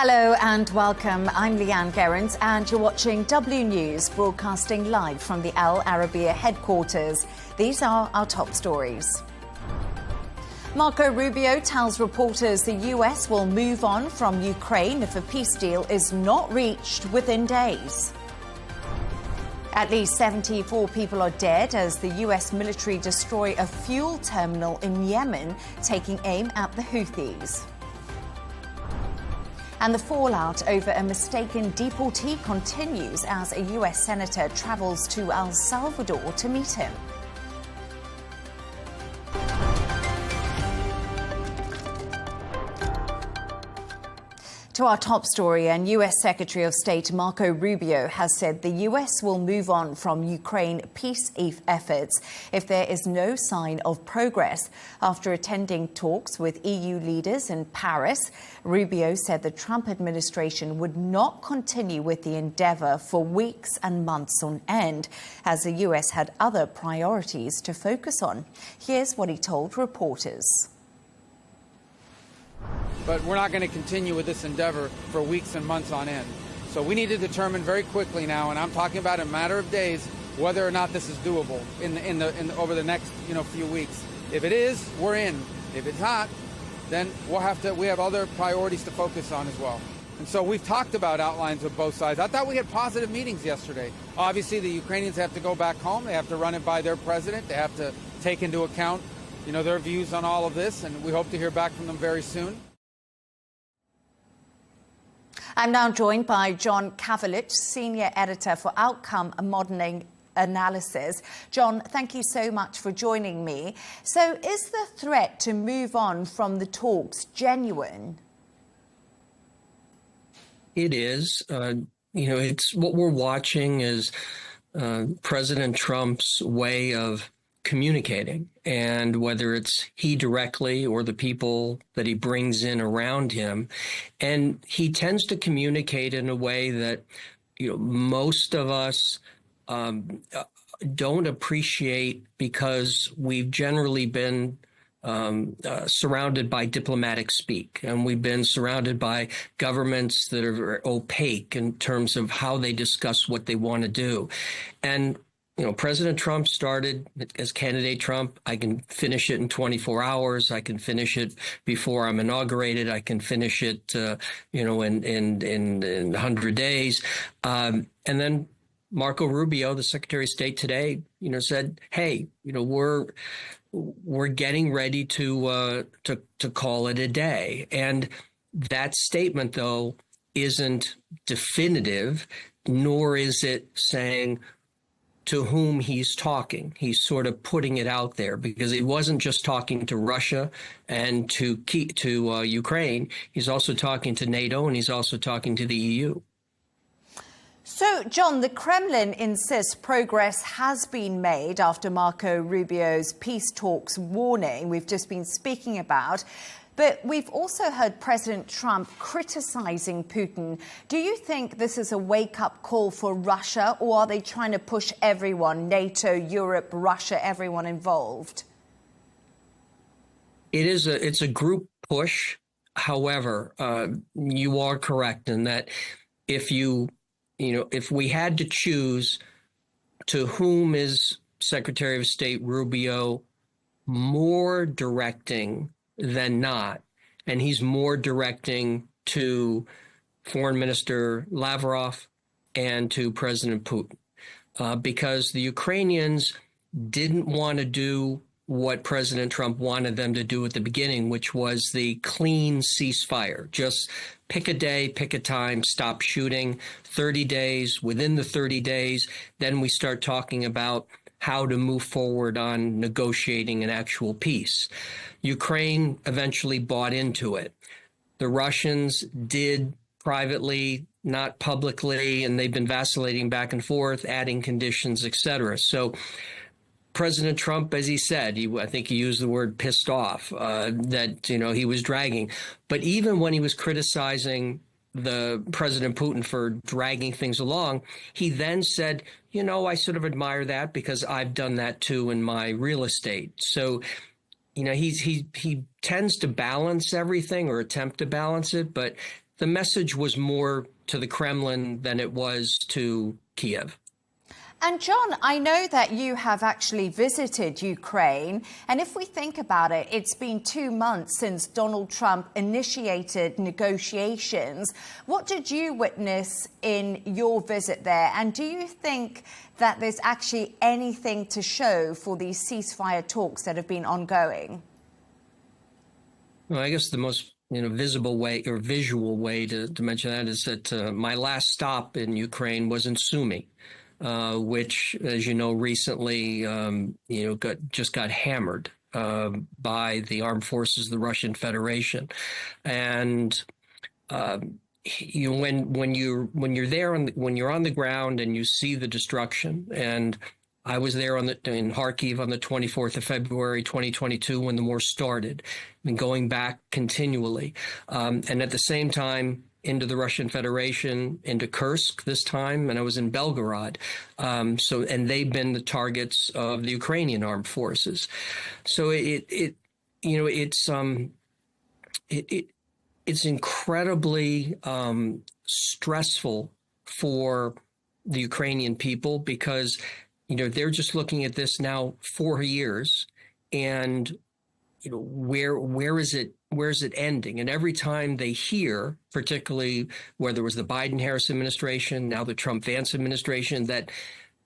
Hello and welcome. I'm Leigh Ann Gerrans and you're watching W News, broadcasting live from the Al Arabiya headquarters. These are our top stories. Marco Rubio tells reporters the US will move on from Ukraine if a peace deal is not reached within days. At least 74 people are dead as the US military destroy a fuel terminal in Yemen, taking aim at the Houthis. And the fallout over a mistaken deportee continues as a US senator travels to El Salvador to meet him. To our top story, and US Secretary of State Marco Rubio has said the US will move on from Ukraine peace efforts if there is no sign of progress. After attending talks with EU leaders in Paris, Rubio said the Trump administration would not continue with the endeavor for weeks and months on end, as the US had other priorities to focus on. Here's what he told reporters. But we're not going to continue with this endeavor for weeks and months on end. So we need to determine very quickly now, and I'm talking about in a matter of days, whether or not this is doable over the next few weeks. If it is, we're in. If it's not, then we have other priorities to focus on as well. And so we've talked about outlines of both sides. I thought we had positive meetings yesterday. Obviously, the Ukrainians have to go back home. They have to run it by their president. They have to take into account their views on all of this, and we hope to hear back from them very soon. I'm now joined by John Cavalic, Senior Editor for Outcome Modelling Analysis. John, thank you so much for joining me. So is the threat to move on from the talks genuine? It is. It's what we're watching is President Trump's way of communicating, and whether it's he directly or the people that he brings in around him. And he tends to communicate in a way that, most of us don't appreciate, because we've generally been surrounded by diplomatic speak, and we've been surrounded by governments that are opaque in terms of how they discuss what they want to do. And President Trump started as candidate Trump. I can finish it in 24 hours. I can finish it before I'm inaugurated. I can finish it, in 100 days. And then Marco Rubio, the Secretary of State today, said, "Hey, we're getting ready to call it a day." And that statement, though, isn't definitive, nor is it saying to whom he's talking. He's sort of putting it out there, because he wasn't just talking to Russia and to Ukraine. He's also talking to NATO, and he's also talking to the EU. So, John, the Kremlin insists progress has been made after Marco Rubio's peace talks warning we've just been speaking about. But we've also heard President Trump criticizing Putin. Do you think this is a wake-up call for Russia, or are they trying to push everyone, NATO, Europe, Russia, everyone involved? It's a group push. However, you are correct in that if we had to choose to whom is Secretary of State Rubio more directing than not, and he's more directing to Foreign Minister Lavrov and to President Putin, because the Ukrainians didn't want to do what President Trump wanted them to do at the beginning, which was the clean ceasefire. Just pick a day, pick a time, stop shooting, 30 days. Within the 30 days, then we start talking about how to move forward on negotiating an actual peace. Ukraine eventually bought into it. The Russians did privately, not publicly, and they've been vacillating back and forth, adding conditions, etc. So President Trump, as he said, I think he used the word pissed off, that, he was dragging. But even when he was criticizing the President Putin for dragging things along, he then said, I sort of admire that because I've done that too in my real estate. So, he tends to balance everything, or attempt to balance it, but the message was more to the Kremlin than it was to Kiev. And John, I know that you have actually visited Ukraine. And if we think about it, it's been 2 months since Donald Trump initiated negotiations. What did you witness in your visit there? And do you think that there's actually anything to show for these ceasefire talks that have been ongoing? Well, I guess the most visible way or visual way to mention that is that my last stop in Ukraine was in Sumy. Which, as you know, recently, just got hammered by the armed forces of the Russian Federation, and when you're there when you're on the ground and you see the destruction, and I was there in Kharkiv on the 24th of February, 2022, when the war started, and going back continually, and at the same time, into the Russian Federation, into Kursk this time, and I was in Belgorod. And they've been the targets of the Ukrainian armed forces. So it's incredibly stressful for the Ukrainian people because, they're just looking at this now 4 years, and where is it ending? And every time they hear, particularly whether it was the Biden-Harris administration, now the Trump-Vance administration, that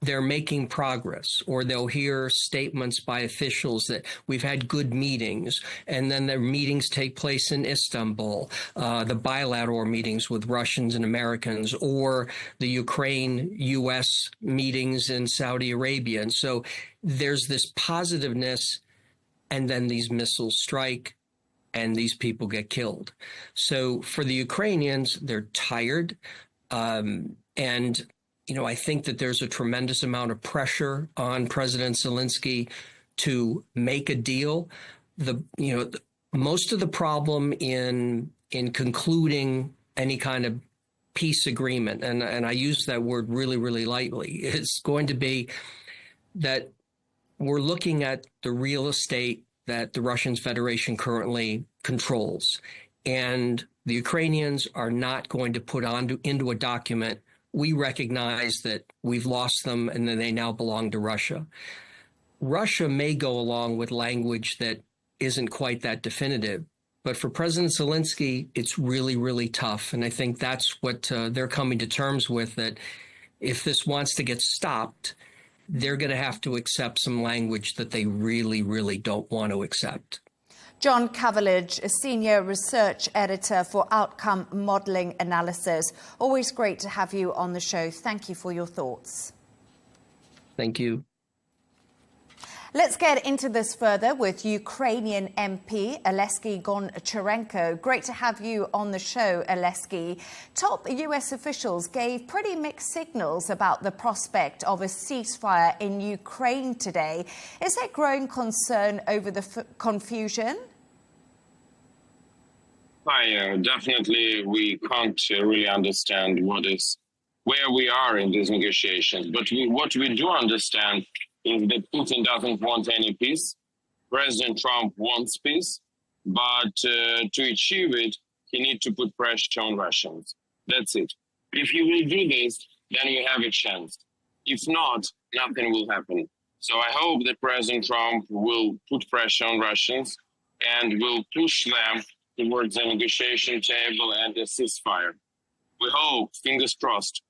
they're making progress, or they'll hear statements by officials that we've had good meetings, and then the meetings take place in Istanbul, the bilateral meetings with Russians and Americans, or the Ukraine-U.S. meetings in Saudi Arabia. And so there's this positiveness, and then these missiles strike and these people get killed. So for the Ukrainians, they're tired. And, I think that there's a tremendous amount of pressure on President Zelensky to make a deal. Most of the problem in concluding any kind of peace agreement, and I use that word really, really lightly, is going to be that we're looking at the real estate that the Russian Federation currently controls. And the Ukrainians are not going to put into a document, we recognize that we've lost them and that they now belong to Russia. Russia may go along with language that isn't quite that definitive. But for President Zelensky, it's really, really tough. And I think that's what they're coming to terms with, that if this wants to get stopped, they're going to have to accept some language that they really, really don't want to accept. John Cavalage, a senior research editor for Outcome Modelling Analysis. Always great to have you on the show. Thank you for your thoughts. Thank you. Let's get into this further with Ukrainian MP Oleksiy Goncharenko. Great to have you on the show, Oleksiy. Top US officials gave pretty mixed signals about the prospect of a ceasefire in Ukraine today. Is there growing concern over the confusion? Hi, definitely we can't really understand where we are in these negotiations. But what we do understand is that Putin doesn't want any peace. President Trump wants peace, but to achieve it, he needs to put pressure on Russians. That's it. If he will do this, then you have a chance. If not, nothing will happen. So I hope that President Trump will put pressure on Russians and will push them towards the negotiation table and a ceasefire. We hope, fingers crossed.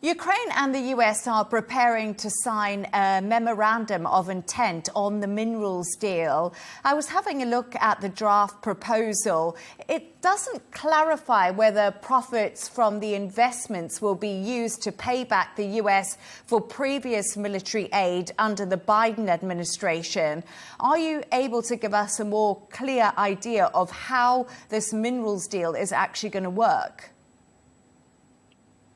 Ukraine and the US are preparing to sign a memorandum of intent on the minerals deal. I was having a look at the draft proposal. It doesn't clarify whether profits from the investments will be used to pay back the US for previous military aid under the Biden administration. Are you able to give us a more clear idea of how this minerals deal is actually going to work?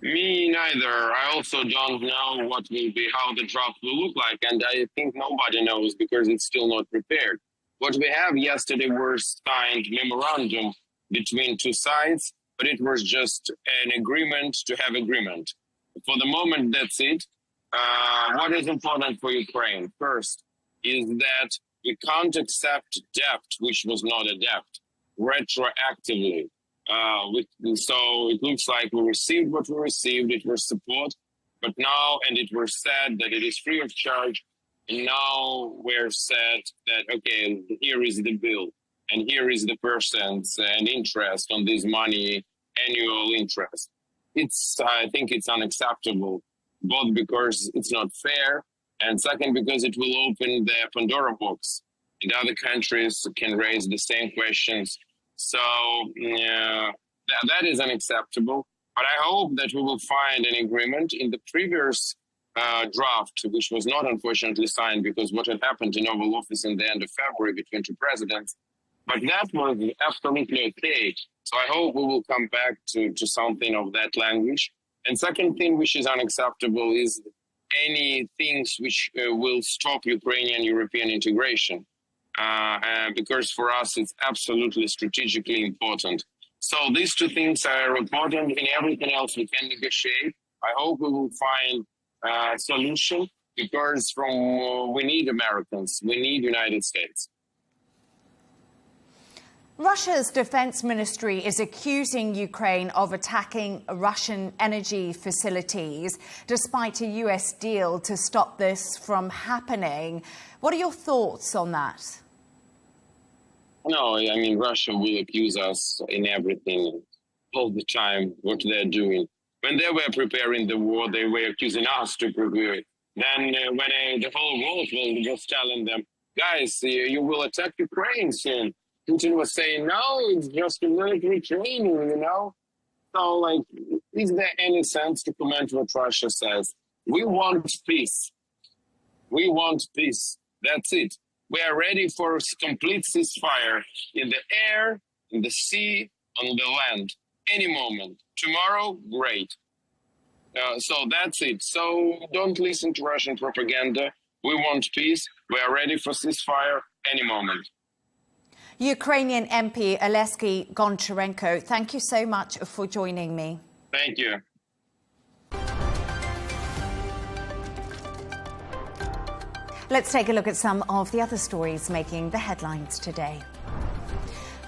Me neither. I also don't know what will be, how the draft will look like, and I think nobody knows because it's still not prepared. What we have yesterday was signed memorandum between two sides, but it was just an agreement to have agreement. For the moment, that's it. What is important for Ukraine, first, is that we can't accept debt, which was not a debt, retroactively. So it looks like we received what we received. It was support, but now, and it was said that it is free of charge. And now we're said that, okay, here is the bill, and here is the person's and interest on this money, annual interest. I think it's unacceptable, both because it's not fair, and second, because it will open the Pandora box. And other countries can raise the same questions. So that is unacceptable. But I hope that we will find an agreement. In the previous draft, which was not unfortunately signed because what had happened in Oval Office in the end of February between two presidents, but that was absolutely okay. So I hope we will come back to something of that language. And second thing which is unacceptable is any things which will stop Ukrainian-European integration. Because for us, it's absolutely strategically important. So these two things are important. In everything else, we can negotiate. I hope we will find a solution because we need Americans, we need United States. Russia's defense ministry is accusing Ukraine of attacking Russian energy facilities, despite a US deal to stop this from happening. What are your thoughts on that? No, I mean, Russia will accuse us in everything all the time, what they're doing. When they were preparing the war, they were accusing us to prepare it. Then when the whole world was telling them, guys, you will attack Ukraine soon. Putin was saying, no, it's just a military training, you know? So, like, is there any sense to comment what Russia says? We want peace. We want peace. That's it. We are ready for a complete ceasefire in the air, in the sea, on the land, any moment. Tomorrow, great. So that's it. So don't listen to Russian propaganda. We want peace. We are ready for ceasefire any moment. Ukrainian MP Oleksiy Goncharenko, thank you so much for joining me. Thank you. Let's take a look at some of the other stories making the headlines today.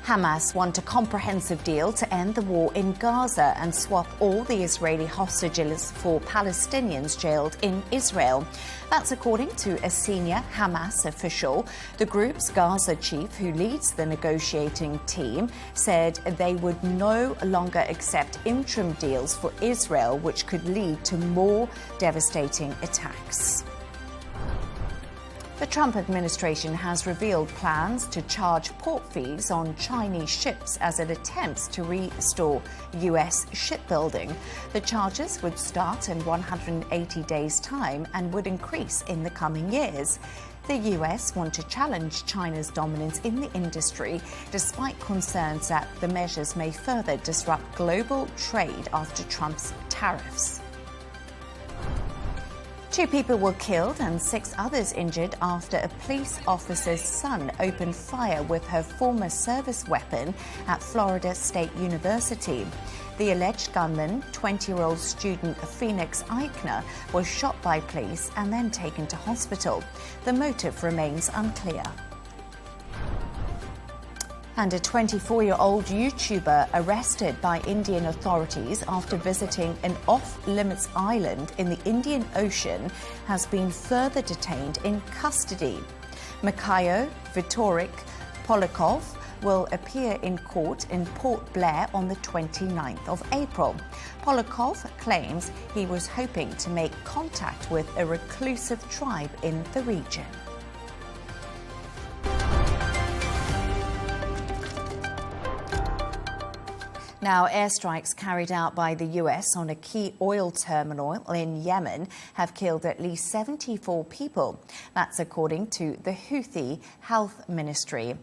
Hamas want a comprehensive deal to end the war in Gaza and swap all the Israeli hostages for Palestinians jailed in Israel. That's according to a senior Hamas official. The group's Gaza chief, who leads the negotiating team, said they would no longer accept interim deals for Israel, which could lead to more devastating attacks. The Trump administration has revealed plans to charge port fees on Chinese ships as it attempts to restore U.S. shipbuilding. The charges would start in 180 days' time and would increase in the coming years. The U.S. want to challenge China's dominance in the industry, despite concerns that the measures may further disrupt global trade after Trump's tariffs. 2 people were killed and 6 others injured after a police officer's son opened fire with her former service weapon at Florida State University. The alleged gunman, 20-year-old student Phoenix Eichner, was shot by police and then taken to hospital. The motive remains unclear. And a 24-year-old YouTuber arrested by Indian authorities after visiting an off-limits island in the Indian Ocean has been further detained in custody. Mikhail Rhetoric Polikov will appear in court in Port Blair on the 29th of April. Polikov claims he was hoping to make contact with a reclusive tribe in the region. Now, airstrikes carried out by the US on a key oil terminal in Yemen have killed at least 74 people. That's according to the Houthi Health Ministry.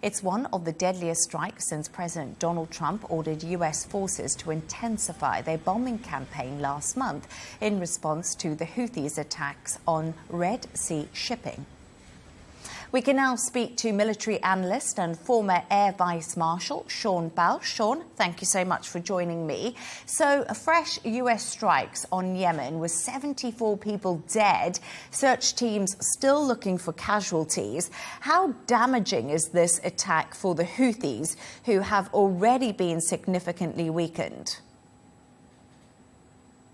It's one of the deadliest strikes since President Donald Trump ordered US forces to intensify their bombing campaign last month in response to the Houthis' attacks on Red Sea shipping. We can now speak to military analyst and former Air Vice Marshal Sean Bell. Sean, thank you so much for joining me. So, fresh US strikes on Yemen with 74 people dead, search teams still looking for casualties. How damaging is this attack for the Houthis, who have already been significantly weakened?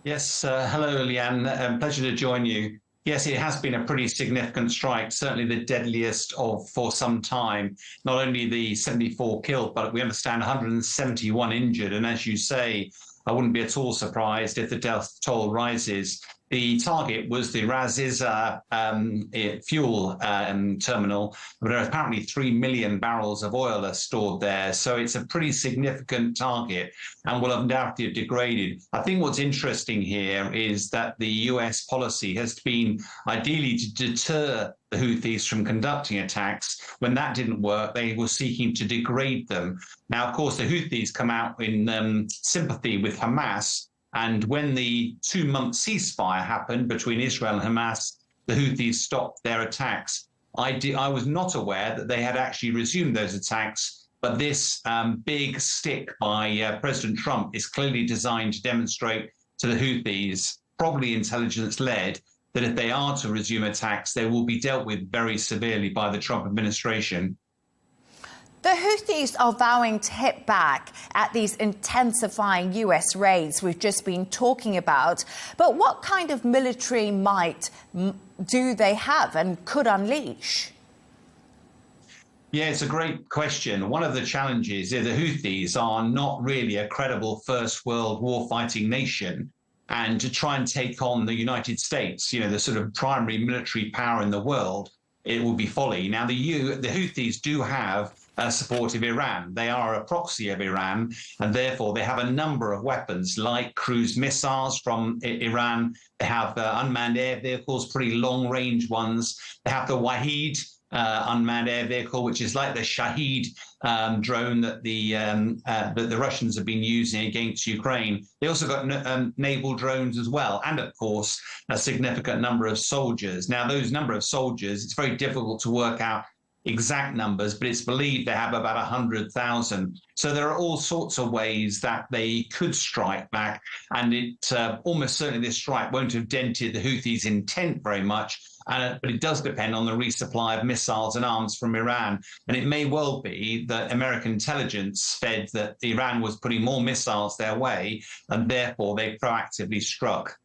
Yes, hello, Leigh Ann. Pleasure to join you. Yes, it has been a pretty significant strike, certainly the deadliest for some time. Not only the 74 killed, but we understand 171 injured. And as you say, I wouldn't be at all surprised if the death toll rises. The target was the Ras Issa fuel terminal, where apparently 3 million barrels of oil are stored there. So it's a pretty significant target and will undoubtedly have degraded. I think what's interesting here is that the US policy has been ideally to deter the Houthis from conducting attacks. When that didn't work, they were seeking to degrade them. Now, of course, the Houthis come out in sympathy with Hamas. And when the 2-month ceasefire happened between Israel and Hamas, the Houthis stopped their attacks. I was not aware that they had actually resumed those attacks, but this big stick by President Trump is clearly designed to demonstrate to the Houthis, probably intelligence-led, that if they are to resume attacks, they will be dealt with very severely by the Trump administration. The Houthis are vowing to hit back at these intensifying US raids we've just been talking about. But what kind of military might do they have and could unleash? Yeah, it's a great question. One of the challenges is the Houthis are not really a credible First World War fighting nation. And to try and take on the United States, you know, the sort of primary military power in the world, it will be folly. Now, the Houthis do have support of Iran. They are a proxy of Iran, and therefore they have a number of weapons like cruise missiles from Iran. They have unmanned air vehicles, pretty long-range ones. They have the Wahid unmanned air vehicle, which is like the Shahid drone that the Russians have been using against Ukraine. They also got naval drones as well, and of course a significant number of soldiers. Now, those number of soldiers, it's very difficult to work out exact numbers, but it's believed they have about 100,000. So there are all sorts of ways that they could strike back, and it almost certainly this strike won't have dented the Houthis' intent very much, but it does depend on the resupply of missiles and arms from Iran. And it may well be that American intelligence fed that Iran was putting more missiles their way, and therefore they proactively struck.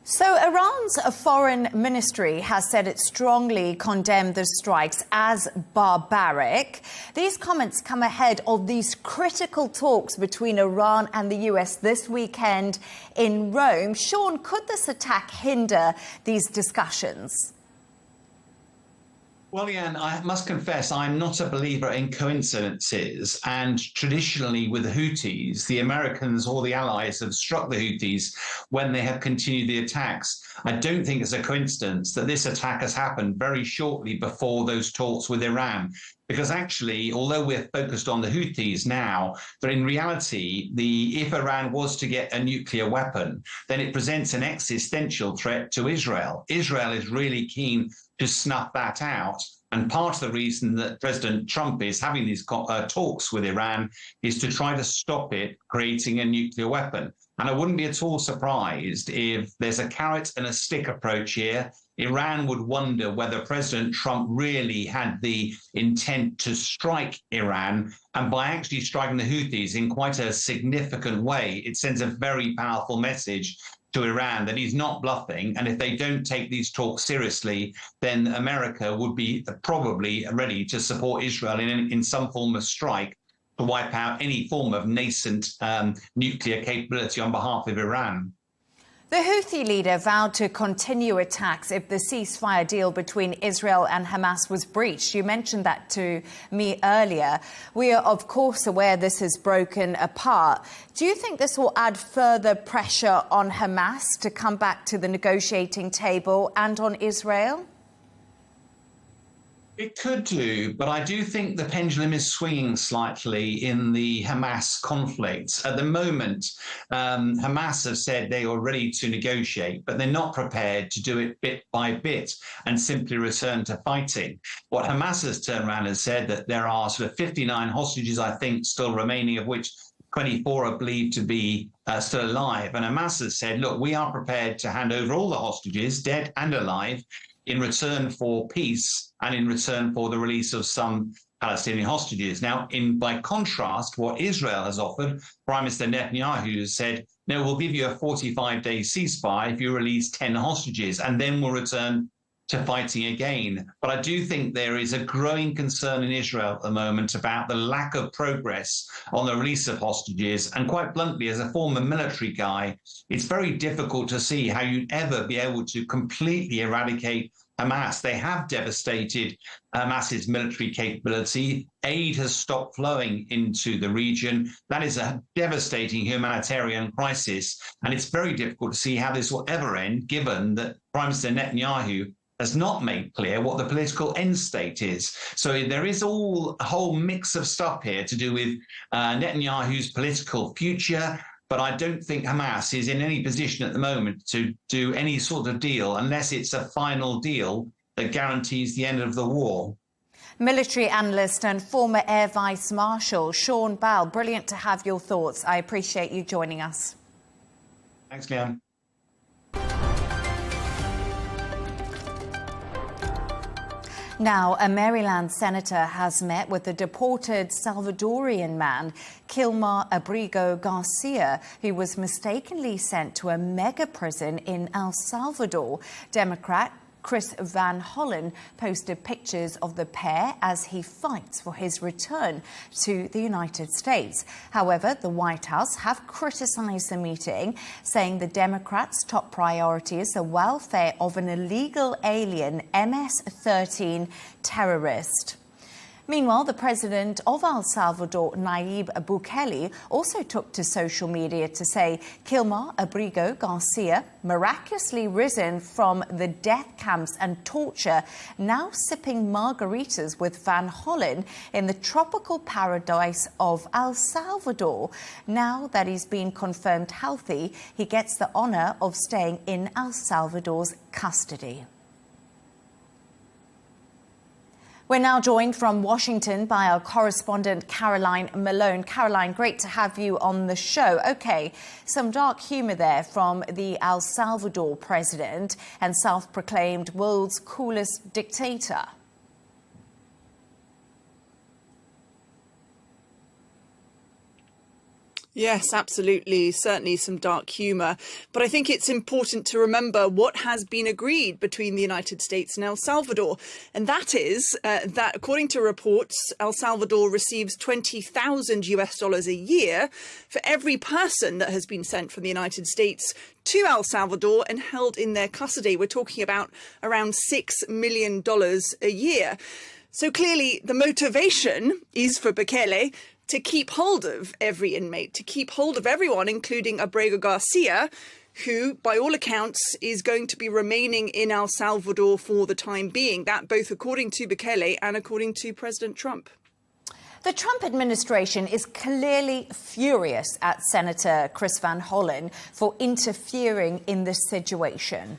So Iran's foreign ministry has said it strongly condemned the strikes as barbaric. These comments come ahead of these critical talks between Iran and the US this weekend in Rome. Sean, could this attack hinder these discussions? Well, Leigh Ann, I must confess I'm not a believer in coincidences. And traditionally with the Houthis, the Americans or the allies have struck the Houthis when they have continued the attacks. I don't think it's a coincidence that this attack has happened very shortly before those talks with Iran. Because actually, although we're focused on the Houthis now, but in reality, if Iran was to get a nuclear weapon, then it presents an existential threat to Israel. Israel is really keen to snuff that out. And part of the reason that President Trump is having these talks with Iran is to try to stop it creating a nuclear weapon. And I wouldn't be at all surprised if there's a carrot and a stick approach here. Iran would wonder whether President Trump really had the intent to strike Iran. And by actually striking the Houthis in quite a significant way, it sends a very powerful message to Iran that he's not bluffing. And if they don't take these talks seriously, then America would be probably ready to support Israel in some form of strike to wipe out any form of nascent nuclear capability on behalf of Iran. The Houthi leader vowed to continue attacks if the ceasefire deal between Israel and Hamas was breached. You mentioned that to me earlier. We are, of course, aware this has broken apart. Do you think this will add further pressure on Hamas to come back to the negotiating table and on Israel? It could do, but I do think the pendulum is swinging slightly in the Hamas conflict. At the moment, Hamas have said they are ready to negotiate, but they're not prepared to do it bit by bit and simply return to fighting. What Hamas has turned around and said that there are sort of 59 hostages, I think, still remaining, of which 24 are believed to be still alive. And Hamas has said, look, we are prepared to hand over all the hostages, dead and alive, in return for peace and in return for the release of some Palestinian hostages. Now, by contrast, what Israel has offered, Prime Minister Netanyahu has said, no, we'll give you a 45-day ceasefire if you release 10 hostages, and then we'll return to fighting again. But I do think there is a growing concern in Israel at the moment about the lack of progress on the release of hostages. And quite bluntly, as a former military guy, it's very difficult to see how you'd ever be able to completely eradicate Hamas. They have devastated Hamas's military capability. Aid has stopped flowing into the region. That is a devastating humanitarian crisis. And it's very difficult to see how this will ever end, given that Prime Minister Netanyahu has not made clear what the political end state is. So there is a whole mix of stuff here to do with Netanyahu's political future, but I don't think Hamas is in any position at the moment to do any sort of deal unless it's a final deal that guarantees the end of the war. Military analyst and former Air Vice Marshal Sean Bell, brilliant to have your thoughts. I appreciate you joining us. Thanks, Leigh Ann. Now, a Maryland senator has met with the deported Salvadorian man, Kilmar Abrigo Garcia, who was mistakenly sent to a mega prison in El Salvador. Democrat Chris Van Hollen posted pictures of the pair as he fights for his return to the United States. However, the White House have criticized the meeting, saying the Democrats' top priority is the welfare of an illegal alien MS-13 terrorist. Meanwhile, the president of El Salvador, Nayib Bukele, also took to social media to say Kilmar Abrigo Garcia, miraculously risen from the death camps and torture, now sipping margaritas with Van Hollen in the tropical paradise of El Salvador. Now that he's been confirmed healthy, he gets the honor of staying in El Salvador's custody. We're now joined from Washington by our correspondent Caroline Malone. Caroline, great to have you on the show. OK, some dark humour there from the El Salvador president and self-proclaimed world's coolest dictator. Yes, absolutely. Certainly some dark humour. But I think it's important to remember what has been agreed between the United States and El Salvador. And that is that, according to reports, El Salvador receives $20,000 a year for every person that has been sent from the United States to El Salvador and held in their custody. We're talking about around $6 million a year. So clearly the motivation is for Bukele to keep hold of every inmate, to keep hold of everyone, including Abrego Garcia, who, by all accounts, is going to be remaining in El Salvador for the time being. That both according to Bukele and according to President Trump. The Trump administration is clearly furious at Senator Chris Van Hollen for interfering in this situation.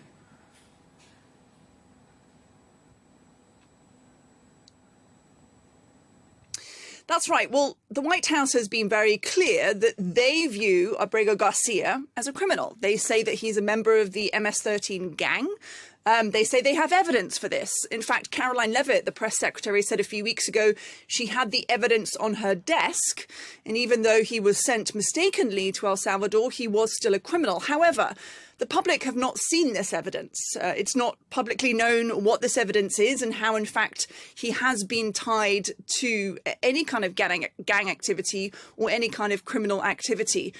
That's right. Well, the White House has been very clear that they view Abrego Garcia as a criminal. They say that he's a member of the MS-13 gang. They say they have evidence for this. In fact, Caroline Leavitt, the press secretary, said a few weeks ago she had the evidence on her desk. And even though he was sent mistakenly to El Salvador, he was still a criminal. However, the public have not seen this evidence. It's not publicly known what this evidence is and how, in fact, he has been tied to any kind of gang activity or any kind of criminal activity.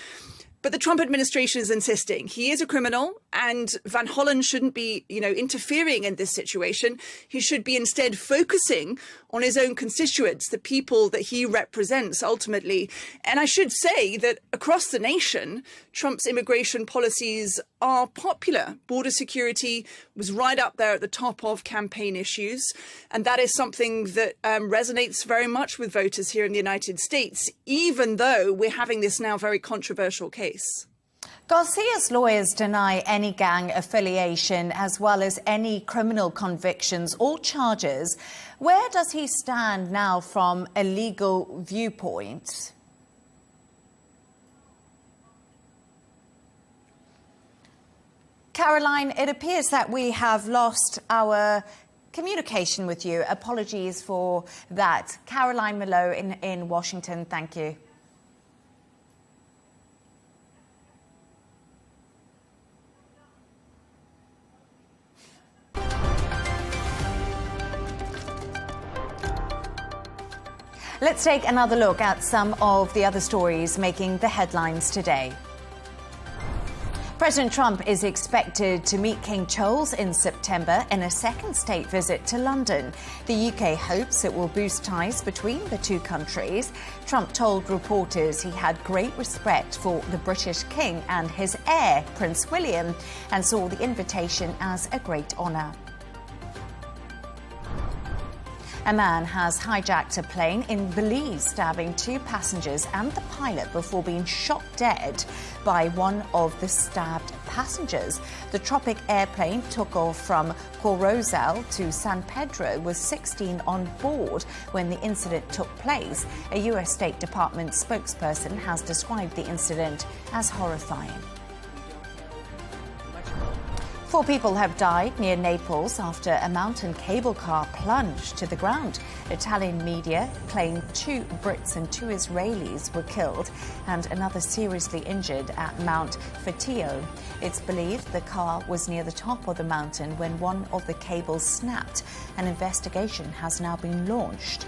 But the Trump administration is insisting he is a criminal and Van Hollen shouldn't be, interfering in this situation. He should be instead focusing on his own constituents, the people that he represents ultimately. And I should say that across the nation, Trump's immigration policies are popular. Border security was right up there at the top of campaign issues. And that is something that resonates very much with voters here in the United States, even though we're having this now very controversial case. Garcia's lawyers deny any gang affiliation as well as any criminal convictions or charges. Where does he stand now from a legal viewpoint? Caroline, it appears that we have lost our communication with you. Apologies for that. Caroline Malo in Washington, thank you. Let's take another look at some of the other stories making the headlines today. President Trump is expected to meet King Charles in September in a second state visit to London. The UK hopes it will boost ties between the two countries. Trump told reporters he had great respect for the British King and his heir, Prince William, and saw the invitation as a great honour. A man has hijacked a plane in Belize, stabbing 2 passengers and the pilot before being shot dead by one of the stabbed passengers. The Tropic airplane took off from Corozal to San Pedro with 16 on board when the incident took place. A US State Department spokesperson has described the incident as horrifying. 4 people have died near Naples after a mountain cable car plunged to the ground. Italian media claim 2 Brits and 2 Israelis were killed and another seriously injured at Mount Fetio. It's believed the car was near the top of the mountain when one of the cables snapped. An investigation has now been launched.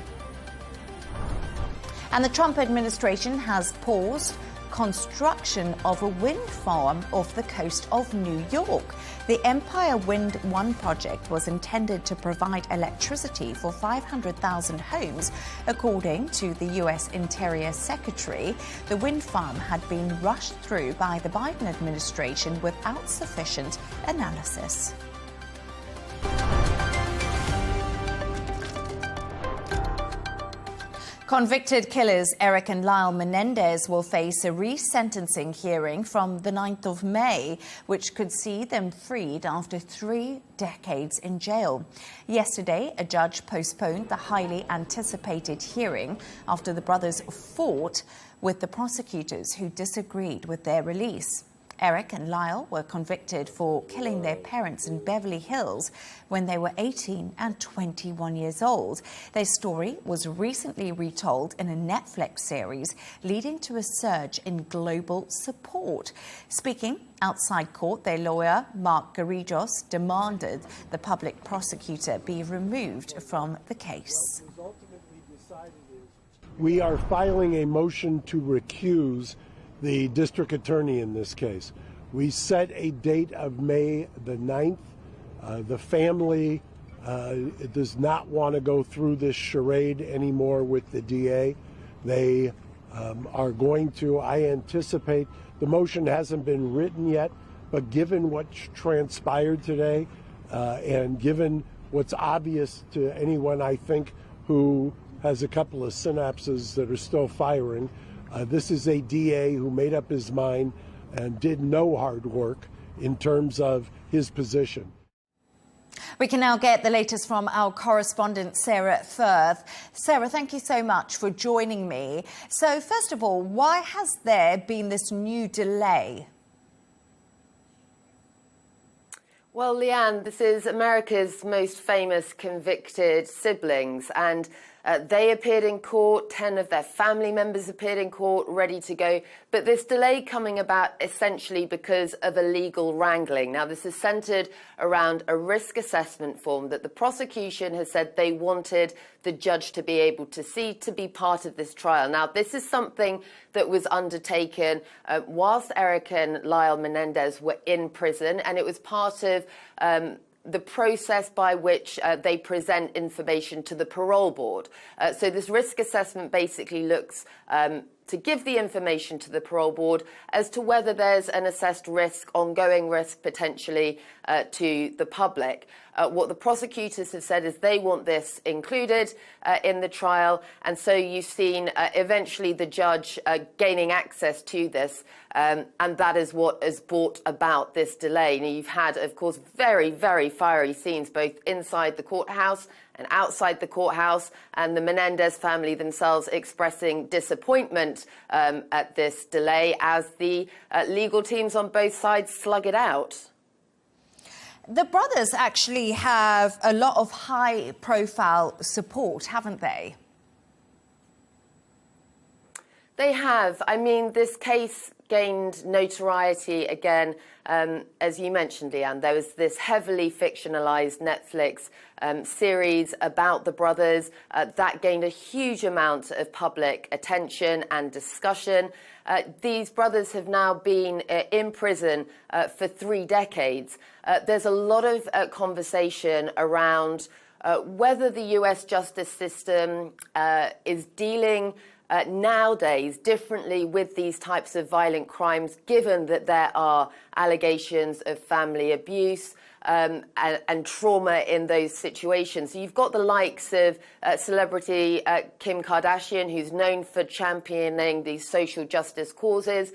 And the Trump administration has paused construction of a wind farm off the coast of New York. The Empire Wind 1 project was intended to provide electricity for 500,000 homes, according to the U.S. Interior Secretary. The wind farm had been rushed through by the Biden administration without sufficient analysis. Convicted killers Eric and Lyle Menendez will face a resentencing hearing from the 9th of May, which could see them freed after 3 decades in jail. Yesterday, a judge postponed the highly anticipated hearing after the brothers fought with the prosecutors who disagreed with their release. Eric and Lyle were convicted for killing their parents in Beverly Hills when they were 18 and 21 years old. Their story was recently retold in a Netflix series, leading to a surge in global support. Speaking outside court, their lawyer, Mark Garridos, demanded the public prosecutor be removed from the case. We are filing a motion to recuse the district attorney in this case. We set a date of May the 9th. The family does not want to go through this charade anymore with the DA. They are going to, I anticipate, the motion hasn't been written yet, but given what transpired today and given what's obvious to anyone, I think, who has a couple of synapses that are still firing, this is a DA who made up his mind and did no hard work in terms of his position. We can now get the latest from our correspondent, Sarah Firth. Sarah, thank you so much for joining me. So, first of all, why has there been this new delay? Well, Leigh Ann, this is America's most famous convicted siblings, and they appeared in court. 10 of their family members appeared in court, ready to go. But this delay coming about essentially because of a legal wrangling. Now, this is centred around a risk assessment form that the prosecution has said they wanted the judge to be able to see to be part of this trial. Now, this is something that was undertaken whilst Eric and Lyle Menendez were in prison, and it was part of the process by which they present information to the parole board. So this risk assessment basically looks to give the information to the parole board as to whether there's an assessed risk, ongoing risk potentially to the public. What the prosecutors have said is they want this included in the trial, and so you've seen eventually the judge gaining access to this, and that is what has brought about this delay. Now, you've had, of course, very, very fiery scenes both inside the courthouse and outside the courthouse, and the Menendez family themselves expressing disappointment at this delay as the legal teams on both sides slug it out. The brothers actually have a lot of high-profile support, haven't they? They have. I mean, this case gained notoriety again, as you mentioned, Leigh Ann. There was this heavily fictionalized Netflix series about the brothers that gained a huge amount of public attention and discussion. These brothers have now been in prison for 3 decades. There's a lot of conversation around whether the US justice system is dealing nowadays differently with these types of violent crimes, given that there are allegations of family abuse and trauma in those situations. So you've got the likes of celebrity Kim Kardashian, who's known for championing these social justice causes,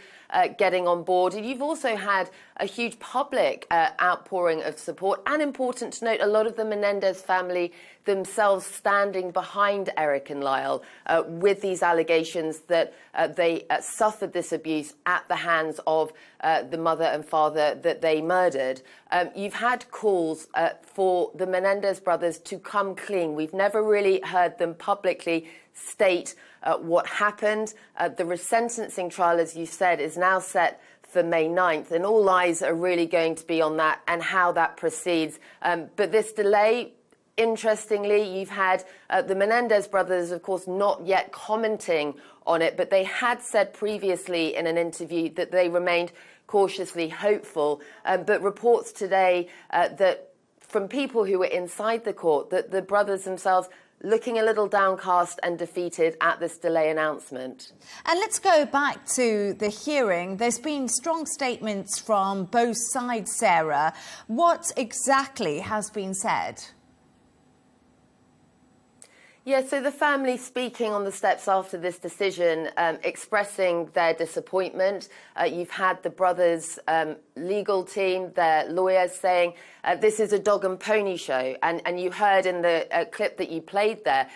getting on board. And you've also had a huge public outpouring of support. And important to note, a lot of the Menendez family themselves standing behind Eric and Lyle with these allegations that they suffered this abuse at the hands of the mother and father that they murdered. You've had calls for the Menendez brothers to come clean. We've never really heard them publicly state what happened. The resentencing trial, as you said, is now set for May 9th, and all eyes are really going to be on that and how that proceeds. But this delay, interestingly, you've had the Menendez brothers, of course, not yet commenting on it, but they had said previously in an interview that they remained cautiously hopeful. But reports today that from people who were inside the court, that the brothers themselves looking a little downcast and defeated at this delay announcement. And let's go back to the hearing. There's been strong statements from both sides, Sarah. What exactly has been said? Yeah, so the family speaking on the steps after this decision, expressing their disappointment. You've had the brothers' legal team, their lawyers, saying this is a dog and pony show. And you heard in the clip that you played there,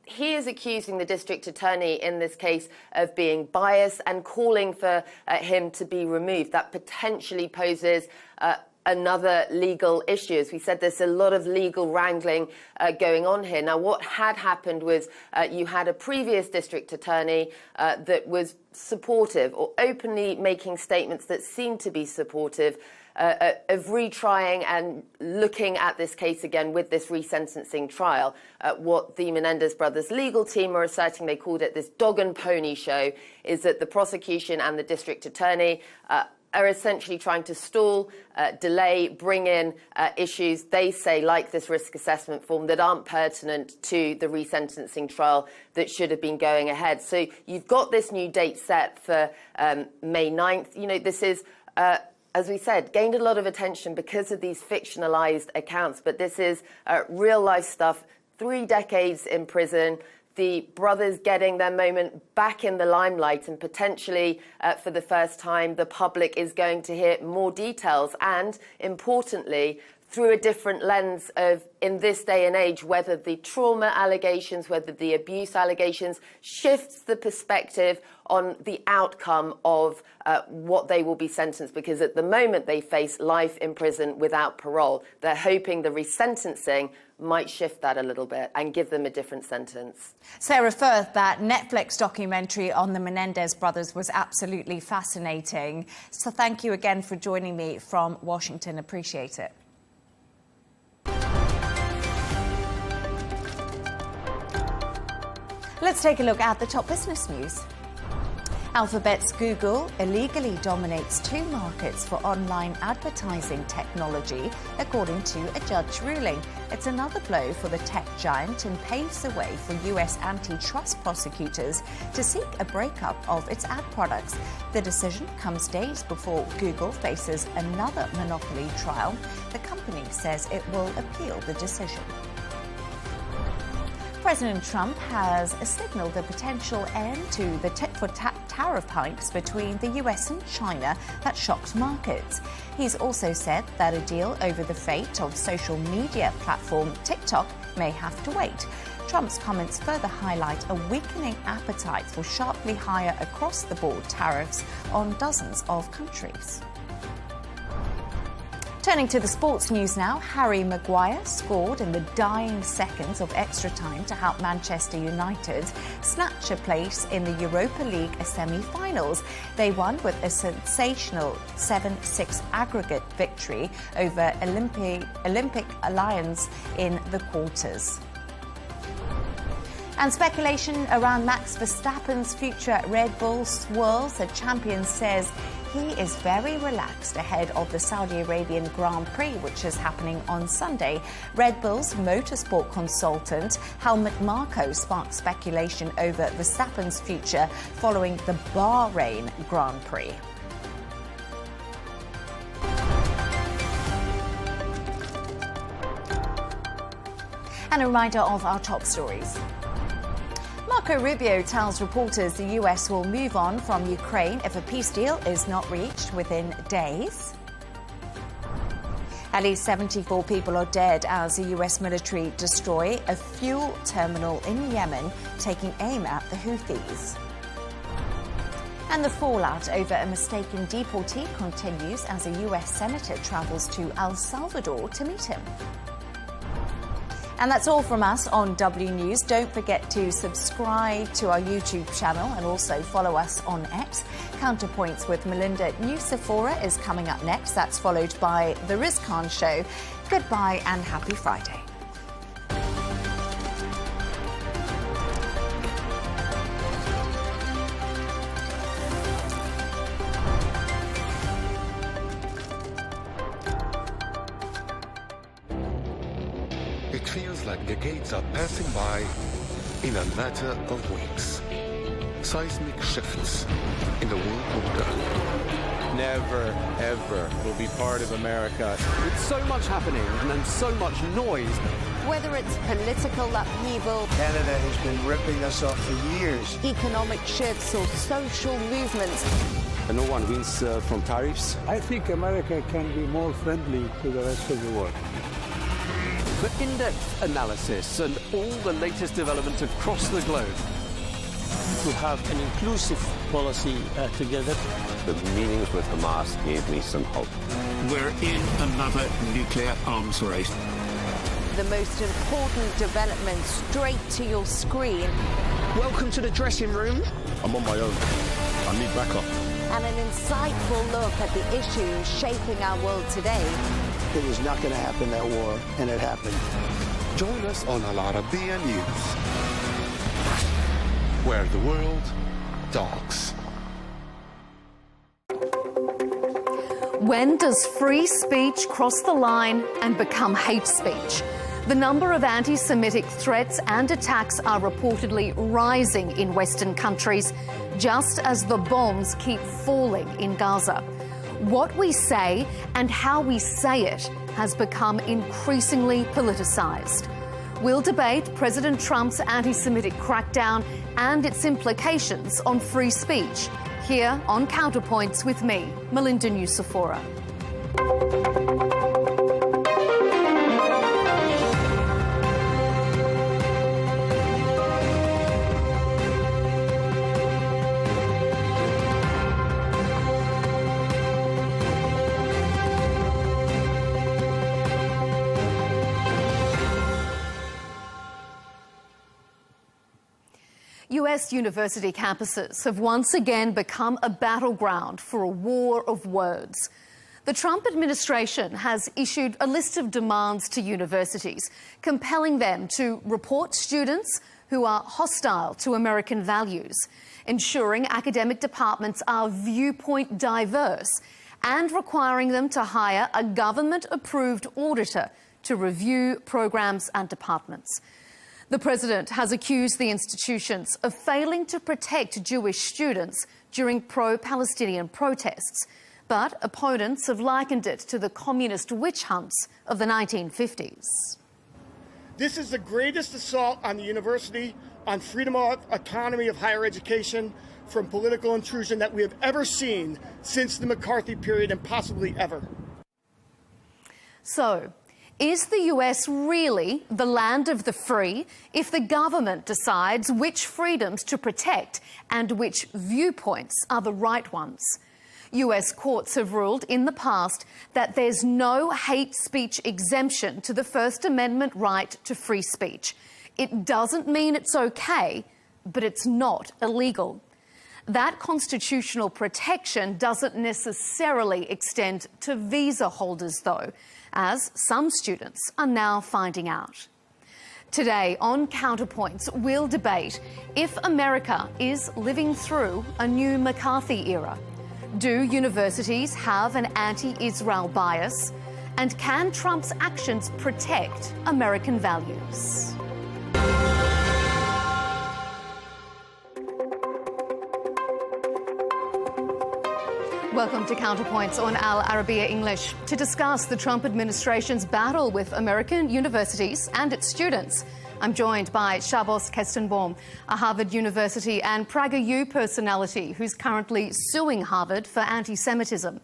he is accusing the district attorney in this case of being biased and calling for him to be removed. That potentially poses another legal issue. As we said, there's a lot of legal wrangling going on here. Now, what had happened was you had a previous district attorney that was supportive or openly making statements that seemed to be supportive of retrying and looking at this case again with this resentencing trial. What the Menendez brothers' legal team are asserting, they called it this dog and pony show, is that the prosecution and the district attorney are essentially trying to stall, delay, bring in issues, they say, like this risk assessment form, that aren't pertinent to the resentencing trial that should have been going ahead. So you've got this new date set for May 9th. You know, this is, as we said, gained a lot of attention because of these fictionalized accounts, but this is real life stuff, 3 decades in prison, the brothers getting their moment back in the limelight, and potentially for the first time the public is going to hear more details, and importantly through a different lens of, in this day and age, whether the trauma allegations, whether the abuse allegations shifts the perspective on the outcome of what they will be sentenced, because at the moment they face life in prison without parole. They're hoping the resentencing might shift that a little bit and give them a different sentence. Sarah Firth, that Netflix documentary on the Menendez brothers was absolutely fascinating. So thank you again for joining me from Washington. Appreciate it. Let's take a look at the top business news. Alphabet's Google illegally dominates 2 markets for online advertising technology, according to a judge ruling. It's another blow for the tech giant and paves the way for US antitrust prosecutors to seek a breakup of its ad products. The decision comes days before Google faces another monopoly trial. The company says it will appeal the decision. President Trump has signalled a potential end to the tit-for-tat tariff hikes between the US and China that shocked markets. He's also said that a deal over the fate of social media platform TikTok may have to wait. Trump's comments further highlight a weakening appetite for sharply higher across-the-board tariffs on dozens of countries. Turning to the sports news now, Harry Maguire scored in the dying seconds of extra time to help Manchester United snatch a place in the Europa League semi-finals. They won with a sensational 7-6 aggregate victory over Olympic Alliance in the quarters. And speculation around Max Verstappen's future at Red Bull swirls. The champion says he is very relaxed ahead of the Saudi Arabian Grand Prix, which is happening on Sunday. Red Bull's motorsport consultant, Helmut Marko, sparked speculation over Verstappen's future following the Bahrain Grand Prix. And a reminder of our top stories. Marco Rubio tells reporters the US will move on from Ukraine if a peace deal is not reached within days. At least 74 people are dead as the US military destroy a fuel terminal in Yemen, taking aim at the Houthis. And the fallout over a mistaken deportee continues as a US senator travels to El Salvador to meet him. And that's all from us on W News. Don't forget to subscribe to our YouTube channel and also follow us on X. Counterpoints with Melinda Nucifora is coming up next. That's followed by The Riz Khan Show. Goodbye and happy Friday. It feels like decades are passing by in a matter of weeks. Seismic shifts in the world order. Never, ever will be part of America. With so much happening and so much noise. Whether it's political upheaval, Canada has been ripping us off for years. Economic shifts or social movements. And no one wins from tariffs. I think America can be more friendly to the rest of the world. For in-depth analysis and all the latest developments across the globe. To have an inclusive policy together. The meetings with Hamas gave me some hope. We're in another nuclear arms race. The most important development straight to your screen. Welcome to the dressing room. I'm on my own. I need backup. And an insightful look at the issues shaping our world today. It was not going to happen, that war, and it happened. Join us on Arabiya News, where the world talks. When does free speech cross the line and become hate speech? The number of anti-Semitic threats and attacks are reportedly rising in Western countries, just as the bombs keep falling in Gaza. What we say and how we say it has become increasingly politicised. We'll debate President Trump's anti-Semitic crackdown and its implications on free speech here on Counterpoints with me, Melinda Nucifora. US university campuses have once again become a battleground for a war of words. The Trump administration has issued a list of demands to universities, compelling them to report students who are hostile to American values, ensuring academic departments are viewpoint diverse, and requiring them to hire a government-approved auditor to review programs and departments. The president has accused the institutions of failing to protect Jewish students during pro-Palestinian protests, but opponents have likened it to the communist witch hunts of the 1950s. This is the greatest assault on the university, on freedom of autonomy of higher education, from political intrusion that we have ever seen since the McCarthy period, and possibly ever. So, is the US really the land of the free if the government decides which freedoms to protect and which viewpoints are the right ones? US courts have ruled in the past that there's no hate speech exemption to the First Amendment right to free speech. It doesn't mean it's okay, but it's not illegal. That constitutional protection doesn't necessarily extend to visa holders, though, as some students are now finding out. Today on Counterpoints, we'll debate if America is living through a new McCarthy era. Do universities have an anti-Israel bias? And can Trump's actions protect American values? Welcome to Counterpoints on Al Arabiya English to discuss the Trump administration's battle with American universities and its students. I'm joined by Shabbos Kestenbaum, a Harvard University and PragerU personality who's currently suing Harvard for anti-Semitism.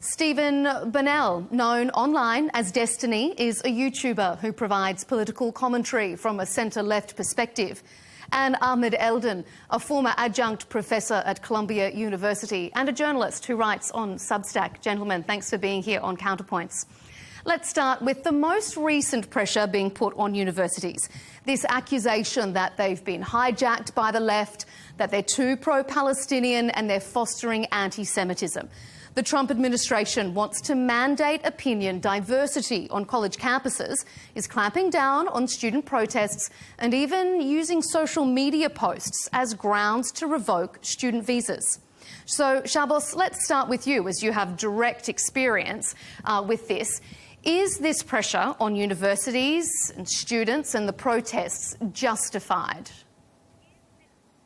Stephen Burnell, known online as Destiny, is a YouTuber who provides political commentary from a centre-left perspective. And Ahmed Eldon, a former adjunct professor at Columbia University and a journalist who writes on Substack. Gentlemen, thanks for being here on Counterpoints. Let's start with the most recent pressure being put on universities. This accusation that they've been hijacked by the left, that they're too pro-Palestinian and they're fostering anti-Semitism. The Trump administration wants to mandate opinion diversity on college campuses, is clamping down on student protests, and even using social media posts as grounds to revoke student visas. So, Shabbos, let's start with you, as you have direct experience with this. Is this pressure on universities and students and the protests justified?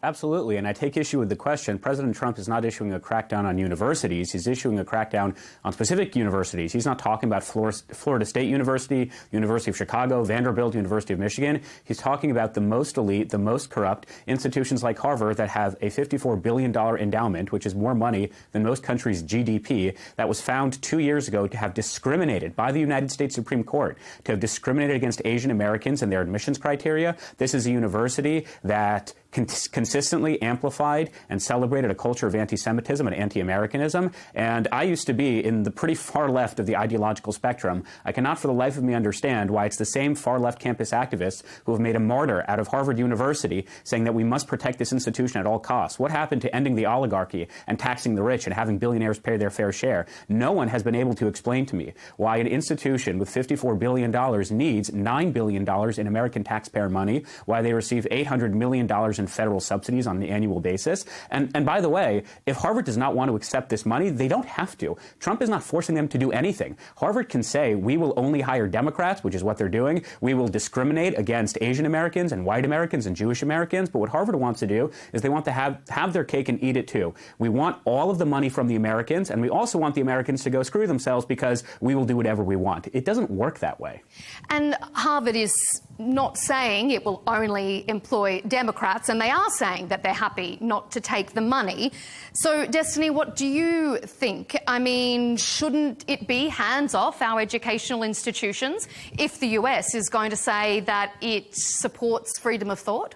Absolutely, and I take issue with the question. President Trump is not issuing a crackdown on universities. He's issuing a crackdown on specific universities. He's not talking about Florida State University, University of Chicago, Vanderbilt, University of Michigan. He's talking about the most elite, the most corrupt institutions like Harvard that have a $54 billion endowment, which is more money than most countries' GDP, that was found 2 years ago to have discriminated by the United States Supreme Court, to have discriminated against Asian Americans and their admissions criteria. This is a university that consistently amplified and celebrated a culture of anti-Semitism and anti-Americanism. And I used to be in the pretty far left of the ideological spectrum. I cannot for the life of me understand why it's the same far left campus activists who have made a martyr out of Harvard University, saying that we must protect this institution at all costs. What happened to ending the oligarchy and taxing the rich and having billionaires pay their fair share? No one has been able to explain to me why an institution with $54 billion needs $9 billion in American taxpayer money, why they receive $800 million in federal subsidies on an annual basis. And by the way, if Harvard does not want to accept this money, they don't have to. Trump is not forcing them to do anything. Harvard can say, we will only hire Democrats, which is what they're doing. We will discriminate against Asian Americans and white Americans and Jewish Americans. But what Harvard wants to do is they want to have their cake and eat it too. We want all of the money from the Americans, and we also want the Americans to go screw themselves because we will do whatever we want. It doesn't work that way. And Harvard is not saying it will only employ Democrats, and they are saying that they're happy not to take the money. So, Destiny, what do you think? I mean, shouldn't it be hands off our educational institutions if the US is going to say that it supports freedom of thought?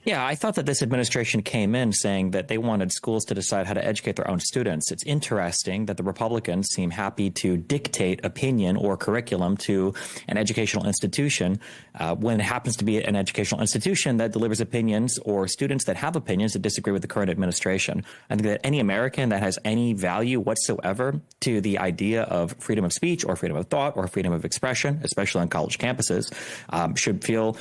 Yeah, I thought that this administration came in saying that they wanted schools to decide how to educate their own students. It's interesting that the Republicans seem happy to dictate opinion or curriculum to an educational institution when it happens to be an educational institution that delivers opinions or students that have opinions that disagree with the current administration. I think that any American that has any value whatsoever to the idea of freedom of speech or freedom of thought or freedom of expression, especially on college campuses, should feel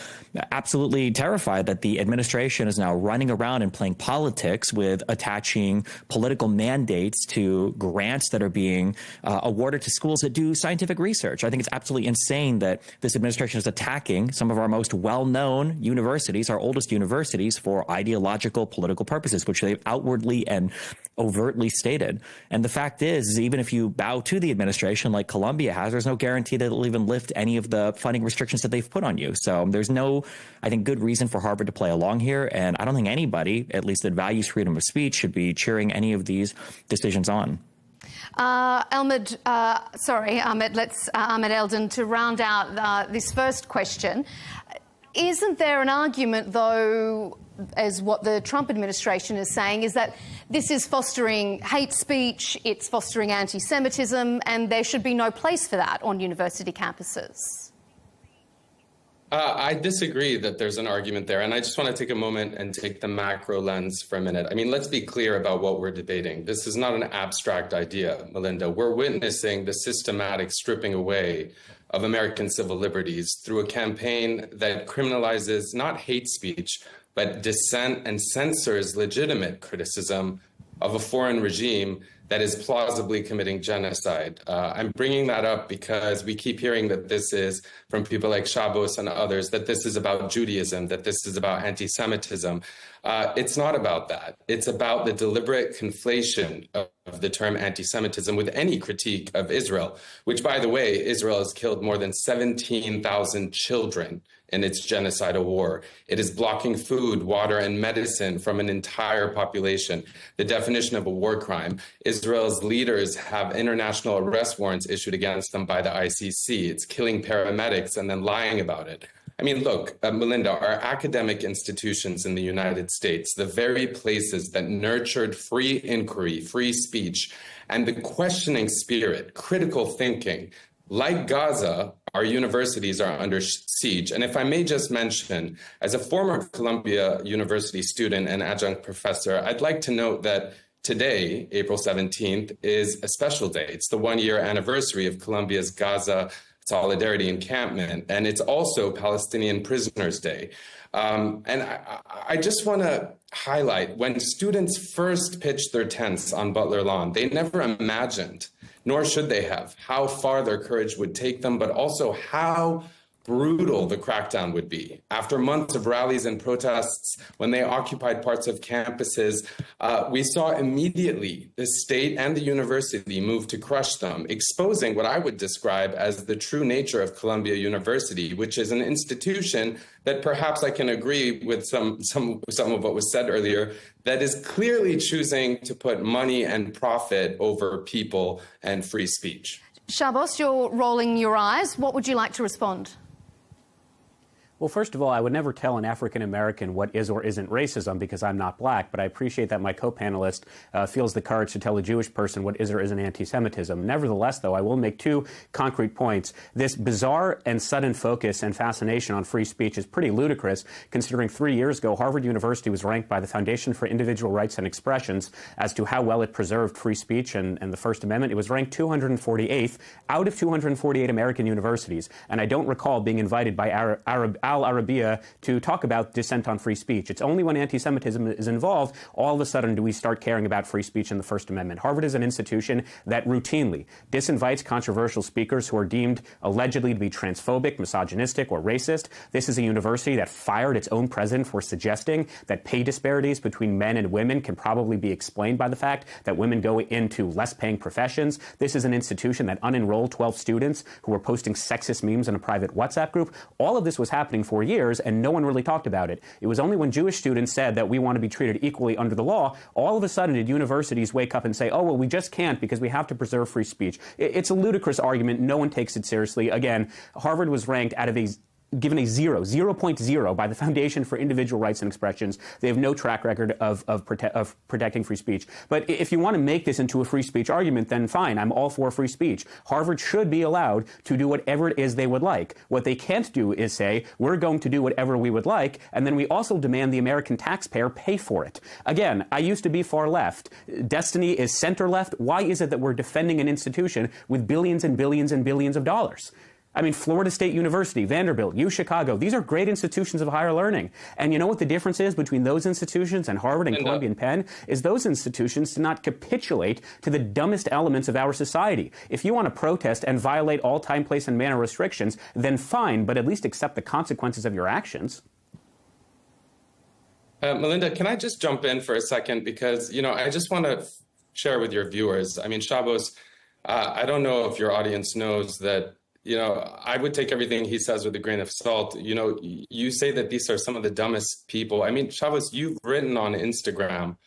absolutely terrified that the administration is now running around and playing politics with attaching political mandates to grants that are being awarded to schools that do scientific research. I think it's absolutely insane that this administration is attacking some of our most well-known universities, our oldest universities, for ideological political purposes, which they've outwardly and overtly stated. And the fact is, even if you bow to the administration like Columbia has, there's no guarantee that it'll even lift any of the funding restrictions that they've put on you. So there's no, I think, good reason for Harvard to play along here. And I don't think anybody, at least that values freedom of speech, should be cheering any of these decisions on. Ahmed Eldon, to round out this first question, isn't there an argument, though, as what the Trump administration is saying, is that this is fostering hate speech, it's fostering anti-Semitism, and there should be no place for that on university campuses? I disagree that there's an argument there, and I just want to take a moment and take the macro lens for a minute. I mean, let's be clear about what we're debating. This is not an abstract idea, Melinda. We're witnessing the systematic stripping away of American civil liberties through a campaign that criminalizes not hate speech, but dissent and censors legitimate criticism of a foreign regime that is plausibly committing genocide. I'm bringing that up because we keep hearing that this is, from people like Chavos and others, that this is about Judaism, that this is about anti-Semitism. It's not about that. It's about the deliberate conflation of the term anti-Semitism with any critique of Israel, which, by the way, Israel has killed more than 17,000 children in its genocidal war. It is blocking food, water, and medicine from an entire population. The definition of a war crime. Israel's leaders have international arrest warrants issued against them by the ICC. It's killing paramedics and then lying about it. I mean, look, Melinda, our academic institutions in the United States, the very places that nurtured free inquiry, free speech, and the questioning spirit, critical thinking, like Gaza, our universities are under siege. And if I may just mention, as a former Columbia University student and adjunct professor, I'd like to note that today, April 17th, is a special day. It's the one-year anniversary of Columbia's Gaza Solidarity Encampment, and it's also Palestinian Prisoners' Day. And I just want to highlight, when students first pitched their tents on Butler Lawn, they never imagined, nor should they have, how far their courage would take them, but also how brutal the crackdown would be. After months of rallies and protests, when they occupied parts of campuses, we saw immediately the state and the university move to crush them, exposing what I would describe as the true nature of Columbia University, which is an institution that, perhaps I can agree with some of what was said earlier, that is clearly choosing to put money and profit over people and free speech. Chavos, you're rolling your eyes. What would you like to respond? Well, first of all, I would never tell an African-American what is or isn't racism because I'm not black, but I appreciate that my co-panelist feels the courage to tell a Jewish person what is or isn't anti-Semitism. Nevertheless, though, I will make two concrete points. This bizarre and sudden focus and fascination on free speech is pretty ludicrous, considering 3 years ago, Harvard University was ranked by the Foundation for Individual Rights and Expressions as to how well it preserved free speech and the First Amendment. It was ranked 248th out of 248 American universities, and I don't recall being invited by Al Arabiya to talk about dissent on free speech. It's only when anti-Semitism is involved, all of a sudden, do we start caring about free speech and the First Amendment. Harvard is an institution that routinely disinvites controversial speakers who are deemed allegedly to be transphobic, misogynistic, or racist. This is a university that fired its own president for suggesting that pay disparities between men and women can probably be explained by the fact that women go into less paying professions. This is an institution that unenrolled 12 students who were posting sexist memes in a private WhatsApp group. All of this was happening for years, and no one really talked about it. It was only when Jewish students said that we want to be treated equally under the law, all of a sudden did universities wake up and say, oh, well, we just can't because we have to preserve free speech. It's a ludicrous argument. No one takes it seriously. Again, Harvard was ranked out of a given a 0.0 by the Foundation for Individual Rights and Expressions. They have no track record of protecting free speech. But if you want to make this into a free speech argument, then fine, I'm all for free speech. Harvard should be allowed to do whatever it is they would like. What they can't do is say, we're going to do whatever we would like, and then we also demand the American taxpayer pay for it. Again, I used to be far left. Destiny is center left. Why is it that we're defending an institution with billions and billions and billions of dollars? I mean, Florida State University, Vanderbilt, Chicago, these are great institutions of higher learning. And you know what the difference is between those institutions and Harvard and Columbia and Penn? Is those institutions do not capitulate to the dumbest elements of our society. If you want to protest and violate all time, place, and manner restrictions, then fine, but at least accept the consequences of your actions. Melinda, can I just jump in for a second? Because, I just want to share with your viewers. I mean, Shabbos, I don't know if your audience knows that, I would take everything he says with a grain of salt. You say that these are some of the dumbest people. I mean, Shabbos, you've written on Instagram,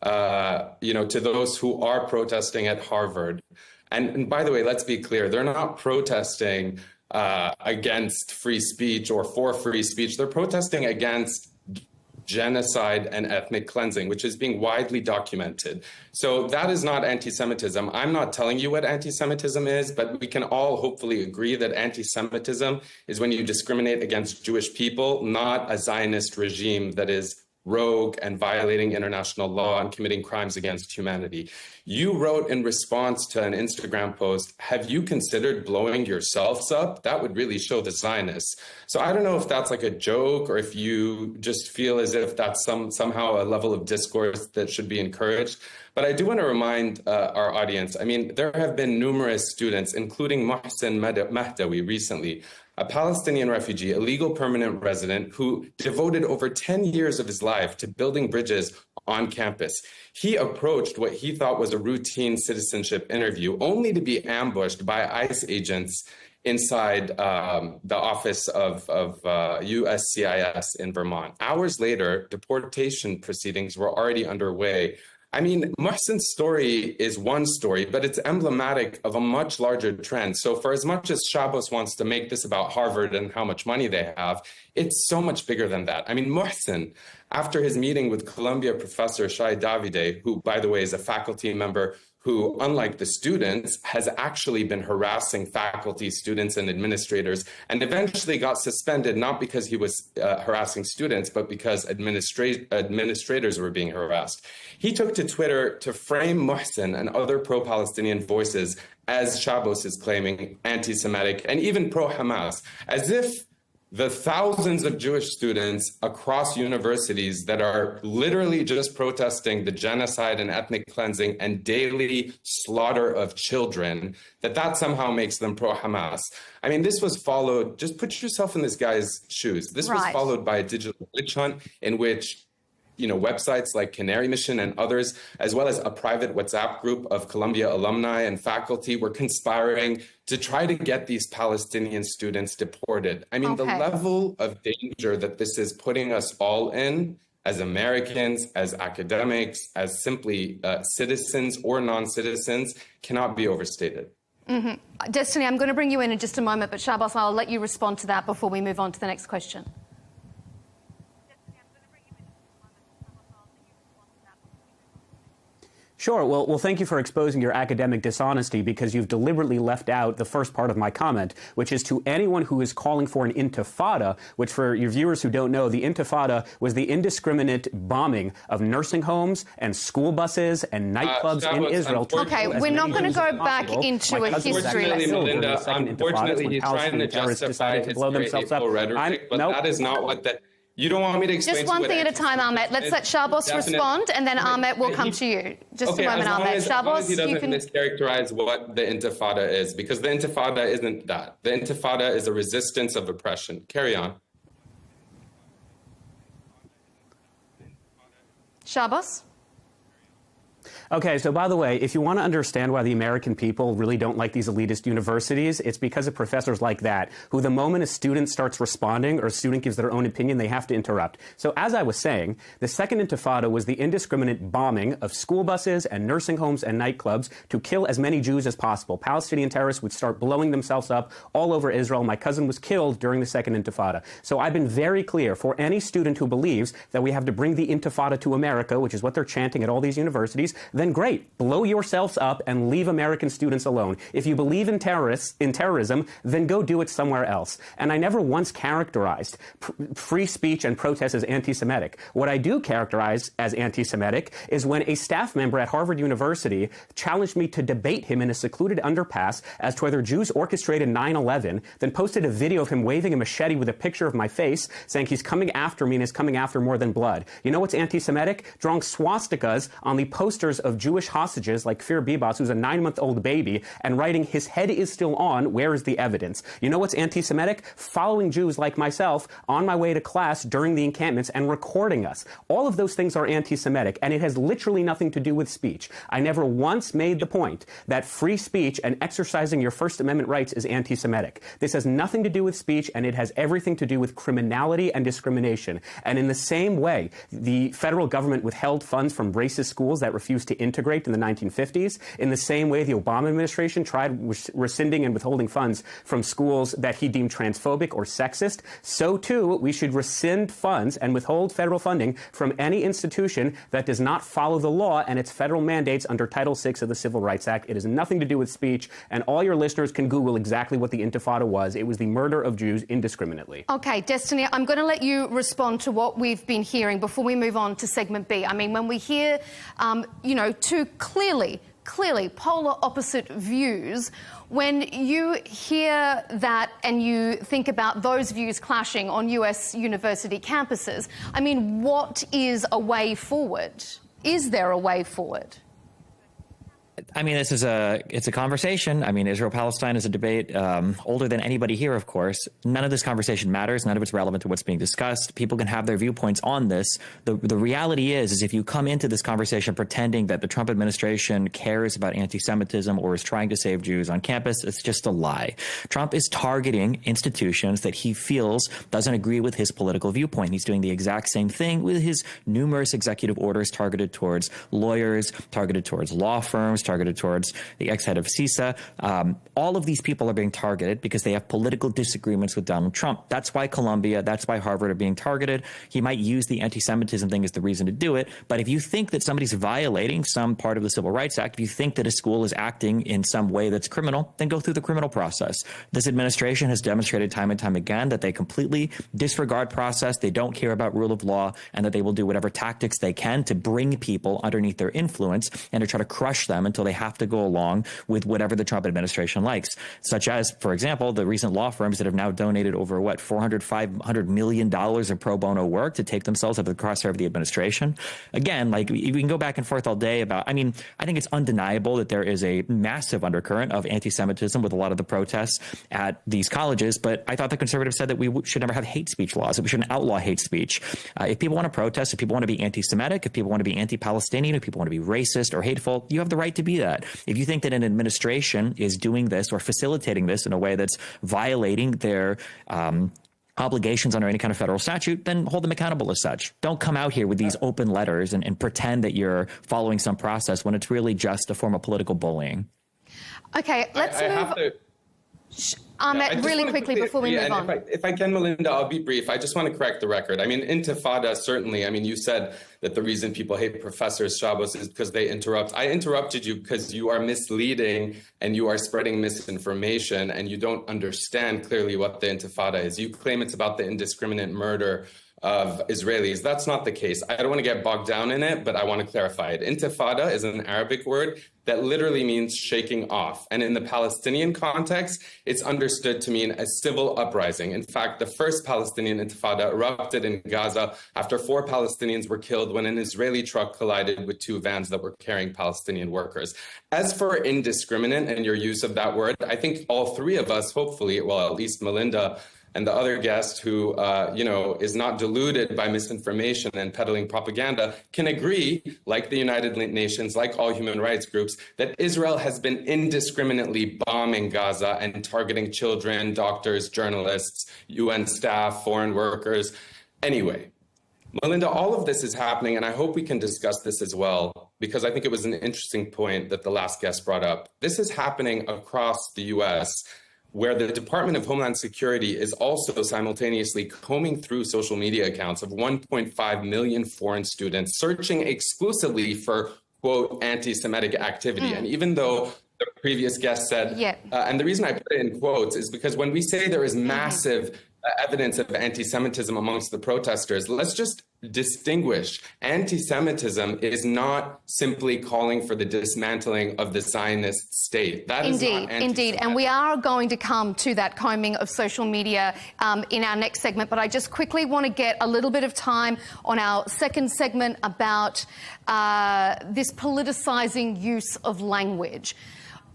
to those who are protesting at Harvard. And by the way, let's be clear, they're not protesting against free speech or for free speech. They're protesting against genocide and ethnic cleansing, which is being widely documented. So that is not anti-Semitism. I'm not telling you what anti-Semitism is, but we can all hopefully agree that anti-Semitism is when you discriminate against Jewish people, not a Zionist regime that is rogue and violating international law and committing crimes against humanity. You wrote in response to an Instagram post, have you considered blowing yourselves up? That would really show the Zionists. So I don't know if that's like a joke or if you just feel as if that's somehow a level of discourse that should be encouraged. But I do want to remind our audience, I mean, there have been numerous students, including Mohsen Mahdawi recently, a Palestinian refugee, a legal permanent resident who devoted over 10 years of his life to building bridges on campus. He approached what he thought was a routine citizenship interview, only to be ambushed by ICE agents inside the office of USCIS in Vermont. Hours later, deportation proceedings were already underway. I mean, Mohsen's story is one story, but it's emblematic of a much larger trend. So for as much as Shabbos wants to make this about Harvard and how much money they have, it's so much bigger than that. I mean, Mohsen, after his meeting with Columbia professor Shai Davide, who, by the way, is a faculty member who, unlike the students, has actually been harassing faculty, students, and administrators, and eventually got suspended, not because he was harassing students, but because administrators were being harassed. He took to Twitter to frame Mohsen and other pro-Palestinian voices as Shabbos is claiming anti-Semitic and even pro-Hamas, as if the thousands of Jewish students across universities that are literally just protesting the genocide and ethnic cleansing and daily slaughter of children, that somehow makes them pro-Hamas. I mean, this was followed, just put yourself in this guy's shoes. This was followed by a digital witch hunt in which websites like Canary Mission and others, as well as a private WhatsApp group of Columbia alumni and faculty, were conspiring to try to get these Palestinian students deported. I mean, the level of danger that this is putting us all in, as Americans, as academics, as simply citizens or non-citizens, cannot be overstated. Mm-hmm. Destiny, I'm going to bring you in just a moment, but Shabbos, I'll let you respond to that before we move on to the next question. Sure. Well, thank you for exposing your academic dishonesty, because you've deliberately left out the first part of my comment, which is to anyone who is calling for an intifada, which for your viewers who don't know, the intifada was the indiscriminate bombing of nursing homes and school buses and nightclubs in Israel. Okay, we're not going to go back into a history lesson. Melinda, unfortunately, he's trying to justify his hateful rhetoric, but that is not what the... You don't want me to explain just one thing at a time, Ahmet. Let's let Shabbos respond, and then Ahmet will come to you. Just a moment, Ahmet. Shabbos, he doesn't mischaracterize what the intifada is, because the intifada isn't that. The intifada is a resistance of oppression. Carry on. Shabbos? Okay, so by the way, if you want to understand why the American people really don't like these elitist universities, it's because of professors like that, who the moment a student starts responding or a student gives their own opinion, they have to interrupt. So as I was saying, the Second Intifada was the indiscriminate bombing of school buses and nursing homes and nightclubs to kill as many Jews as possible. Palestinian terrorists would start blowing themselves up all over Israel. My cousin was killed during the Second Intifada. So I've been very clear for any student who believes that we have to bring the Intifada to America, which is what they're chanting at all these universities, then great, blow yourselves up and leave American students alone. If you believe in terrorism, then go do it somewhere else. And I never once characterized free speech and protest as anti-Semitic. What I do characterize as anti-Semitic is when a staff member at Harvard University challenged me to debate him in a secluded underpass as to whether Jews orchestrated 9/11, then posted a video of him waving a machete with a picture of my face, saying he's coming after me and is coming after more than blood. You know what's anti-Semitic? Drawing swastikas on the posters of Jewish hostages like Kfir Bibas, who's a 9-month-old baby, and writing, "His head is still on, where is the evidence?" You know what's anti-Semitic? Following Jews like myself on my way to class during the encampments and recording us. All of those things are anti-Semitic, and it has literally nothing to do with speech. I never once made the point that free speech and exercising your First Amendment rights is anti-Semitic. This has nothing to do with speech, and it has everything to do with criminality and discrimination. And in the same way, the federal government withheld funds from racist schools that refused to integrate in the 1950s. In the same way, the Obama administration tried rescinding and withholding funds from schools that he deemed transphobic or sexist. So too, we should rescind funds and withhold federal funding from any institution that does not follow the law and its federal mandates under Title VI of the Civil Rights Act. It has nothing to do with speech, and all your listeners can Google exactly what the Intifada was. It was the murder of Jews indiscriminately. Okay, Destiny, I'm going to let you respond to what we've been hearing before we move on to segment B. I mean, when we hear, two clearly polar opposite views, when you hear that and you think about those views clashing on US university campuses, I mean, what is a way forward? Is there a way forward? I mean, it's a conversation. I mean, Israel-Palestine is a debate older than anybody here, of course. None of this conversation matters. None of it's relevant to what's being discussed. People can have their viewpoints on this. The reality is if you come into this conversation pretending that the Trump administration cares about anti-Semitism or is trying to save Jews on campus, it's just a lie. Trump is targeting institutions that he feels doesn't agree with his political viewpoint. He's doing the exact same thing with his numerous executive orders targeted towards lawyers, targeted towards law firms, targeted towards the ex-head of CISA. All of these people are being targeted because they have political disagreements with Donald Trump. That's why Columbia, that's why Harvard are being targeted. He might use the anti-Semitism thing as the reason to do it. But if you think that somebody's violating some part of the Civil Rights Act, if you think that a school is acting in some way that's criminal, then go through the criminal process. This administration has demonstrated time and time again that they completely disregard process, they don't care about rule of law, and that they will do whatever tactics they can to bring people underneath their influence and to try to crush them until they have to go along with whatever the Trump administration likes, such as, for example, the recent law firms that have now donated over, $500 million of pro bono work to take themselves out of the crosshair of the administration. Again, like, we can go back and forth all day about, I mean, I think it's undeniable that there is a massive undercurrent of anti-Semitism with a lot of the protests at these colleges, but I thought the conservatives said that we should never have hate speech laws, that we shouldn't outlaw hate speech. If people want to protest, if people want to be anti-Semitic, if people want to be anti-Palestinian, if people want to be racist or hateful, you have the right to be that. If you think that an administration is doing this or facilitating this in a way that's violating their obligations under any kind of federal statute, then hold them accountable as such. Don't come out here with these open letters and pretend that you're following some process when it's really just a form of political bullying. Okay, let's move. Ahmed, really quickly before we move on. If I can, Melinda, I'll be brief. I just want to correct the record. I mean, Intifada, certainly. I mean, you said that the reason people hate Professor Chabos is because they interrupt. I interrupted you because you are misleading and you are spreading misinformation and you don't understand clearly what the Intifada is. You claim it's about the indiscriminate murder of Israelis. That's not the case. I don't want to get bogged down in it, but I want to clarify it. Intifada is an Arabic word that literally means shaking off. And in the Palestinian context, it's understood to mean a civil uprising. In fact, the first Palestinian Intifada erupted in Gaza after 4 Palestinians were killed when an Israeli truck collided with 2 vans that were carrying Palestinian workers. As for indiscriminate and your use of that word, I think all 3 of us, hopefully, well, at least Melinda and the other guest who, is not deluded by misinformation and peddling propaganda can agree, like the United Nations, like all human rights groups, that Israel has been indiscriminately bombing Gaza and targeting children, doctors, journalists, UN staff, foreign workers. Anyway, Melinda, all of this is happening, and I hope we can discuss this as well, because I think it was an interesting point that the last guest brought up. This is happening across the US, where the Department of Homeland Security is also simultaneously combing through social media accounts of 1.5 million foreign students, searching exclusively for, quote, anti-Semitic activity. And even though the previous guest said, and the reason I put it in quotes is because when we say there is massive evidence of anti-Semitism amongst the protesters, let's just distinguish. Anti-Semitism is not simply calling for the dismantling of the Zionist state. That is not Indeed. And we are going to come to that combing of social media in our next segment. But I just quickly want to get a little bit of time on our second segment about this politicizing use of language.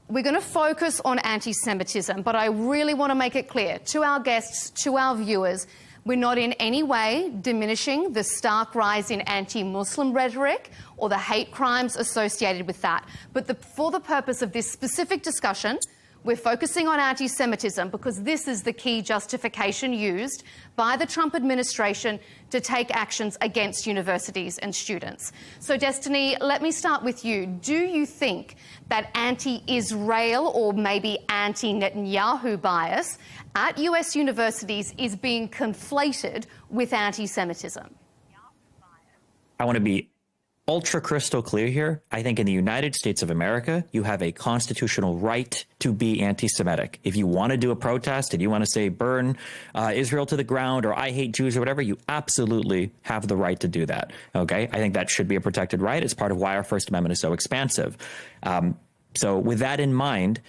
We're going to focus on anti-Semitism, but I really want to make it clear to our guests, to our viewers, we're not in any way diminishing the stark rise in anti-Muslim rhetoric or the hate crimes associated with that. But for the purpose of this specific discussion, we're focusing on anti-Semitism because this is the key justification used by the Trump administration to take actions against universities and students. So, Destiny, let me start with you. Do you think that anti-Israel or maybe anti-Netanyahu bias at US universities is being conflated with anti-Semitism? I want to be ultra crystal clear here. I think in the United States of America, you have a constitutional right to be anti-Semitic. If you want to do a protest and you want to say burn Israel to the ground or I hate Jews or whatever, you absolutely have the right to do that. Okay, I think that should be a protected right. It's part of why our First Amendment is so expansive. So with that in mind,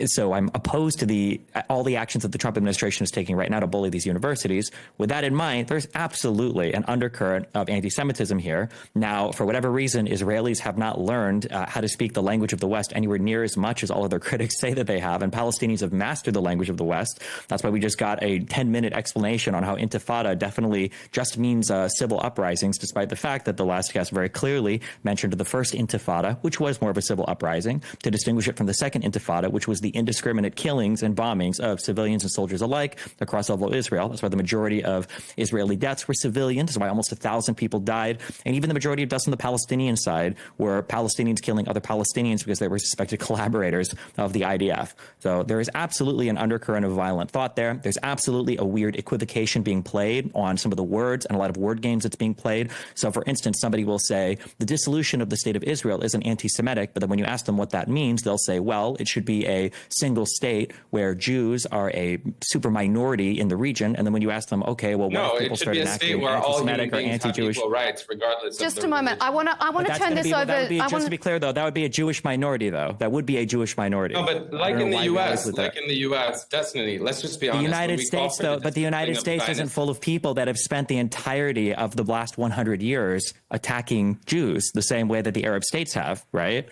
so I'm opposed to all the actions that the Trump administration is taking right now to bully these universities. With that in mind, there's absolutely an undercurrent of anti-Semitism here. Now, for whatever reason, Israelis have not learned how to speak the language of the West anywhere near as much as all of their critics say that they have, and Palestinians have mastered the language of the West. That's why we just got a 10-minute explanation on how intifada definitely just means civil uprisings, despite the fact that the last guest very clearly mentioned the first intifada, which was more of a civil uprising, to distinguish it from the second intifada, which was the indiscriminate killings and bombings of civilians and soldiers alike across all of Israel. That's why the majority of Israeli deaths were civilians. That's why almost 1,000 people died. And even the majority of deaths on the Palestinian side were Palestinians killing other Palestinians because they were suspected collaborators of the IDF. So there is absolutely an undercurrent of violent thought there. There's absolutely a weird equivocation being played on some of the words and a lot of word games that's being played. So, for instance, somebody will say the dissolution of the state of Israel isn't anti-Semitic, but then when you ask them what that means, they'll say, well, it should be a single state where Jews are a super minority in the region. And then when you ask them, okay, well, what if people start enacting anti-Semitic or anti-Jewish rights, regardless just of a moment. I want to turn this over. Just to be clear, though, that would be a Jewish minority, though. That would be a Jewish minority. No, but like in the U.S., Destiny, let's just be honest. The United States, though, but the United States isn't full of people that have spent the entirety of the last 100 years attacking Jews the same way that the Arab states have, right?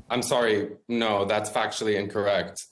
I'm sorry. No, that's factually incorrect.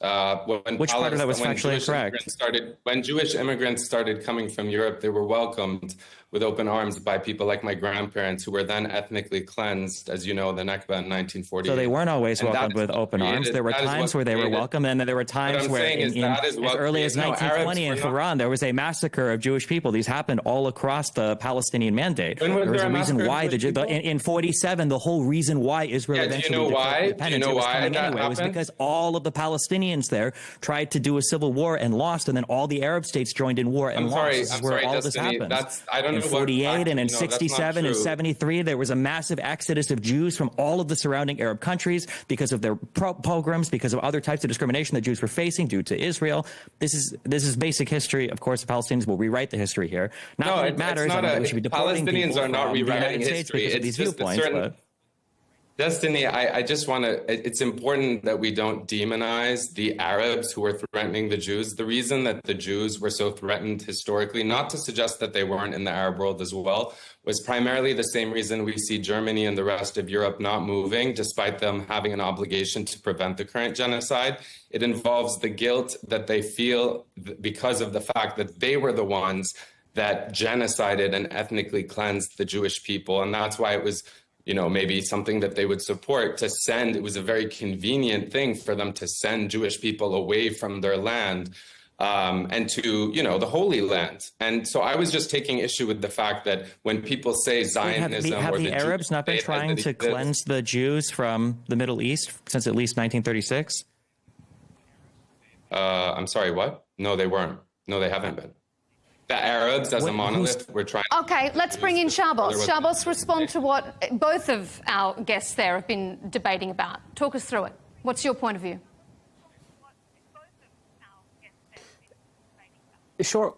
Which part of that was factually incorrect? When Jewish immigrants started coming from Europe, they were welcomed with open arms by people like my grandparents, who were then ethnically cleansed, as you know, the Nakba in 1948. So they weren't always welcomed with open arms. There were times where they were welcome, and there were times where, as early as 1920 in Iran, there was a massacre of Jewish people. These happened all across the Palestinian Mandate. There was a reason why in 47, the whole reason why Israel eventually declared independence was coming anyway was because all of the Palestinians there tried to do a civil war and lost, and then all the Arab states joined in war and lost. This is where all this happened. I don't know. 48 and in 67 and 73, there was a massive exodus of Jews from all of the surrounding Arab countries because of their pogroms, because of other types of discrimination that Jews were facing due to Israel. This is basic history. Of course, the Palestinians will rewrite the history here. Not that it matters. We should be deporting Palestinians are not rewriting history. It's just a certain. Destiny, I just want to, it's important that we don't demonize the Arabs who were threatening the Jews. The reason that the Jews were so threatened historically, not to suggest that they weren't in the Arab world as well, was primarily the same reason we see Germany and the rest of Europe not moving, despite them having an obligation to prevent the current genocide. It involves the guilt that they feel because of the fact that they were the ones that genocided and ethnically cleansed the Jewish people. And that's why it was, you know, maybe something that they would support to send. It was a very convenient thing for them to send Jewish people away from their land and to, you know, the Holy Land. And so I was just taking issue with the fact that when people say Zionism have the Arabs not been trying to cleanse the Jews from the Middle East since at least 1936? I'm sorry, what? No, they weren't. No, they haven't been. The Arabs as a monolith were trying. Okay, let's bring in Shahbaz. Shahbaz, respond to what both of our guests there have been debating about. Talk us through it. What's your point of view? Sure,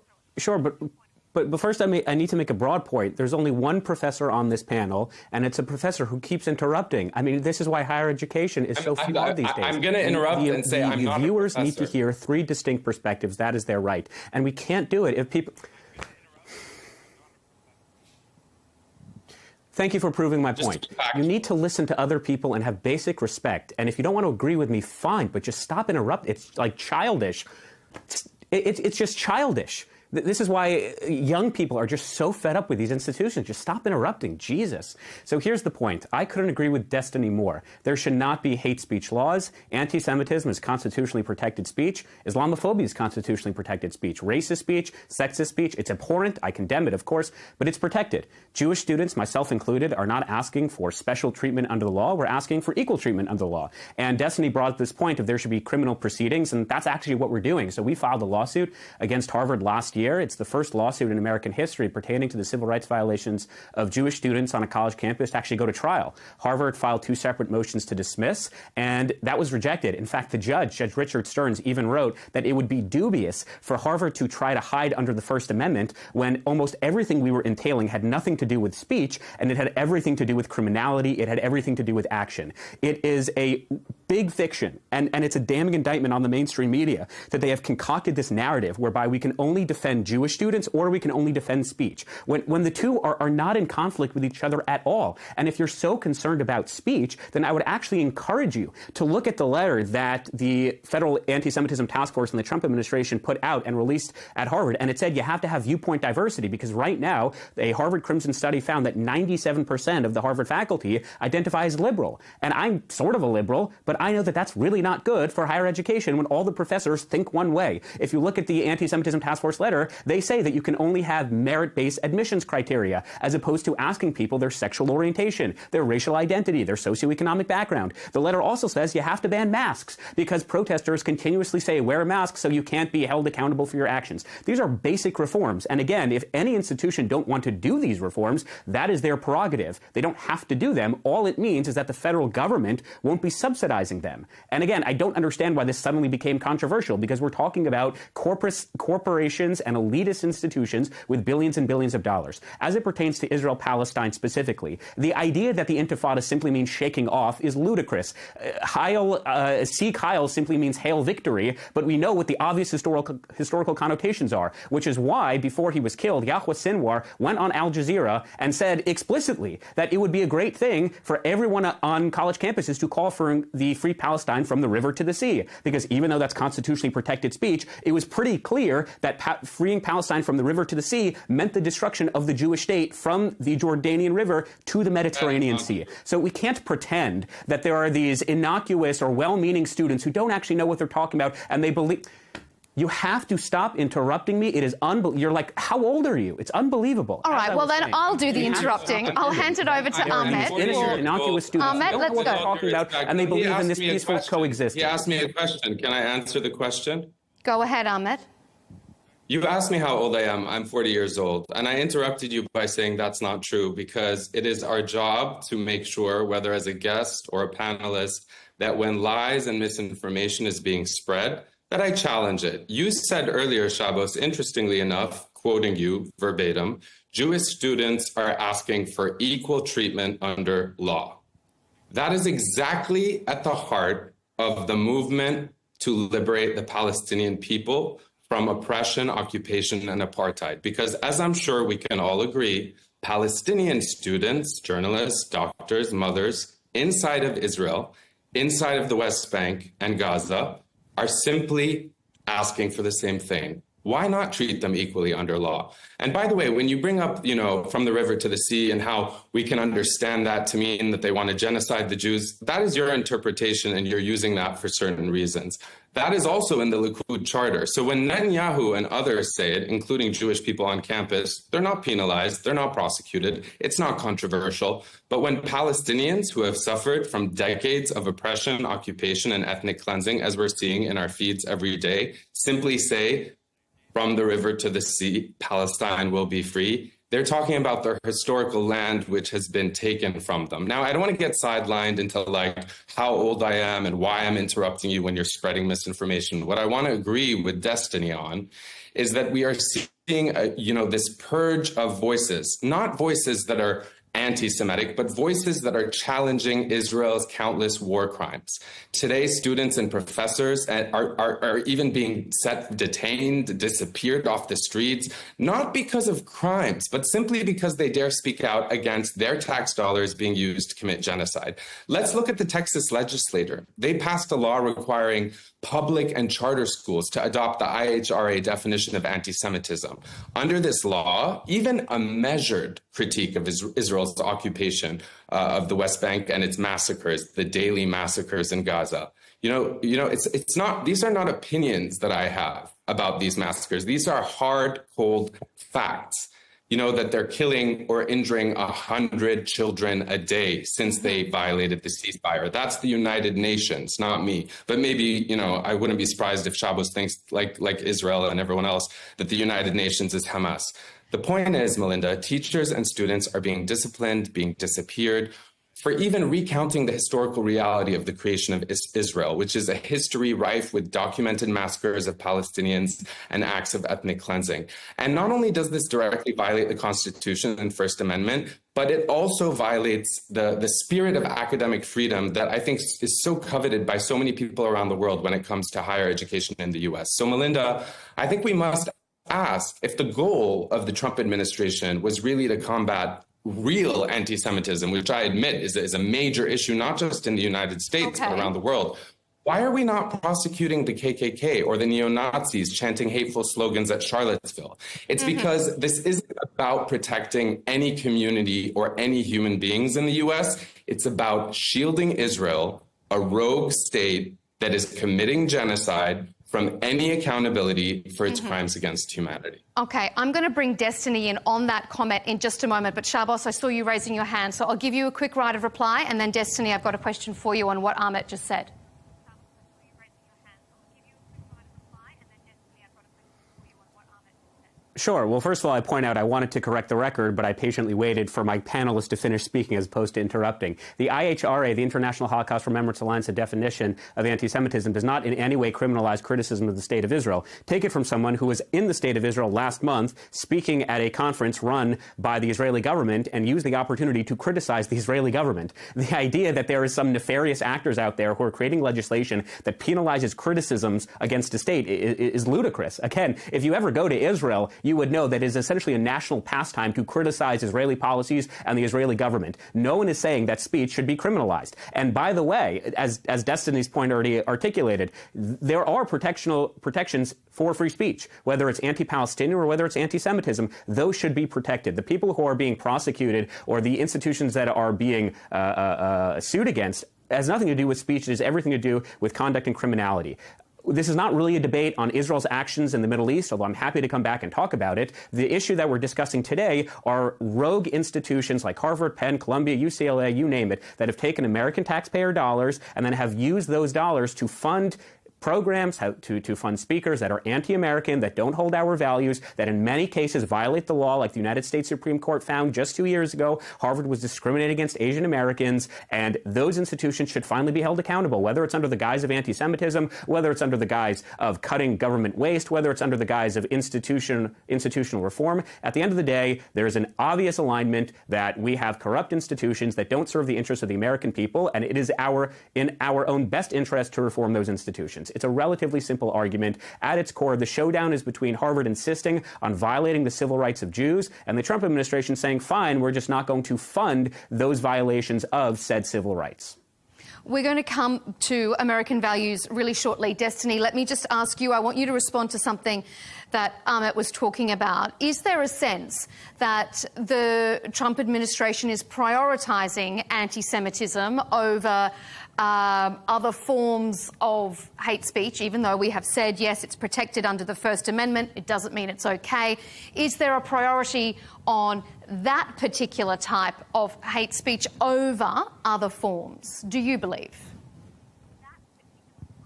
but first I need to make a broad point. There's only one professor on this panel, and it's a professor who keeps interrupting. I mean, this is why higher education is so flawed these days. I'm going to interrupt and say I'm not a viewers professor. need to hear three distinct perspectives. That is their right, and we can't do it if people. Thank you for proving my point. You need to listen to other people and have basic respect. And if you don't want to agree with me, fine, but just stop interrupting. It's like childish. It's just childish. This is why young people are just so fed up with these institutions. Just stop interrupting. Jesus. So here's the point. I couldn't agree with Destiny more. There should not be hate speech laws. Anti-Semitism is constitutionally protected speech. Islamophobia is constitutionally protected speech. Racist speech, sexist speech, it's abhorrent. I condemn it, of course, but it's protected. Jewish students, myself included, are not asking for special treatment under the law. We're asking for equal treatment under the law. And Destiny brought up this point of there should be criminal proceedings, and that's actually what we're doing. So we filed a lawsuit against Harvard last year. It's the first lawsuit in American history pertaining to the civil rights violations of Jewish students on a college campus to actually go to trial. Harvard filed 2 separate motions to dismiss, and that was rejected. In fact, the Judge Richard Stearns, even wrote that it would be dubious for Harvard to try to hide under the First Amendment when almost everything we were entailing had nothing to do with speech, and it had everything to do with criminality. It had everything to do with action. It is a big fiction, and it's a damning indictment on the mainstream media that they have concocted this narrative whereby we can only defend Jewish students or we can only defend speech, when the two are not in conflict with each other at all. And if you're so concerned about speech, then I would actually encourage you to look at the letter that the Federal Anti-Semitism Task Force and the Trump administration put out and released at Harvard. And it said you have to have viewpoint diversity because right now a Harvard Crimson study found that 97% of the Harvard faculty identify as liberal. And I'm sort of a liberal, but I know that that's really not good for higher education when all the professors think one way. If you look at the Anti-Semitism Task Force letter, they say that you can only have merit-based admissions criteria as opposed to asking people their sexual orientation, their racial identity, their socioeconomic background. The letter also says you have to ban masks because protesters continuously say wear a mask so you can't be held accountable for your actions. These are basic reforms. And again, if any institution don't want to do these reforms, that is their prerogative. They don't have to do them. All it means is that the federal government won't be subsidizing them. And again, I don't understand why this suddenly became controversial because we're talking about corporations and elitist institutions with billions and billions of dollars. As it pertains to Israel-Palestine specifically, the idea that the Intifada simply means shaking off is ludicrous. Seek Heil simply means hail victory, but we know what the obvious historical connotations are, which is why, before he was killed, Yahya Sinwar went on Al Jazeera and said explicitly that it would be a great thing for everyone on college campuses to call for the free Palestine from the river to the sea, because even though that's constitutionally protected speech, it was pretty clear that freeing Palestine from the river to the sea meant the destruction of the Jewish state from the Jordanian River to the Mediterranean Sea. So we can't pretend that there are these innocuous or well-meaning students who don't actually know what they're talking about and they believe. You have to stop interrupting me. It is unbelievable. You're like, how old are you? It's unbelievable. All right, well then I'll do the interrupting. I'll hand it over to Ahmed. Innocuous students Ahmed, don't know what they're talking about, and they believe in this peaceful coexistence. He asked me a question. Can I answer the question? Go ahead, Ahmed. You asked me how old I am. I'm 40 years old. And I interrupted you by saying that's not true because it is our job to make sure, whether as a guest or a panelist, that when lies and misinformation is being spread, that I challenge it. You said earlier, Shahbaz, interestingly enough, quoting you verbatim, Jewish students are asking for equal treatment under law. That is exactly at the heart of the movement to liberate the Palestinian people from oppression, occupation, and apartheid. Because as I'm sure we can all agree, Palestinian students, journalists, doctors, mothers inside of Israel, inside of the West Bank and Gaza, are simply asking for the same thing. Why not treat them equally under law? And by the way, when you bring up, from the river to the sea and how we can understand that to mean that they want to genocide the Jews, that is your interpretation and you're using that for certain reasons. That is also in the Likud charter. So when Netanyahu and others say it, including Jewish people on campus, they're not penalized, they're not prosecuted, it's not controversial. But when Palestinians who have suffered from decades of oppression, occupation, and ethnic cleansing, as we're seeing in our feeds every day, simply say, from the river to the sea, Palestine will be free, they're talking about their historical land, which has been taken from them. Now, I don't want to get sidelined into how old I am and why I'm interrupting you when you're spreading misinformation. What I want to agree with Destiny on is that we are seeing, this purge of voices, not voices that are anti-Semitic, but voices that are challenging Israel's countless war crimes. Today, students and professors are even being detained, disappeared off the streets, not because of crimes, but simply because they dare speak out against their tax dollars being used to commit genocide. Let's look at the Texas legislature. They passed a law requiring public and charter schools to adopt the IHRA definition of anti-Semitism. Under this law, even a measured critique of Israel's occupation of the West Bank and its massacres, the daily massacres in Gaza. It's not, these are not opinions that I have about these massacres. These are hard, cold facts. That they're killing or injuring 100 children a day since they violated the ceasefire. That's the United Nations, not me. But maybe, I wouldn't be surprised if Shabbos thinks, like Israel and everyone else, that the United Nations is Hamas. The point is, Melinda, teachers and students are being disciplined, being disappeared, for even recounting the historical reality of the creation of Israel, which is a history rife with documented massacres of Palestinians and acts of ethnic cleansing. And not only does this directly violate the Constitution and First Amendment, but it also violates the spirit of academic freedom that I think is so coveted by so many people around the world when it comes to higher education in the US. So Melinda, I think we must ask if the goal of the Trump administration was really to combat real anti-Semitism, which I admit is a major issue, not just in the United States, but around the world. Why are we not prosecuting the KKK or the neo-Nazis chanting hateful slogans at Charlottesville? It's because this isn't about protecting any community or any human beings in the US. It's about shielding Israel, a rogue state that is committing genocide, from any accountability for its crimes against humanity. Okay, I'm going to bring Destiny in on that comment in just a moment, but Shabbos, I saw you raising your hand, so I'll give you a quick right of reply, and then Destiny, I've got a question for you on what Ahmet just said. Sure. Well, first of all, I point out I wanted to correct the record, but I patiently waited for my panelists to finish speaking as opposed to interrupting. The IHRA, the International Holocaust Remembrance Alliance, definition of anti-Semitism does not in any way criminalize criticism of the State of Israel. Take it from someone who was in the State of Israel last month speaking at a conference run by the Israeli government and used the opportunity to criticize the Israeli government. The idea that there is some nefarious actors out there who are creating legislation that penalizes criticisms against a state is ludicrous. Again, if you ever go to Israel, you would know that it is essentially a national pastime to criticize Israeli policies and the Israeli government. No one is saying that speech should be criminalized. And by the way, as Destiny's point already articulated, there are protections for free speech, whether it's anti-Palestinian or whether it's anti-Semitism. Those should be protected. The people who are being prosecuted or the institutions that are being sued against has nothing to do with speech. It has everything to do with conduct and criminality. This is not really a debate on Israel's actions in the Middle East, although I'm happy to come back and talk about it. The issue that we're discussing today are rogue institutions like Harvard, Penn, Columbia, UCLA, you name it, that have taken American taxpayer dollars and then have used those dollars to fund programs, to fund speakers that are anti-American, that don't hold our values, that in many cases violate the law, like the United States Supreme Court found just 2 years ago. Harvard was discriminating against Asian Americans, and those institutions should finally be held accountable, whether it's under the guise of anti-Semitism, whether it's under the guise of cutting government waste, whether it's under the guise of institutional reform. At the end of the day, there is an obvious alignment that we have corrupt institutions that don't serve the interests of the American people, and it is in our own best interest to reform those institutions. It's a relatively simple argument. At its core, the showdown is between Harvard insisting on violating the civil rights of Jews and the Trump administration saying, fine, we're just not going to fund those violations of said civil rights. We're going to come to American values really shortly. Destiny, let me just ask you, I want you to respond to something that Ahmet was talking about. Is there a sense that the Trump administration is prioritizing anti-Semitism over other forms of hate speech, even though we have said, yes, it's protected under the First Amendment, it doesn't mean it's okay? Is there a priority on that particular type of hate speech over other forms, do you believe?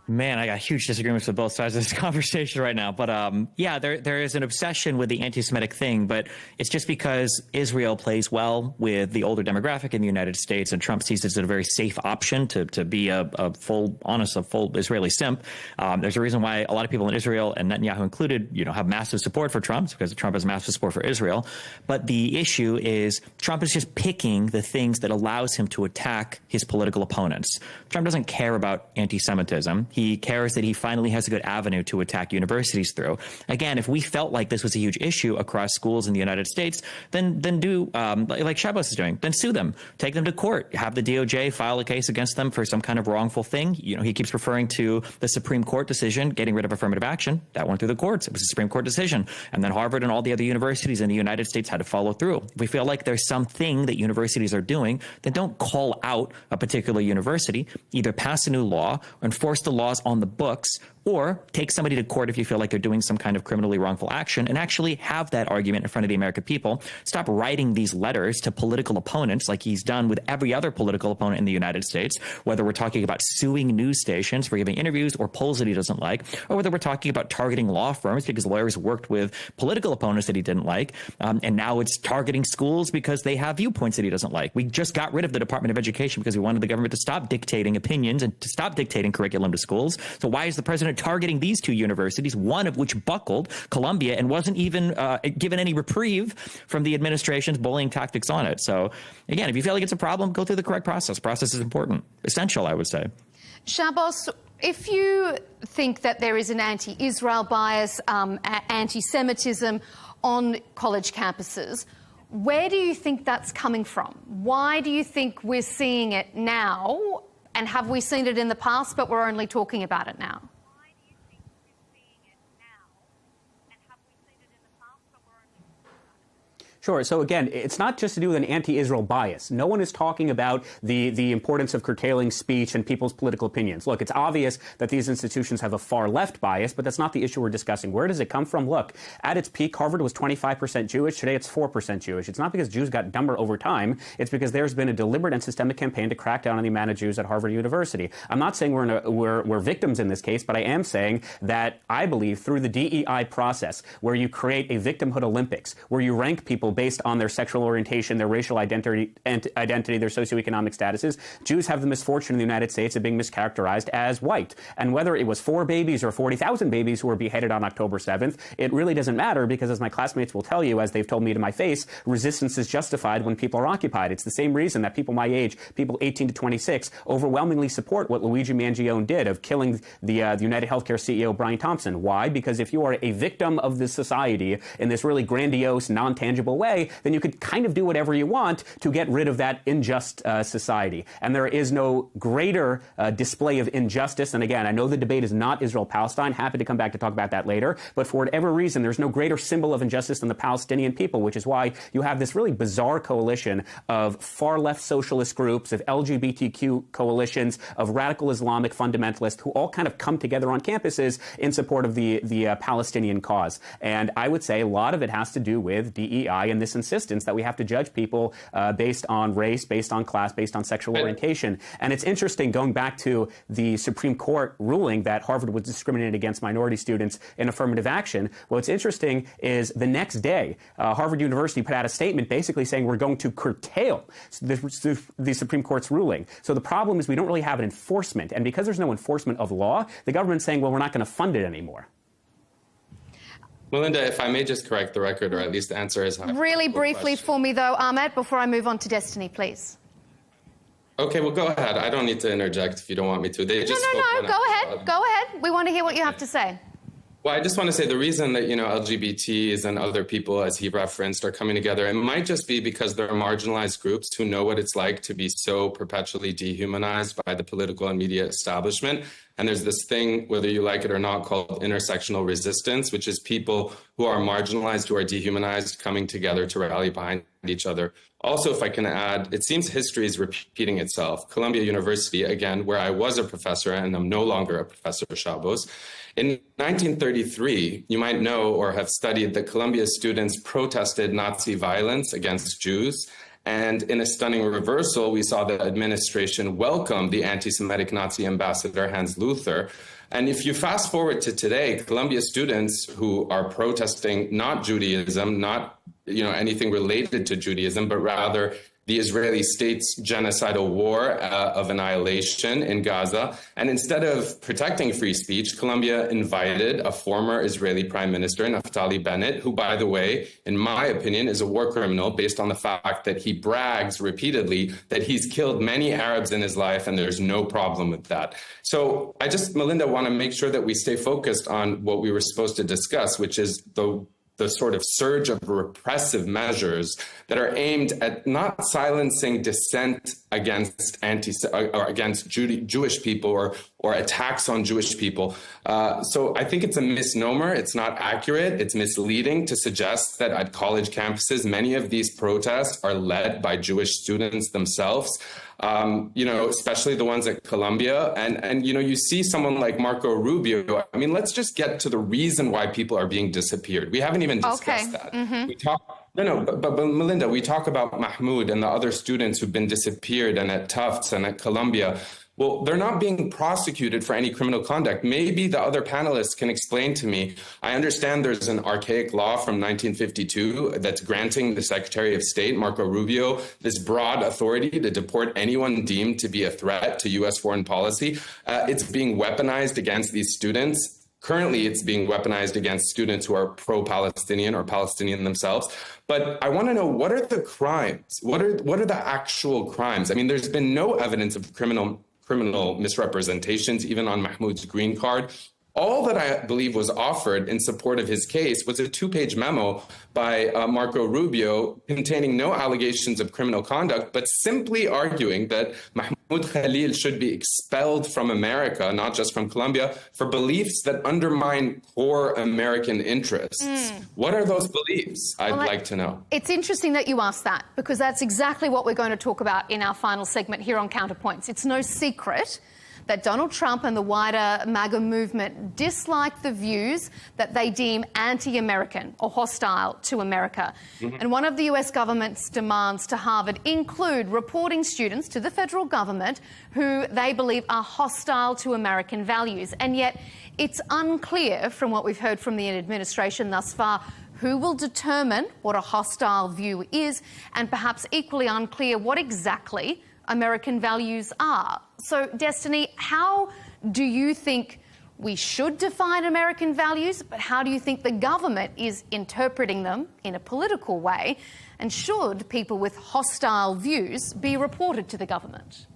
Man, I got huge disagreements with both sides of this conversation right now. But yeah, there is an obsession with the anti-Semitic thing, but it's just because Israel plays well with the older demographic in the United States, and Trump sees it as a very safe option to be a full Israeli simp. There's a reason why a lot of people in Israel, and Netanyahu included, have massive support for Trump, because Trump has massive support for Israel. But the issue is Trump is just picking the things that allows him to attack his political opponents. Trump doesn't care about anti-Semitism. He cares that he finally has a good avenue to attack universities through. Again, if we felt like this was a huge issue across schools in the United States, then do like Shabbos is doing, then sue them, take them to court, have the DOJ file a case against them for some kind of wrongful thing. He keeps referring to the Supreme Court decision, getting rid of affirmative action. That went through the courts. It was a Supreme Court decision. And then Harvard and all the other universities in the United States had to follow through. If we feel like there's something that universities are doing, then don't call out a particular university. Either pass a new law or enforce the laws on the books, or take somebody to court if you feel like they're doing some kind of criminally wrongful action, and actually have that argument in front of the American people. Stop writing these letters to political opponents like he's done with every other political opponent in the United States, whether we're talking about suing news stations for giving interviews or polls that he doesn't like, or whether we're talking about targeting law firms because lawyers worked with political opponents that he didn't like, and now it's targeting schools because they have viewpoints that he doesn't like. We just got rid of the Department of Education because we wanted the government to stop dictating opinions and to stop dictating curriculum to schools. So why is the president targeting these two universities, one of which buckled, Columbia, and wasn't even given any reprieve from the administration's bullying tactics on it? So again, if you feel like it's a problem, go through the correct process. Process is important, essential, I would say. Shabbos, if you think that there is an anti-Israel bias, anti-Semitism on college campuses, where do you think that's coming from? Why do you think we're seeing it now? And have we seen it in the past, but we're only talking about it now? Sure. So again, it's not just to do with an anti-Israel bias. No one is talking about the importance of curtailing speech and people's political opinions. Look, it's obvious that these institutions have a far left bias, but that's not the issue we're discussing. Where does it come from? Look, at its peak, Harvard was 25% Jewish. Today, it's 4% Jewish. It's not because Jews got dumber over time. It's because there's been a deliberate and systemic campaign to crack down on the amount of Jews at Harvard University. I'm not saying we're victims in this case, but I am saying that I believe through the DEI process, where you create a victimhood Olympics, where you rank people based on their sexual orientation, their racial identity, their socioeconomic statuses, Jews have the misfortune in the United States of being mischaracterized as white. And whether it was 4 babies or 40,000 babies who were beheaded on October 7th, it really doesn't matter because, as my classmates will tell you, as they've told me to my face, resistance is justified when people are occupied. It's the same reason that people my age, people 18 to 26, overwhelmingly support what Luigi Mangione did of killing the United Healthcare CEO Brian Thompson. Why? Because if you are a victim of this society in this really grandiose, non-tangible way, then you could kind of do whatever you want to get rid of that unjust society. And there is no greater display of injustice. And again, I know the debate is not Israel-Palestine. Happy to come back to talk about that later. But for whatever reason, there's no greater symbol of injustice than the Palestinian people, which is why you have this really bizarre coalition of far-left socialist groups, of LGBTQ coalitions, of radical Islamic fundamentalists who all kind of come together on campuses in support of the Palestinian cause. And I would say a lot of it has to do with DEI in this insistence that we have to judge people based on race, based on class, based on sexual orientation. And it's interesting, going back to the Supreme Court ruling that Harvard was discriminated against minority students in affirmative action. What's interesting is the next day, Harvard University put out a statement basically saying we're going to curtail the Supreme Court's ruling. So the problem is we don't really have an enforcement. And because there's no enforcement of law, the government's saying, well, we're not going to fund it anymore. Melinda, if I may just correct the record, or at least answer his really briefly for me, though, Ahmed, before I move on to Destiny, please. Okay, well, go ahead. I don't need to interject if you don't want me to. They just No, go ahead. Go ahead. We want to hear what you have to say. Well, I just want to say the reason that, LGBTs and other people, as he referenced, are coming together, it might just be because they're marginalized groups who know what it's like to be so perpetually dehumanized by the political and media establishment. And there's this thing, whether you like it or not, called intersectional resistance, which is people who are marginalized, who are dehumanized, coming together to rally behind each other. Also, if I can add, it seems history is repeating itself. Columbia University, again, where I was a professor and I'm no longer a professor, Shabos. In 1933, you might know or have studied that Columbia students protested Nazi violence against Jews. And in a stunning reversal, we saw the administration welcome the anti-Semitic Nazi ambassador, Hans Luther. And if you fast forward to today, Columbia students who are protesting not Judaism, not anything related to Judaism, but rather the Israeli state's genocidal war of annihilation in Gaza. And instead of protecting free speech, Columbia invited a former Israeli prime minister, Naftali Bennett, who, by the way, in my opinion, is a war criminal based on the fact that he brags repeatedly that he's killed many Arabs in his life, and there's no problem with that. So I just, Melinda, want to make sure that we stay focused on what we were supposed to discuss, which is the sort of surge of repressive measures that are aimed at not silencing dissent against Jewish people or attacks on Jewish people. So I think it's a misnomer. It's not accurate. It's misleading to suggest that at college campuses, many of these protests are led by Jewish students themselves. Especially the ones at Columbia. And you see someone like Marco Rubio. I mean, let's just get to the reason why people are being disappeared. We haven't even discussed that. Mm-hmm. We talk. But Melinda, we talk about Mahmoud and the other students who've been disappeared and at Tufts and at Columbia. Well, they're not being prosecuted for any criminal conduct. Maybe the other panelists can explain to me. I understand there's an archaic law from 1952 that's granting the Secretary of State, Marco Rubio, this broad authority to deport anyone deemed to be a threat to U.S. foreign policy. It's being weaponized against these students. Currently, it's being weaponized against students who are pro-Palestinian or Palestinian themselves. But I want to know, what are the crimes? What are the actual crimes? I mean, there's been no evidence of criminal misrepresentations, even on Mahmoud's green card. All that I believe was offered in support of his case was a 2-page memo by Marco Rubio containing no allegations of criminal conduct, but simply arguing that Mahmoud Khalil should be expelled from America, not just from Colombia, for beliefs that undermine core American interests. What are those beliefs? I'd like to know. It's interesting that you asked that, because that's exactly what we're going to talk about in our final segment here on Counterpoints. It's no secret that Donald Trump and the wider MAGA movement dislike the views that they deem anti-American or hostile to America. Mm-hmm. And one of the US government's demands to Harvard include reporting students to the federal government who they believe are hostile to American values. And yet it's unclear, from what we've heard from the administration thus far, who will determine what a hostile view is, and perhaps equally unclear what exactly American values are. So, Destiny, how do you think we should define American values, but how do you think the government is interpreting them in a political way? And should people with hostile views be reported to the government?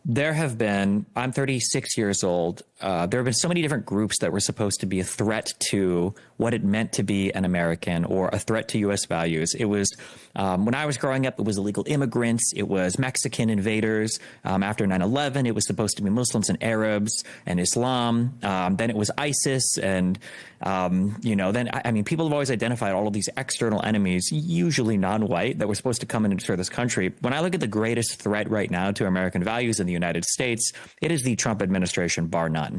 There have been, I'm 36 years old, there have been so many different groups that were supposed to be a threat to what it meant to be an American or a threat to U.S. values. It was, when I was growing up, it was illegal immigrants, it was Mexican invaders. After 9/11, it was supposed to be Muslims and Arabs and Islam. Then it was ISIS and, people have always identified all of these external enemies, usually non-white, that were supposed to come in and destroy this country. When I look at the greatest threat right now to American values in the United States, it is the Trump administration, bar none.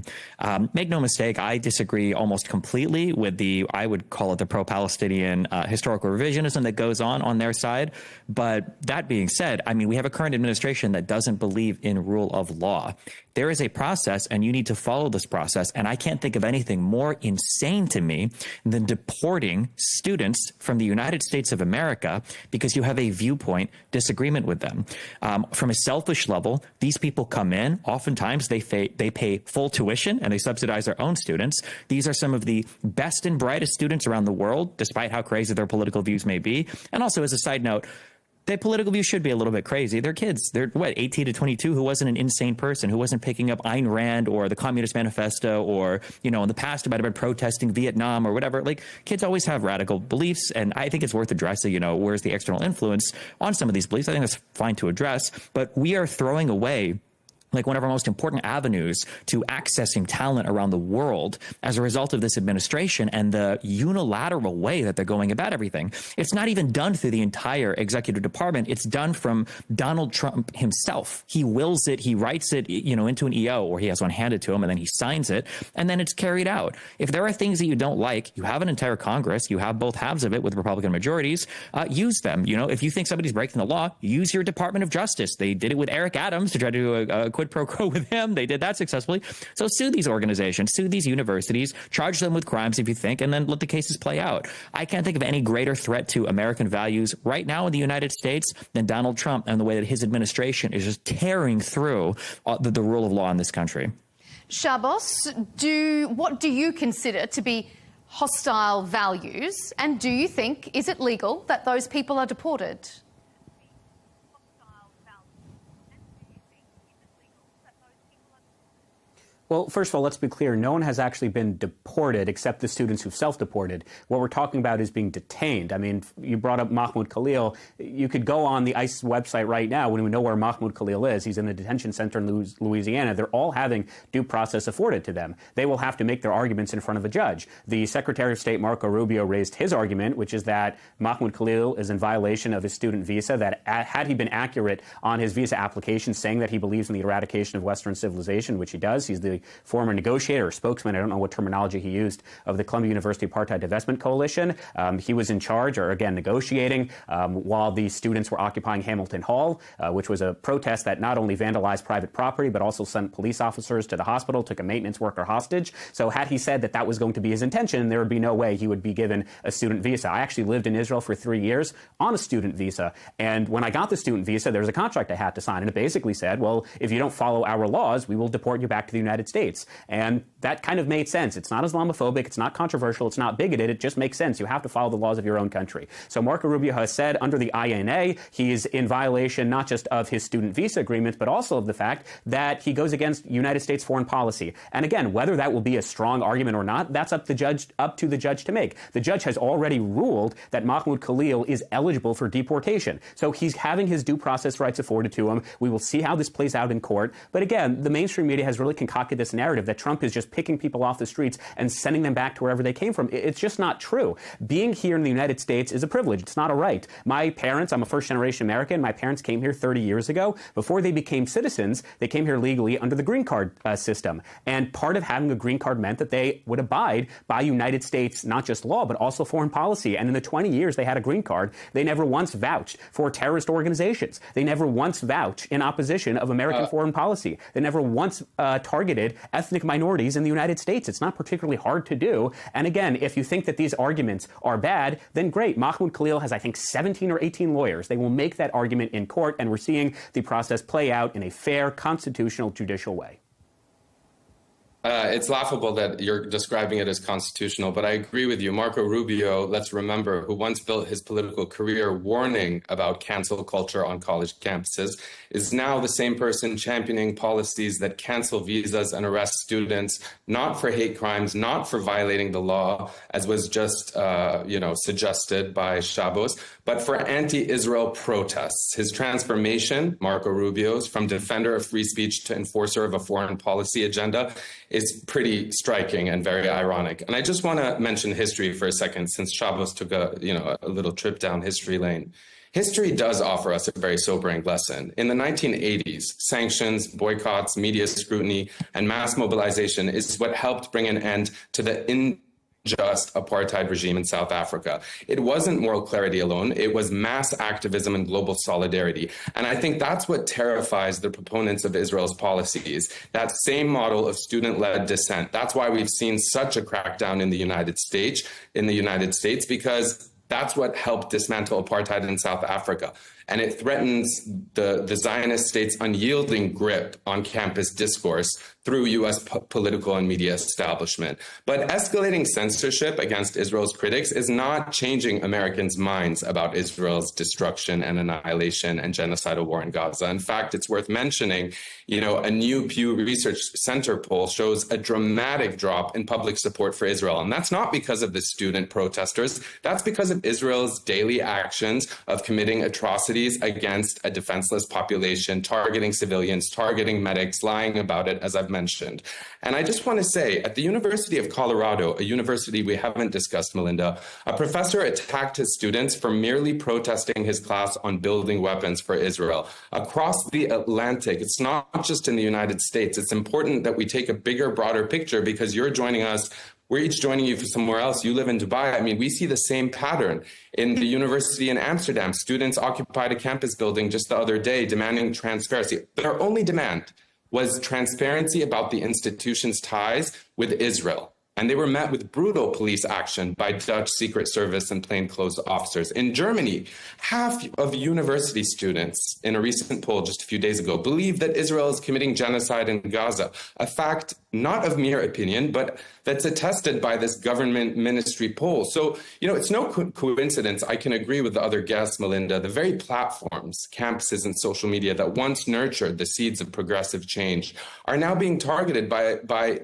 Make no mistake, I disagree almost completely with the I would call it the pro-Palestinian historical revisionism that goes on their side. But that being said, I mean, we have a current administration that doesn't believe in rule of law. There is a process, and you need to follow this process. And I can't think of anything more insane to me than deporting students from the United States of America because you have a viewpoint disagreement with them. From a selfish level, these people come in. Oftentimes, they pay full tuition and they subsidize their own students. These are some of the best and brightest students around the world, despite how crazy their political views may be. And also, as a side note, their political views should be a little bit crazy. They're kids. They're, 18 to 22, who wasn't an insane person, who wasn't picking up Ayn Rand or the Communist Manifesto or, in the past might have been protesting Vietnam or whatever. Like, kids always have radical beliefs, and I think it's worth addressing, where's the external influence on some of these beliefs. I think that's fine to address, but we are throwing away like one of our most important avenues to accessing talent around the world as a result of this administration and the unilateral way that they're going about everything. It's not even done through the entire executive department. It's done from Donald Trump himself. He wills it, he writes it, into an EO, or he has one handed to him, and then he signs it, and then it's carried out. If there are things that you don't like, you have an entire Congress, you have both halves of it with Republican majorities, use them. If you think somebody's breaking the law, use your Department of Justice. They did it with Eric Adams to try to do a quid pro quo with him. They did that successfully. So sue these organizations, sue these universities, charge them with crimes if you think, and then let the cases play out. I can't think of any greater threat to American values right now in the United States than Donald Trump and the way that his administration is just tearing through the rule of law in this country. Shabbos, what do you consider to be hostile values, and do you think, is it legal that those people are deported? Well, first of all, let's be clear. No one has actually been deported except the students who've self-deported. What we're talking about is being detained. I mean, you brought up Mahmoud Khalil. You could go on the ICE website right now when we know where Mahmoud Khalil is. He's in a detention center in Louisiana. They're all having due process afforded to them. They will have to make their arguments in front of a judge. The Secretary of State, Marco Rubio, raised his argument, which is that Mahmoud Khalil is in violation of his student visa, that had he been accurate on his visa application saying that he believes in the eradication of Western civilization, which he does. He's the former negotiator or spokesman, I don't know what terminology he used, of the Columbia University Apartheid Divestment Coalition. He was in charge, or again, negotiating, while the students were occupying Hamilton Hall, which was a protest that not only vandalized private property, but also sent police officers to the hospital, took a maintenance worker hostage. So had he said that that was going to be his intention, there would be no way he would be given a student visa. I actually lived in Israel for 3 years on a student visa. And when I got the student visa, there was a contract I had to sign. And it basically said, well, if you don't follow our laws, we will deport you back to the United States. And that kind of made sense. It's not Islamophobic. It's not controversial. It's not bigoted. It just makes sense. You have to follow the laws of your own country. So Marco Rubio has said under the INA, he's in violation not just of his student visa agreement, but also of the fact that he goes against United States foreign policy. And again, whether that will be a strong argument or not, that's up to the judge to make. The judge has already ruled that Mahmoud Khalil is eligible for deportation. So he's having his due process rights afforded to him. We will see how this plays out in court. But again, the mainstream media has really concocted this narrative that Trump is just picking people off the streets and sending them back to wherever they came from. It's just not true. Being here in the United States is a privilege. It's not a right. My parents, I'm a first-generation American. My parents came here 30 years ago. Before they became citizens, they came here legally under the green card system. And part of having a green card meant that they would abide by United States, not just law, but also foreign policy. And in the 20 years they had a green card, they never once vouched for terrorist organizations. They never once vouched in opposition of American foreign policy. They never once targeted ethnic minorities in the United States. It's not particularly hard to do. And again, if you think that these arguments are bad, then great. Mahmoud Khalil has, I think, 17 or 18 lawyers. They will make that argument in court, and we're seeing the process play out in a fair, constitutional, judicial way. It's laughable that you're describing it as constitutional, but I agree with you. Marco Rubio, let's remember, who once built his political career warning about cancel culture on college campuses, is now the same person championing policies that cancel visas and arrest students, not for hate crimes, not for violating the law, as was just, suggested by Shabbos, but for anti-Israel protests. His transformation, Marco Rubio's, from defender of free speech to enforcer of a foreign policy agenda, is pretty striking and very ironic. And I just want to mention history for a second, since Shabbos took a little trip down history lane. History does offer us a very sobering lesson. In the 1980s, sanctions, boycotts, media scrutiny, and mass mobilization is what helped bring an end to the just apartheid regime in South Africa. It wasn't moral clarity alone. It was mass activism and global solidarity. And I think that's what terrifies the proponents of Israel's policies, that same model of student-led dissent. That's why we've seen such a crackdown in the United States, because that's what helped dismantle apartheid in South Africa. And it threatens the Zionist state's unyielding grip on campus discourse through U.S. political and media establishment. But escalating censorship against Israel's critics is not changing Americans' minds about Israel's destruction and annihilation and genocidal war in Gaza. In fact, it's worth mentioning, a new Pew Research Center poll shows a dramatic drop in public support for Israel. And that's not because of the student protesters. That's because of Israel's daily actions of committing atrocities against a defenseless population, targeting civilians, targeting medics, lying about it, as I've mentioned. And I just want to say, at the University of Colorado, a university we haven't discussed, Melinda, a professor attacked his students for merely protesting his class on building weapons for Israel. Across the Atlantic, it's not just in the United States. It's important that we take a bigger, broader picture, because you're joining us. We're each joining you from somewhere else. You live in Dubai. I mean, we see the same pattern. In the university in Amsterdam, students occupied a campus building just the other day demanding transparency. Their only demand was transparency about the institution's ties with Israel. And they were met with brutal police action by Dutch Secret Service and plainclothes officers. In Germany, half of university students, in a recent poll just a few days ago, believe that Israel is committing genocide in Gaza, a fact not of mere opinion, but that's attested by this government ministry poll. So, it's no coincidence. I can agree with the other guests, Melinda. The very platforms, campuses, and social media that once nurtured the seeds of progressive change are now being targeted by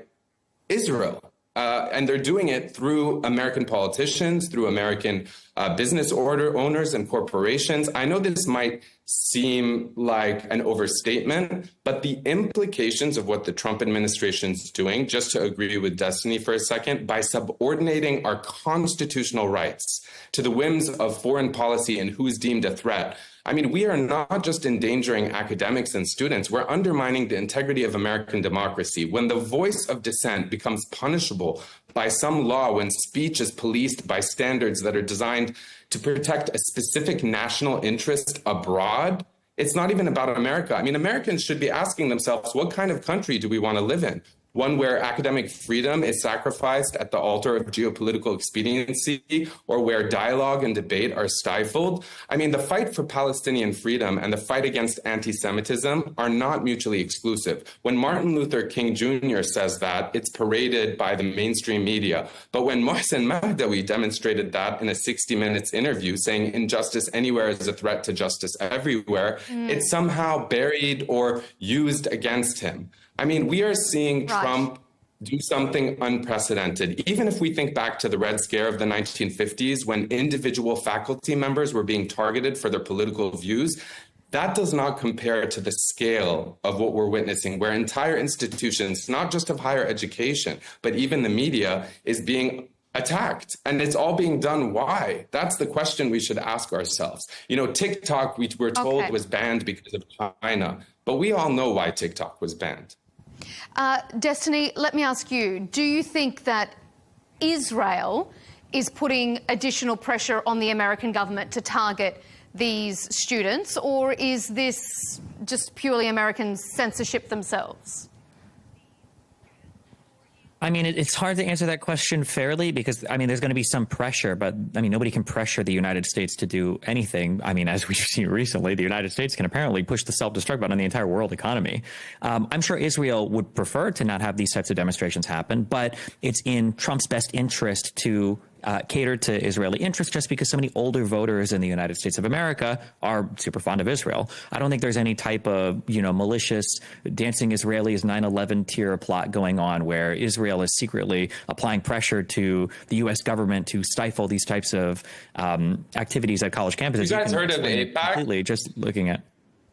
Israel. And they're doing it through American politicians, through American business owners and corporations. I know this might seem like an overstatement, but the implications of what the Trump administration is doing, just to agree with Destiny for a second, by subordinating our constitutional rights to the whims of foreign policy and who's deemed a threat. I mean, we are not just endangering academics and students, we're undermining the integrity of American democracy. When the voice of dissent becomes punishable by some law, when speech is policed by standards that are designed to protect a specific national interest abroad, it's not even about America. I mean, Americans should be asking themselves, what kind of country do we want to live in? One where academic freedom is sacrificed at the altar of geopolitical expediency, or where dialogue and debate are stifled? I mean, the fight for Palestinian freedom and the fight against anti-Semitism are not mutually exclusive. When Martin Luther King Jr. says that, it's paraded by the mainstream media. But when Mohsen Mahdawi demonstrated that in a 60 Minutes interview, saying injustice anywhere is a threat to justice everywhere, it's somehow buried or used against him. I mean, we are seeing Trump do something unprecedented. Even if we think back to the Red Scare of the 1950s, when individual faculty members were being targeted for their political views, that does not compare to the scale of what we're witnessing, where entire institutions, not just of higher education, but even the media, is being attacked. And it's all being done. Why? That's the question we should ask ourselves. TikTok, we were told was banned because of China, but we all know why TikTok was banned. Destiny, let me ask you, do you think that Israel is putting additional pressure on the American government to target these students, or is this just purely American censorship themselves? I mean, it's hard to answer that question fairly because, there's going to be some pressure, but, nobody can pressure the United States to do anything. As we've seen recently, the United States can apparently push the self-destruct button on the entire world economy. I'm sure Israel would prefer to not have these types of demonstrations happen, but it's in Trump's best interest to cater to Israeli interests just because so many older voters in the United States of America are super fond of Israel. I don't think there's any type of, malicious dancing Israelis 9/11 tier plot going on where Israel is secretly applying pressure to the U.S. government to stifle these types of activities at college campuses. You guys heard of AIPAC? Completely, just looking at.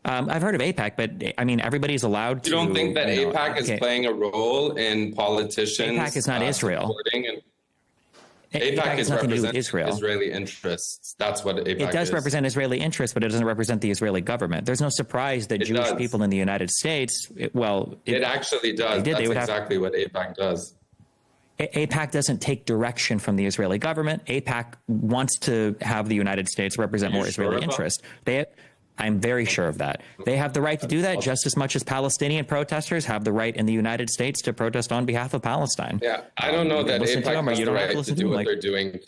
I've heard of AIPAC, but everybody's allowed to. You don't think that AIPAC is playing a role in politicians? AIPAC is not Israel. AIPAC is representing Israeli interests. That's what AIPAC is. It does represent Israeli interests, but it doesn't represent the Israeli government. There's no surprise that Jewish people in the United States, it actually does. That's exactly what AIPAC does. AIPAC doesn't take direction from the Israeli government. AIPAC wants to have the United States represent more Israeli interests. I'm very sure of that. They have the right to do that just as much as Palestinian protesters have the right in the United States to protest on behalf of Palestine. Yeah, I don't know that AIPAC has the right to do what they're doing.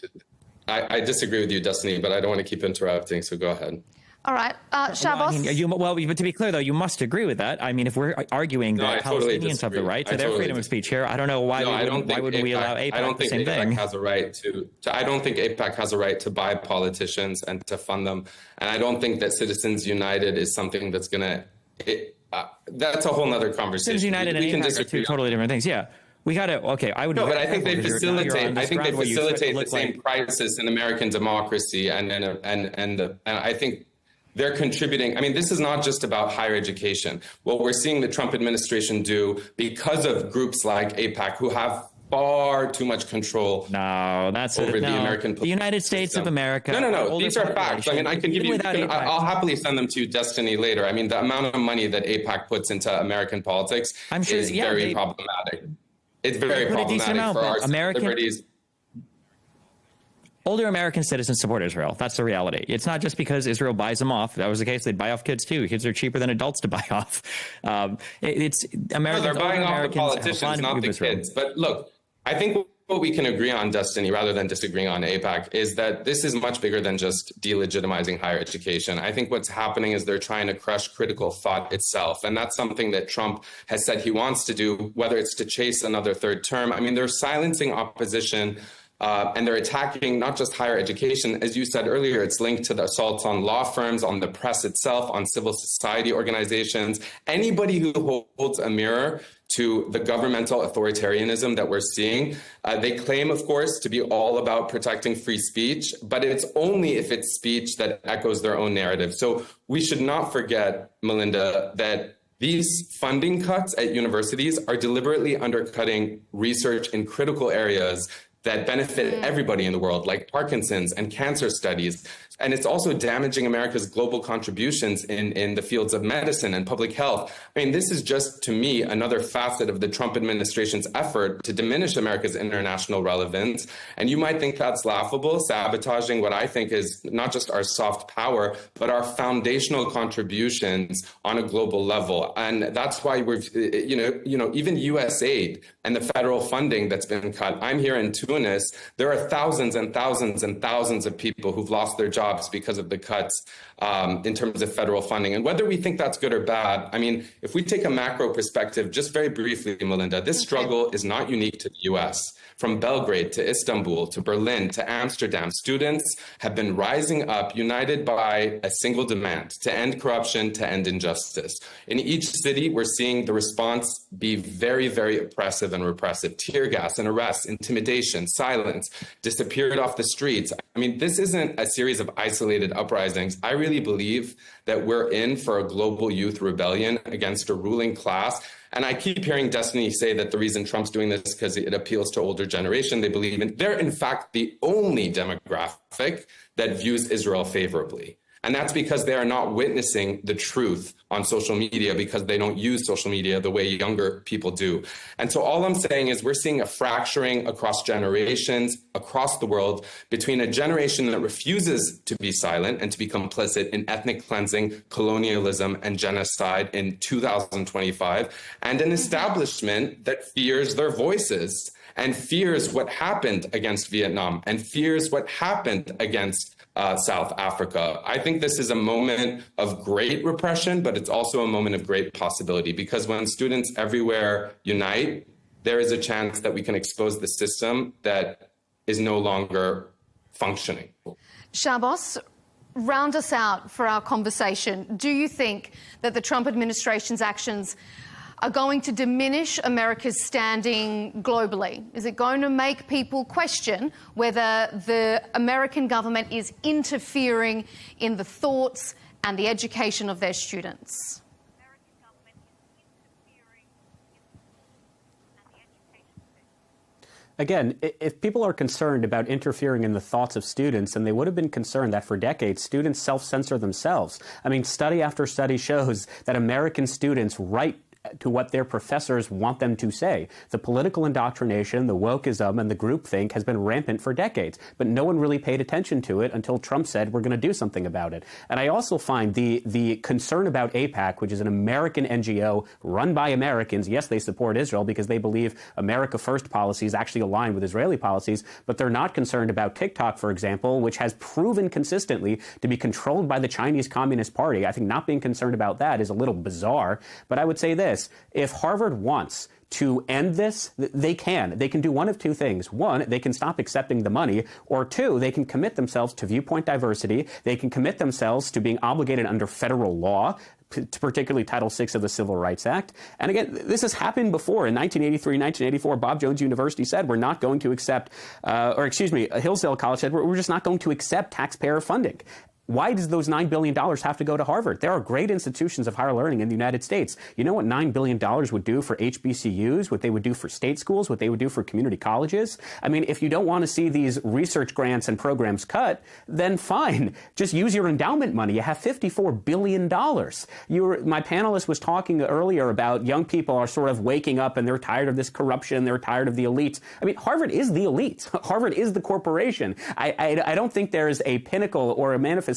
I disagree with you, Destiny, but I don't want to keep interrupting, so go ahead. All right. Shabbos? But to be clear, though, you must agree with that. I mean, if we're arguing that Palestinians have the right to their freedom of speech here, I don't know why wouldn't we allow AIPAC the same thing? Has a right to I don't think AIPAC has a right to buy politicians and to fund them. And I don't think that Citizens United is something that's going to... that's a whole other conversation. Citizens United and AIPAC are two totally different things, yeah. We got to, okay, I would... No, but I think they facilitate the same crisis in American democracy, and I think they're contributing. I mean, this is not just about higher education. What we're seeing the Trump administration do because of groups like AIPAC who have far too much control over the American the United States of America. No. These are facts. I mean, I can give you. I'll happily send them to you, Destiny, later. I mean, the amount of money that AIPAC puts into American politics is very problematic. It's very problematic for our liberties. Older American citizens support Israel. That's the reality. It's not just because Israel buys them off. That was the case. They'd buy off kids too. Kids are cheaper than adults to buy off. It's Americans. They're buying off the politicians, not the kids. But look, I think what we can agree on, Destiny, rather than disagreeing on AIPAC, is that this is much bigger than just delegitimizing higher education. I think what's happening is they're trying to crush critical thought itself. And that's something that Trump has said he wants to do, whether it's to chase another third term. I mean, they're silencing opposition. And they're attacking not just higher education. As you said earlier, it's linked to the assaults on law firms, on the press itself, on civil society organizations. Anybody who holds a mirror to the governmental authoritarianism that we're seeing. They claim, of course, to be all about protecting free speech, but it's only if it's speech that echoes their own narrative. So we should not forget, Melinda, that these funding cuts at universities are deliberately undercutting research in critical areas that benefit everybody in the world, like Parkinson's and cancer studies. And it's also damaging America's global contributions in the fields of medicine and public health. I mean, this is just, to me, another facet of the Trump administration's effort to diminish America's international relevance. And you might think that's laughable, sabotaging what I think is not just our soft power, but our foundational contributions on a global level. And that's why we've, even U.S. aid and the federal funding that's been cut. I'm here in Tunis. There are thousands and thousands and thousands of people who've lost their jobs because of the cuts in terms of federal funding. And whether we think that's good or bad, I mean, if we take a macro perspective, just very briefly, Melinda, this struggle is not unique to the U.S. From Belgrade to Istanbul to Berlin to Amsterdam, students have been rising up, united by a single demand: to end corruption, to end injustice. In each city, we're seeing the response be very, very oppressive and repressive. Tear gas and arrests, intimidation, silence, disappeared off the streets. I mean, this isn't a series of isolated uprisings. I really believe that we're in for a global youth rebellion against a ruling class. And I keep hearing Destiny say that the reason Trump's doing this is because it appeals to older generation. They believe they're in fact the only demographic that views Israel favorably. And that's because they are not witnessing the truth on social media, because they don't use social media the way younger people do. And so all I'm saying is we're seeing a fracturing across generations, across the world, between a generation that refuses to be silent and to be complicit in ethnic cleansing, colonialism, and genocide in 2025, and an establishment that fears their voices and fears what happened against Vietnam and fears what happened against South Africa. I think this is a moment of great repression, but it's also a moment of great possibility, because when students everywhere unite, there is a chance that we can expose the system that is no longer functioning. Shabbos, round us out for our conversation. Do you think that the Trump administration's actions are going to diminish America's standing globally? Is it going to make people question whether the American government is interfering in the thoughts and the education of their students? Again, if people are concerned about interfering in the thoughts of students, then they would have been concerned that for decades, students self-censor themselves. I mean, study after study shows that American students write to what their professors want them to say. The political indoctrination, the wokeism, and the groupthink has been rampant for decades, but no one really paid attention to it until Trump said we're going to do something about it. And I also find the concern about AIPAC, which is an American NGO run by Americans. Yes, they support Israel because they believe America First policies actually align with Israeli policies, but they're not concerned about TikTok, for example, which has proven consistently to be controlled by the Chinese Communist Party. I think not being concerned about that is a little bizarre, but I would say this: if Harvard wants to end this, they can. They can do one of two things. One, they can stop accepting the money, or two, they can commit themselves to viewpoint diversity. They can commit themselves to being obligated under federal law, particularly Title VI of the Civil Rights Act. And again, this has happened before. In 1983, 1984, Bob Jones University said we're not going to accept, Hillsdale College said we're just not going to accept taxpayer funding. Why does those $9 billion have to go to Harvard? There are great institutions of higher learning in the United States. You know what $9 billion would do for HBCUs, what they would do for state schools, what they would do for community colleges? I mean, if you don't want to see these research grants and programs cut, then fine. Just use your endowment money. You have $54 billion. My panelist was talking earlier about young people are sort of waking up and they're tired of this corruption. They're tired of the elites. I mean, Harvard is the elite. Harvard is the corporation. I don't think there is a pinnacle or a manifestation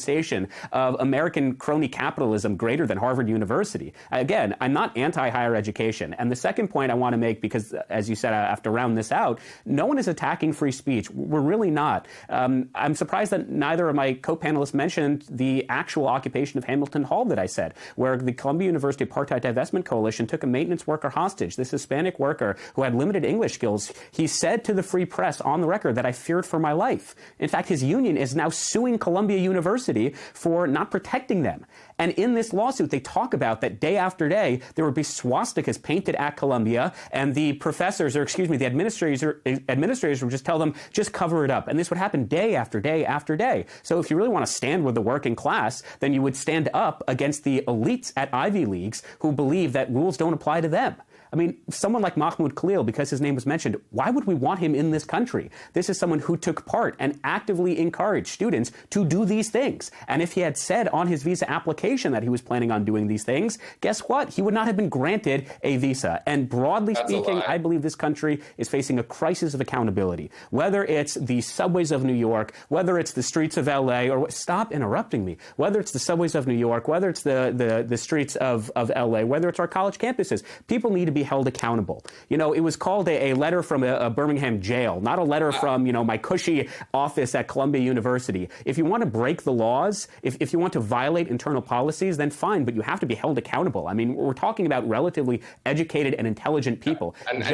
of American crony capitalism greater than Harvard University. Again, I'm not anti-higher education. And the second point I want to make, because as you said, I have to round this out, no one is attacking free speech. We're really not. I'm surprised that neither of my co-panelists mentioned the actual occupation of Hamilton Hall that I said, where the Columbia University Apartheid Divestment Coalition took a maintenance worker hostage, this Hispanic worker who had limited English skills. He said to the Free Press on the record that I feared for my life. In fact, his union is now suing Columbia University for not protecting them. And in this lawsuit, they talk about that day after day, there would be swastikas painted at Columbia, and the professors, or excuse me, the administrators would just tell them, just cover it up. And this would happen day after day after day. So if you really want to stand with the working class, then you would stand up against the elites at Ivy Leagues who believe that rules don't apply to them. I mean, someone like Mahmoud Khalil, because his name was mentioned, why would we want him in this country? This is someone who took part and actively encouraged students to do these things. And if he had said on his visa application that he was planning on doing these things, guess what? He would not have been granted a visa. And broadly speaking, I believe this country is facing a crisis of accountability. Whether it's the subways of New York, whether it's the streets of LA, or stop interrupting me, whether it's the subways of New York, whether it's the streets of LA, whether it's our college campuses, people need to be held accountable. You know, it was called a letter from a Birmingham jail, not a letter from, you know, my cushy office at Columbia University. If you want to break the laws, if you want to violate internal policies, then fine, but you have to be held accountable. I mean, we're talking about relatively educated and intelligent people. And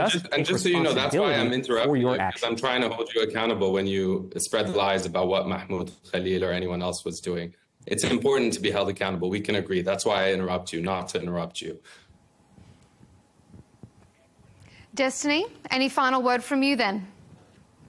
just so you know, that's why I'm interrupting you, because I'm trying to hold you accountable when you spread lies about what Mahmoud Khalil or anyone else was doing. It's important to be held accountable. We can agree. That's why I interrupt you, not to interrupt you. Destiny, any final word from you then?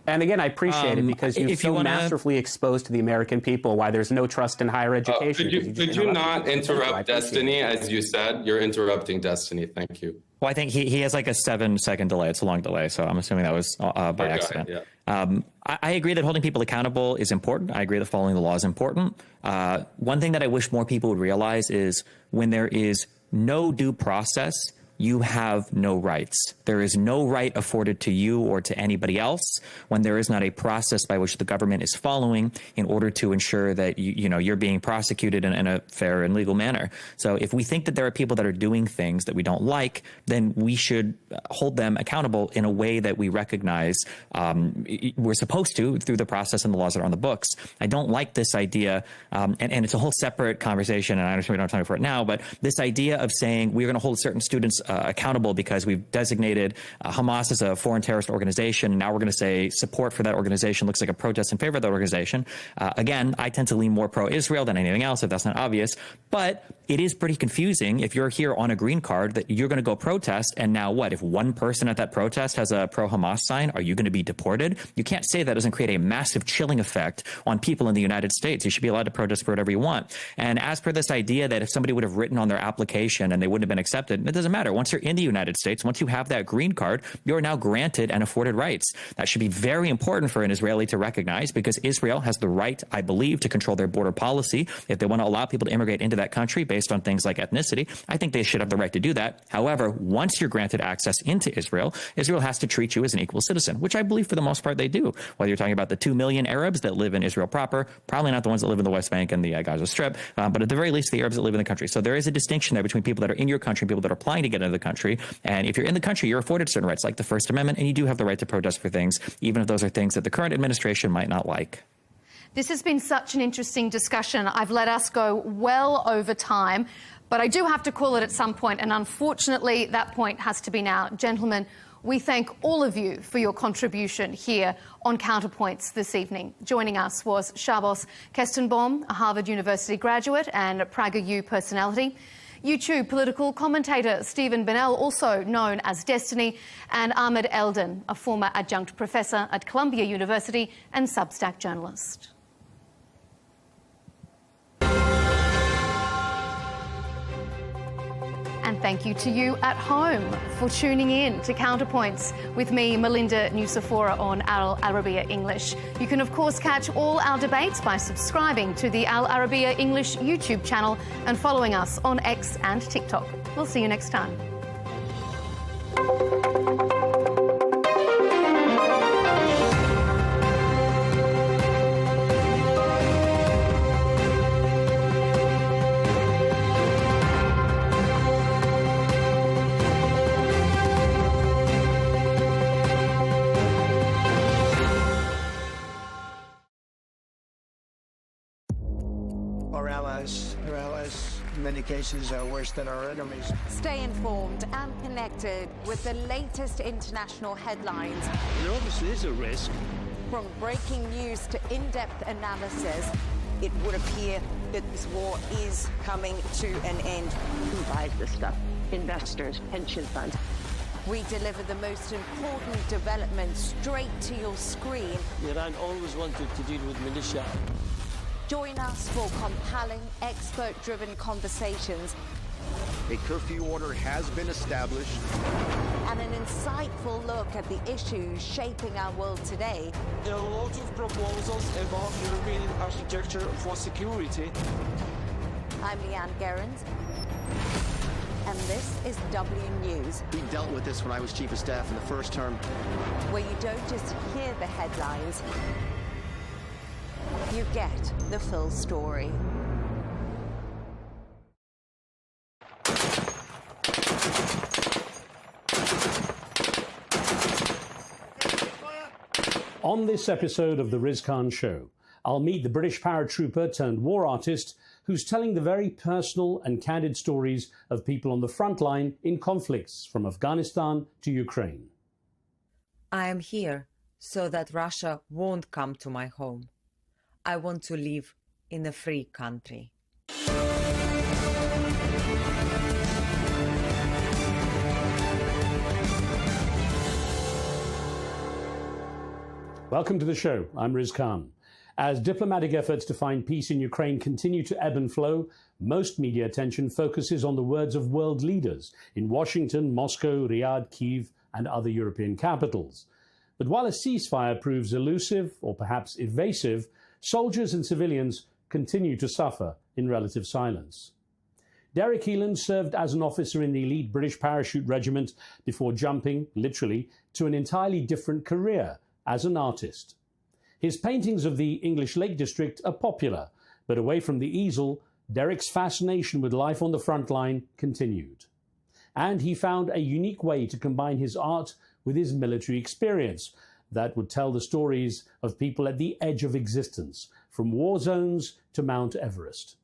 And again, I appreciate it because you've so masterfully exposed to the American people why there's no trust in higher education. Could you not interrupt Destiny? As you said, you're interrupting Destiny. Thank you. Well, I think he has like a 7-second delay. It's a long delay, so I'm assuming that was by accident. Yeah. I agree that holding people accountable is important. I agree that following the law is important. One thing that I wish more people would realize is when there is no due process, you have no rights. There is no right afforded to you or to anybody else when there is not a process by which the government is following in order to ensure that you're being prosecuted in a fair and legal manner. So if we think that there are people that are doing things that we don't like, then we should hold them accountable in a way that we recognize we're supposed to through the process and the laws that are on the books. I don't like this idea, and it's a whole separate conversation, and I understand we don't have time for it now, but this idea of saying we're going to hold certain students accountable because we've designated Hamas as a foreign terrorist organization, and now we're going to say support for that organization looks like a protest in favor of that organization. Again, I tend to lean more pro-Israel than anything else, if that's not obvious, but it is pretty confusing if you're here on a green card that you're going to go protest, and now what? If one person at that protest has a pro-Hamas sign, are you going to be deported? You can't say that doesn't create a massive chilling effect on people in the United States. You should be allowed to protest for whatever you want. And as per this idea that if somebody would have written on their application and they wouldn't have been accepted, it doesn't matter. Once you're in the United States, once you have that green card, you're now granted and afforded rights. That should be very important for an Israeli to recognize, because Israel has the right, I believe, to control their border policy. If they want to allow people to immigrate into that country based on things like ethnicity, I think they should have the right to do that. However, once you're granted access into Israel, Israel has to treat you as an equal citizen, which I believe for the most part they do. Whether you're talking about the 2 million Arabs that live in Israel proper, probably not the ones that live in the West Bank and the Gaza Strip, but at the very least the Arabs that live in the country. So there is a distinction there between people that are in your country and people that are applying to get into the country. And if you're in the country, you're afforded certain rights like the First Amendment, and you do have the right to protest for things, even if those are things that the current administration might not like. This has been such an interesting discussion. I've let us go well over time, but I do have to call it at some point, and unfortunately that point has to be now. Gentlemen, we thank all of you for your contribution here on Counterpoints this evening. Joining us was Shabbos Kestenbaum, a Harvard University graduate and PragerU personality. YouTube political commentator Stephen Bennell, also known as Destiny, and Ahmed Eldon, a former adjunct professor at Columbia University and Substack journalist. And thank you to you at home for tuning in to Counterpoints with me, Melinda Nucifora, on Al Arabiya English. You can, of course, catch all our debates by subscribing to the Al Arabiya English YouTube channel and following us on X and TikTok. We'll see you next time. Our allies, in many cases, are worse than our enemies. Stay informed and connected with the latest international headlines. There obviously is a risk. From breaking news to in-depth analysis, it would appear that this war is coming to an end. Who buys this stuff? Investors, pension funds. We deliver the most important developments straight to your screen. Iran always wanted to deal with militia. Join us for compelling, expert-driven conversations. A curfew order has been established. And an insightful look at the issues shaping our world today. There are a lot of proposals about European architecture for security. I'm Leigh Ann Gerrans, and this is W News. We dealt with this when I was chief of staff in the first term. Where you don't just hear the headlines, you get the full story. On this episode of the Riz Khan Show, I'll meet the British paratrooper turned war artist who's telling the very personal and candid stories of people on the front line in conflicts from Afghanistan to Ukraine. I am here so that Russia won't come to my home. I want to live in a free country. Welcome to the show. I'm Riz Khan. As diplomatic efforts to find peace in Ukraine continue to ebb and flow, most media attention focuses on the words of world leaders in Washington, Moscow, Riyadh, Kyiv, and other European capitals. But while a ceasefire proves elusive or perhaps evasive, soldiers and civilians continue to suffer in relative silence. Derek Eland served as an officer in the elite British Parachute Regiment before jumping, literally, to an entirely different career as an artist. His paintings of the English Lake District are popular, but away from the easel, Derek's fascination with life on the front line continued. And he found a unique way to combine his art with his military experience that would tell the stories of people at the edge of existence, from war zones to Mount Everest.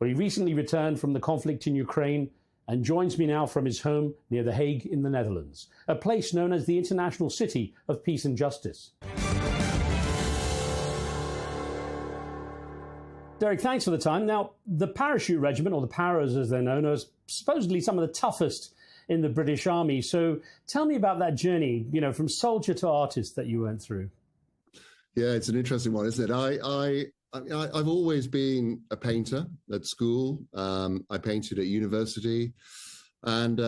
Well, he recently returned from the conflict in Ukraine and joins me now from his home near The Hague in the Netherlands, a place known as the International City of Peace and Justice. Derek, thanks for the time. Now, the Parachute Regiment, or the Paras as they're known, are supposedly some of the toughest in the British Army. So tell me about that journey, from soldier to artist that you went through. Yeah, it's an interesting one, isn't it? I've always been a painter at school. I painted at university. And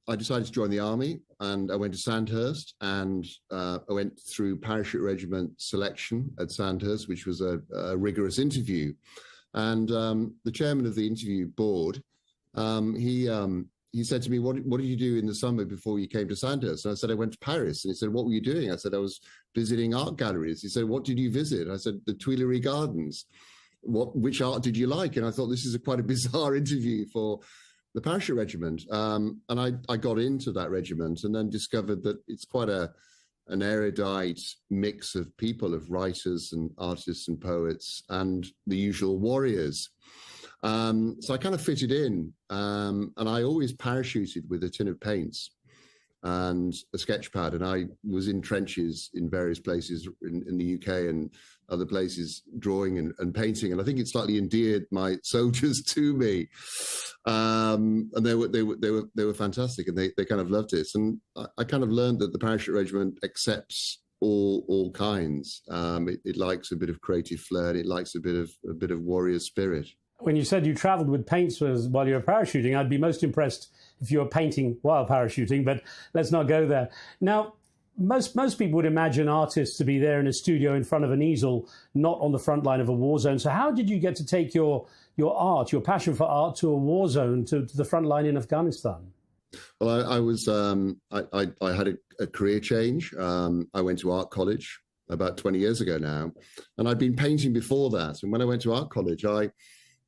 I decided to join the army, and I went to Sandhurst, and I went through parachute regiment selection at Sandhurst, which was a rigorous interview. And the chairman of the interview board, he said to me, what did you do in the summer before you came to Sandhurst? And I said, I went to Paris. And he said, what were you doing? I said, I was visiting art galleries. He said, what did you visit? I said, the Tuileries Gardens. Which art did you like? And I thought this is quite a bizarre interview for the parachute regiment. And I got into that regiment and then discovered that it's quite an erudite mix of people, of writers and artists and poets and the usual warriors. So I kind of fitted in, and I always parachuted with a tin of paints and a sketch pad, and I was in trenches in various places in the UK and other places, drawing and painting, and I think it slightly endeared my soldiers to me. And they were fantastic, and they kind of loved it. And I kind of learned that the parachute regiment accepts all kinds. It likes a bit of creative flair, and it likes a bit of warrior spirit. When you said you travelled with paints while you were parachuting, I'd be most impressed if you were painting while parachuting, but let's not go there. Now, most people would imagine artists to be there in a studio in front of an easel, not on the front line of a war zone. So how did you get to take your art, your passion for art, to a war zone, to the front line in Afghanistan? Well, I had a career change. I went to art college about 20 years ago now, and I'd been painting before that. And when I went to art college, I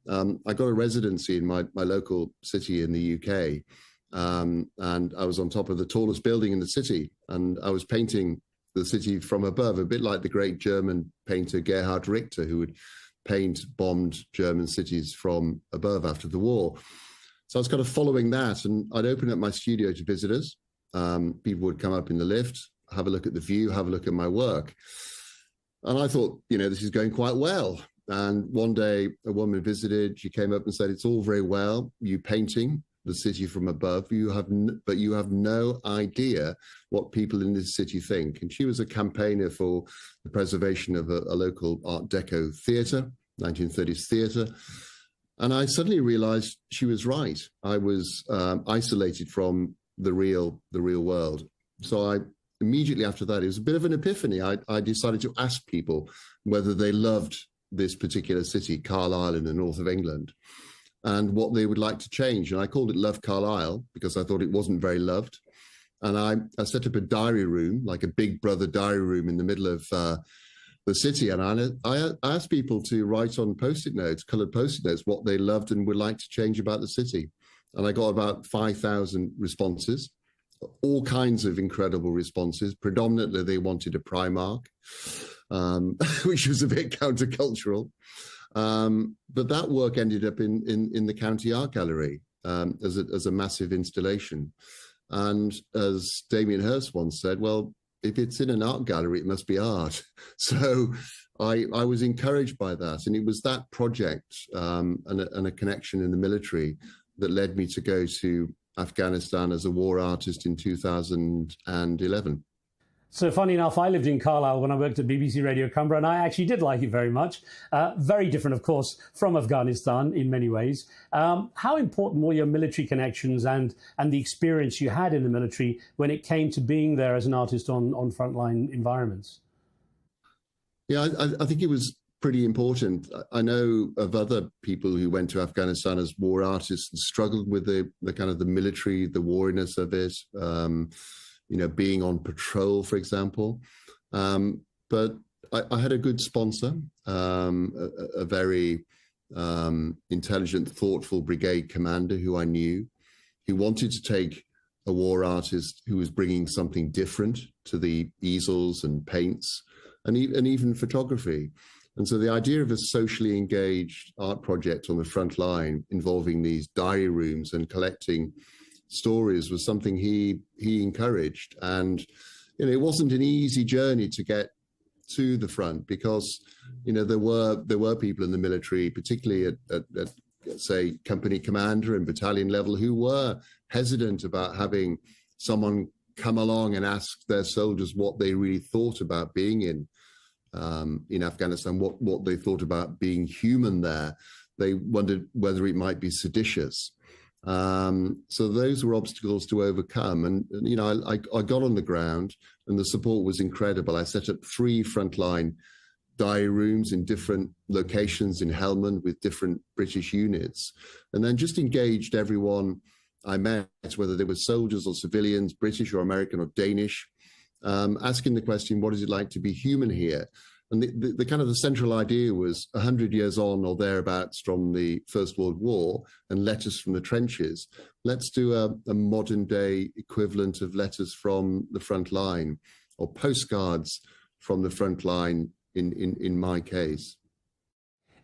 got a residency in my local city in the UK, and I was on top of the tallest building in the city, and I was painting the city from above, a bit like the great German painter Gerhard Richter, who would paint bombed German cities from above after the war. So I was kind of following that, and I'd open up my studio to visitors. People would come up in the lift, have a look at the view, have a look at my work. And I thought, this is going quite well. And one day a woman visited, she came up and said, it's all very well, you painting the city from above, but you have no idea what people in this city think. And she was a campaigner for the preservation of a local Art Deco theatre, 1930s theatre. And I suddenly realized she was right. I was isolated from the real world. So immediately after that, it was a bit of an epiphany. I decided to ask people whether they loved this particular city, Carlisle in the north of England, and what they would like to change. And I called it Love Carlisle because I thought it wasn't very loved. And I set up a diary room, like a Big Brother diary room in the middle of the city. And I asked people to write on Post-it notes, coloured Post-it notes, what they loved and would like to change about the city. And I got about 5,000 responses, all kinds of incredible responses. Predominantly, they wanted a Primark, which was a bit countercultural. But that work ended up in the County Art Gallery as a massive installation. And as Damien Hirst once said, well, if it's in an art gallery, it must be art. So I was encouraged by that. And it was that project and a connection in the military that led me to go to Afghanistan as a war artist in 2011. So funny enough, I lived in Carlisle when I worked at BBC Radio Cumbria, and I actually did like it very much. Very different, of course, from Afghanistan in many ways. How important were your military connections and the experience you had in the military when it came to being there as an artist on frontline environments? Yeah, I think it was pretty important. I know of other people who went to Afghanistan as war artists and struggled with the kind of the military, the wariness of it. Being on patrol, for example. But I had a good sponsor, a very intelligent, thoughtful brigade commander who I knew. He wanted to take a war artist who was bringing something different to the easels and paints and even photography. And so the idea of a socially engaged art project on the front line involving these diary rooms and collecting stories was something he encouraged. And it wasn't an easy journey to get to the front because there were people in the military, particularly at say company commander and battalion level, who were hesitant about having someone come along and ask their soldiers what they really thought about being in Afghanistan, what they thought about being human there. They wondered whether it might be seditious. So those were obstacles to overcome. And you know, I got on the ground, and the support was incredible. I set up 3 frontline diary rooms in different locations in Helmand with different British units, and then just engaged everyone I met, whether they were soldiers or civilians, British or American or Danish, asking the question, what is it like to be human here? And the kind of the central idea was 100 years on or thereabouts from the First World War and letters from the trenches. Let's do a modern day equivalent of letters from the front line, or postcards from the front line in my case.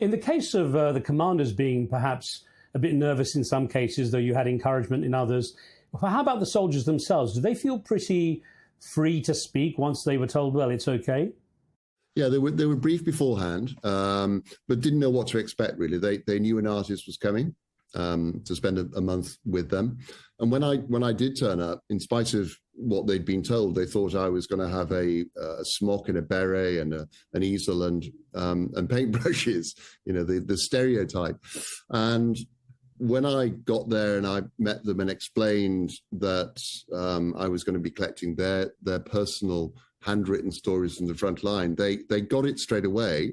In the case of the commanders being perhaps a bit nervous in some cases, though you had encouragement in others, how about the soldiers themselves? Do they feel pretty free to speak once they were told, well, it's okay? Yeah, they were briefed beforehand, but didn't know what to expect, really. They knew an artist was coming to spend a month with them. And when I did turn up, in spite of what they'd been told, they thought I was going to have a smock and a beret and an easel and paintbrushes, you know, the stereotype. And when I got there and I met them and explained that I was going to be collecting their personal handwritten stories from the front line, they got it straight away,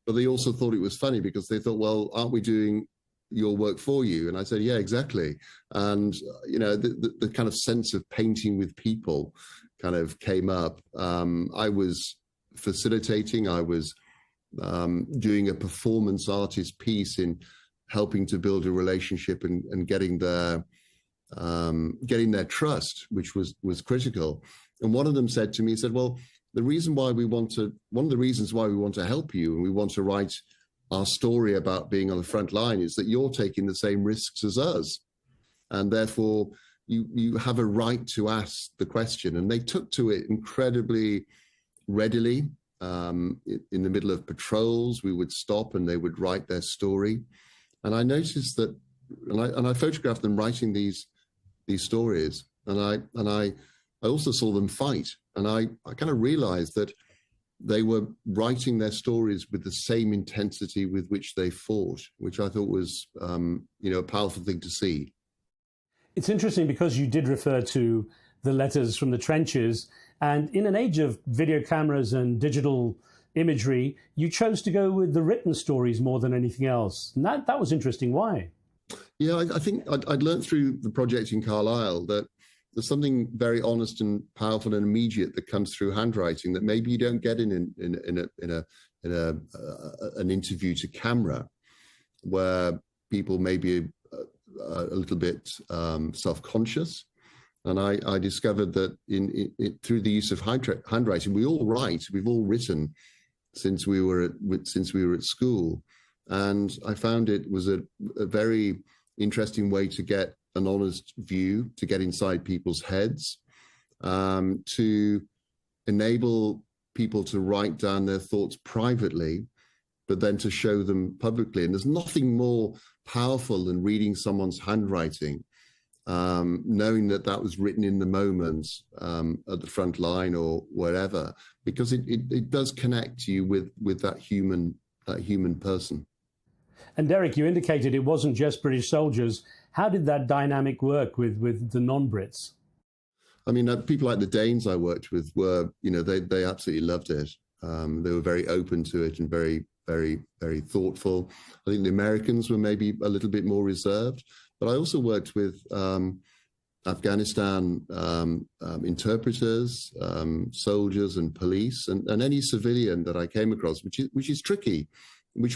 but they also thought it was funny because they thought, well, aren't we doing your work for you? And I said, yeah, exactly. And, you know, the kind of sense of painting with people kind of came up. I was facilitating, I was doing a performance artist piece in helping to build a relationship and getting their trust, which was critical. And one of them said to me, he said, well, one of the reasons why we want to help you and we want to write our story about being on the front line is that you're taking the same risks as us. And therefore you have a right to ask the question. And they took to it incredibly readily. In the middle of patrols, we would stop and they would write their story. And I noticed that, and I photographed them writing these stories, and I also saw them fight, and I kind of realized that they were writing their stories with the same intensity with which they fought, which I thought was, you know, a powerful thing to see. It's interesting because you did refer to the letters from the trenches, and in an age of video cameras and digital imagery, you chose to go with the written stories more than anything else. And that was interesting. Why? Yeah, I think I'd learned through the project in Carlisle that there's something very honest and powerful and immediate that comes through handwriting that maybe you don't get in an interview to camera, where people may be a little bit self-conscious. And I discovered that through the use of handwriting, we all write. We've all written since we were at school, and I found it was a very interesting way to get an honest view, to get inside people's heads, to enable people to write down their thoughts privately, but then to show them publicly. And there's nothing more powerful than reading someone's handwriting, knowing that was written in the moment at the front line or wherever, because it does connect you with that human person. And Derek, you indicated it wasn't just British soldiers. How did that dynamic work with the non-Brits? I mean, people like the Danes I worked with were, you know, they absolutely loved it. They were very open to it and very, very, very thoughtful. I think the Americans were maybe a little bit more reserved. But I also worked with Afghanistan interpreters, soldiers and police, and any civilian that I came across, which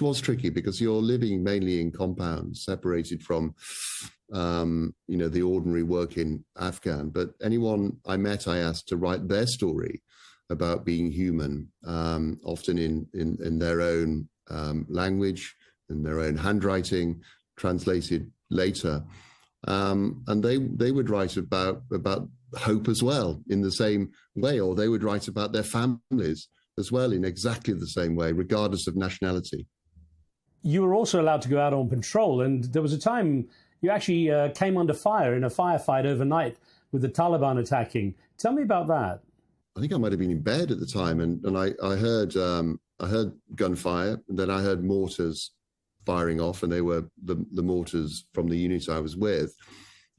was tricky because you're living mainly in compounds, separated from, you know, the ordinary working Afghan. But anyone I met, I asked to write their story about being human, often in their own language, in their own handwriting, translated later, and they would write about hope as well in the same way, or they would write about their families as well in exactly the same way, regardless of nationality. You were also allowed to go out on patrol, and there was a time you actually came under fire in a firefight overnight with the Taliban attacking. Tell me about that. I think I might have been in bed at the time, and I heard gunfire, and then I heard mortars firing off, and they were the mortars from the unit I was with.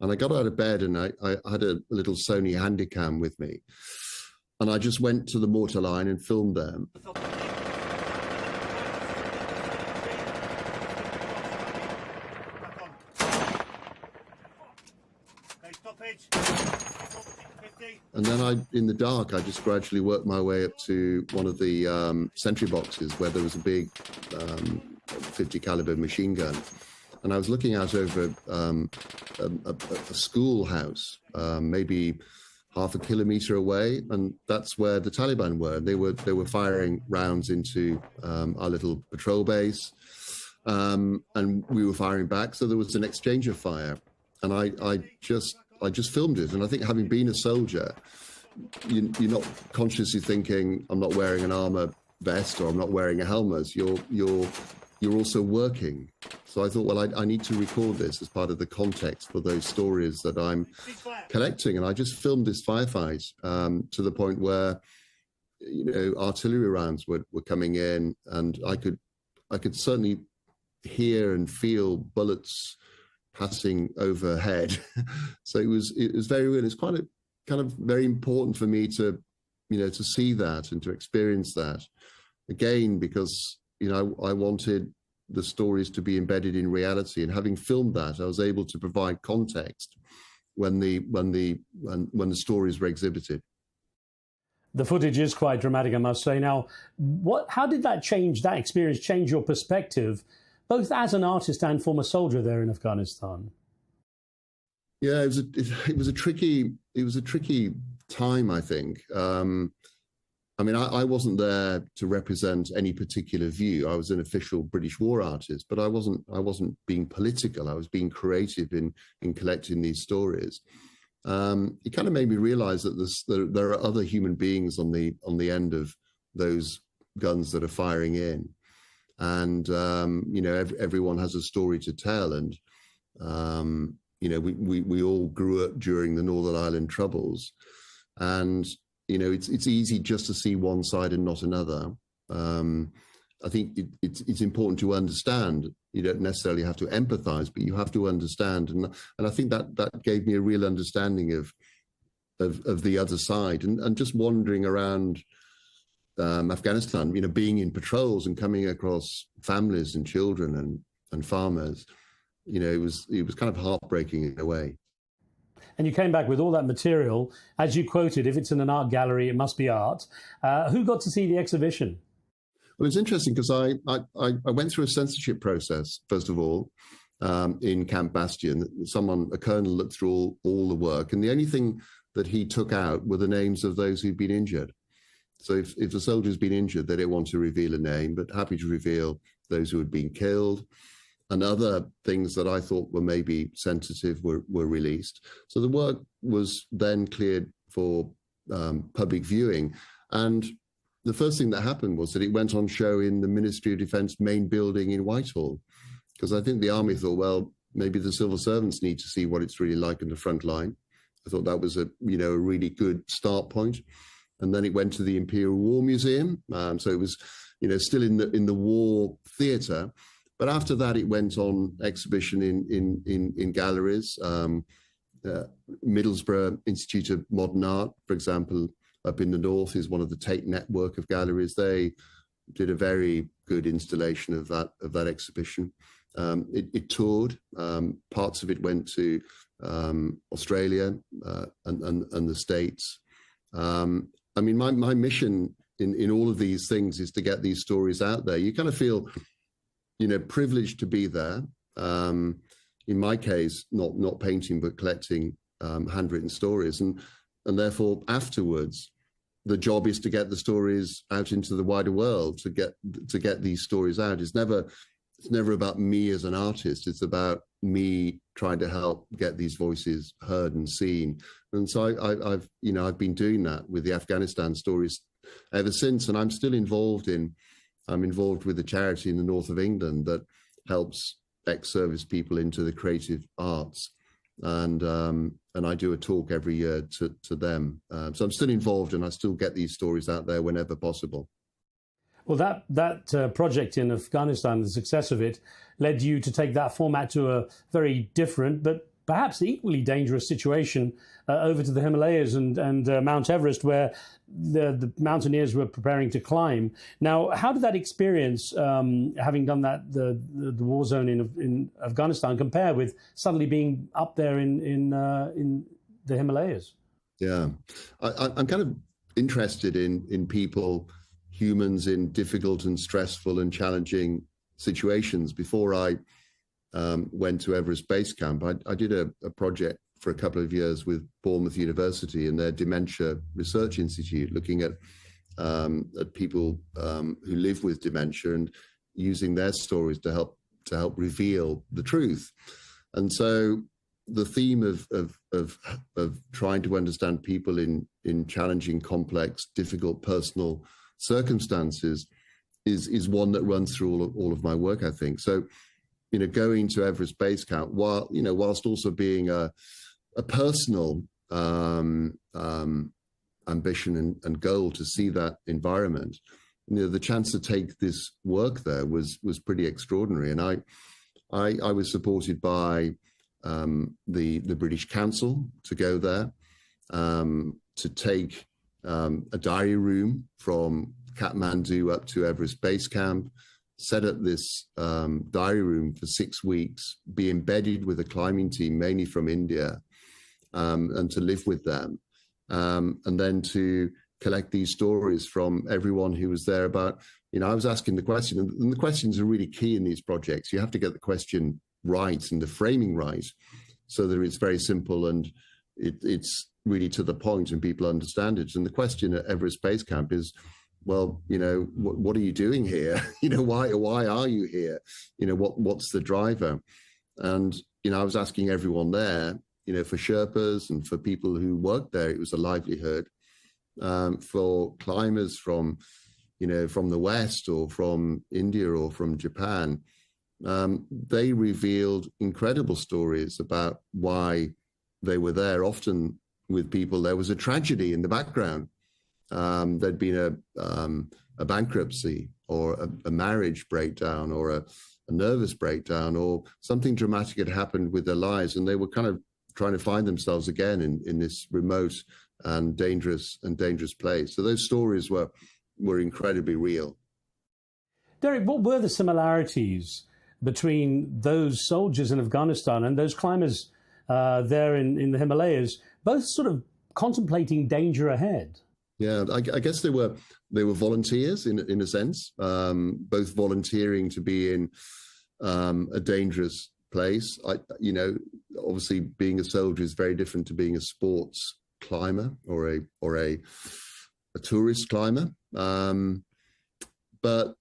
And I got out of bed, and I had a little Sony Handycam with me, and I just went to the mortar line and filmed them. And then in the dark, I just gradually worked my way up to one of the sentry boxes where there was a big 50 caliber machine gun. And I was looking out over a schoolhouse, maybe half a kilometer away, and that's where the Taliban were. They were firing rounds into our little patrol base, and we were firing back. So there was an exchange of fire, and I just filmed it. And I think, having been a soldier, you're not consciously thinking, I'm not wearing an armor vest or I'm not wearing a helmet. You're also working. So I thought, well, I need to record this as part of the context for those stories that I'm collecting. And I just filmed this firefight to the point where, artillery rounds were coming in, and I could certainly hear and feel bullets passing overhead. So it was very real. It's quite a kind of very important for me to see that and to experience that again, because I wanted the stories to be embedded in reality, and having filmed that, I was able to provide context when the stories were exhibited. The footage is quite dramatic, I must say. Now, how did that experience change your perspective, both as an artist and former soldier there in Afghanistan? Yeah, it was a tricky time, I think. I wasn't there to represent any particular view. I was an official British war artist, but I wasn't being political. I was being creative in collecting these stories. It kind of made me realize that there are other human beings on the end of those guns that are firing in, and everyone has a story to tell. And we all grew up during the Northern Ireland Troubles, and it's easy just to see one side and not another. I think it's important to understand. You don't necessarily have to empathize, but you have to understand. And I think that gave me a real understanding of the other side. And just wandering around Afghanistan, being in patrols and coming across families and children and farmers, it was kind of heartbreaking in a way. And you came back with all that material. As you quoted, if it's in an art gallery, it must be art. Who got to see the exhibition? Well, it's interesting because I went through a censorship process, first of all, in Camp Bastion. A colonel looked through all the work, and the only thing that he took out were the names of those who'd been injured. So if the soldier's been injured, they don't want to reveal a name, but happy to reveal those who had been killed. And other things that I thought were maybe sensitive were released. So the work was then cleared for public viewing. And the first thing that happened was that it went on show in the Ministry of Defence main building in Whitehall, because I think the army thought, well, maybe the civil servants need to see what it's really like in the front line. I thought that was a really good start point. And then it went to the Imperial War Museum. So it was, still in the war theatre. But after that, it went on exhibition in galleries. Middlesbrough Institute of Modern Art, for example, up in the north, is one of the Tate network of galleries. They did a very good installation of that exhibition. It toured. Parts of it went to Australia and the States. My mission in all of these things is to get these stories out there. You kind of feel privileged to be there. In my case, not painting, but collecting handwritten stories. And therefore, afterwards, the job is to get the stories out into the wider world, to get these stories out. It's never about me as an artist. It's about me trying to help get these voices heard and seen. And so I've been doing that with the Afghanistan stories ever since. And I'm still involved with a charity in the north of England that helps ex-service people into the creative arts, and I do a talk every year to them. So I'm still involved, and I still get these stories out there whenever possible. Well, that project in Afghanistan, the success of it, led you to take that format to a very different but perhaps equally dangerous situation over to the Himalayas and Mount Everest, where the mountaineers were preparing to climb. Now, how did that experience, having done that, the war zone in Afghanistan, compare with suddenly being up there in the Himalayas? Yeah, I'm kind of interested in people, humans in difficult and stressful and challenging situations. Before I went to Everest Base Camp, I did a project for a couple of years with Bournemouth University and their Dementia Research Institute, looking at people who live with dementia and using their stories to help reveal the truth. And so the theme of trying to understand people in challenging, complex, difficult personal circumstances is one that runs through all of my work, I think. So, going to Everest Base Camp, whilst also being a personal ambition and goal to see that environment, the chance to take this work there was pretty extraordinary. And I was supported by the British Council to go there, to take a diary room from Kathmandu up to Everest Base Camp, set up this diary room for 6 weeks, be embedded with a climbing team, mainly from India, and to live with them. And then to collect these stories from everyone who was there about, I was asking the question, and the questions are really key in these projects. You have to get the question right and the framing right so that it's very simple and it's really to the point and people understand it. And the question at Everest Base Camp is, well, what are you doing here? Why are you here? What's the driver? And, I was asking everyone there, for Sherpas and for people who worked there, it was a livelihood. For climbers from the West or from India or from Japan, they revealed incredible stories about why they were there. Often with people, there was a tragedy in the background. There'd been a bankruptcy or a marriage breakdown or a nervous breakdown or something dramatic had happened with their lives, and they were kind of trying to find themselves again in this remote and dangerous place. So those stories were incredibly real. Derek, what were the similarities between those soldiers in Afghanistan and those climbers there in the Himalayas, both sort of contemplating danger ahead? Yeah, I guess they were volunteers in a sense, both volunteering to be in a dangerous place. Obviously being a soldier is very different to being a sports climber or a tourist climber. But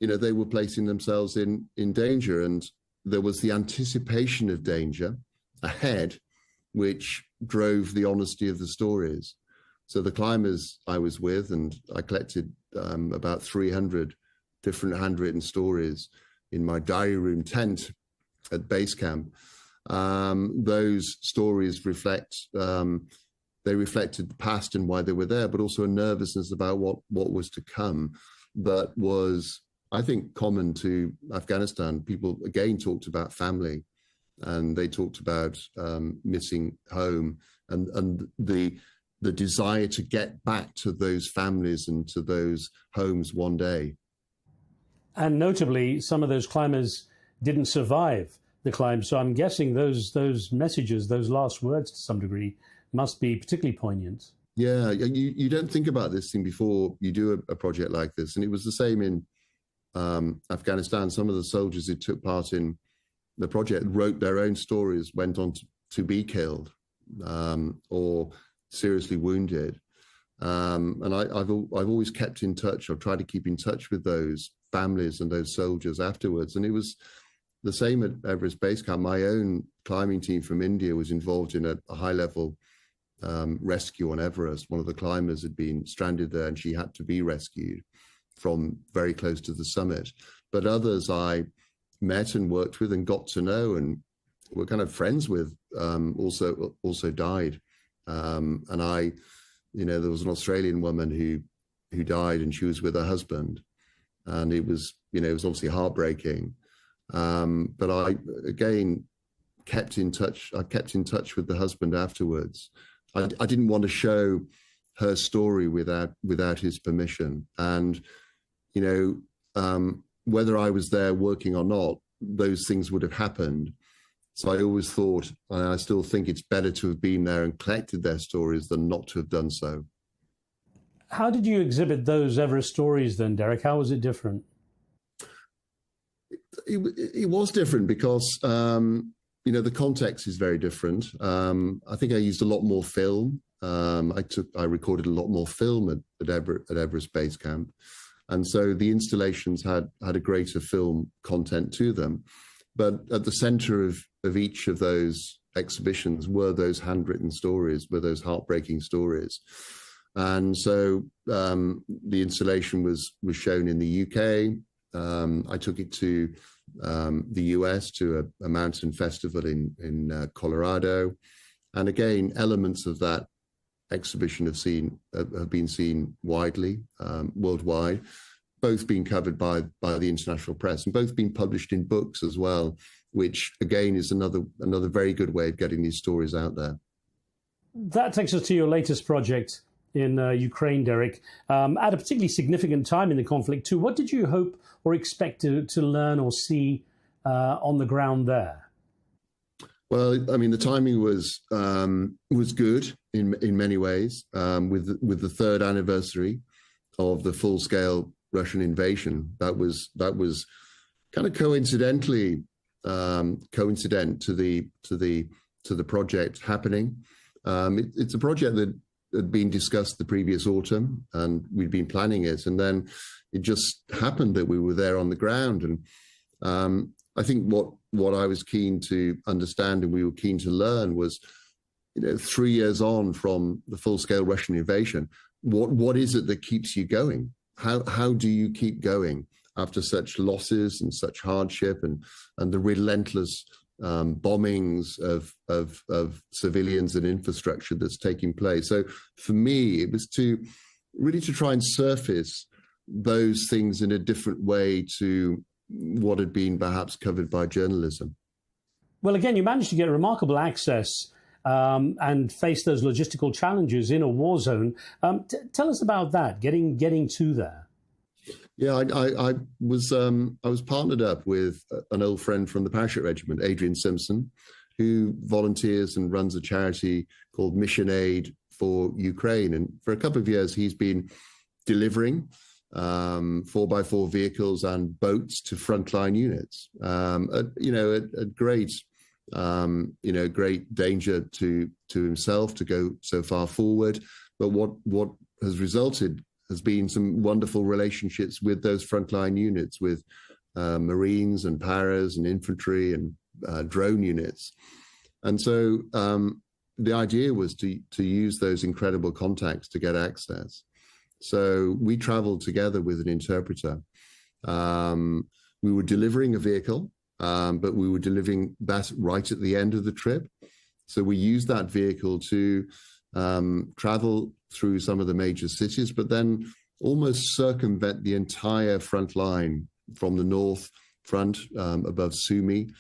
they were placing themselves in danger, and there was the anticipation of danger ahead, which drove the honesty of the stories. So the climbers I was with, and I collected about 300 different handwritten stories in my diary room tent at base camp. Those stories reflected the past and why they were there, but also a nervousness about what was to come. That was, I think, common to Afghanistan. People again talked about family, and they talked about missing home and the desire to get back to those families and to those homes one day. And notably, some of those climbers didn't survive the climb. So I'm guessing those messages, those last words to some degree, must be particularly poignant. Yeah, you don't think about this thing before you do a project like this. And it was the same in Afghanistan. Some of the soldiers who took part in the project wrote their own stories, went on to be killed or seriously wounded. And I've always kept in touch. I've tried to keep in touch with those families and those soldiers afterwards. And it was the same at Everest Base Camp. My own climbing team from India was involved in a high-level rescue on Everest. One of the climbers had been stranded there, and she had to be rescued from very close to the summit. But others I met and worked with and got to know and were kind of friends with also died. And there was an Australian woman who died, and she was with her husband. and it was obviously heartbreaking. But I, again, kept in touch. I kept in touch with the husband afterwards. I didn't want to show her story without his permission. And, whether I was there working or not, those things would have happened. So I always thought, and I still think, it's better to have been there and collected their stories than not to have done so. How did you exhibit those Everest stories then, Derek? How was it different? It was different because, the context is very different. I think I used a lot more film. I recorded a lot more film at Everest Base Camp. And so the installations had a greater film content to them. But at the center of each of those exhibitions were those handwritten stories, were those heartbreaking stories. And so the installation was shown in the UK. I took it to the US, to a mountain festival in Colorado. And again, elements of that exhibition have been seen widely, worldwide, both being covered by the international press and both being published in books as well, which again is another very good way of getting these stories out there. That takes us to your latest project in Ukraine, Derek, at a particularly significant time in the conflict too. What did you hope or expect to learn or see on the ground there? Well, I mean, the timing was good in many ways. With the third anniversary of the full-scale Russian invasion, that was kind of coincident to the project happening. It's a project that had been discussed the previous autumn, and we'd been planning it, and then it just happened that we were there on the ground. And I think what I was keen to understand and we were keen to learn was, 3 years on from the full-scale Russian invasion, what is it that keeps you going? How do you keep going after such losses and such hardship and the relentless bombings of civilians and infrastructure that's taking place? So for me, it was to try and surface those things in a different way to what had been perhaps covered by journalism. Well, again, you managed to get remarkable access and face those logistical challenges in a war zone. Tell us about that, getting to there. Yeah, I was partnered up with an old friend from the Parachute Regiment, Adrian Simpson, who volunteers and runs a charity called Mission Aid for Ukraine. And for a couple of years, he's been delivering 4x4 vehicles and boats to frontline units. At great danger to himself to go so far forward. But what has resulted has been some wonderful relationships with those frontline units, with Marines and paras and infantry and drone units. And so the idea was to use those incredible contacts to get access. So we traveled together with an interpreter. We were delivering a vehicle, but we were delivering that right at the end of the trip. So we used that vehicle to travel through some of the major cities, but then almost circumvent the entire front line from the north front above Sumy,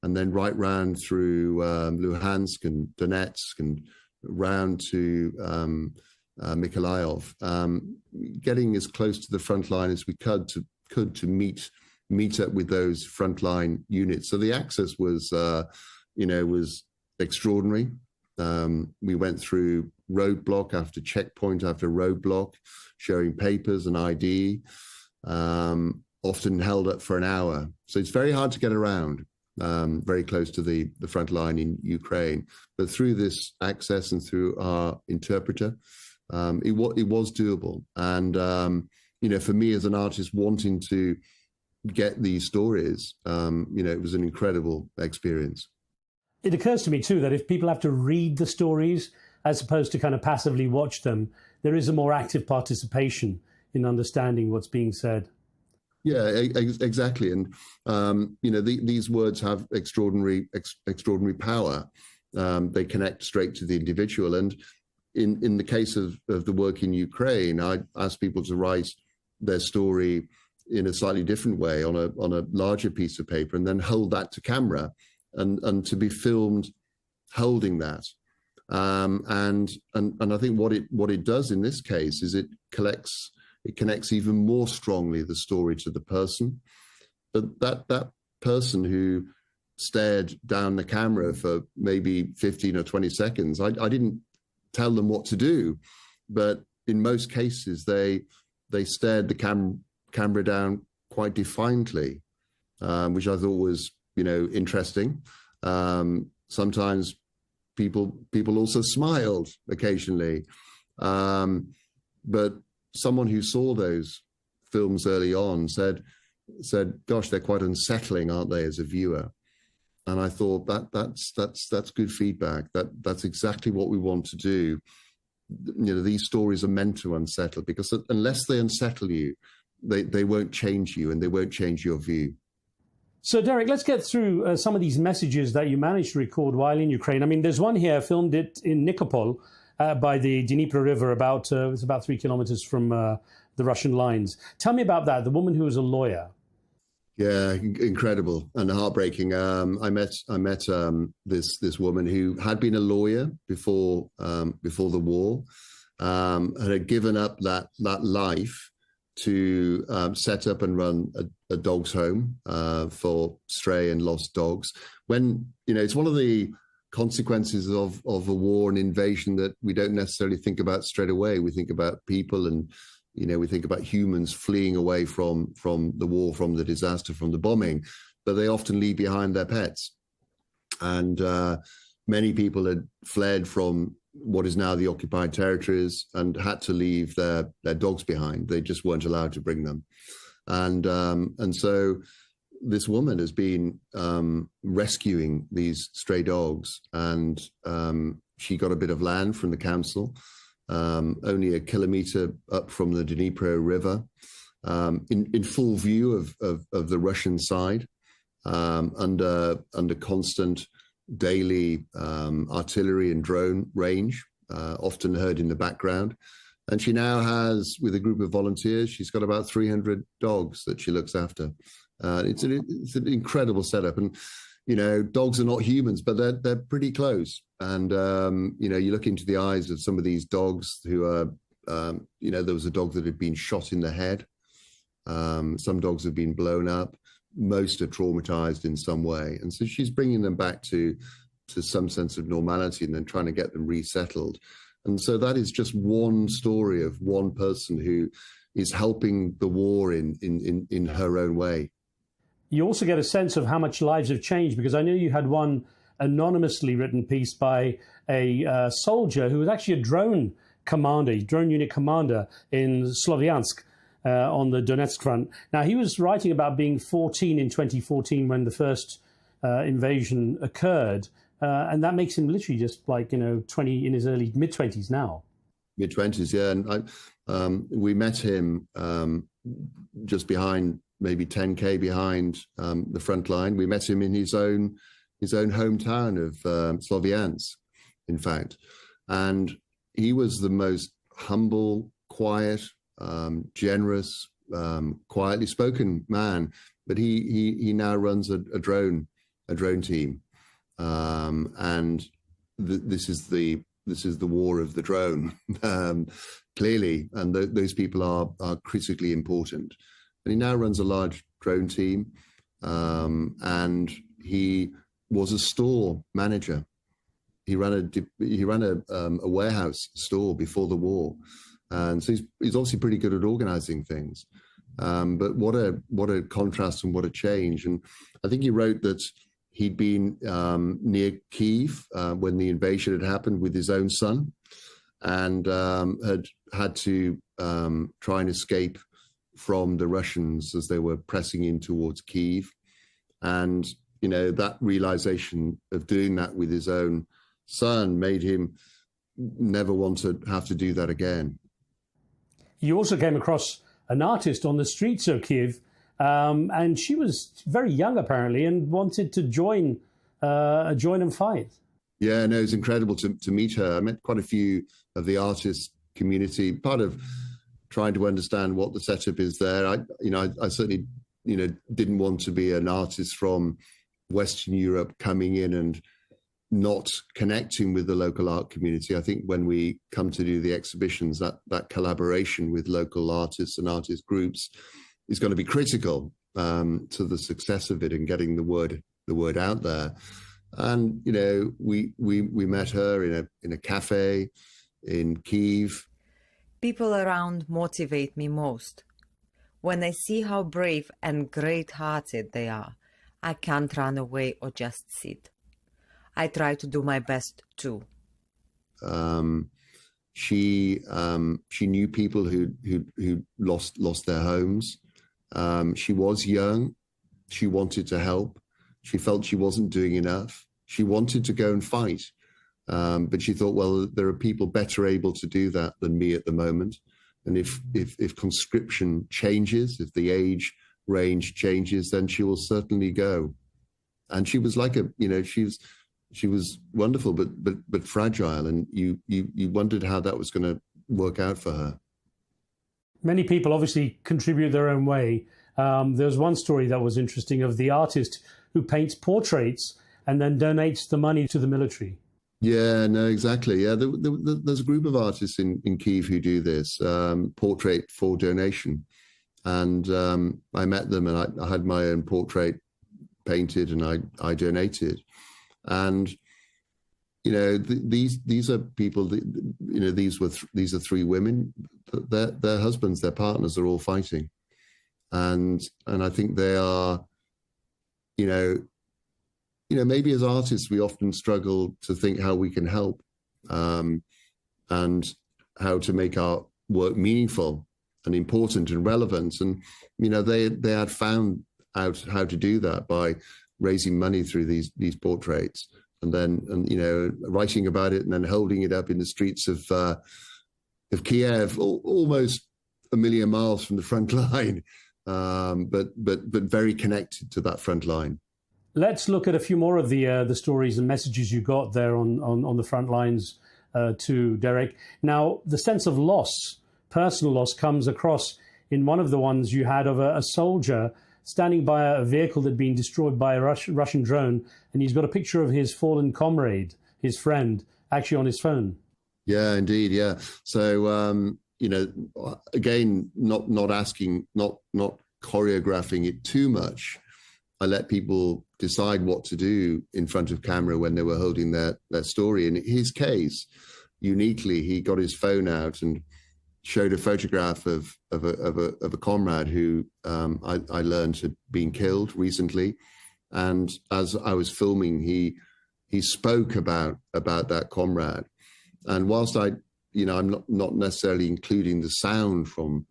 and then right round through Luhansk and Donetsk and round to Mykolaiv, getting as close to the front line as we could to meet up with those frontline units. So the access was extraordinary. We went through roadblock after checkpoint after roadblock, showing papers and ID, often held up for an hour. So it's very hard to get around, very close to the front line in Ukraine. But through this access and through our interpreter, it was doable. And, for me as an artist wanting to get these stories, it was an incredible experience. It occurs to me, too, that if people have to read the stories as opposed to kind of passively watch them, there is a more active participation in understanding what's being said. Yeah, exactly. And, these words have extraordinary power. They connect straight to the individual. And in the case of the work in Ukraine, I asked people to write their story in a slightly different way on a larger piece of paper, and then hold that to camera, and to be filmed holding that. And I think what it does in this case is it connects even more strongly the story to the person. But that person who stared down the camera for maybe 15 or 20 seconds, I didn't tell them what to do, but in most cases they stared the camera down quite defiantly, which I thought was, interesting. Sometimes people also smiled occasionally, but someone who saw those films early on said, "Gosh, they're quite unsettling, aren't they, as a viewer?" And I thought that's good feedback. That's exactly what we want to do. These stories are meant to unsettle, because unless they unsettle you, they won't change you, and they won't change your view. So, Derek, let's get through some of these messages that you managed to record while in Ukraine. I mean, there's one here, filmed it in Nikopol by the Dnipro River, it's about 3 kilometers from the Russian lines. Tell me about that, the woman who was a lawyer. Yeah, incredible and heartbreaking. I met this woman who had been a lawyer before the war, and had given up that life to set up and run a dog's home for stray and lost dogs. When it's one of the consequences of a war and invasion that we don't necessarily think about straight away. We think about people, and we think about humans fleeing away from the war, from the disaster, from the bombing, but they often leave behind their pets. And many people had fled from what is now the occupied territories and had to leave their dogs behind. They just weren't allowed to bring them. And so this woman has been rescuing these stray dogs, and she got a bit of land from the council, only a kilometer up from the Dnipro River, in full view of the Russian side, under constant daily artillery and drone range, often heard in the background. And she now has, with a group of volunteers, she's got about 300 dogs that she looks after. It's an incredible setup. And, dogs are not humans, but they're pretty close. And, you look into the eyes of some of these dogs who are, there was a dog that had been shot in the head. Some dogs have been blown up. Most are traumatized in some way. And so she's bringing them back to some sense of normality, and then trying to get them resettled. And so that is just one story of one person who is helping the war in her own way. You also get a sense of how much lives have changed, because I know you had one anonymously written piece by a soldier who was actually a drone unit commander in Sloviansk, on the Donetsk front. Now, he was writing about being 14 in 2014 when the first invasion occurred, and that makes him literally just 20 in his early mid-20s now. Mid-20s, yeah. And we met him just behind, maybe 10K behind the front line. We met him in his own hometown of Sloviansk, in fact. And he was the most humble, quiet, generous, quietly spoken man, but he now runs a drone team, and this is the war of the drone, clearly, and those people are critically important. And he now runs a large drone team, and he was a store manager. He ran a warehouse store before the war. And so he's obviously pretty good at organizing things. But what a contrast and what a change. And I think he wrote that he'd been near Kyiv when the invasion had happened with his own son, and had to try and escape from the Russians as they were pressing in towards Kyiv. And, that realization of doing that with his own son made him never want to have to do that again. You also came across an artist on the streets of Kyiv, and she was very young apparently, and wanted to join and fight. Yeah, no, it was incredible to meet her. I met quite a few of the artist community, part of trying to understand what the setup is there. I certainly, didn't want to be an artist from Western Europe coming in and not connecting with the local art community. I think when we come to do the exhibitions, that collaboration with local artists and artist groups is going to be critical to the success of it and getting the word out there. And we met her in a cafe in Kyiv. People around motivate me most. When I see how brave and great-hearted they are, I can't run away or just sit. I try to do my best too. She knew people who lost their homes. She was young. She wanted to help. She felt she wasn't doing enough. She wanted to go and fight. But she thought, well, there are people better able to do that than me at the moment. And if conscription changes, if the age range changes, then she will certainly go. And she was like she was wonderful, but fragile. And you wondered how that was going to work out for her. Many people obviously contribute their own way. There's one story that was interesting of the artist who paints portraits and then donates the money to the military. Yeah, no, exactly. Yeah, there's a group of artists in Kyiv who do this, portrait for donation. And I met them and I had my own portrait painted and I donated. And, these are people, these are three women, their husbands, their partners are all fighting. And I think they are, maybe as artists, we often struggle to think how we can help and how to make our work meaningful and important and relevant. And, they had found out how to do that by raising money through these portraits and then, writing about it and then holding it up in the streets of Kiev, almost a million miles from the front line, but very connected to that front line. Let's look at a few more of the stories and messages you got there on the front lines too, Derek. Now, the sense of loss, personal loss, comes across in one of the ones you had of a soldier standing by a vehicle that had been destroyed by a Russian drone, and he's got a picture of his fallen comrade, his friend, actually on his phone. Yeah, indeed, yeah. So, again, not choreographing it too much. I let people decide what to do in front of camera when they were holding their story. In his case, uniquely, he got his phone out and showed a photograph of a comrade who I learned had been killed recently. And as I was filming, he spoke about that comrade. And whilst I'm not necessarily including the sound from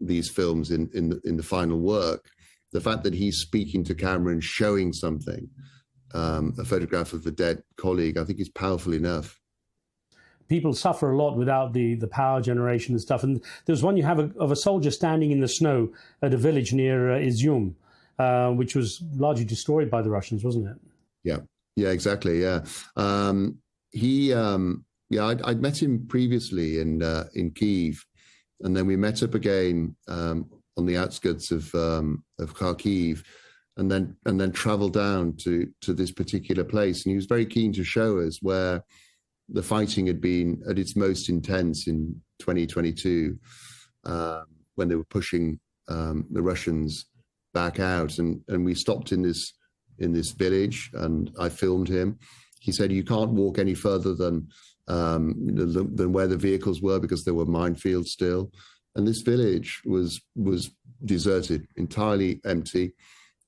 these films in the final work, the fact that he's speaking to camera and showing something, a photograph of a dead colleague, I think is powerful enough. People suffer a lot without the power generation and stuff. And there's one you have of a soldier standing in the snow at a village near Izium, which was largely destroyed by the Russians, wasn't it? Yeah, exactly. Yeah. I'd met him previously in Kyiv, and then we met up again on the outskirts of Kharkiv, and then traveled down to this particular place. And he was very keen to show us where the fighting had been at its most intense in 2022, when they were pushing the Russians back out. And we stopped in this village, and I filmed him. He said, "You can't walk any further than where the vehicles were because there were minefields still." And this village was deserted, entirely empty,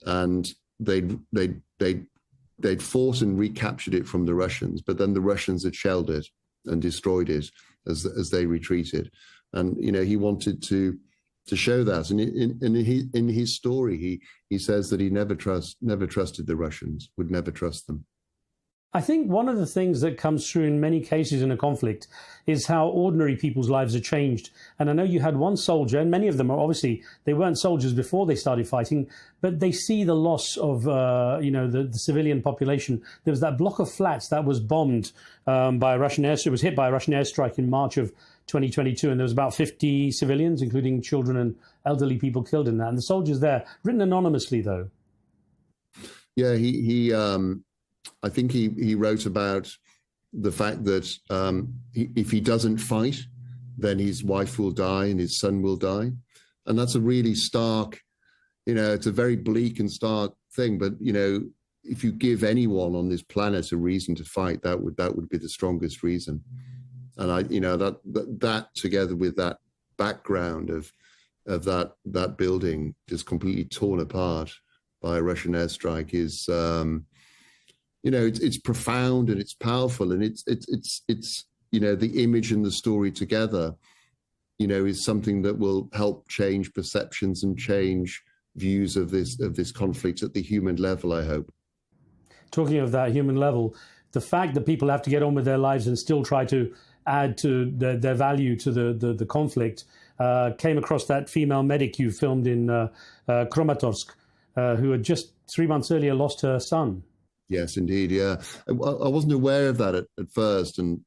and they'd fought and recaptured it from the Russians, but then the Russians had shelled it and destroyed it as they retreated. And he wanted to show that. And in his story, he says that he never trusted the Russians, would never trust them. I think one of the things that comes through in many cases in a conflict is how ordinary people's lives are changed. And I know you had one soldier, and many of them are obviously, they weren't soldiers before they started fighting, but they see the loss of, the civilian population. There was that block of flats that was bombed by a Russian airstrike. It was hit by a Russian airstrike in March of 2022, and there was about 50 civilians, including children and elderly people, killed in that. And the soldiers there, written anonymously, though. Yeah, I think he wrote about the fact that if he doesn't fight, then his wife will die and his son will die. And that's a really stark, it's a very bleak and stark thing. But, if you give anyone on this planet a reason to fight, that would be the strongest reason. And that together with that background of that building just completely torn apart by a Russian airstrike is, it's profound and it's powerful, and it's the image and the story together, is something that will help change perceptions and change views of this conflict at the human level, I hope. Talking of that human level, the fact that people have to get on with their lives and still try to add to their value to the conflict, came across that female medic you filmed in Kramatorsk, who had just 3 months earlier lost her son. Yes, indeed. Yeah, I wasn't aware of that at first, and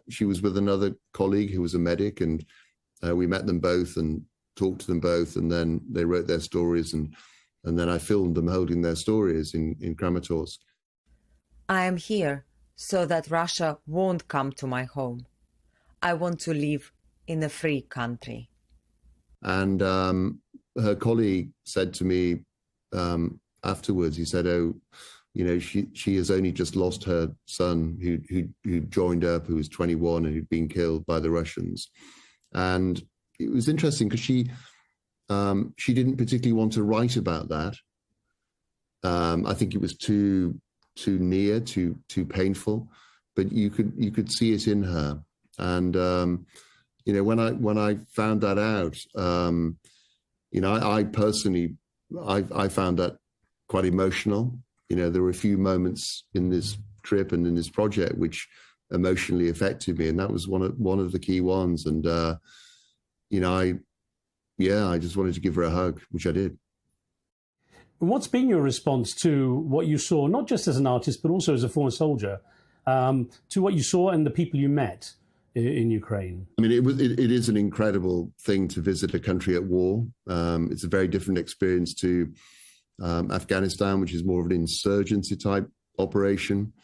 she was with another colleague who was a medic, and we met them both and talked to them both, and then they wrote their stories, and then I filmed them holding their stories in Kramatorsk. I am here so that Russia won't come to my home. I want to live in a free country. And her colleague said to me afterwards, he said, "Oh, she has only just lost her son who joined up, who was 21 and who'd been killed by the Russians." And it was interesting because she didn't particularly want to write about that. I think it was too near, too painful, but you could see it in her. And when I found that out, I personally I found that quite emotional. There were a few moments in this trip and in this project which emotionally affected me, and that was one of the key ones. And I just wanted to give her a hug, which I did. What's been your response to what you saw, not just as an artist, but also as a former soldier, to what you saw and the people you met in Ukraine? I mean, it is an incredible thing to visit a country at war. It's a very different experience to Afghanistan, which is more of an insurgency type operation.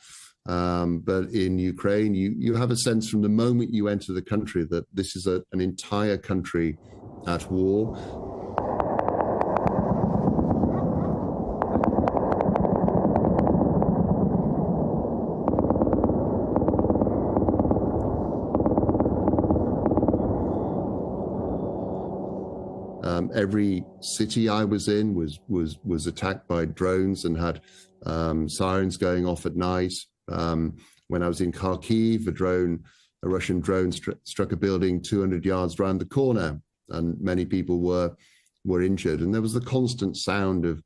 But in Ukraine, you have a sense from the moment you enter the country that this is an entire country at war. Every city I was in was attacked by drones and had sirens going off at night. When I was in Kharkiv, a Russian drone struck a building 200 yards round the corner, and many people were injured. And there was the constant sound of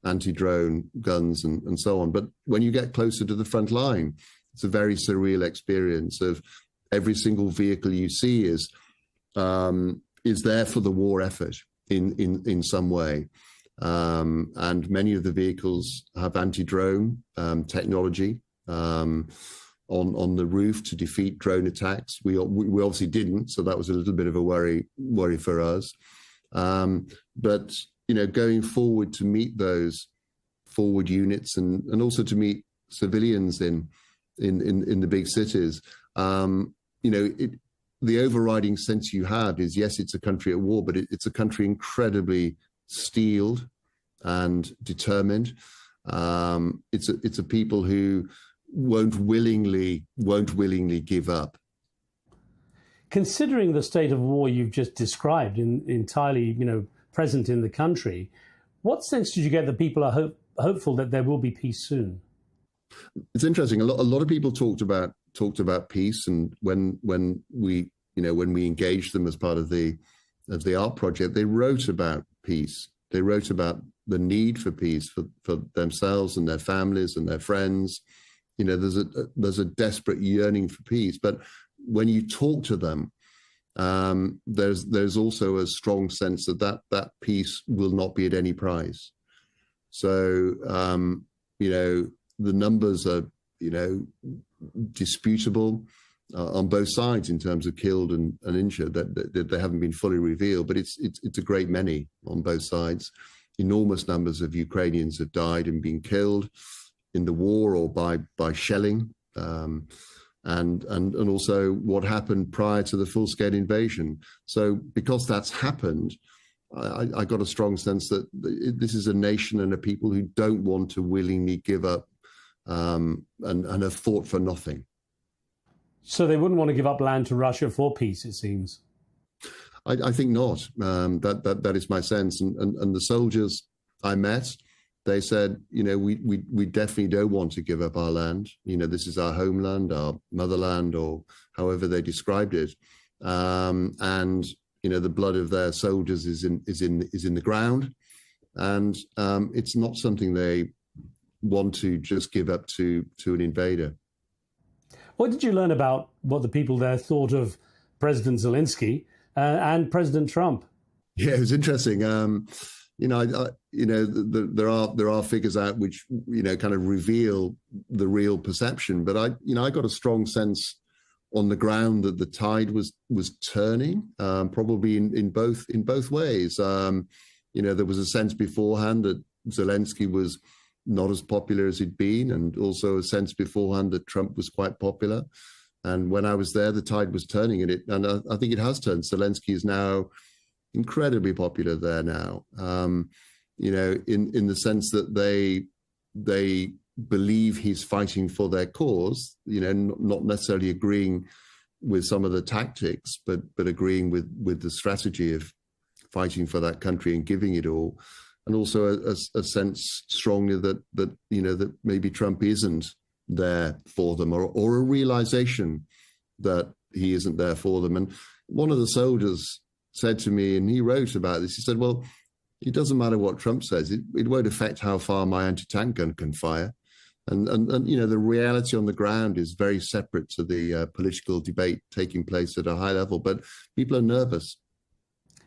anti-drone guns and so on. But when you get closer to the front line, it's a very surreal experience of every single vehicle you see is there for the war effort in some way. And many of the vehicles have anti-drone technology on the roof to defeat drone attacks. We obviously didn't, so that was a little bit of a worry for us. But going forward to meet those forward units and also to meet civilians in the big cities, the overriding sense you have is, yes, it's a country at war, but it's a country incredibly steeled and determined. It's a people who won't willingly give up. Considering the state of war you've just described, entirely present in the country, what sense did you get that people are hopeful that there will be peace soon? It's interesting. A lot of people talked about peace, and when we engaged them as part of the art project, they wrote about peace. They wrote about the need for peace for themselves and their families and their friends, there's a desperate yearning for peace. But when you talk to them, there's also a strong sense that peace will not be at any price. So the numbers are disputable on both sides in terms of killed and injured. That they haven't been fully revealed, but it's a great many on both sides. Enormous numbers of Ukrainians have died and been killed in the war or by shelling, and also what happened prior to the full-scale invasion. So because that's happened, I got a strong sense that this is a nation and a people who don't want to willingly give up and have fought for nothing. So they wouldn't want to give up land to Russia for peace, it seems. I think not. That is my sense. And the soldiers I met, they said, we definitely don't want to give up our land. This is our homeland, our motherland, or however they described it. And the blood of their soldiers is in the ground, and it's not something they want to just give up to an invader. What did you learn about what the people there thought of President Zelensky and President Trump? Yeah, it was interesting. There are figures out which kind of reveal the real perception, but I got a strong sense on the ground that the tide was turning, probably in both ways. There was a sense beforehand that Zelensky was not as popular as he'd been, and also a sense beforehand that Trump was quite popular. And when I was there, the tide was turning, and I think it has turned. Zelensky is now incredibly popular there now, in the sense that they believe he's fighting for their cause, not necessarily agreeing with some of the tactics, but agreeing with the strategy of fighting for that country and giving it all. And also a sense strongly that maybe Trump isn't there for them, or a realization that he isn't there for them. And one of the soldiers said to me, and he wrote about this, he said, well, it doesn't matter what Trump says, it won't affect how far my anti-tank gun can fire. And the reality on the ground is very separate to the political debate taking place at a high level, but people are nervous.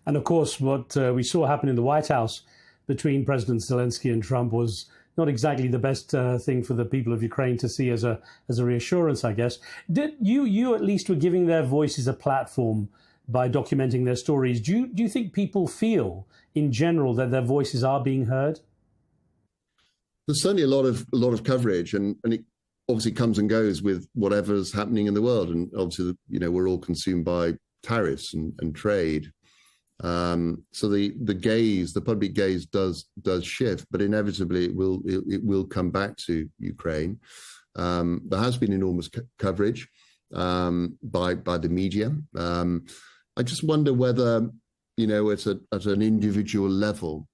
And of course, what we saw happen in the White House between President Zelensky and Trump was not exactly the best thing for the people of Ukraine to see as a reassurance, I guess. Did you at least were giving their voices a platform by documenting their stories? Do you think people feel in general that their voices are being heard? There's certainly a lot of coverage, and it obviously comes and goes with whatever's happening in the world. And obviously, we're all consumed by tariffs and trade. So the public gaze does shift, but inevitably it will come back to Ukraine. There has been enormous coverage by the media. I just wonder whether at an individual level,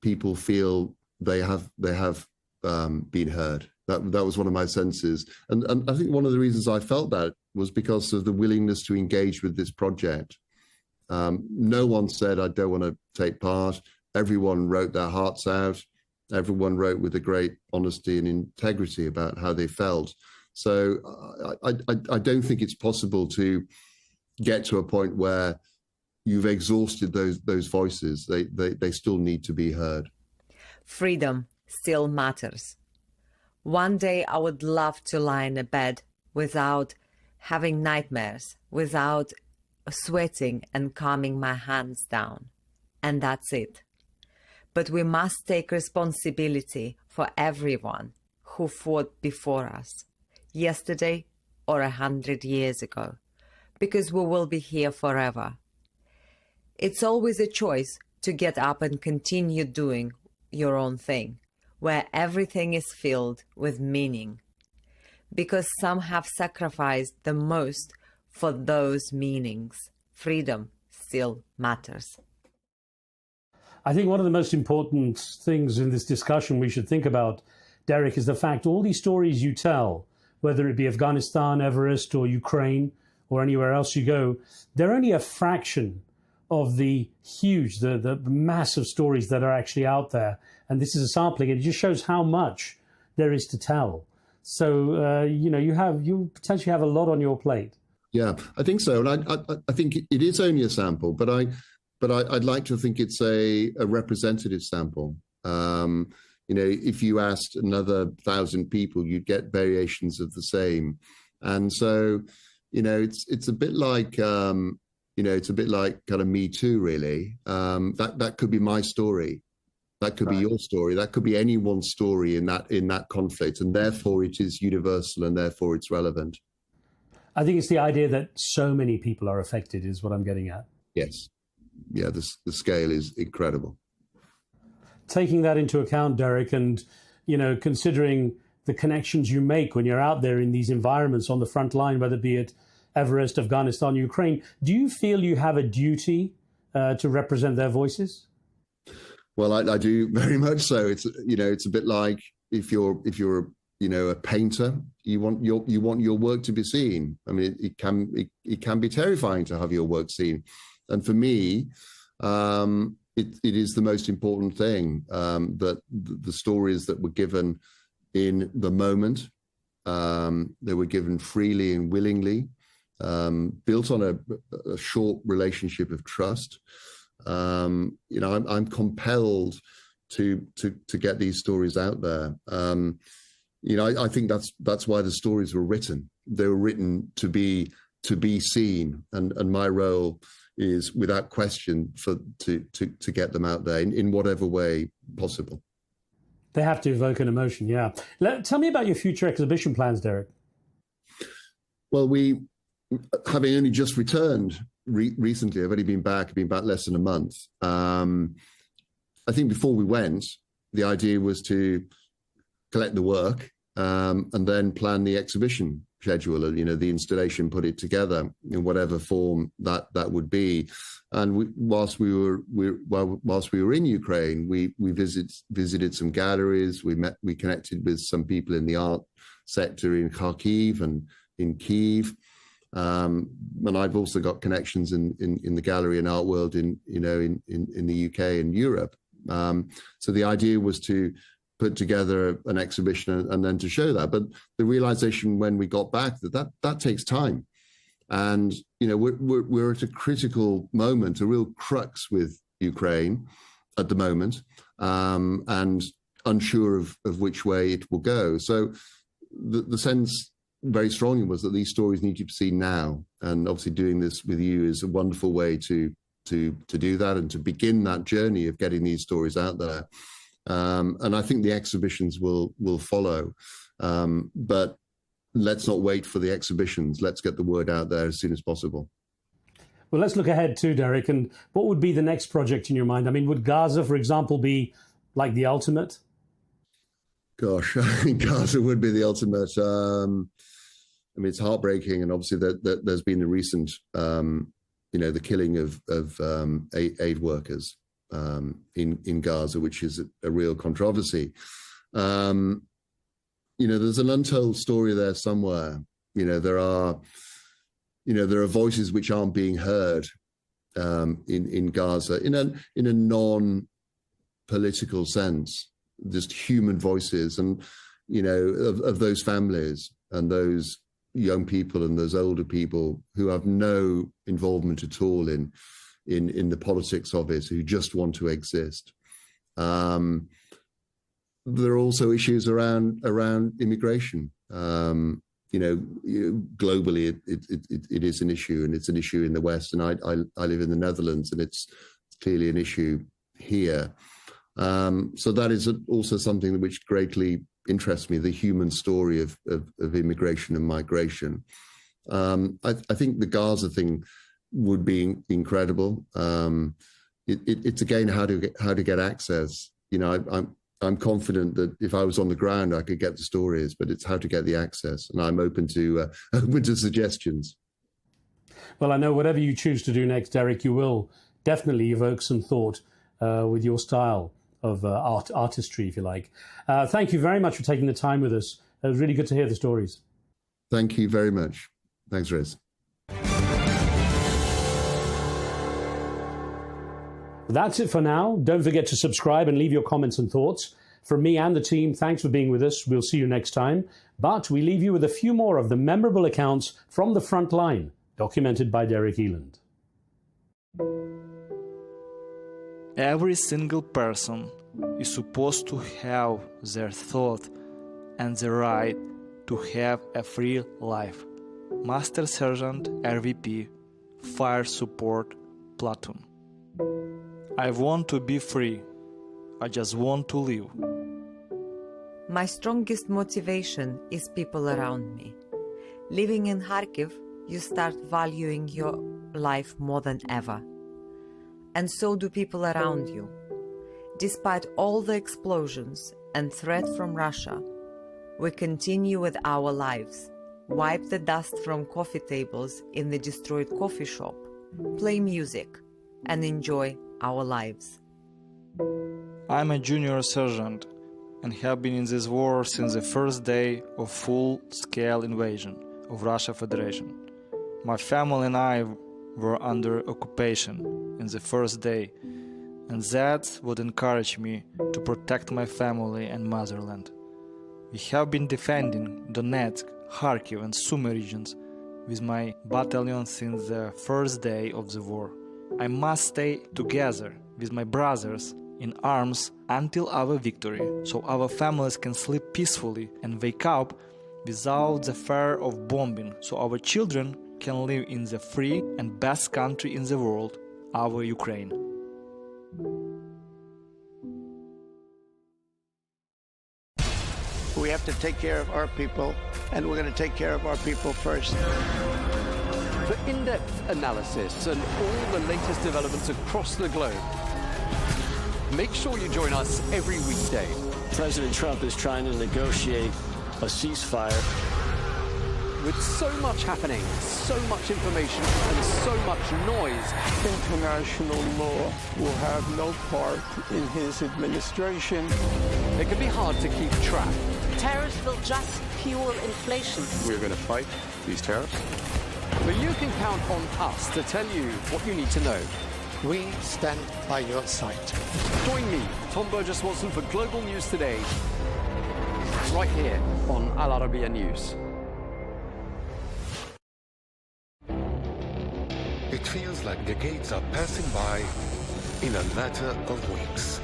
people feel they have been heard. That was one of my senses, and I think one of the reasons I felt that was because of the willingness to engage with this project. No one said, I don't want to take part. Everyone wrote their hearts out. Everyone wrote with a great honesty and integrity about how they felt. So I don't think it's possible to get to a point where you've exhausted those voices. They still need to be heard. Freedom still matters. One day I would love to lie in a bed without having nightmares, without sweating and calming my hands down. And that's it. But we must take responsibility for everyone who fought before us, yesterday or 100 years ago, because we will be here forever. It's always a choice to get up and continue doing your own thing, where everything is filled with meaning, because some have sacrificed the most for those meanings. Freedom still matters. I think one of the most important things in this discussion we should think about, Derek, is the fact all these stories you tell, whether it be Afghanistan, Everest, or Ukraine, or anywhere else you go, they're only a fraction of the huge, the massive stories that are actually out there. And this is a sampling. It just shows how much there is to tell. So, you potentially have a lot on your plate. Yeah, I think so. And I think it is only a sample, but I'd like to think it's a representative sample. If you asked another 1,000 people, you'd get variations of the same. And so, it's a bit like, it's a bit like kind of Me Too, really. That could be my story. That could be your story. That could be anyone's story in that conflict. And therefore it is universal and therefore it's relevant. I think it's the idea that so many people are affected is what I'm getting at. Yes. Yeah, the scale is incredible. Taking that into account, Derek, and, considering the connections you make when you're out there in these environments on the front line, whether it be at Everest, Afghanistan, Ukraine, do you feel you have a duty to represent their voices? Well, I do very much so. It's a bit like if you're a painter, you want your work to be seen. I mean, it can be terrifying to have your work seen, and for me, it is the most important thing that the stories that were given in the moment, they were given freely and willingly, built on a short relationship of trust. I'm compelled to get these stories out there. I think that's why the stories were written. They were written to be seen, and my role is, without question, to get them out there in whatever way possible. They have to evoke an emotion, yeah. Tell me about your future exhibition plans, Derek. Well, having only just returned recently, I've only been back less than a month. I think before we went, the idea was to collect the work and then plan the exhibition schedule, the installation, put it together in whatever form that would be. And whilst we were in Ukraine, we visited some galleries. We connected with some people in the art sector in Kharkiv and in Kyiv. And I've also got connections in the gallery and art world in the UK and Europe. So the idea was to put together an exhibition and then to show that. But the realization when we got back that takes time, and we're at a critical moment, a real crux with Ukraine at the moment, and unsure of which way it will go. So the sense very strongly was that these stories need to be seen now, and obviously doing this with you is a wonderful way to do that and to begin that journey of getting these stories out there. And I think the exhibitions will follow, but let's not wait for the exhibitions. Let's get the word out there as soon as possible. Well, let's look ahead too, Derek. And what would be the next project in your mind? I mean, would Gaza, for example, be like the ultimate? Gosh, I think Gaza would be the ultimate. I mean, it's heartbreaking, and obviously there's been the recent, the killing of aid workers in Gaza, which is a real controversy. There's an untold story there somewhere. There are voices which aren't being heard in Gaza in a non-political sense, just human voices, and of those families and those young people and those older people who have no involvement at all in the politics of it, who just want to exist. There are also issues around immigration. Globally, it is an issue, and it's an issue in the West. And I live in the Netherlands, and it's clearly an issue here. So that is also something which greatly interests me, the human story of immigration and migration. I think the Gaza thing would be incredible. It's again how to get access. I'm confident that if I was on the ground, I could get the stories, but it's how to get the access, and I'm open to suggestions. Well, I know whatever you choose to do next, Derek, you will definitely evoke some thought with your style of artistry, if you like. Thank you very much for taking the time with us. It was really good to hear the stories. Thank you very much. Thanks, Riz. That's it for now. Don't forget to subscribe and leave your comments and thoughts. From me and the team, thanks for being with us. We'll see you next time. But we leave you with a few more of the memorable accounts from the front line, documented by Derek Eland. Every single person is supposed to have their thought and the right to have a free life. Master Sergeant RVP, Fire Support Platoon. I want to be free. I just want to live. My strongest motivation is people around me. Living in Kharkiv, you start valuing your life more than ever. And so do people around you. Despite all the explosions and threat from Russia, we continue with our lives, wipe the dust from coffee tables in the destroyed coffee shop, play music, and enjoy our lives. I'm a junior sergeant and have been in this war since the first day of full-scale invasion of Russia Federation. My family and I were under occupation in the first day, and that would encourage me to protect my family and motherland. We have been defending Donetsk, Kharkiv and Sumy regions with my battalion since the first day of the war. I must stay together with my brothers in arms until our victory, so our families can sleep peacefully and wake up without the fear of bombing, so our children can live in the free and best country in the world, our Ukraine. We have to take care of our people, and we're going to take care of our people first. For in-depth analysis and all the latest developments across the globe, make sure you join us every weekday. President Trump is trying to negotiate a ceasefire. With so much happening, so much information, and so much noise, International law will have no part in his administration. it can be hard to keep track. Tariffs will just fuel inflation. We're going to fight these tariffs. But you can count on us to tell you what you need to know. We stand by your side. Join me, Tom Burges Watson, for Global News Today, right here on Al Arabiya News. It feels like decades are passing by in a matter of weeks.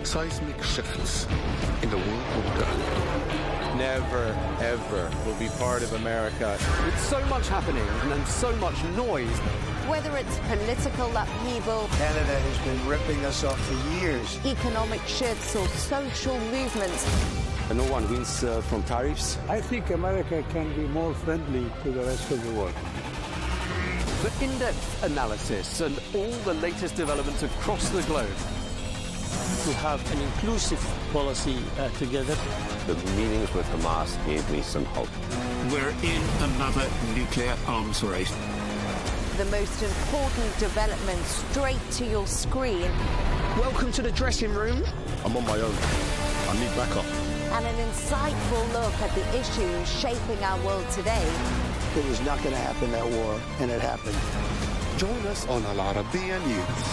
Seismic shifts in the world order. Never, ever will be part of America. With so much happening and so much noise. Whether it's political upheaval, Canada has been ripping us off for years. economic shifts, or social movements, And no one wins from tariffs. I think America can be more friendly to the rest of the world. For in-depth analysis and all the latest developments across the globe. To have an inclusive policy together. The meetings with Hamas gave me some hope. We're in another nuclear arms race. the most important developments straight to your screen. Welcome to the dressing room. I'm on my own. I need backup. And an insightful look at the issues shaping our world today. It was not going to happen, that war, and it happened. Join us on Al Arabiya News,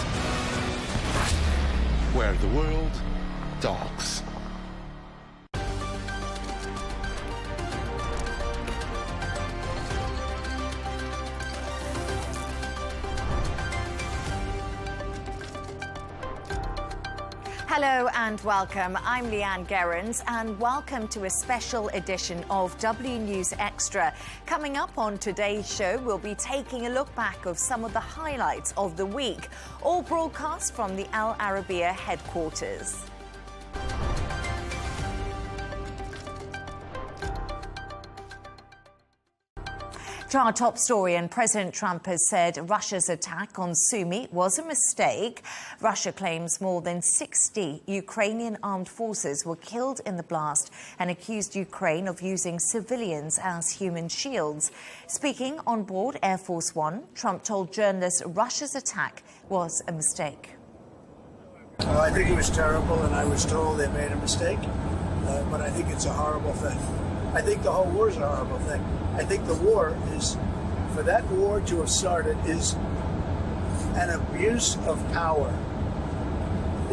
where the world talks. Hello and welcome. I'm Leigh Ann Gerrans and welcome to a special edition of W News Extra. Coming up on today's show, we'll be taking a look back of some of the highlights of the week, all broadcast from the Al Arabiya headquarters. To our top story, and President Trump has said Russia's attack on Sumy was a mistake. Russia claims more than 60 Ukrainian armed forces were killed in the blast and accused Ukraine of using civilians as human shields. Speaking on board Air Force One, Trump told journalists Russia's attack was a mistake. Well, I think it was terrible, and I was told they made a mistake, but I think it's a horrible thing. I think the whole war is a horrible thing. I think the war is, for that war to have started, is an abuse of power.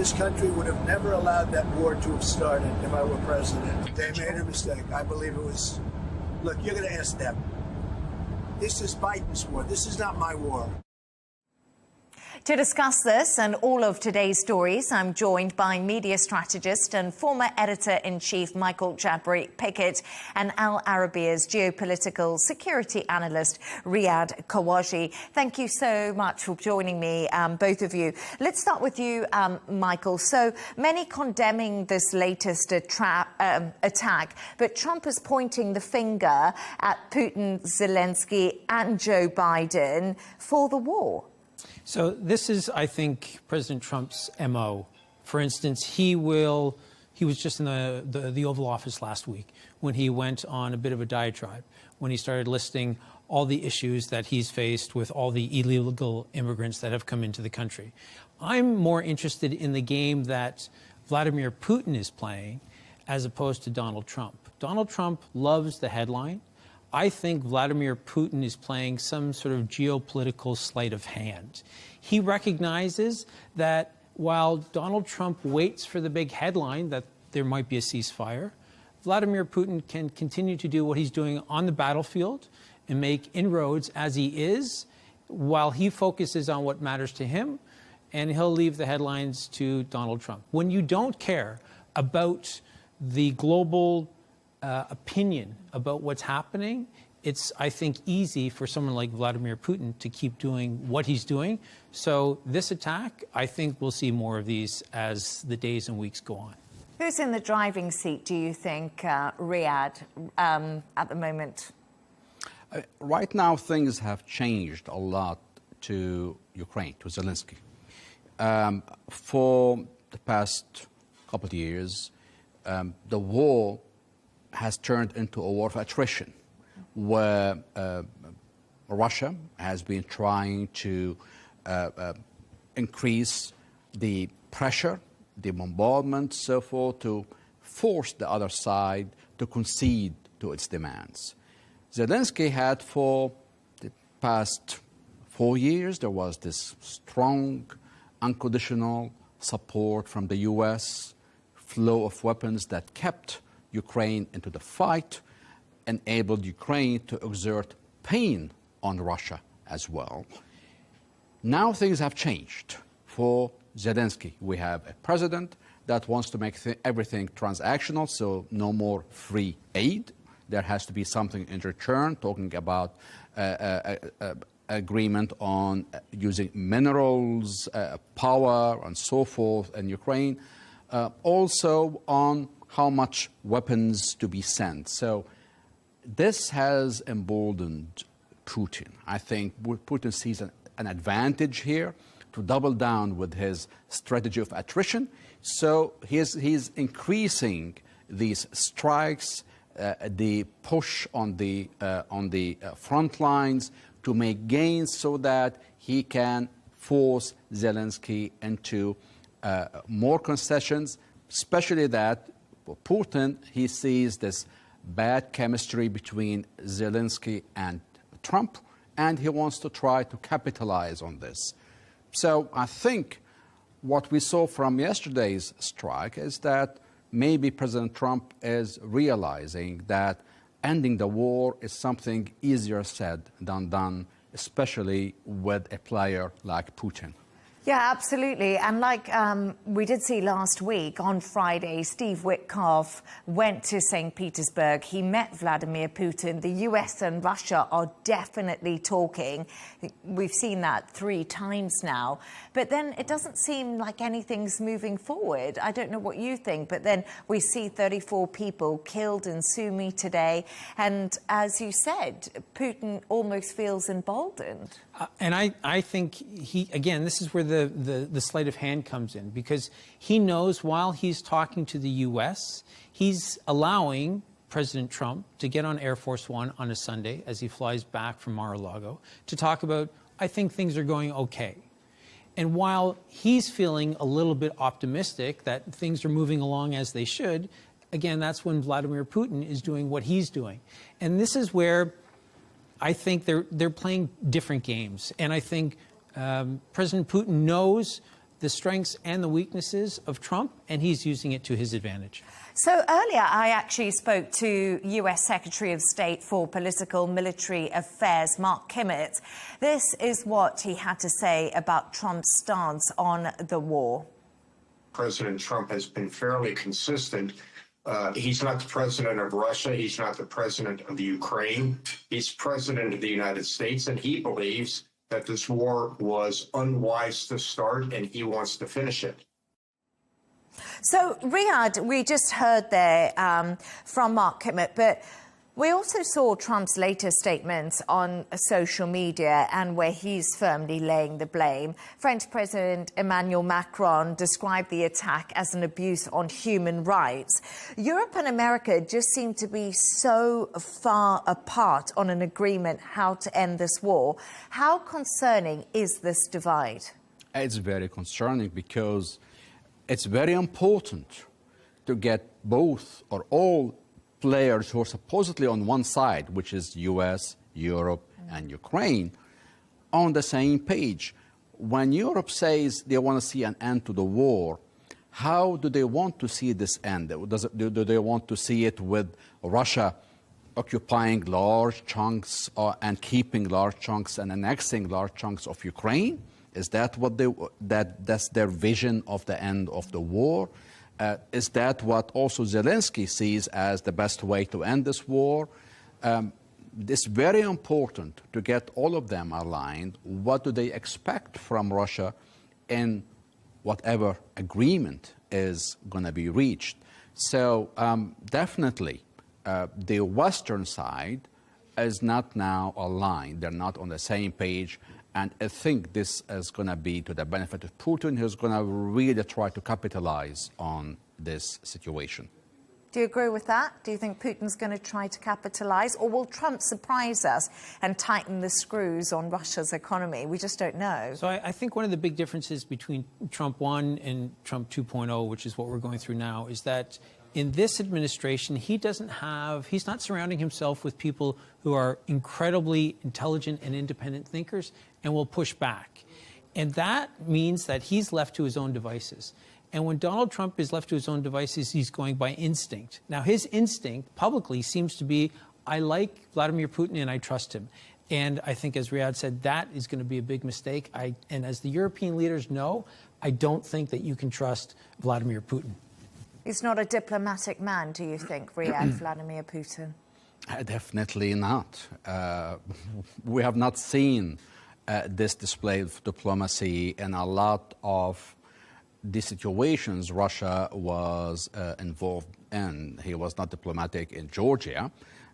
this country would have never allowed that war to have started if I were president. They made a mistake. I believe it was... Look, you're going to ask them. This is Biden's war. This is not my war. To discuss this and all of today's stories, I'm joined by media strategist and former editor-in-chief Michael Jabri-Pickett and Al Arabiya's geopolitical security analyst Riyadh Kawaji. Thank you so much for joining me, both of you. Let's start with you, Michael. So many condemning this latest attack, but Trump is pointing the finger at Putin, Zelensky and Joe Biden for the war. So this is, I think, President Trump's MO. For instance, he was just in the Oval Office last week when he went on a bit of a diatribe, when he started listing all the issues that he's faced with all the illegal immigrants that have come into the country. I'm more interested in the game that Vladimir Putin is playing as opposed to Donald Trump. Donald Trump loves the headline. I think Vladimir Putin is playing some sort of geopolitical sleight of hand. He recognizes that while Donald Trump waits for the big headline that there might be a ceasefire, Vladimir Putin can continue to do what he's doing on the battlefield and make inroads as he is, while he focuses on what matters to him, and he'll leave the headlines to Donald Trump. When you don't care about the global opinion about what's happening, it's, I think, easy for someone like Vladimir Putin to keep doing what he's doing. So this attack, I think we'll see more of these as the days and weeks go on. Who's in the driving seat, do you think, Riyadh, at the moment? Right now, things have changed a lot to Ukraine, to Zelensky. For the past couple of years, the war has turned into a war of attrition, where Russia has been trying to increase the pressure, the bombardment, so forth, to force the other side to concede to its demands. Zelensky had, for the past 4 years, there was this strong, unconditional support from the U.S., flow of weapons that kept Ukraine into the fight, enabled Ukraine to exert pain on Russia as well. Now things have changed for Zelensky. We have a president that wants to make everything transactional, so no more free aid. There has to be something in return, talking about agreement on using minerals, power, and so forth in Ukraine. Also on how much weapons to be sent. So this has emboldened Putin. I think Putin sees an advantage here to double down with his strategy of attrition. So he's increasing these strikes, the push on the front lines to make gains so that he can force Zelensky into more concessions, especially that for Putin, he sees this bad chemistry between Zelensky and Trump, and he wants to try to capitalize on this. So I think what we saw from yesterday's strike is that maybe President Trump is realizing that ending the war is something easier said than done, especially with a player like Putin. Yeah, absolutely. And like we did see last week, on Friday, Steve Witkoff went to St. Petersburg. He met Vladimir Putin. The US and Russia are definitely talking. We've seen that 3 times now. But then it doesn't seem like anything's moving forward. I don't know what you think, but then we see 34 people killed in Sumy today. And as you said, Putin almost feels emboldened. And I think again, this is where the sleight of hand comes in, because he knows while he's talking to the U.S., he's allowing President Trump to get on Air Force One on a Sunday as he flies back from Mar-a-Lago to talk about, I think things are going okay. And while he's feeling a little bit optimistic that things are moving along as they should, again, that's when Vladimir Putin is doing what he's doing. And this is where I think they're playing different games. And I think President Putin knows the strengths and the weaknesses of Trump, and he's using it to his advantage. So earlier, I actually spoke to U.S. Secretary of State for Political Military Affairs, Mark Kimmett. This is what he had to say about Trump's stance on the war. President Trump has been fairly consistent. He's not the president of Russia. He's not the president of the Ukraine. He's president of the United States, and he believes that this war was unwise to start, and he wants to finish it. So, Riyadh, we just heard there from Mark Kimmett, but we also saw Trump's latest statements on social media and where he's firmly laying the blame. French President Emmanuel Macron described the attack as an abuse on human rights. Europe and America just seem to be so far apart on an agreement how to end this war. How concerning is this divide? It's very concerning because it's very important to get both or all players who are supposedly on one side, which is US, Europe, and Ukraine, on the same page. When Europe says they want to see an end to the war, how do they want to see this end? Do they want to see it with Russia occupying large chunks and keeping large chunks and annexing large chunks of Ukraine? Is that what that's their vision of the end of the war? Is that what also Zelensky sees as the best way to end this war? It's very important to get all of them aligned. What do they expect from Russia in whatever agreement is going to be reached? So definitely the Western side is not now aligned. They're not on the same page. And I think this is going to be to the benefit of Putin, who's going to really try to capitalize on this situation. Do you agree with that? Do you think Putin's going to try to capitalize? Or will Trump surprise us and tighten the screws on Russia's economy? We just don't know. So I think one of the big differences between Trump 1 and Trump 2.0, which is what we're going through now, is that in this administration, he's not surrounding himself with people who are incredibly intelligent and independent thinkers and will push back. And that means that he's left to his own devices. And when Donald Trump is left to his own devices, he's going by instinct. Now, his instinct publicly seems to be, I like Vladimir Putin and I trust him. And I think, as Riyadh said, that is going to be a big mistake. And as the European leaders know, I don't think that you can trust Vladimir Putin. He's not a diplomatic man, do you think, Riyadh, Vladimir Putin? Definitely not. We have not seen this display of diplomacy in a lot of the situations Russia was involved in. He was not diplomatic in Georgia,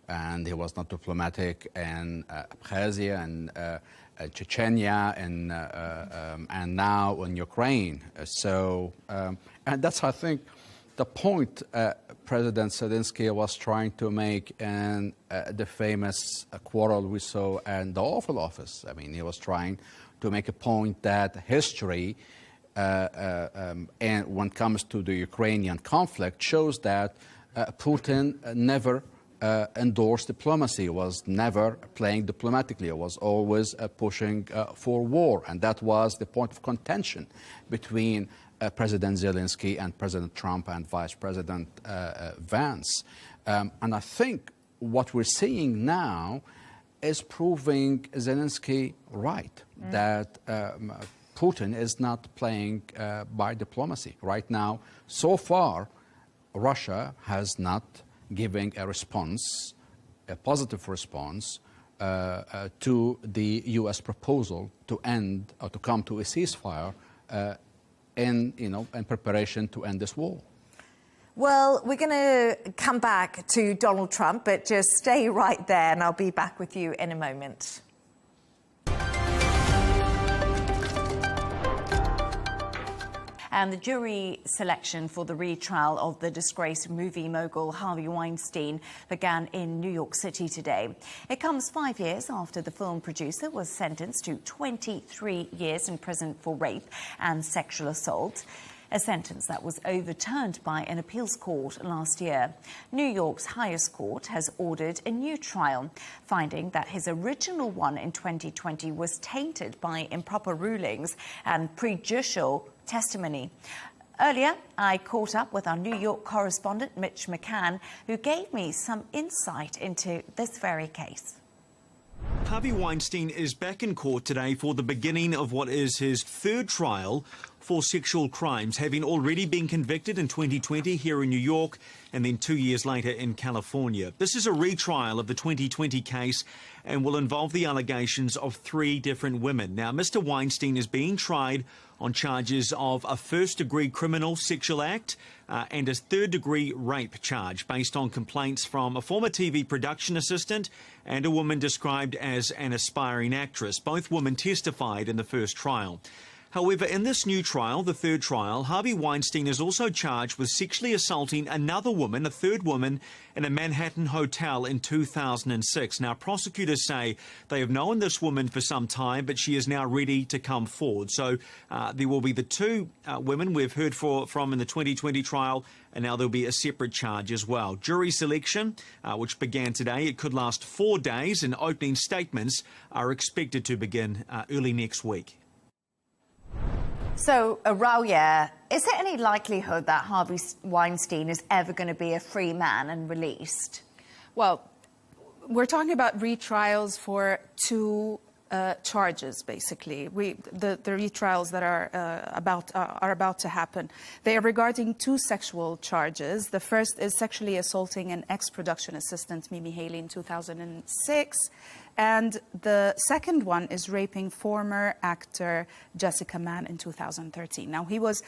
and he was not diplomatic in Abkhazia and Chechnya and now in Ukraine. So, and that's, I think, the point President Zelensky was trying to make in the famous quarrel we saw in the Oval Office. I mean, he was trying to make a point that history, and when it comes to the Ukrainian conflict, shows that Putin never endorsed diplomacy, was never playing diplomatically, was always pushing for war. And that was the point of contention between President Zelensky and President Trump and Vice President Vance. And I think what we're seeing now is proving Zelensky right, that Putin is not playing by diplomacy. Right now, so far, Russia has not given a response, a positive response, to the U.S. proposal to end or to come to a ceasefire in preparation to end this war. Well, we're going to come back to Donald Trump, but just stay right there and I'll be back with you in a moment. And the jury selection for the retrial of the disgraced movie mogul Harvey Weinstein began in New York City today. It comes 5 years after the film producer was sentenced to 23 years in prison for rape and sexual assault. a sentence that was overturned by an appeals court last year. New York's highest court has ordered a new trial, finding that his original one in 2020 was tainted by improper rulings and prejudicial testimony. Earlier, I caught up with our New York correspondent, Mitch McCann, who gave me some insight into this very case. Harvey Weinstein is back in court today for the beginning of what is his third trial for sexual crimes, having already been convicted in 2020 here in New York and then 2 years later in California. This is a retrial of the 2020 case and will involve the allegations of 3 different women. Now, Mr. Weinstein is being tried on charges of a first-degree criminal sexual act and a third-degree rape charge based on complaints from a former TV production assistant and a woman described as an aspiring actress. Both women testified in the first trial. However, in this new trial, the third trial, Harvey Weinstein is also charged with sexually assaulting another woman, a third woman, in a Manhattan hotel in 2006. Now, prosecutors say they have known this woman for some time, but she is now ready to come forward. So there will be the 2 women we've heard from in the 2020 trial, and now there'll be a separate charge as well. Jury selection, which began today, it could last 4 days, and opening statements are expected to begin early next week. So, Arabiya, is there any likelihood that Harvey Weinstein is ever going to be a free man and released? Well, we're talking about retrials for 2 charges, basically. The retrials that are about to happen. They are regarding 2 sexual charges. The first is sexually assaulting an ex-production assistant, Mimi Haley, in 2006. And the second one is raping former actor Jessica Mann in 2013. Now, he was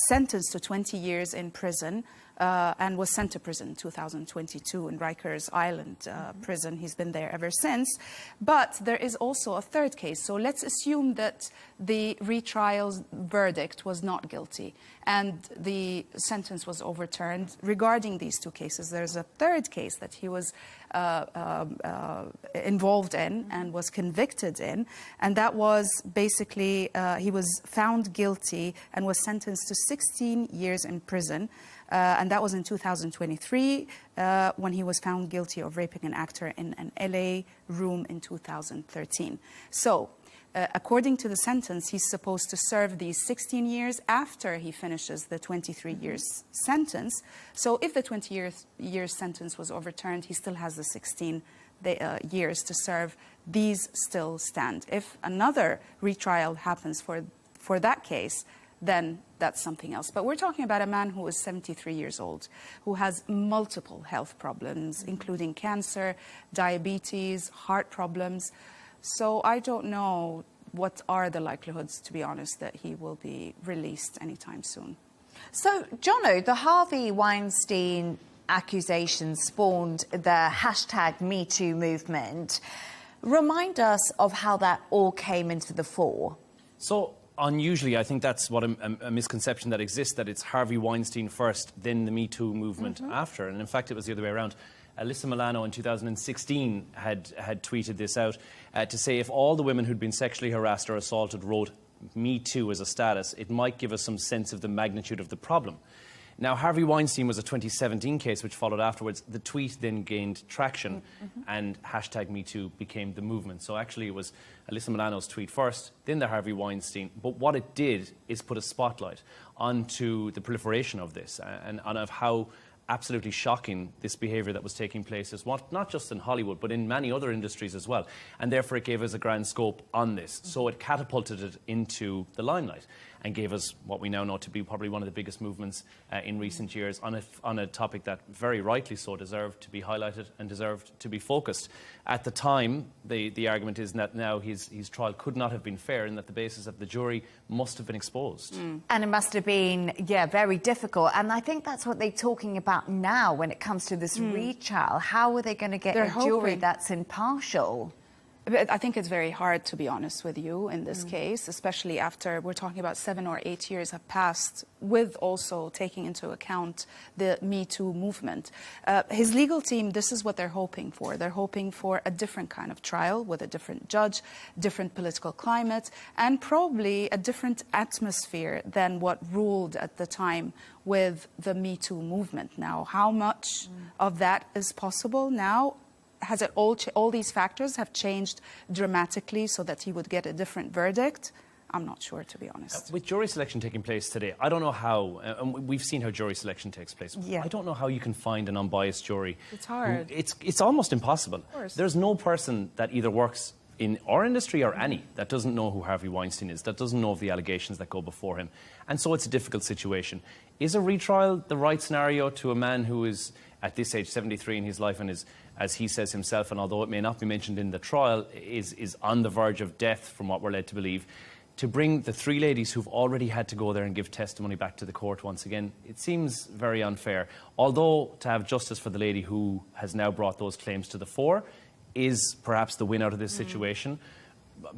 sentenced to 20 years in prison and was sent to prison in 2022 in Rikers Island prison. He's been there ever since. But there is also a third case. So let's assume that the retrial's verdict was not guilty and the sentence was overturned. Regarding these 2 cases, there's a third case that he was involved in and was convicted in, and that was basically he was found guilty and was sentenced to 16 years in prison, and that was in 2023 when he was found guilty of raping an actor in an LA room in 2013. So according to the sentence, he's supposed to serve these 16 years after he finishes the 23 years sentence. So if the 20 years sentence was overturned, he still has the 16 years to serve. These still stand. If another retrial happens for that case, then that's something else. But we're talking about a man who is 73 years old, who has multiple health problems, including cancer, diabetes, heart problems. So I don't know what are the likelihoods, to be honest, that he will be released anytime soon. So, Jono, the Harvey Weinstein accusations spawned the #MeToo movement. Remind us of how that all came into the fore. So, unusually, I think that's what a misconception that exists, that it's Harvey Weinstein first, then the Me Too movement after. And in fact, it was the other way around. Alyssa Milano in 2016 had tweeted this out to say if all the women who'd been sexually harassed or assaulted wrote Me Too as a status, it might give us some sense of the magnitude of the problem. Now, Harvey Weinstein was a 2017 case which followed afterwards. The tweet then gained traction and #MeToo became the movement. So actually it was Alyssa Milano's tweet first, then the Harvey Weinstein. But what it did is put a spotlight onto the proliferation of this and on of how absolutely shocking this behaviour that was taking place is not just in Hollywood, but in many other industries as well. And therefore it gave us a grand scope on this. So it catapulted it into the limelight and gave us what we now know to be probably one of the biggest movements in recent years on a topic that very rightly so deserved to be highlighted and deserved to be focused. At the time, the argument is that now his trial could not have been fair and that the basis of the jury must have been exposed. And it must have been, very difficult. And I think that's what they're talking about now when it comes to this retrial. How are they going to get a jury that's impartial? I think it's very hard, to be honest with you, in this case, especially after we're talking about 7 or 8 years have passed, with also taking into account the Me Too movement. His legal team, this is what they're hoping for. They're hoping for a different kind of trial with a different judge, different political climate, and probably a different atmosphere than what ruled at the time with the Me Too movement. Now, how much of that is possible now? Has it all these factors have changed dramatically so that he would get a different verdict? I'm not sure, to be honest. With jury selection taking place today, I don't know how, and we've seen how jury selection takes place. Yeah. I don't know how you can find an unbiased jury. It's hard. It's almost impossible. Of course. There's no person that either works in our industry or any that doesn't know who Harvey Weinstein is, that doesn't know of the allegations that go before him. And so it's a difficult situation. Is a retrial the right scenario to a man who is, at this age, 73 in his life and is, as he says himself, and although it may not be mentioned in the trial, is on the verge of death, from what we're led to believe, to bring the 3 ladies who've already had to go there and give testimony back to the court once again? It seems very unfair. Although to have justice for the lady who has now brought those claims to the fore is perhaps the win out of this situation,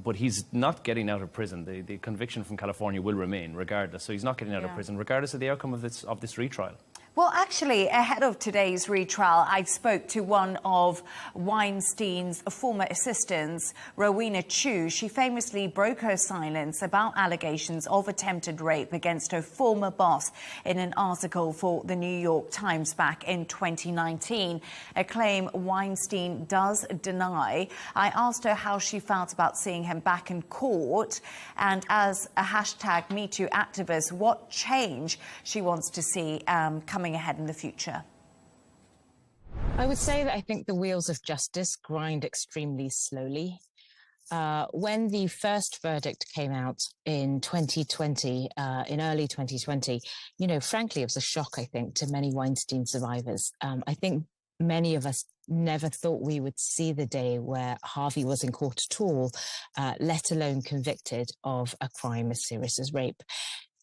but he's not getting out of prison. The conviction from California will remain regardless, so he's not getting out of prison regardless of the outcome of this retrial. Well, actually, ahead of today's retrial, I spoke to one of Weinstein's former assistants, Rowena Chu. She famously broke her silence about allegations of attempted rape against her former boss in an article for the New York Times back in 2019, a claim Weinstein does deny. I asked her how she felt about seeing him back in court, and as a hashtag #MeToo activist, what change she wants to see coming ahead in the future. I would say that I think the wheels of justice grind extremely slowly. When the first verdict came out in 2020, in early 2020, you know, frankly, it was a shock, I think, to many Weinstein survivors. I think many of us never thought we would see the day where Harvey was in court at all, let alone convicted of a crime as serious as rape.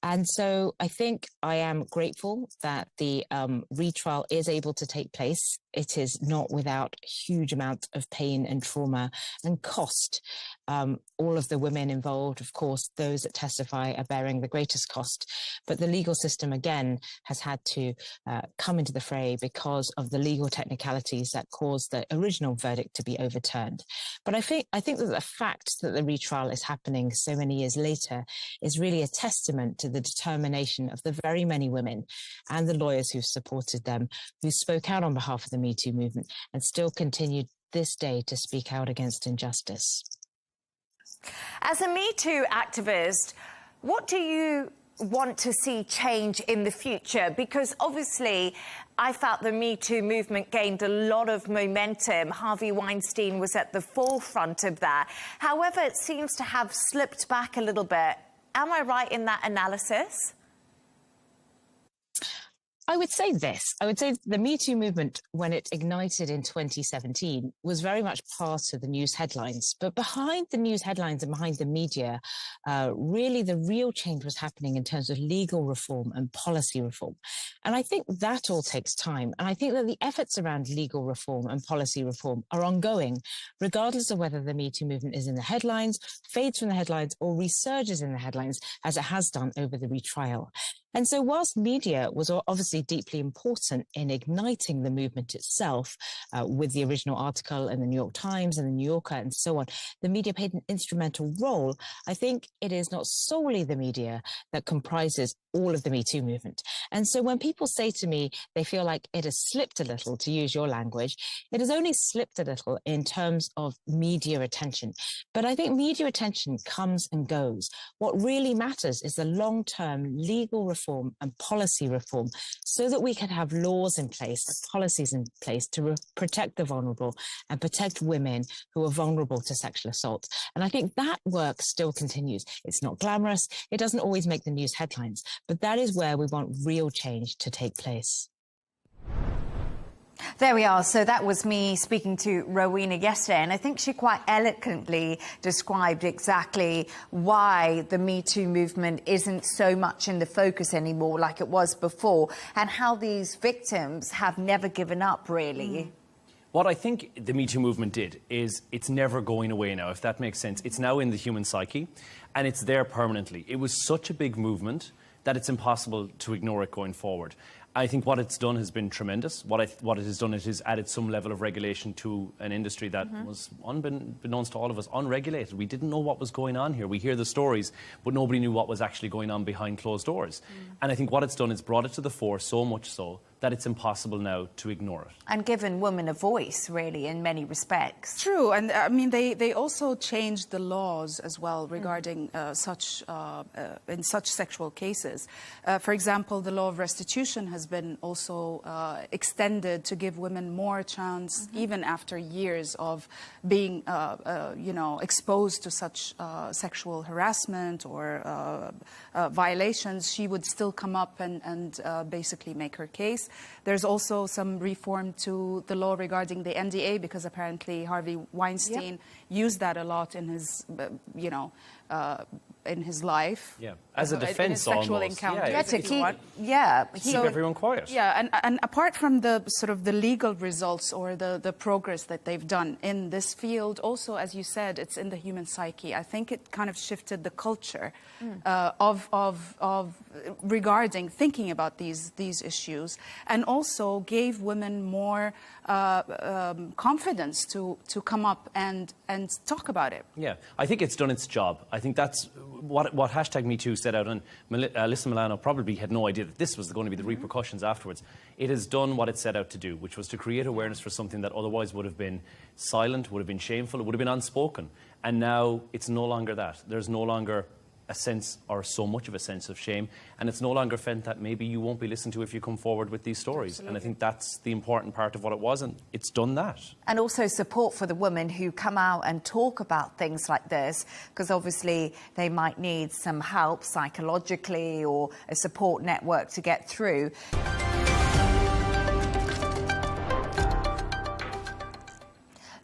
And so I think I am grateful that the retrial is able to take place. It is not without huge amount of pain and trauma and cost. All of the women involved, of course, those that testify are bearing the greatest cost. But the legal system, again, has had to come into the fray because of the legal technicalities that caused the original verdict to be overturned. But I think that the fact that the retrial is happening so many years later is really a testament to the determination of the very many women and the lawyers who supported them, who spoke out on behalf of the Me Too movement and still continue this day to speak out against injustice. As a Me Too activist, what do you want to see change in the future? Because obviously I felt the Me Too movement gained a lot of momentum. Harvey Weinstein was at the forefront of that. However, it seems to have slipped back a little bit. Am I right in that analysis? I would say this. I would say the Me Too movement, when it ignited in 2017, was very much part of the news headlines. But behind the news headlines and behind the media, really the real change was happening in terms of legal reform and policy reform. And I think that all takes time. And I think that the efforts around legal reform and policy reform are ongoing, regardless of whether the Me Too movement is in the headlines, fades from the headlines, or resurges in the headlines, as it has done over the retrial. And so whilst media was obviously deeply important in igniting the movement itself, with the original article in the New York Times and the New Yorker and so on, the media played an instrumental role. I think it is not solely the media that comprises all of the Me Too movement. And so when people say to me they feel like it has slipped a little, to use your language, it has only slipped a little in terms of media attention. But I think media attention comes and goes. What really matters is the long-term legal reform and policy reform so that we can have laws in place, policies in place to protect the vulnerable and protect women who are vulnerable to sexual assault. And I think that work still continues. It's not glamorous. It doesn't always make the news headlines, but that is where we want real change to take place. There we are. So that was me speaking to Rowena yesterday, and I think she quite eloquently described exactly why the Me Too movement isn't so much in the focus anymore like it was before, and how these victims have never given up, really. What I think the Me Too movement did is it's never going away now, if that makes sense. It's now in the human psyche, and it's there permanently. It was such a big movement that it's impossible to ignore it going forward. I think what it's done has been tremendous. What it has done is it has added some level of regulation to an industry that was, unbeknownst to all of us, unregulated. We didn't know what was going on here. We hear the stories, but nobody knew what was actually going on behind closed doors. And I think what it's done is brought it to the fore, so much so that it's impossible now to ignore it. And given women a voice, really, in many respects. True, and I mean, they also changed the laws as well regarding in such sexual cases. For example, the law of restitution has been also extended to give women more chance, even after years of being, exposed to such sexual harassment or violations. She would still come up and basically make her case. There's also some reform to the law regarding the NDA, because apparently Harvey Weinstein used that a lot in his, in his life. Yeah, as a defense sexual almost. encounter. Keep everyone quiet. Yeah, and apart from the sort of the legal results or the progress that they've done in this field, also, as you said, it's in the human psyche. I think it kind of shifted the culture of regarding thinking about these issues, and also gave women more confidence to come up and talk about it. Yeah, I think it's done its job. I think that's what #MeToo set out, and Alyssa Milano probably had no idea that this was going to be the repercussions afterwards. It has done what it set out to do, which was to create awareness for something that otherwise would have been silent, would have been shameful, it would have been unspoken. And now it's no longer that. There's no longer a sense, or so much of a sense, of shame, and it's no longer felt that maybe you won't be listened to if you come forward with these stories. Absolutely. And I think that's the important part of what it was, and it's done that. And also support for the women who come out and talk about things like this, because obviously they might need some help psychologically or a support network to get through.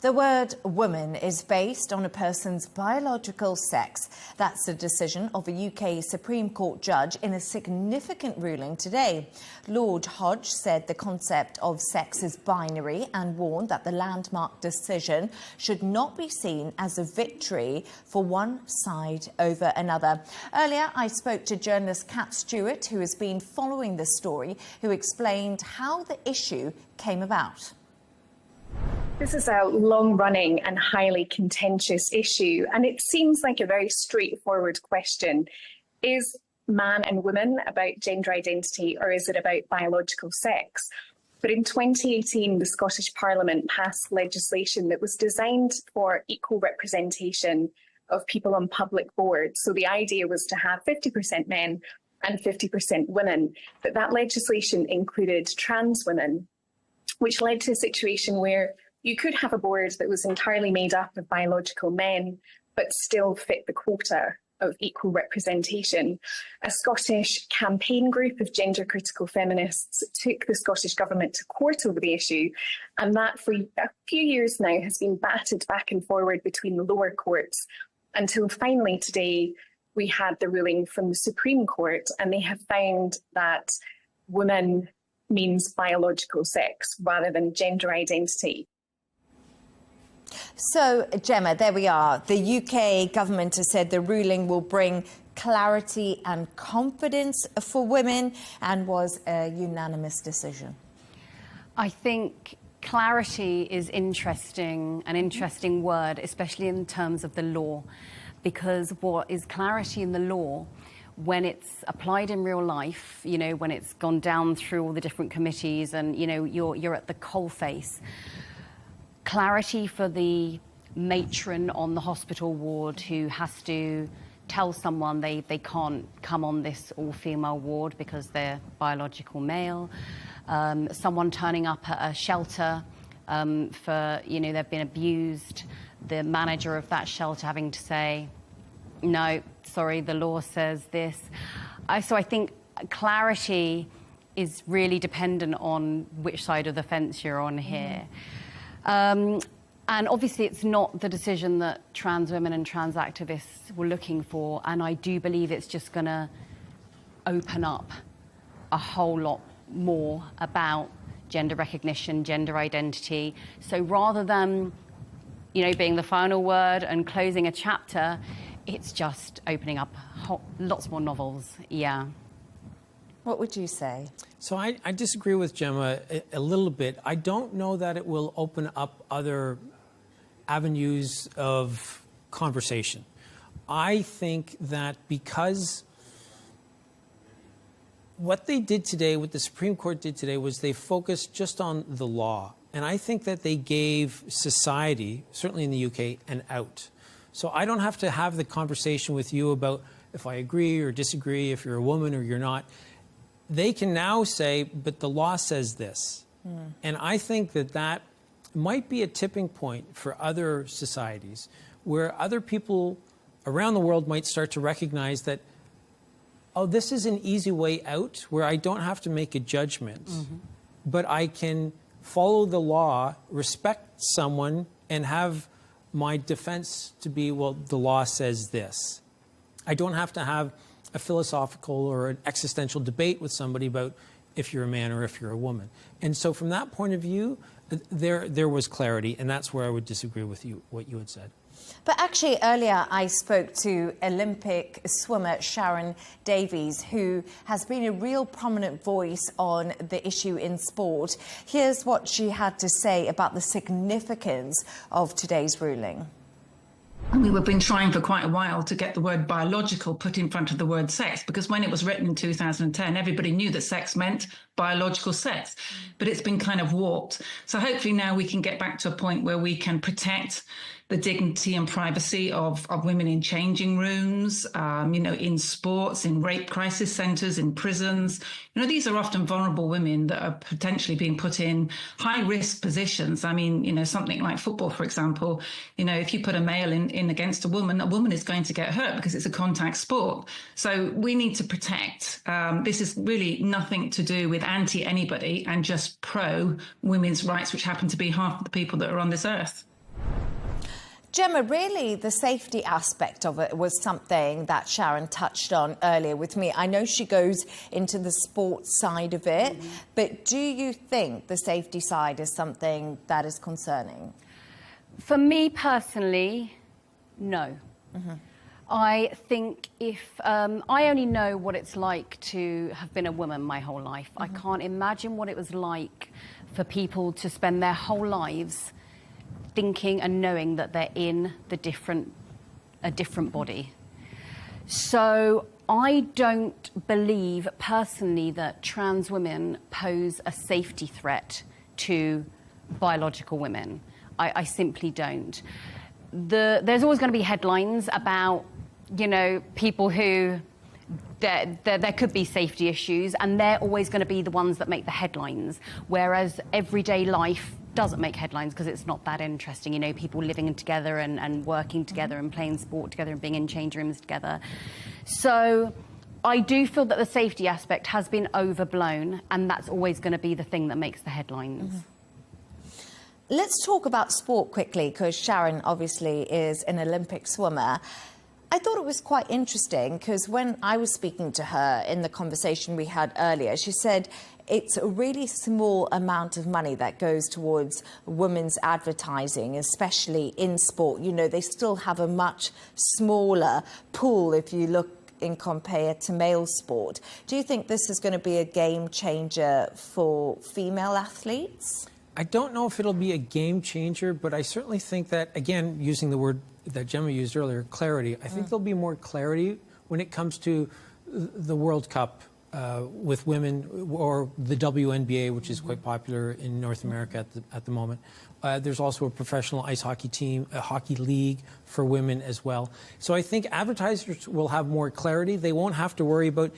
The word woman is based on a person's biological sex. That's the decision of a UK Supreme Court judge in a significant ruling today. Lord Hodge said the concept of sex is binary and warned that the landmark decision should not be seen as a victory for one side over another. Earlier, I spoke to journalist Kat Stewart, who has been following the story, who explained how the issue came about. This is a long-running and highly contentious issue, and it seems like a very straightforward question. Is man and woman about gender identity, or is it about biological sex? But in 2018, the Scottish Parliament passed legislation that was designed for equal representation of people on public boards. So the idea was to have 50% men and 50% women, but that legislation included trans women, which led to a situation where you could have a board that was entirely made up of biological men, but still fit the quota of equal representation. A Scottish campaign group of gender-critical feminists took the Scottish Government to court over the issue, and that for a few years now has been batted back and forward between the lower courts, until finally today we had the ruling from the Supreme Court, and they have found that woman means biological sex rather than gender identity. So, Gemma, there we are. The UK government has said the ruling will bring clarity and confidence for women, and was a unanimous decision. I think clarity is interesting, an interesting word, especially in terms of the law, because what is clarity in the law, when it's applied in real life, you know, when it's gone down through all the different committees and, you know, you're at the coalface. Clarity for the matron on the hospital ward who has to tell someone they can't come on this all-female ward because they're biological male. Someone turning up at a shelter for, you know, they've been abused. The manager of that shelter having to say, no, sorry, the law says this. So I think clarity is really dependent on which side of the fence you're on here. And obviously it's not the decision that trans women and trans activists were looking for, and I do believe it's just going to open up a whole lot more about gender recognition, gender identity. So rather than, being the final word and closing a chapter, it's just opening up lots more novels. Yeah. What would you say? So I disagree with Gemma a little bit. I don't know that it will open up other avenues of conversation. I think that because what they did today, what the Supreme Court did today, was they focused just on the law. And I think that they gave society, certainly in the UK, an out. So I don't have to have the conversation with you about if I agree or disagree, if you're a woman or you're not. They can now say, but the law says this. And I think that that might be a tipping point for other societies where other people around the world might start to recognize that, oh, this is an easy way out where I don't have to make a judgment, but I can follow the law, respect someone, and have my defense to be, well, the law says this. I don't have to have a philosophical or an existential debate with somebody about if you're a man or if you're a woman. And so from that point of view, there was clarity, and that's where I would disagree with you, what you had said. But actually, earlier I spoke to Olympic swimmer Sharon Davies, who has been a real prominent voice on the issue in sport. Here's what she had to say about the significance of today's ruling. We've been trying for quite a while to get the word biological put in front of the word sex, because when it was written in 2010, everybody knew that sex meant biological sex, but it's been kind of warped. So hopefully now we can get back to a point where we can protect the dignity and privacy of women in changing rooms, in sports, in rape crisis centres, in prisons. These are often vulnerable women that are potentially being put in high-risk positions. I mean, something like football, for example, if you put a male in against a woman is going to get hurt because it's a contact sport. So we need to protect. This is really nothing to do with anti-anybody and just pro-women's rights, which happen to be half of the people that are on this earth. Gemma, really the safety aspect of it was something that Sharon touched on earlier with me. I know she goes into the sports side of it, but do you think the safety side is something that is concerning? For me personally, no. I think if I only know what it's like to have been a woman my whole life. I can't imagine what it was like for people to spend their whole lives thinking and knowing that they're in a different body. So I don't believe personally that trans women pose a safety threat to biological women. I simply don't. There's always going to be headlines about, people who there could be safety issues, and they're always going to be the ones that make the headlines, whereas everyday life doesn't make headlines because it's not that interesting. People living together and working together and playing sport together and being in change rooms together. So I do feel that the safety aspect has been overblown, and that's always going to be the thing that makes the headlines. Let's talk about sport quickly, because Sharon obviously is an Olympic swimmer. I thought it was quite interesting because when I was speaking to her in the conversation we had earlier, she said it's a really small amount of money that goes towards women's advertising, especially in sport. They still have a much smaller pool if you look in compared to male sport. Do you think this is going to be a game changer for female athletes? I don't know if it'll be a game changer, but I certainly think that, again, using the word that Gemma used earlier, clarity, I think there'll be more clarity when it comes to the World Cup with women, or the WNBA, which is quite popular in North America at the moment. There's also a professional ice hockey team, a hockey league for women as well. So I think advertisers will have more clarity. They won't have to worry about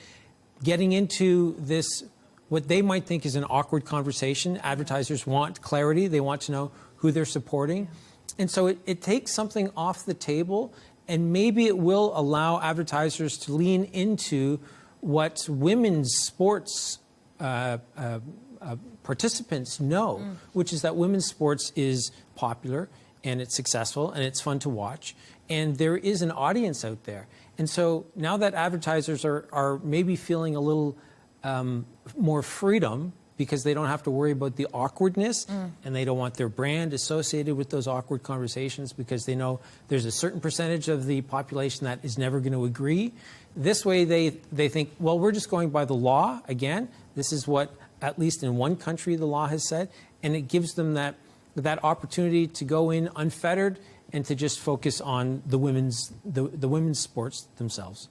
getting into this, what they might think is an awkward conversation. Advertisers want clarity. They want to know who they're supporting. And so it takes something off the table, and maybe it will allow advertisers to lean into what women's sports participants know, which is that women's sports is popular and it's successful and it's fun to watch, and there is an audience out there. And so now that advertisers are maybe feeling a little more freedom because they don't have to worry about the awkwardness, and they don't want their brand associated with those awkward conversations because they know there's a certain percentage of the population that is never going to agree. This way they think, well, we're just going by the law again. This is what, at least in one country, the law has said, and it gives them that opportunity to go in unfettered and to just focus on the women's sports themselves.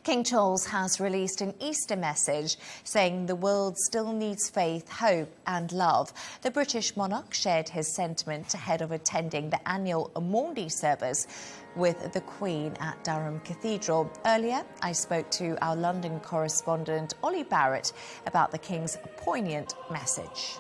King Charles has released an Easter message saying the world still needs faith, hope and love. The British monarch shared his sentiment ahead of attending the annual Maundy service with the Queen at Durham Cathedral. Earlier, I spoke to our London correspondent, Ollie Barrett, about the King's poignant message.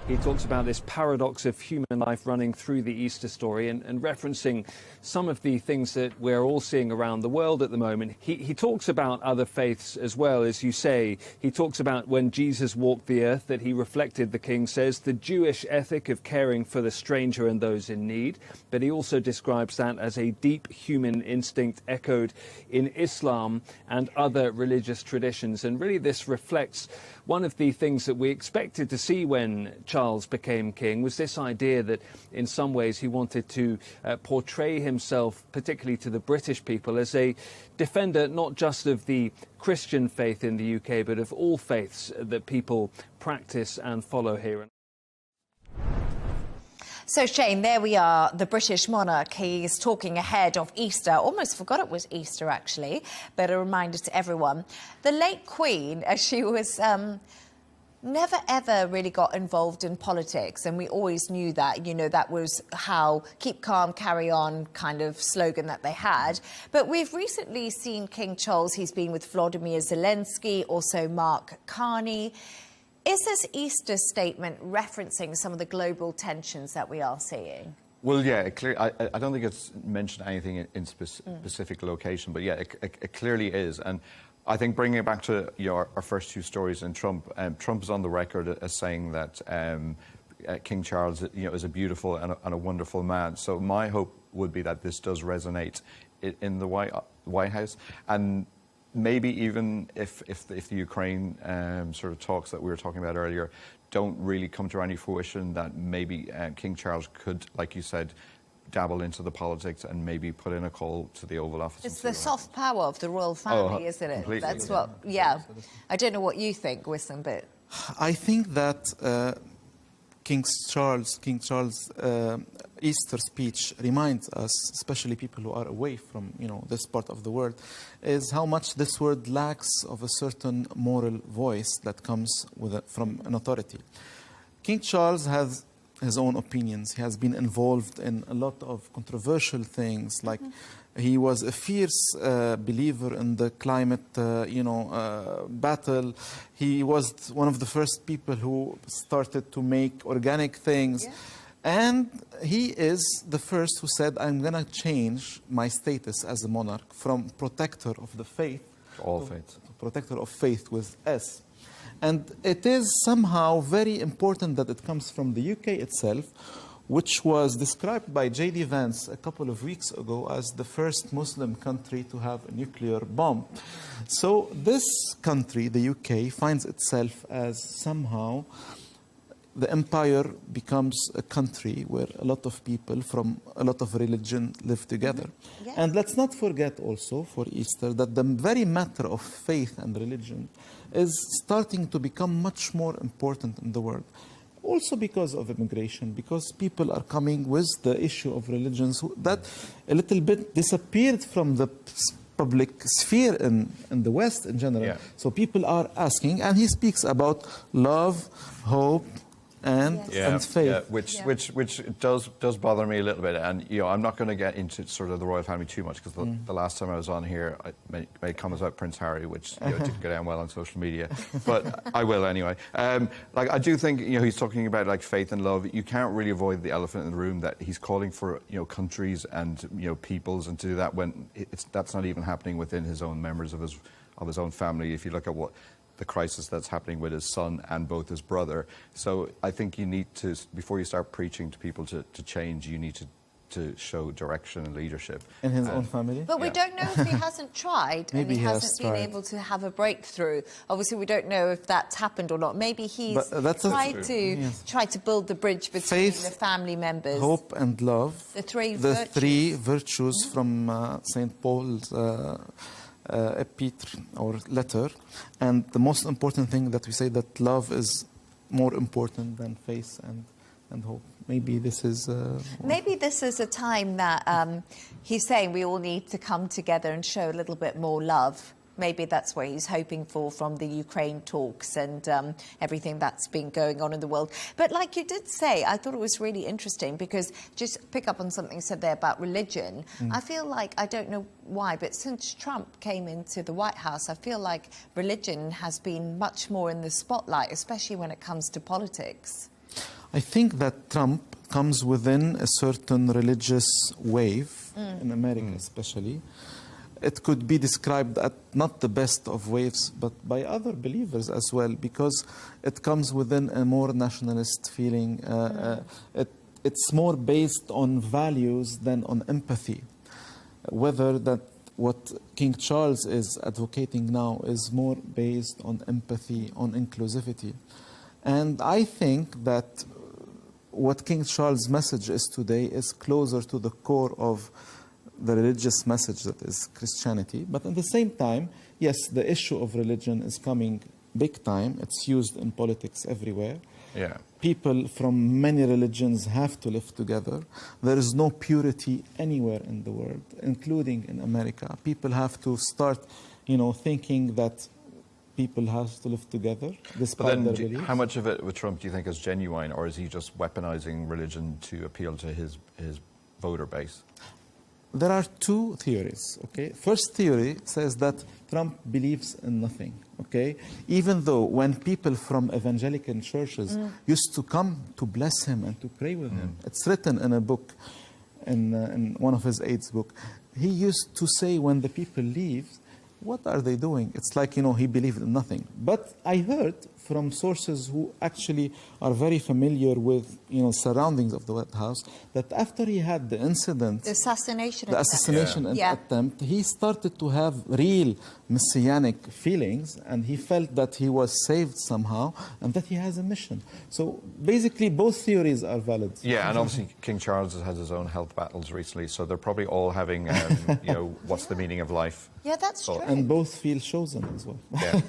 He talks about this paradox of human life running through the Easter story and referencing some of the things that we're all seeing around the world at the moment. He talks about other faiths as well, as you say. He talks about when Jesus walked the earth, that he reflected, the King says, the Jewish ethic of caring for the stranger and those in need. But he also describes that as a deep human instinct echoed in Islam and other religious traditions. And really this reflects one of the things that we expected to see when Charles became king, was this idea that in some ways he wanted to portray himself, particularly to the British people, as a defender not just of the Christian faith in the UK, but of all faiths that people practice and follow here. So, Shane, there we are, the British monarch. He's talking ahead of Easter. Almost forgot it was Easter, actually, but a reminder to everyone. The late Queen, she was never, ever really got involved in politics, and we always knew that. You know, that was how keep calm, carry on kind of slogan that they had. But we've recently seen King Charles. He's been with Vladimir Zelensky, also Mark Carney. Is this Easter statement referencing some of the global tensions that we are seeing? Well, yeah, I don't think it's mentioned anything in specific location, but yeah, it clearly is. And I think bringing it back to our first two stories in Trump, Trump is on the record as saying that King Charles, is a beautiful and a wonderful man. So my hope would be that this does resonate in the White House, and maybe even if the Ukraine sort of talks that we were talking about earlier don't really come to any fruition, that maybe King Charles could, like you said, dabble into the politics and maybe put in a call to the Oval Office. It's the soft power of the royal family, isn't it? Completely. That's what, yeah. I don't know what you think, Wissam, but... I think that King Charles' Easter speech reminds us, especially people who are away from this part of the world, is how much this world lacks of a certain moral voice that comes from an authority. King Charles has his own opinions. He has been involved in a lot of controversial things, like he was a fierce believer in the climate, battle. He was one of the first people who started to make organic things. Yeah. And he is the first who said, I'm going to change my status as a monarch from protector of the faith all faiths. To protector of faith with S. And it is somehow very important that it comes from the UK itself, which was described by J.D. Vance a couple of weeks ago as the first Muslim country to have a nuclear bomb. So this country, the UK, finds itself as somehow the empire becomes a country where a lot of people from a lot of religion live together. Yeah. And let's not forget also for Easter that the very matter of faith and religion is starting to become much more important in the world. Also because of immigration, because people are coming with the issue of religions that a little bit disappeared from the public sphere in the West in general. Yeah. So people are asking, and he speaks about love, hope, and faith, which does bother me a little bit. And I'm not going to get into sort of the royal family too much, because the last time I was on here, I made comments about Prince Harry, which didn't go down well on social media, but I will anyway. I do think he's talking about like faith and love. You can't really avoid the elephant in the room that he's calling for countries and peoples, and to do that when that's not even happening within his own members of his own family. If you look at what the crisis that's happening with his son and both his brother. So I think you need to, before you start preaching to people to change, you need to to show direction and leadership. In his own family? But we don't know if he hasn't tried and Maybe he he has hasn't been tried. able to have a breakthrough. Obviously, we don't know if that's happened or not. Maybe he's tried to build the bridge between Faith, the family members. Hope and love. The three virtues from St. Paul's epître or letter. And the most important thing that we say that love is more important than faith and hope. Maybe this is... Maybe this is a time that he's saying we all need to come together and show a little bit more love. Maybe that's what he's hoping for from the Ukraine talks and everything that's been going on in the world. But like you did say, I thought it was really interesting because just pick up on something you said there about religion. I feel like, I don't know why, but since Trump came into the White House, I feel like religion has been much more in the spotlight, especially when it comes to politics. I think that Trump comes within a certain religious wave, in America especially. It could be described as not the best of waves, but by other believers as well, because it comes within a more nationalist feeling. It's more based on values than on empathy. Whether that what King Charles is advocating now is more based on empathy, on inclusivity. And I think that what King Charles' message is today is closer to the core of the religious message that is Christianity. But at the same time, yes, the issue of religion is coming big time. It's used in politics everywhere. Yeah. People from many religions have to live together. There is no purity anywhere in the world, including in America. People have to start, thinking that people have to live together despite their beliefs. How much of it with Trump do you think is genuine, or is he just weaponizing religion to appeal to his voter base? There are two theories, okay? First theory says that Trump believes in nothing, okay? Even though when people from evangelical churches used to come to bless him and to pray with him, it's written in a book, in one of his aides' book, he used to say when the people leave, what are they doing? It's like, he believed in nothing. But I heard from sources who actually are very familiar with, surroundings of the White House, that after he had the incident, the assassination attempt, he started to have real messianic feelings, and he felt that he was saved somehow, and that he has a mission. So basically, both theories are valid. Yeah, and obviously King Charles has had his own health battles recently, so they're probably all having, what's the meaning of life? Yeah, that's true. And both feel chosen as well. Yeah.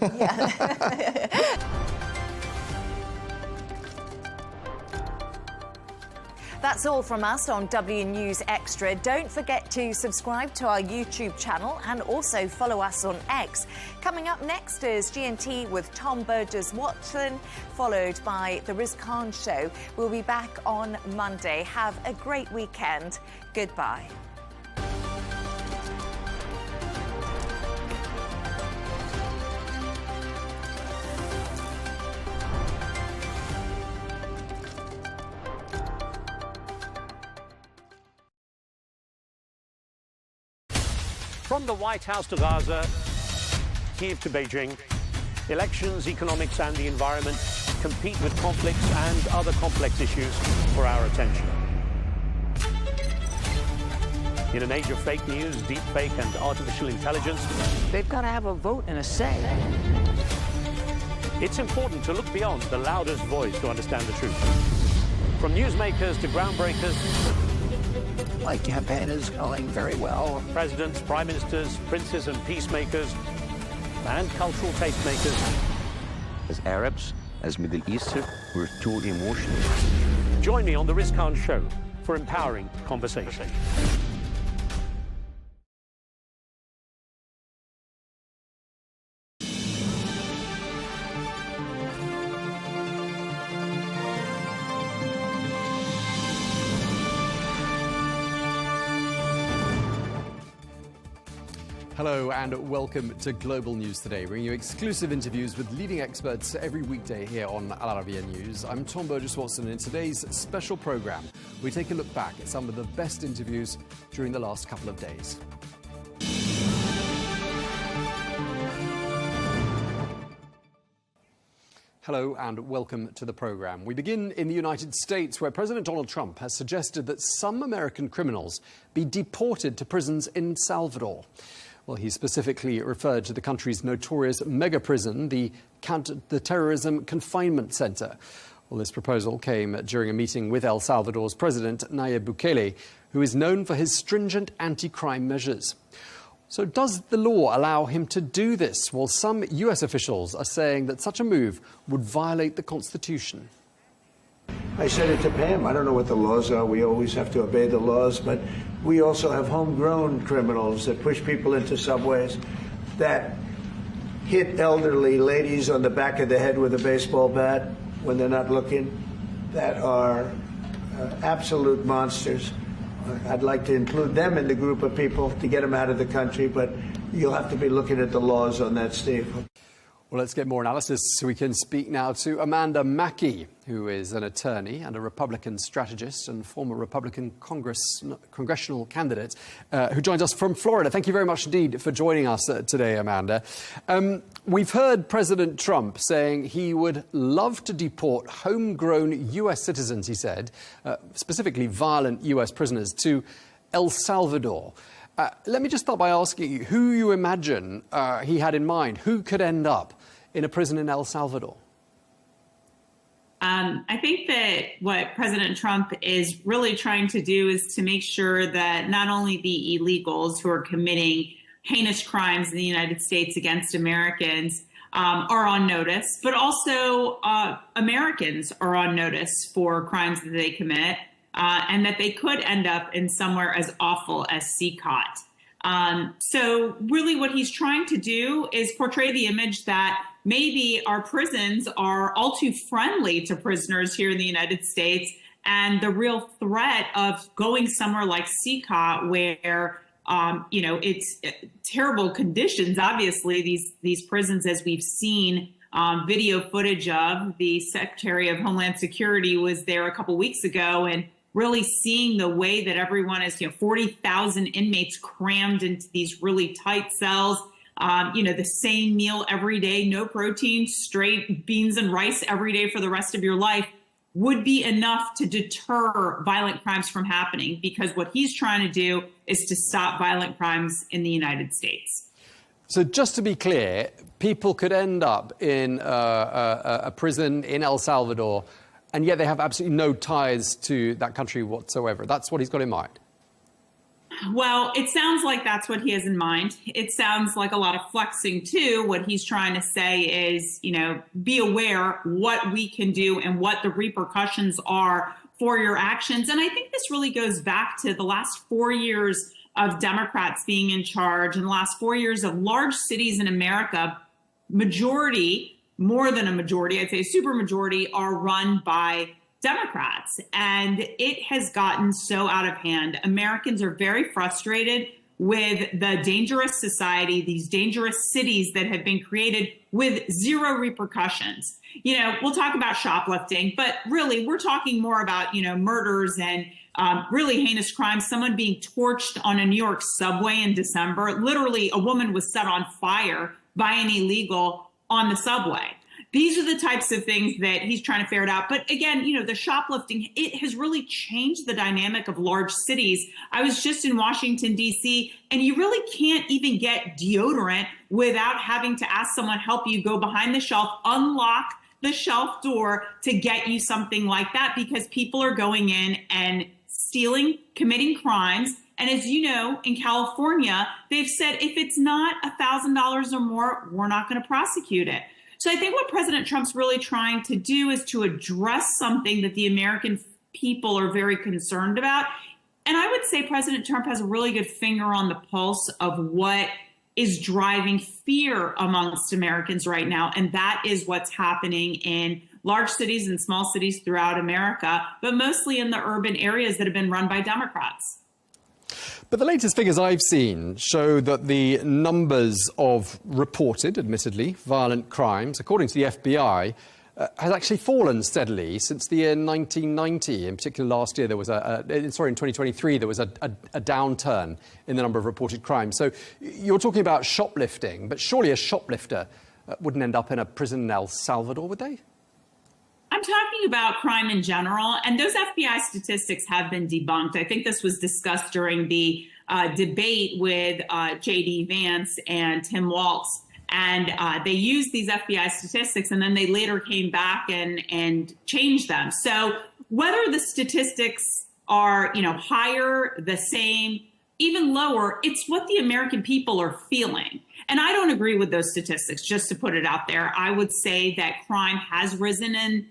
That's all from us on W News Extra. Don't forget to subscribe to our YouTube channel and also follow us on X. Coming up next is GNT with Tom Burges Watson, followed by the Riz Khan Show. We'll be back on Monday. Have a great weekend. Goodbye. From the White House to Gaza, Kiev to Beijing, elections, economics and the environment compete with conflicts and other complex issues for our attention. In an age of fake news, deepfake and artificial intelligence, they've got to have a vote and a say. It's important to look beyond the loudest voice to understand the truth. From newsmakers to groundbreakers, my campaign is going very well. Presidents, prime ministers, princes and peacemakers, and cultural tastemakers. As Arabs, as Middle Eastern, we're too emotional. Join me on the Riz Khan Show for empowering conversation. Hello and welcome to Global News Today, bringing you exclusive interviews with leading experts every weekday here on Arabiya News. I'm Tom Burges Watson, and in today's special programme, we take a look back at some of the best interviews during the last couple of days. Hello and welcome to the programme. We begin in the United States, where President Donald Trump has suggested that some American criminals be deported to prisons in Salvador. Well, he specifically referred to the country's notorious mega prison, the Terrorism Confinement Center. Well, this proposal came during a meeting with El Salvador's President Nayib Bukele, who is known for his stringent anti-crime measures. So does the law allow him to do this? Well, some US officials are saying that such a move would violate the Constitution. I said it to Pam. I don't know what the laws are. We always have to obey the laws, but we also have homegrown criminals that push people into subways, that hit elderly ladies on the back of the head with a baseball bat when they're not looking, that are absolute monsters. I'd like to include them in the group of people to get them out of the country, but you'll have to be looking at the laws on that, Steve. Well, let's get more analysis so we can speak now to Amanda Mackey, who is an attorney and a Republican strategist and former Republican congressional candidate, who joins us from Florida. Thank you very much indeed for joining us today, Amanda. We've heard President Trump saying he would love to deport homegrown US citizens, he said, specifically violent US prisoners, to El Salvador. Let me just start by asking you who you imagine he had in mind. Who could end up in a prison in El Salvador? I think that what President Trump is really trying to do is to make sure that not only the illegals who are committing heinous crimes in the United States against Americans are on notice, but also Americans are on notice for crimes that they commit, and that they could end up in somewhere as awful as CCOT. So really what he's trying to do is portray the image that maybe our prisons are all too friendly to prisoners here in the United States, and the real threat of going somewhere like CCOT where it's terrible conditions. Obviously, these prisons, as we've seen video footage of, the Secretary of Homeland Security was there a couple weeks ago, and really seeing the way that everyone is, 40,000 inmates crammed into these really tight cells, the same meal every day, no protein, straight beans and rice every day for the rest of your life, would be enough to deter violent crimes from happening, because what he's trying to do is to stop violent crimes in the United States. So just to be clear, people could end up in a prison in El Salvador, and yet they have absolutely no ties to that country whatsoever. That's what he's got in mind. Well, it sounds like that's what he has in mind. It sounds like a lot of flexing, too. What he's trying to say is, be aware what we can do and what the repercussions are for your actions. And I think this really goes back to the last 4 years of Democrats being in charge, and the last 4 years of large cities in America, more than a majority, I'd say a supermajority, are run by Democrats. And it has gotten so out of hand. Americans are very frustrated with the dangerous society, these dangerous cities that have been created with zero repercussions. We'll talk about shoplifting, but really we're talking more about, murders and really heinous crimes. Someone being torched on a New York subway in December. Literally, a woman was set on fire by an illegal on the subway. These are the types of things that he's trying to ferret out. But again, the shoplifting, it has really changed the dynamic of large cities. I was just in Washington, D.C., and you really can't even get deodorant without having to ask someone help you go behind the shelf, unlock the shelf door to get you something like that, because people are going in and stealing, committing crimes. And as you know, in California, they've said if it's not $1,000 or more, we're not going to prosecute it. So I think what President Trump's really trying to do is to address something that the American people are very concerned about. And I would say President Trump has a really good finger on the pulse of what is driving fear amongst Americans right now. And that is what's happening in large cities and small cities throughout America, but mostly in the urban areas that have been run by Democrats. But the latest figures I've seen show that the numbers of reported, admittedly, violent crimes, according to the FBI, has actually fallen steadily since the year 1990. In particular, last year, there was in 2023, there was a downturn in the number of reported crimes. So you're talking about shoplifting, but surely a shoplifter wouldn't end up in a prison in El Salvador, would they? I'm talking about crime in general, and those FBI statistics have been debunked. I think this was discussed during the debate with J.D. Vance and Tim Walz, and they used these FBI statistics, and then they later came back and changed them. So whether the statistics are, higher, the same, even lower, it's what the American people are feeling. And I don't agree with those statistics, just to put it out there. I would say that crime has risen in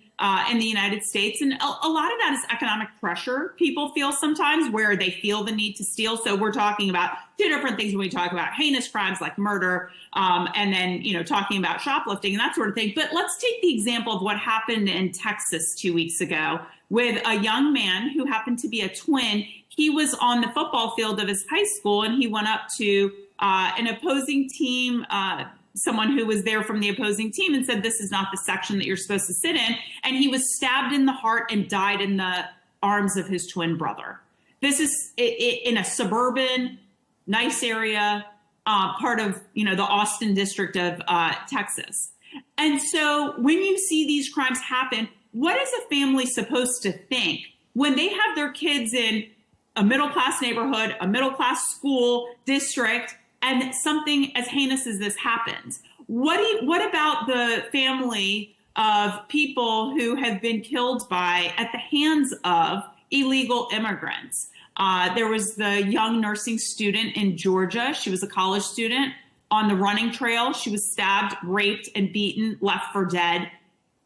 the United States. And a lot of that is economic pressure people feel sometimes, where they feel the need to steal. So we're talking about two different things when we talk about heinous crimes like murder, and then, talking about shoplifting and that sort of thing. But let's take the example of what happened in Texas 2 weeks ago with a young man who happened to be a twin. He was on the football field of his high school, and he went up to an opposing team, someone who was there from the opposing team, and said, "This is not the section that you're supposed to sit in." And he was stabbed in the heart and died in the arms of his twin brother. This is in a suburban, nice area, part of, the Austin district of Texas. And so when you see these crimes happen, what is a family supposed to think when they have their kids in a middle-class neighborhood, a middle-class school district, and something as heinous as this happens? What about the family of people who have been killed at the hands of illegal immigrants? There was the young nursing student in Georgia. She was a college student on the running trail. She was stabbed, raped, and beaten, left for dead.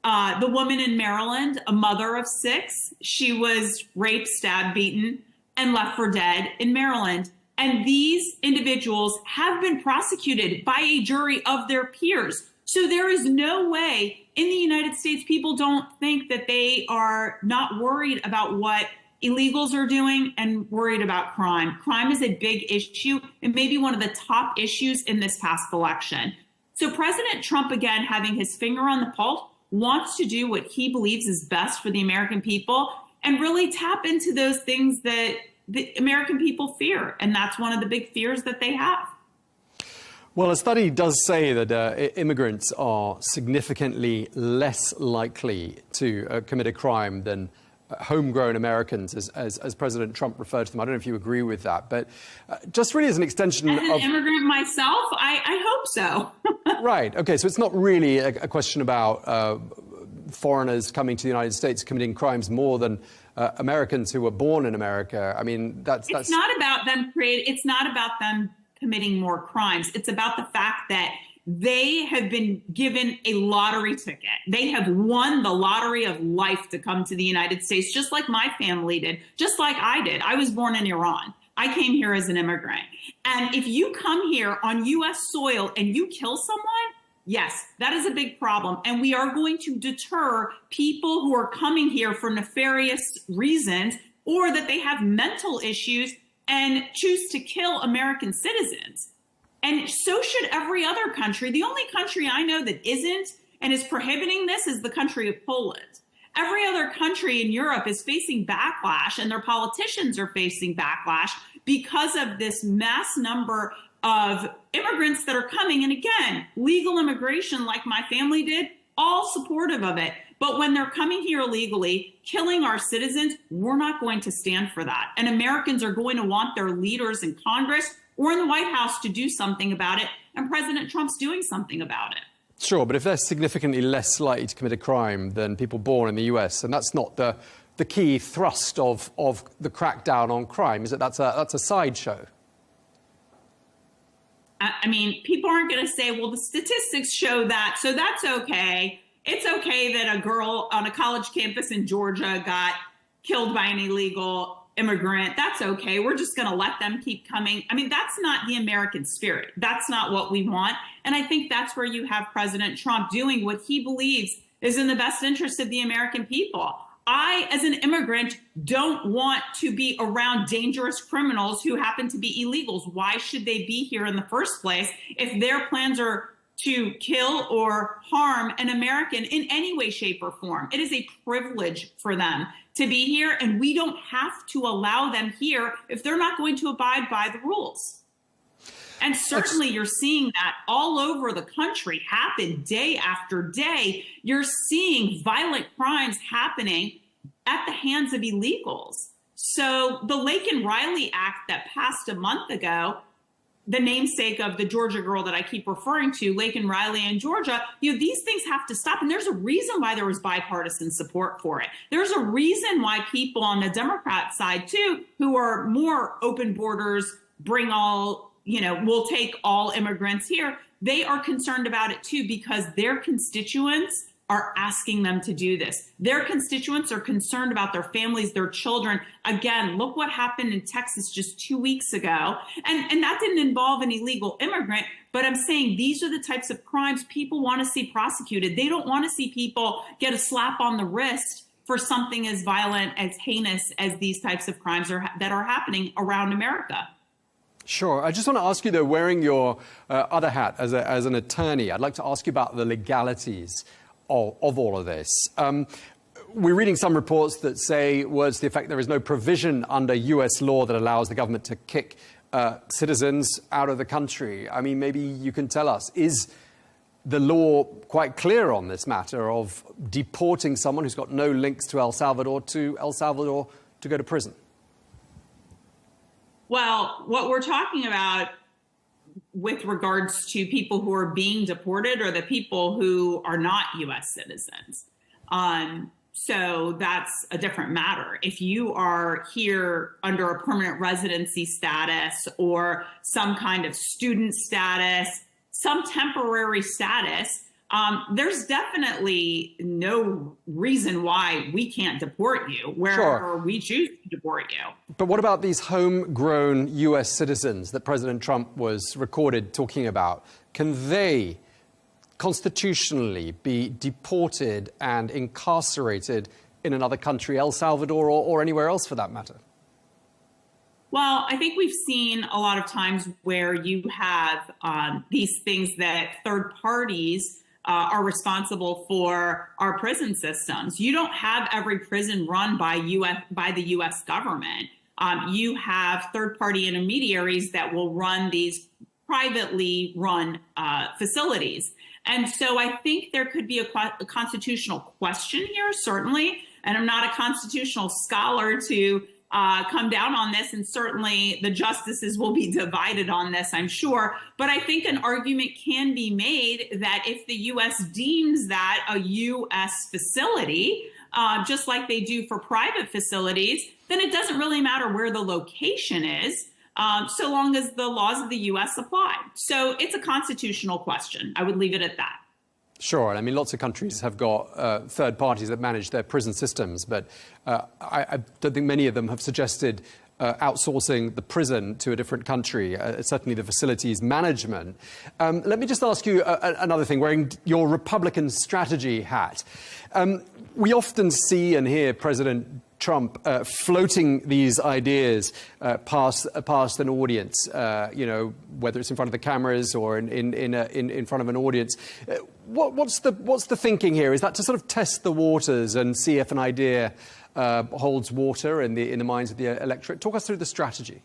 The woman in Maryland, a mother of 6, she was raped, stabbed, beaten, and left for dead in Maryland. And these individuals have been prosecuted by a jury of their peers. So there is no way in the United States people don't think that they are not worried about what illegals are doing and worried about crime. Crime is a big issue and maybe one of the top issues in this past election. So President Trump, again, having his finger on the pulse, wants to do what he believes is best for the American people and really tap into those things that the American people fear. And that's one of the big fears that they have. Well, a study does say that immigrants are significantly less likely to commit a crime than homegrown Americans, as President Trump referred to them. I don't know if you agree with that, but just really as an extension of... As an immigrant myself, I hope so. Right. Okay. So it's not really a question about foreigners coming to the United States committing crimes more than Americans who were born in America. I mean, that's... It's not about them It's not about them committing more crimes. It's about the fact that they have been given a lottery ticket. They have won the lottery of life to come to the United States, just like my family did, just like I did. I was born in Iran. I came here as an immigrant. And if you come here on U.S. soil and you kill someone, yes, that is a big problem. And we are going to deter people who are coming here for nefarious reasons, or that they have mental issues and choose to kill American citizens. And so should every other country. The only country I know that isn't and is prohibiting this is the country of Poland. Every other country in Europe is facing backlash, and their politicians are facing backlash because of this mass number of immigrants that are coming. And again, legal immigration, like my family did, all supportive of it. But when they're coming here illegally, killing our citizens, we're not going to stand for that. And Americans are going to want their leaders in Congress or in the White House to do something about it. And President Trump's doing something about it. Sure, but if they're significantly less likely to commit a crime than people born in the US, and that's not the key thrust of the crackdown on crime, is that that's a sideshow? I mean, people aren't going to say, well, the statistics show that, so that's okay. It's okay that a girl on a college campus in Georgia got killed by an illegal immigrant. That's okay. We're just going to let them keep coming. I mean, that's not the American spirit. That's not what we want. And I think that's where you have President Trump doing what he believes is in the best interest of the American people. I, as an immigrant, don't want to be around dangerous criminals who happen to be illegals. Why should they be here in the first place if their plans are to kill or harm an American in any way, shape, or form? It is a privilege for them to be here, and we don't have to allow them here if they're not going to abide by the rules. And certainly you're seeing that all over the country happen day after day. You're seeing violent crimes happening at the hands of illegals. So the Lake and Riley Act that passed a month ago, the namesake of the Georgia girl that I keep referring to, Lake and Riley in Georgia, these things have to stop. And there's a reason why there was bipartisan support for it. There's a reason why people on the Democrat side, too, who are more open borders, bring all, we'll take all immigrants here. They are concerned about it, too, because their constituents are asking them to do this. Their constituents are concerned about their families, their children. Again, look what happened in Texas just 2 weeks ago. And that didn't involve an illegal immigrant, but I'm saying these are the types of crimes people want to see prosecuted. They don't want to see people get a slap on the wrist for something as violent, as heinous as these types of crimes that are happening around America. Sure. I just want to ask you, though, wearing your other hat as an attorney, I'd like to ask you about the legalities of all of this. We're reading some reports that say words to the effect there is no provision under US law that allows the government to kick citizens out of the country. I mean, maybe you can tell us, is the law quite clear on this matter of deporting someone who's got no links to El Salvador to go to prison? Well, what we're talking about with regards to people who are being deported are the people who are not U.S. citizens. So that's a different matter. If you are here under a permanent residency status or some kind of student status, some temporary status, there's definitely no reason why we can't deport you wherever we choose to deport you. But what about these homegrown US citizens that President Trump was recorded talking about? Can they constitutionally be deported and incarcerated in another country, El Salvador or anywhere else for that matter? Well, I think we've seen a lot of times where you have these things that third parties are responsible for our prison systems. You don't have every prison run by the U.S. government. You have third-party intermediaries that will run these privately run facilities. And so I think there could be a constitutional question here, certainly. And I'm not a constitutional scholar to come down on this, and certainly the justices will be divided on this, I'm sure. But I think an argument can be made that if the U.S. deems that a U.S. facility, just like they do for private facilities, then it doesn't really matter where the location is, so long as the laws of the U.S. apply. So it's a constitutional question. I would leave it at that. Sure. I mean, lots of countries have got third parties that manage their prison systems, but I don't think many of them have suggested outsourcing the prison to a different country, certainly the facilities management. Let me just ask you another thing, wearing your Republican strategy hat. We often see and hear President Trump floating these ideas past an audience, whether it's in front of the cameras or in front of an audience. What's the thinking here? Is that to sort of test the waters and see if an idea holds water in the minds of the electorate? Talk us through the strategy.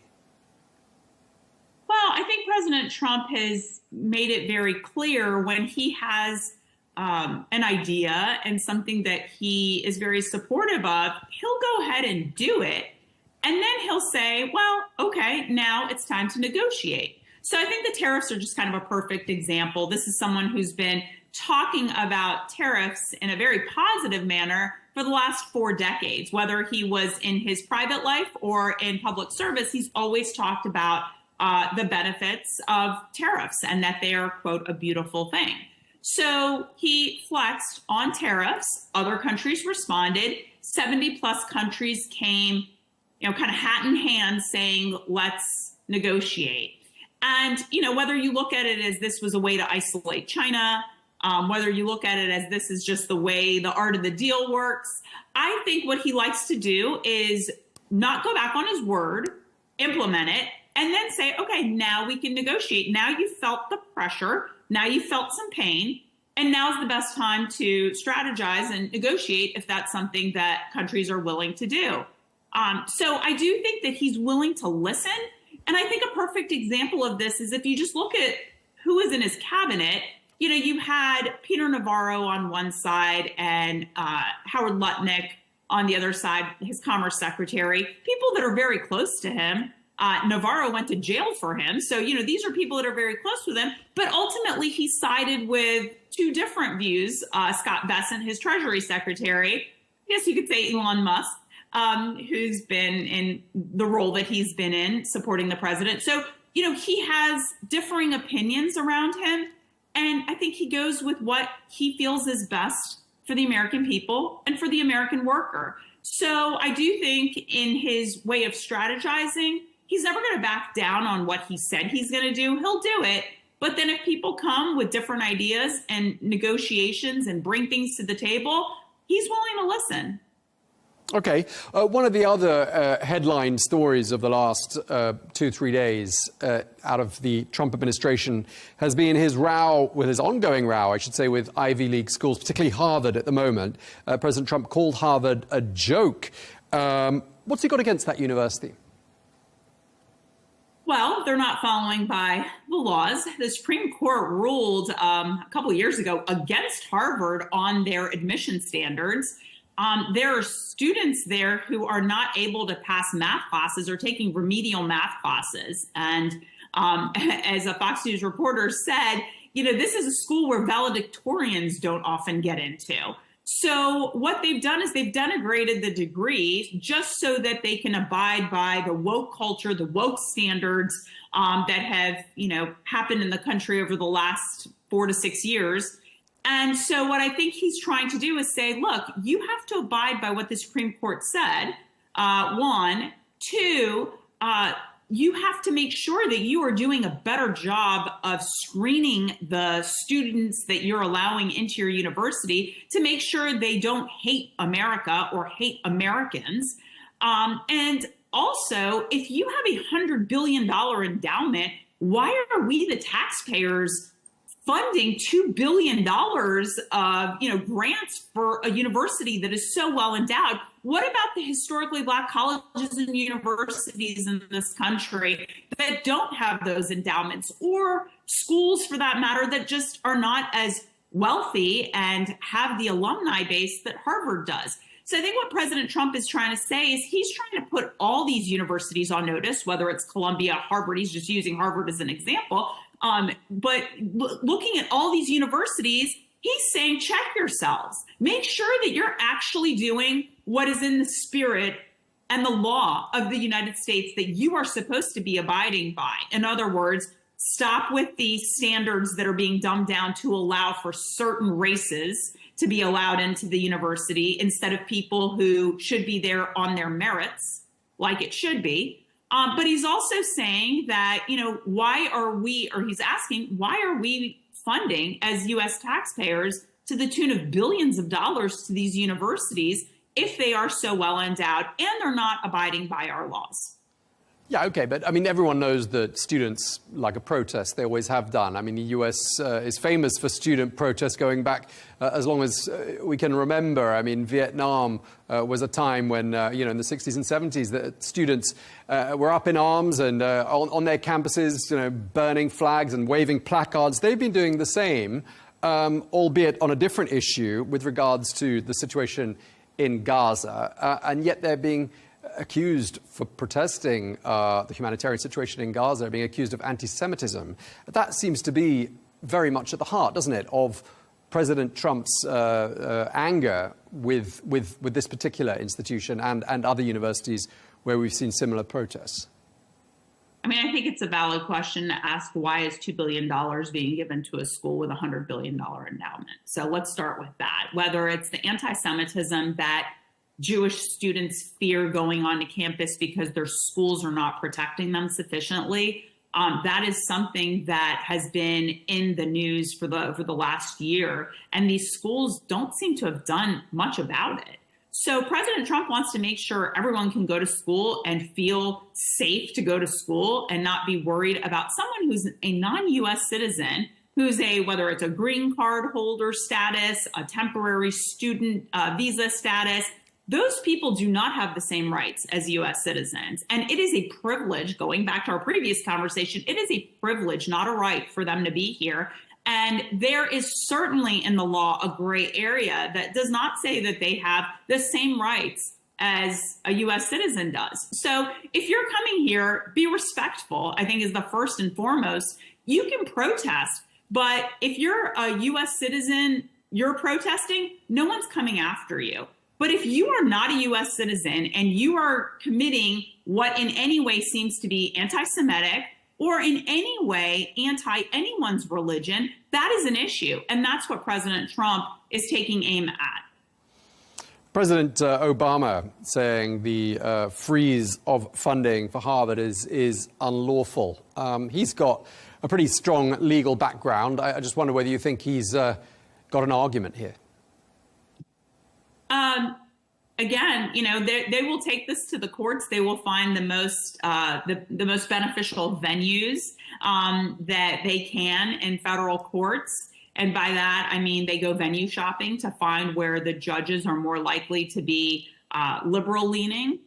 Well, I think President Trump has made it very clear when he has an idea and something that he is very supportive of, he'll go ahead and do it. And then he'll say, well, okay, now it's time to negotiate. So I think the tariffs are just kind of a perfect example. This is someone who's been talking about tariffs in a very positive manner for the last 4 decades. Whether he was in his private life or in public service, he's always talked about the benefits of tariffs and that they are, quote, a beautiful thing. So he flexed on tariffs. Other countries responded. 70 plus countries came, kind of hat in hand saying, let's negotiate. And, whether you look at it as this was a way to isolate China, whether you look at it as this is just the way the art of the deal works, I think what he likes to do is not go back on his word, implement it, and then say, okay, now we can negotiate. Now you felt the pressure. Now you felt some pain, and now's the best time to strategize and negotiate if that's something that countries are willing to do. So I do think that he's willing to listen, And I think a perfect example of this is if you just look at who is in his cabinet. You know, you had Peter Navarro on one side and Howard Lutnick on the other side, his Commerce Secretary, people that are very close to him. Navarro went to jail for him. So, you know, these are people that are very close with him. But ultimately, he sided with two different views. Scott Bessent, his Treasury Secretary, I guess you could say Elon Musk, who's been in the role that he's been in, supporting the president. So, you know, he has differing opinions around him. And I think he goes with what he feels is best for the American people and for the American worker. So I do think in his way of strategizing, he's never going to back down on what he said he's going to do. He'll do it. But then if people come with different ideas and negotiations and bring things to the table, he's willing to listen. Okay. One of the other headline stories of the last 2-3 days out of the Trump administration has been his ongoing row, I should say, with Ivy League schools, particularly Harvard at the moment. President Trump called Harvard a joke. What's he got against that university? Well, they're not following by the laws. The Supreme Court ruled a couple of years ago against Harvard on their admission standards. There are students there who are not able to pass math classes or taking remedial math classes. And as a Fox News reporter said, you know, this is a school where valedictorians don't often get into. So what they've done is they've denigrated the degree just so that they can abide by the woke culture, the woke standards that have, you know, happened in the country over the last 4 to 6 years. And so what I think he's trying to do is say, look, you have to abide by what the Supreme Court said, one. Two, you have to make sure that you are doing a better job of screening the students that you're allowing into your university to make sure they don't hate America or hate Americans. And also, if you have $100 billion endowment, why are we, the taxpayers, funding $2 billion of grants for a university that is so well endowed? What about the historically Black colleges and universities in this country that don't have those endowments, or schools, for that matter, that just are not as wealthy and have the alumni base that Harvard does? So I think what President Trump is trying to say is he's trying to put all these universities on notice, whether it's Columbia, Harvard. He's just using Harvard as an example. But looking at all these universities, he's saying, check yourselves. Make sure that you're actually doing what is in the spirit and the law of the United States that you are supposed to be abiding by. In other words, stop with these standards that are being dumbed down to allow for certain races to be allowed into the university instead of people who should be there on their merits, like it should be. But he's also saying that, why are we, or he's asking, why are we funding as U.S. taxpayers to the tune of billions of dollars to these universities if they are so well endowed and they're not abiding by our laws? Yeah, okay, but I mean, everyone knows that students like a protest. They always have done. I mean, the US is famous for student protests going back as long as we can remember. I mean, Vietnam was a time when, in the 60s and 70s, that students were up in arms and on their campuses, burning flags and waving placards. They've been doing the same, albeit on a different issue with regards to the situation in Gaza, and yet they're being accused for protesting the humanitarian situation in Gaza, being accused of anti-Semitism. That seems to be very much at the heart, doesn't it, of President Trump's anger with this particular institution and other universities where we've seen similar protests. I mean, I think it's a valid question to ask, why is $2 billion being given to a school with a $100 billion endowment? So let's start with that. Whether it's the anti-Semitism that Jewish students fear going onto campus because their schools are not protecting them sufficiently, that is something that has been in the news for the last year, and these schools don't seem to have done much about it. So President Trump wants to make sure everyone can go to school and feel safe to go to school and not be worried about someone who's a non-U.S. citizen, who's whether it's a green card holder status, a temporary student visa status, those people do not have the same rights as U.S. citizens. And it is a privilege, going back to our previous conversation, it is a privilege, not a right, for them to be here. And there is certainly in the law a gray area that does not say that they have the same rights as a U.S. citizen does. So if you're coming here, be respectful, I think, is the first and foremost. You can protest, but if you're a U.S. citizen, you're protesting, no one's coming after you. But if you are not a U.S. citizen and you are committing what in any way seems to be anti-Semitic or in any way anti-anyone's religion, that is an issue. And that's what President Trump is taking aim at. President Obama saying the freeze of funding for Harvard is unlawful. He's got a pretty strong legal background. I just wonder whether you think he's got an argument here. Again, you know, they will take this to the courts. They will find the most beneficial venues that they can in federal courts. And by that, I mean, they go venue shopping to find where the judges are more likely to be liberal leaning.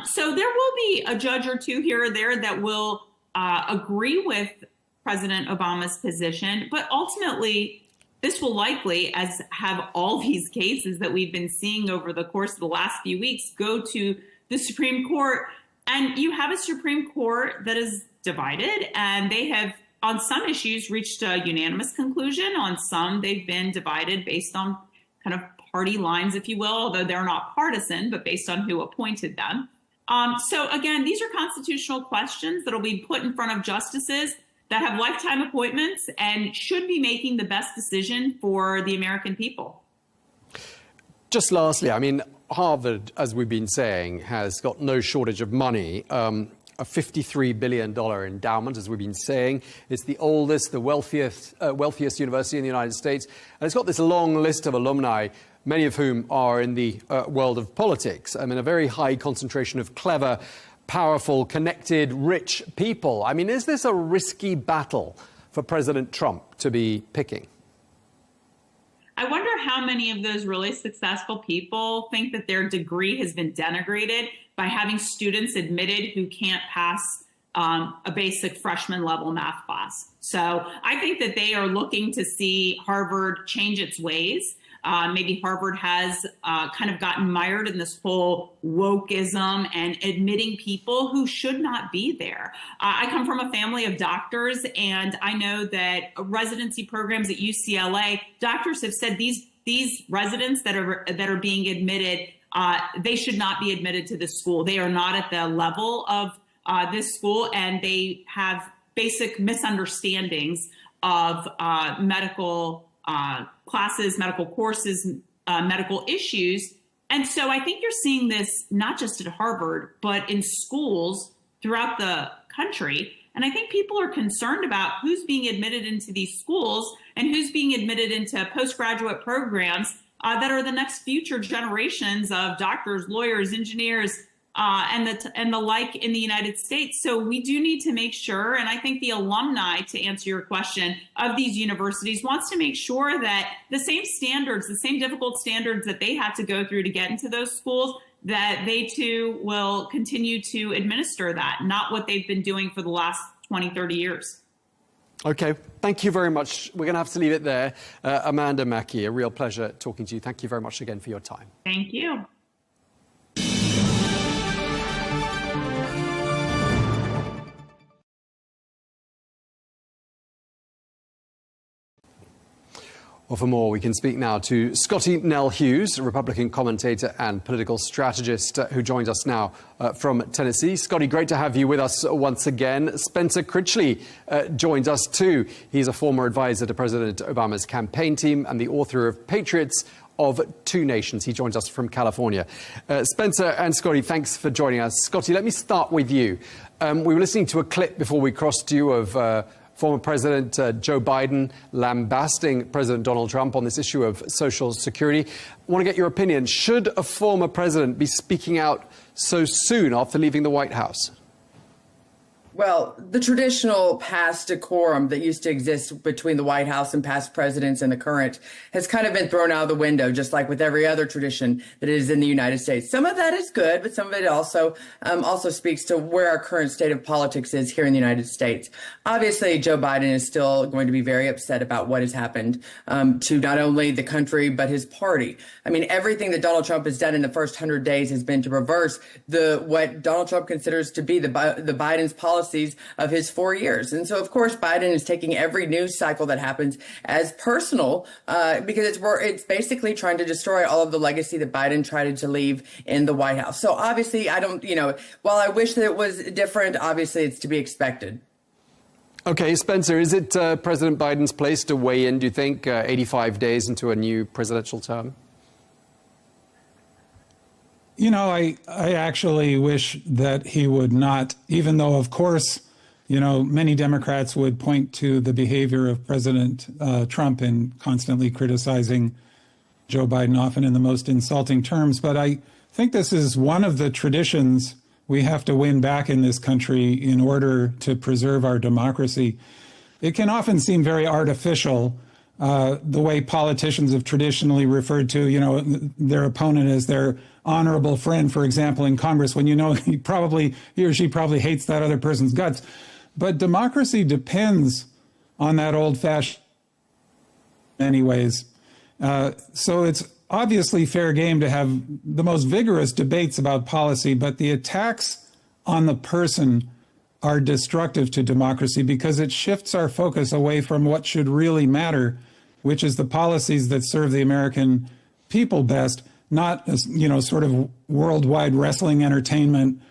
So there will be a judge or two here or there that will agree with President Obama's position. But ultimately, this will likely, as have all these cases that we've been seeing over the course of the last few weeks, go to the Supreme Court. And you have a Supreme Court that is divided, and they have, on some issues, reached a unanimous conclusion. On some, they've been divided based on kind of party lines, if you will, although they're not partisan, but based on who appointed them. So again, these are constitutional questions that will be put in front of justices that have lifetime appointments and should be making the best decision for the American people. Just lastly, I mean, Harvard, as we've been saying, has got no shortage of money. A $53 billion endowment, as we've been saying. It's the oldest, the wealthiest university in the United States. And it's got this long list of alumni, many of whom are in the world of politics. I mean, a very high concentration of clever, powerful, connected, rich people. I mean, is this a risky battle for President Trump to be picking? I wonder how many of those really successful people think that their degree has been denigrated by having students admitted who can't pass a basic freshman level math class. So I think that they are looking to see Harvard change its ways. Maybe Harvard has kind of gotten mired in this whole wokeism and admitting people who should not be there. I come from a family of doctors, and I know that residency programs at UCLA, doctors have said these residents that are being admitted, they should not be admitted to this school. They are not at the level of this school, and they have basic misunderstandings of medical classes, medical courses, medical issues. And so I think you're seeing this not just at Harvard, but in schools throughout the country. And I think people are concerned about who's being admitted into these schools and who's being admitted into postgraduate programs that are the next future generations of doctors, lawyers, engineers, and the like in the United States. So we do need to make sure, and I think the alumni, to answer your question, of these universities wants to make sure that the same standards, the same difficult standards that they had to go through to get into those schools, that they too will continue to administer that, not what they've been doing for the last 20, 30 years. Okay, thank you very much. We're going to have to leave it there. Amanda Mackey, a real pleasure talking to you. Thank you very much again for your time. Thank you. Well, for more, we can speak now to Scotty Nell Hughes, a Republican commentator and political strategist who joins us now from Tennessee. Scotty, great to have you with us once again. Spencer Critchley joins us too. He's a former advisor to President Obama's campaign team and the author of Patriots of Two Nations. He joins us from California. Spencer and Scotty, thanks for joining us. Scotty, let me start with you. We were listening to a clip before we crossed you of former President Joe Biden lambasting President Donald Trump on this issue of Social Security. I want to get your opinion. Should a former president be speaking out so soon after leaving the White House? Well, the traditional past decorum that used to exist between the White House and past presidents and the current has kind of been thrown out of the window, just like with every other tradition that is in the United States. Some of that is good, but some of it also speaks to where our current state of politics is here in the United States. Obviously, Joe Biden is still going to be very upset about what has happened to not only the country, but his party. I mean, everything that Donald Trump has done in the first 100 days has been to reverse what Donald Trump considers to be the Biden's policies of his 4 years. And so, of course, Biden is taking every news cycle that happens as personal because it's basically trying to destroy all of the legacy that Biden tried to leave in the White House. So obviously, while I wish that it was different, obviously it's to be expected. Okay, Spencer, is it President Biden's place to weigh in, do you think, 85 days into a new presidential term? I actually wish that he would not, even though, of course, many Democrats would point to the behavior of President Trump in constantly criticizing Joe Biden, often in the most insulting terms. But I think this is one of the traditions we have to win back in this country in order to preserve our democracy. It can often seem very artificial, the way politicians have traditionally referred to, their opponent as their honorable friend, for example, in Congress, when he or she probably hates that other person's guts. But democracy depends on that old-fashioned in many ways. So it's obviously fair game to have the most vigorous debates about policy, but the attacks on the person are destructive to democracy because it shifts our focus away from what should really matter, which is the policies that serve the American people best, not, sort of worldwide wrestling entertainment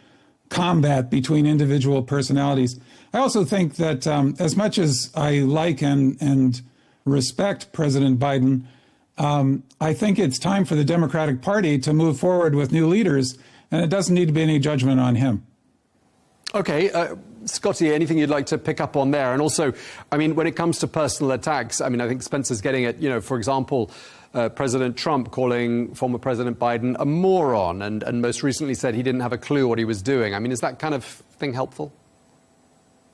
combat between individual personalities. I also think that as much as I like and respect President Biden, I think it's time for the Democratic Party to move forward with new leaders, and it doesn't need to be any judgment on him. Okay. Scotty, anything you'd like to pick up on there? And also, when it comes to personal attacks, I think Spencer's getting at, for example, President Trump calling former President Biden a moron and most recently said he didn't have a clue what he was doing. Is that kind of thing helpful?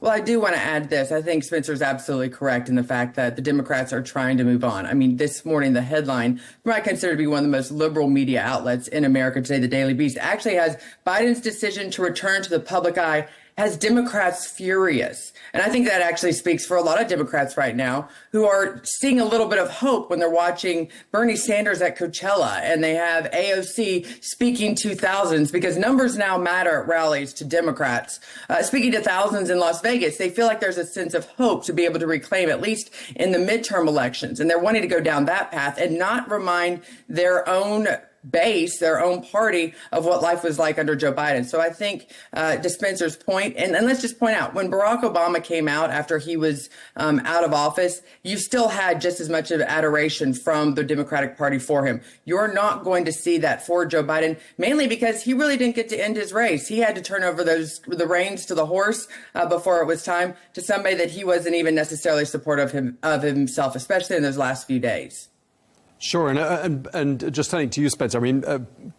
Well, I do want to add this. I think Spencer's absolutely correct in the fact that the Democrats are trying to move on. This morning, the headline, from what I consider to be one of the most liberal media outlets in America today, the Daily Beast, actually has Biden's decision to return to the public eye has Democrats furious. And I think that actually speaks for a lot of Democrats right now who are seeing a little bit of hope when they're watching Bernie Sanders at Coachella and they have AOC speaking to thousands, because numbers now matter at rallies to Democrats. Speaking to thousands in Las Vegas, they feel like there's a sense of hope to be able to reclaim, at least in the midterm elections. And they're wanting to go down that path and not remind their own base, their own party, of what life was like under Joe Biden. So I think to Spencer's point, and let's just point out, when Barack Obama came out after he was out of office, you still had just as much of adoration from the Democratic Party for him. You're not going to see that for Joe Biden, mainly because he really didn't get to end his race. He had to turn over the reins to the horse before it was time to somebody that he wasn't even necessarily supportive of himself, especially in those last few days. Sure, and just turning to you, Spencer,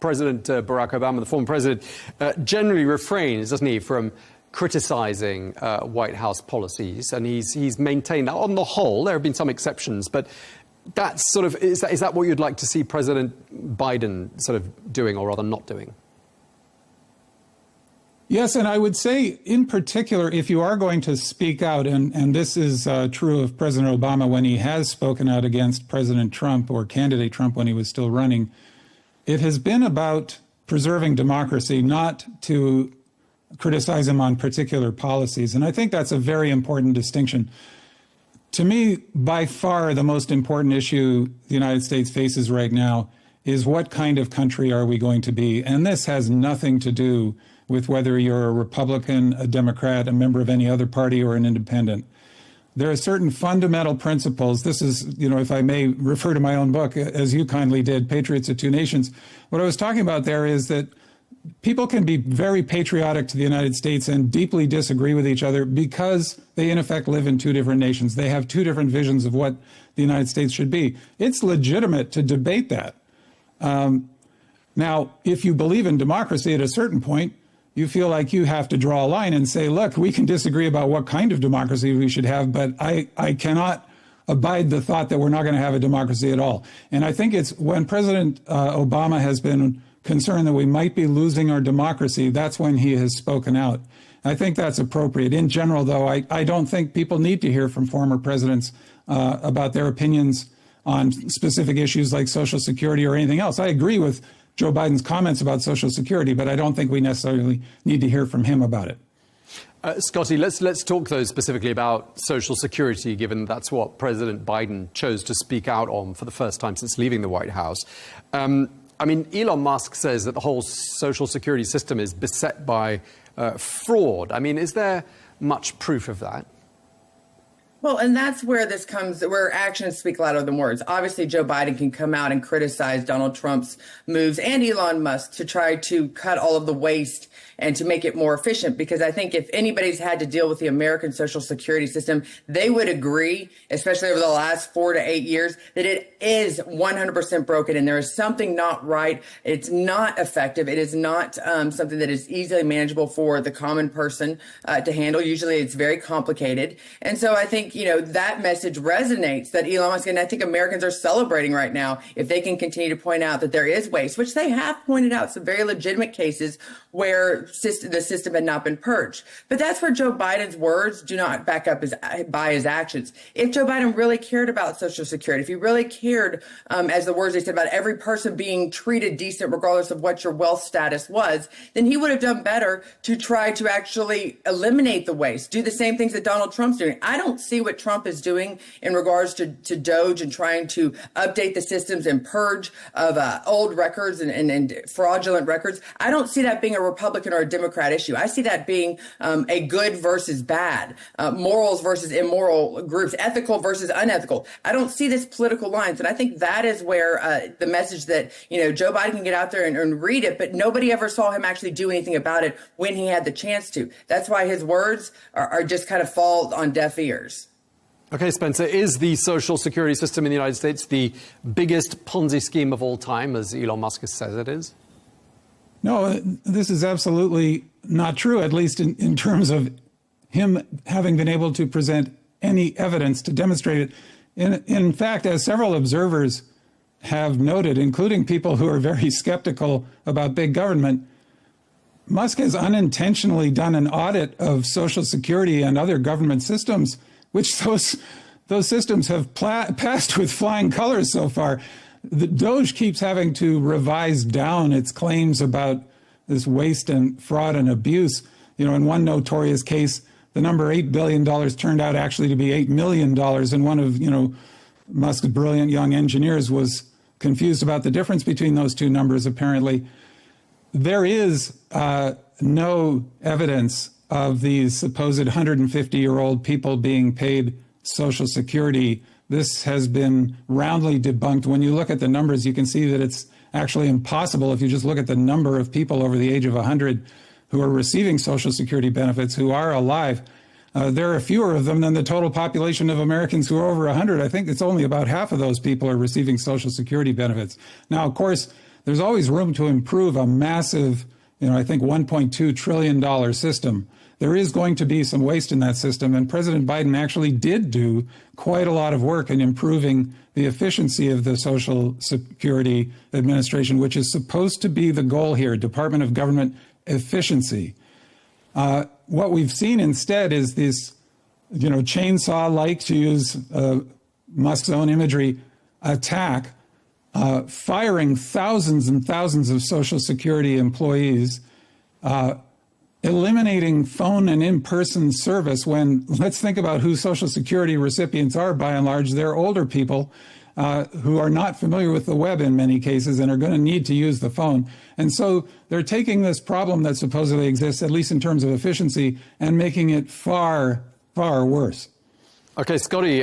President Barack Obama, the former president, generally refrains, doesn't he, from criticizing White House policies, and he's maintained that on the whole. There have been some exceptions, but that's sort of, is that what you'd like to see President Biden sort of doing, or rather not doing? Yes, and I would say, in particular, if you are going to speak out, and this is true of President Obama when he has spoken out against President Trump or candidate Trump when he was still running, it has been about preserving democracy, not to criticize him on particular policies. And I think that's a very important distinction. To me, by far, the most important issue the United States faces right now is what kind of country are we going to be? And this has nothing to do with whether you're a Republican, a Democrat, a member of any other party, or an independent. There are certain fundamental principles. This is, if I may refer to my own book, as you kindly did, Patriots of Two Nations. What I was talking about there is that people can be very patriotic to the United States and deeply disagree with each other because they, in effect, live in two different nations. They have two different visions of what the United States should be. It's legitimate to debate that. Now, if you believe in democracy at a certain point, you feel like you have to draw a line and say, look, we can disagree about what kind of democracy we should have, but I cannot abide the thought that we're not going to have a democracy at all. And I think it's when President Obama has been concerned that we might be losing our democracy, that's when he has spoken out. I think that's appropriate. In general, though, I don't think people need to hear from former presidents about their opinions on specific issues like Social Security or anything else. I agree with Joe Biden's comments about Social Security, but I don't think we necessarily need to hear from him about it. Scotty, let's talk, though, specifically about Social Security, given that's what President Biden chose to speak out on for the first time since leaving the White House. I mean, Elon Musk says that the whole Social Security system is beset by fraud. I mean, is there much proof of that? Well, and that's where this comes, where actions speak louder than words. Obviously, Joe Biden can come out and criticize Donald Trump's moves and Elon Musk to try to cut all of the waste and to make it more efficient, because I think if anybody's had to deal with the American Social Security system, they would agree, especially over the last 4 to 8 years, that it is 100% broken and there is something not right. It's not effective. It is not something that is easily manageable for the common person to handle. Usually it's very complicated. And so I think, that message resonates, that Elon Musk, and I think Americans are celebrating right now if they can continue to point out that there is waste, which they have pointed out some very legitimate cases where the system had not been purged. But that's where Joe Biden's words do not back up by his actions. If Joe Biden really cared about Social Security, if he really cared, as the words they said, about every person being treated decent regardless of what your wealth status was, then he would have done better to try to actually eliminate the waste, do the same things that Donald Trump's doing. I don't see what Trump is doing in regards to Doge and trying to update the systems and purge of old records and fraudulent records. I don't see that being a Republican or a Democrat issue. I see that being a good versus bad, morals versus immoral groups, ethical versus unethical. I don't see this political lines. And I think that is where the message that, Joe Biden can get out there and read it, but nobody ever saw him actually do anything about it when he had the chance to. That's why his words are just kind of fall on deaf ears. Okay, Spencer, is the Social Security system in the United States the biggest Ponzi scheme of all time, as Elon Musk says it is? No, this is absolutely not true, at least in terms of him having been able to present any evidence to demonstrate it. In fact, as several observers have noted, including people who are very skeptical about big government, Musk has unintentionally done an audit of Social Security and other government systems, which those systems have passed with flying colors so far. The Doge keeps having to revise down its claims about this waste and fraud and abuse. In one notorious case, the number $8 billion turned out actually to be $8 million. And one of, Musk's brilliant young engineers was confused about the difference between those two numbers, apparently. There is no evidence of these supposed 150-year-old people being paid Social Security. This has been roundly debunked. When you look at the numbers, you can see that it's actually impossible. If you just look at the number of people over the age of 100 who are receiving Social Security benefits, who are alive, there are fewer of them than the total population of Americans who are over 100. I think it's only about half of those people are receiving Social Security benefits. Now, of course, there's always room to improve a massive, I think $1.2 trillion system. There is going to be some waste in that system, and President Biden actually did do quite a lot of work in improving the efficiency of the Social Security Administration, which is supposed to be the goal here, Department of Government efficiency. What we've seen instead is this, chainsaw-like, to use Musk's own imagery, attack, firing thousands and thousands of Social Security employees, eliminating phone and in-person service when, let's think about who Social Security recipients are, by and large. They're older people who are not familiar with the web in many cases and are going to need to use the phone. And so they're taking this problem that supposedly exists, at least in terms of efficiency, and making it far, far worse. Okay, Scotty,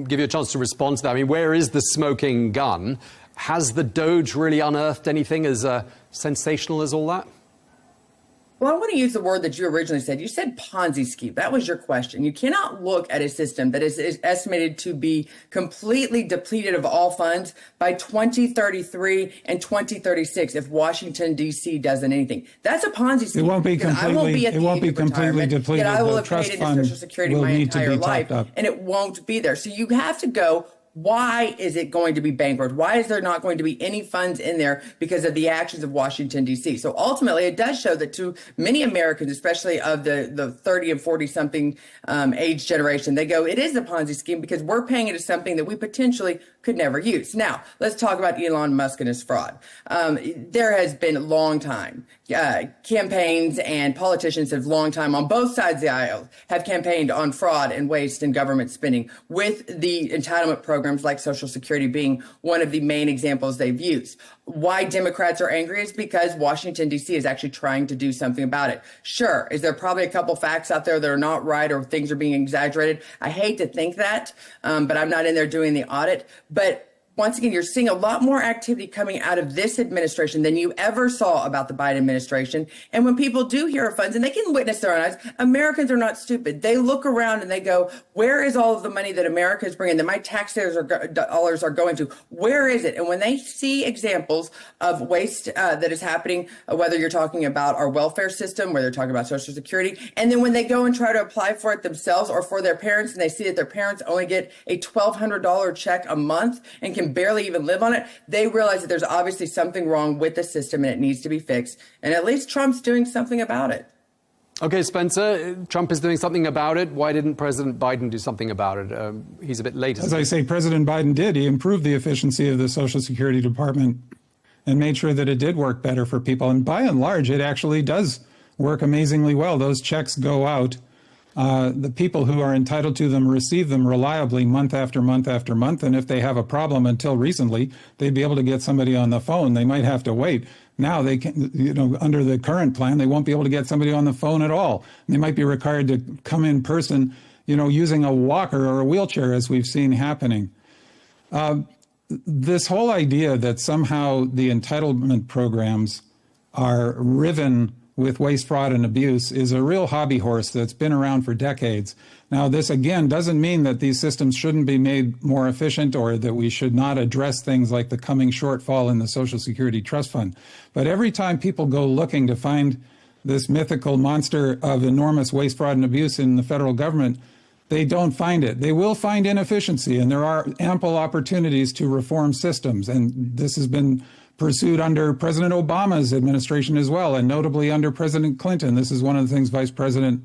give you a chance to respond to that. I mean, where is the smoking gun? Has the Doge really unearthed anything as sensational as all that? Well, I want to use the word that you originally said. You said Ponzi scheme. That was your question. You cannot look at a system that is estimated to be completely depleted of all funds by 2033 and 2036 if Washington, D.C. doesn't anything. That's a Ponzi scheme. It won't be completely, depleted. I will the have trust paid into fund Social Security will my need to entire be life, topped up. and it won't be there. So you have to go, why is it going to be bankrupt? Why is there not going to be any funds in there because of the actions of Washington, D.C.? So ultimately, it does show that to many Americans, especially of the 30 and 40-something age generation, they go, it is a Ponzi scheme because we're paying into something that we potentially could never use. Now, let's talk about Elon Musk and his fraud. There has been a long time. Campaigns and politicians have long time on both sides of the aisle have campaigned on fraud and waste in government spending, with the entitlement programs like Social Security being one of the main examples they've used. Why Democrats are angry is because Washington, D.C. is actually trying to do something about it. Sure, is there probably a couple facts out there that are not right or things are being exaggerated? I hate to think that, but I'm not in there doing the audit. But once again, you're seeing a lot more activity coming out of this administration than you ever saw about the Biden administration. And when people do hear of funds, and they can witness their own eyes, Americans are not stupid. They look around and they go, where is all of the money that America is bringing, that my taxpayers dollars are going to? Where is it? And when they see examples of waste that is happening, whether you're talking about our welfare system, whether you're talking about Social Security, and then when they go and try to apply for it themselves or for their parents, and they see that their parents only get a $1,200 check a month and can barely even live on it, they realize that there's obviously something wrong with the system and it needs to be fixed. And at least Trump's doing something about it. Okay, Spencer, Trump is doing something about it. Why didn't President Biden do something about it? He's a bit late. As I say, President Biden did. He improved the efficiency of the Social Security Department and made sure that it did work better for people. And by and large, it actually does work amazingly well. Those checks go out. The people who are entitled to them receive them reliably month after month after month. And if they have a problem, until recently, they'd be able to get somebody on the phone. They might have to wait. Now they can, under the current plan, they won't be able to get somebody on the phone at all. They might be required to come in person, using a walker or a wheelchair, as we've seen happening. This whole idea that somehow the entitlement programs are riven with waste, fraud, and abuse is a real hobby horse that's been around for decades. Now, this, again, doesn't mean that these systems shouldn't be made more efficient or that we should not address things like the coming shortfall in the Social Security Trust Fund. But every time people go looking to find this mythical monster of enormous waste, fraud, and abuse in the federal government, they don't find it. They will find inefficiency, and there are ample opportunities to reform systems. And this has been pursued under President Obama's administration as well, and notably under President Clinton. This is one of the things Vice President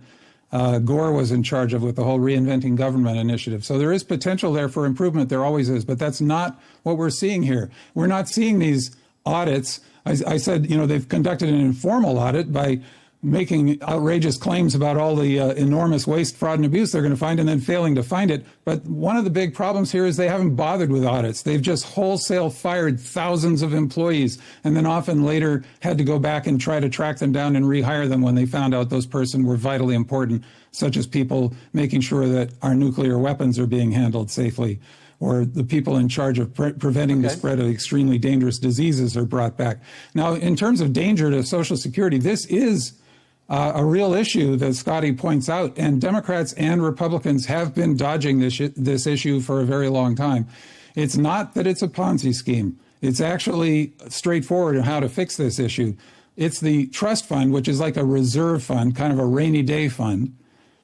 Gore was in charge of with the whole Reinventing Government initiative. So there is potential there for improvement. There always is. But that's not what we're seeing here. We're not seeing these audits. I said, they've conducted an informal audit by making outrageous claims about all the enormous waste, fraud, and abuse they're going to find and then failing to find it. But one of the big problems here is they haven't bothered with audits. They've just wholesale fired thousands of employees and then often later had to go back and try to track them down and rehire them when they found out those persons were vitally important, such as people making sure that our nuclear weapons are being handled safely, or the people in charge of preventing the spread of extremely dangerous diseases are brought back. Now, in terms of danger to Social Security, this is a real issue that Scotty points out, and Democrats and Republicans have been dodging this issue for a very long time. It's not that it's a Ponzi scheme. It's actually straightforward in how to fix this issue. It's the trust fund, which is like a reserve fund, kind of a rainy day fund,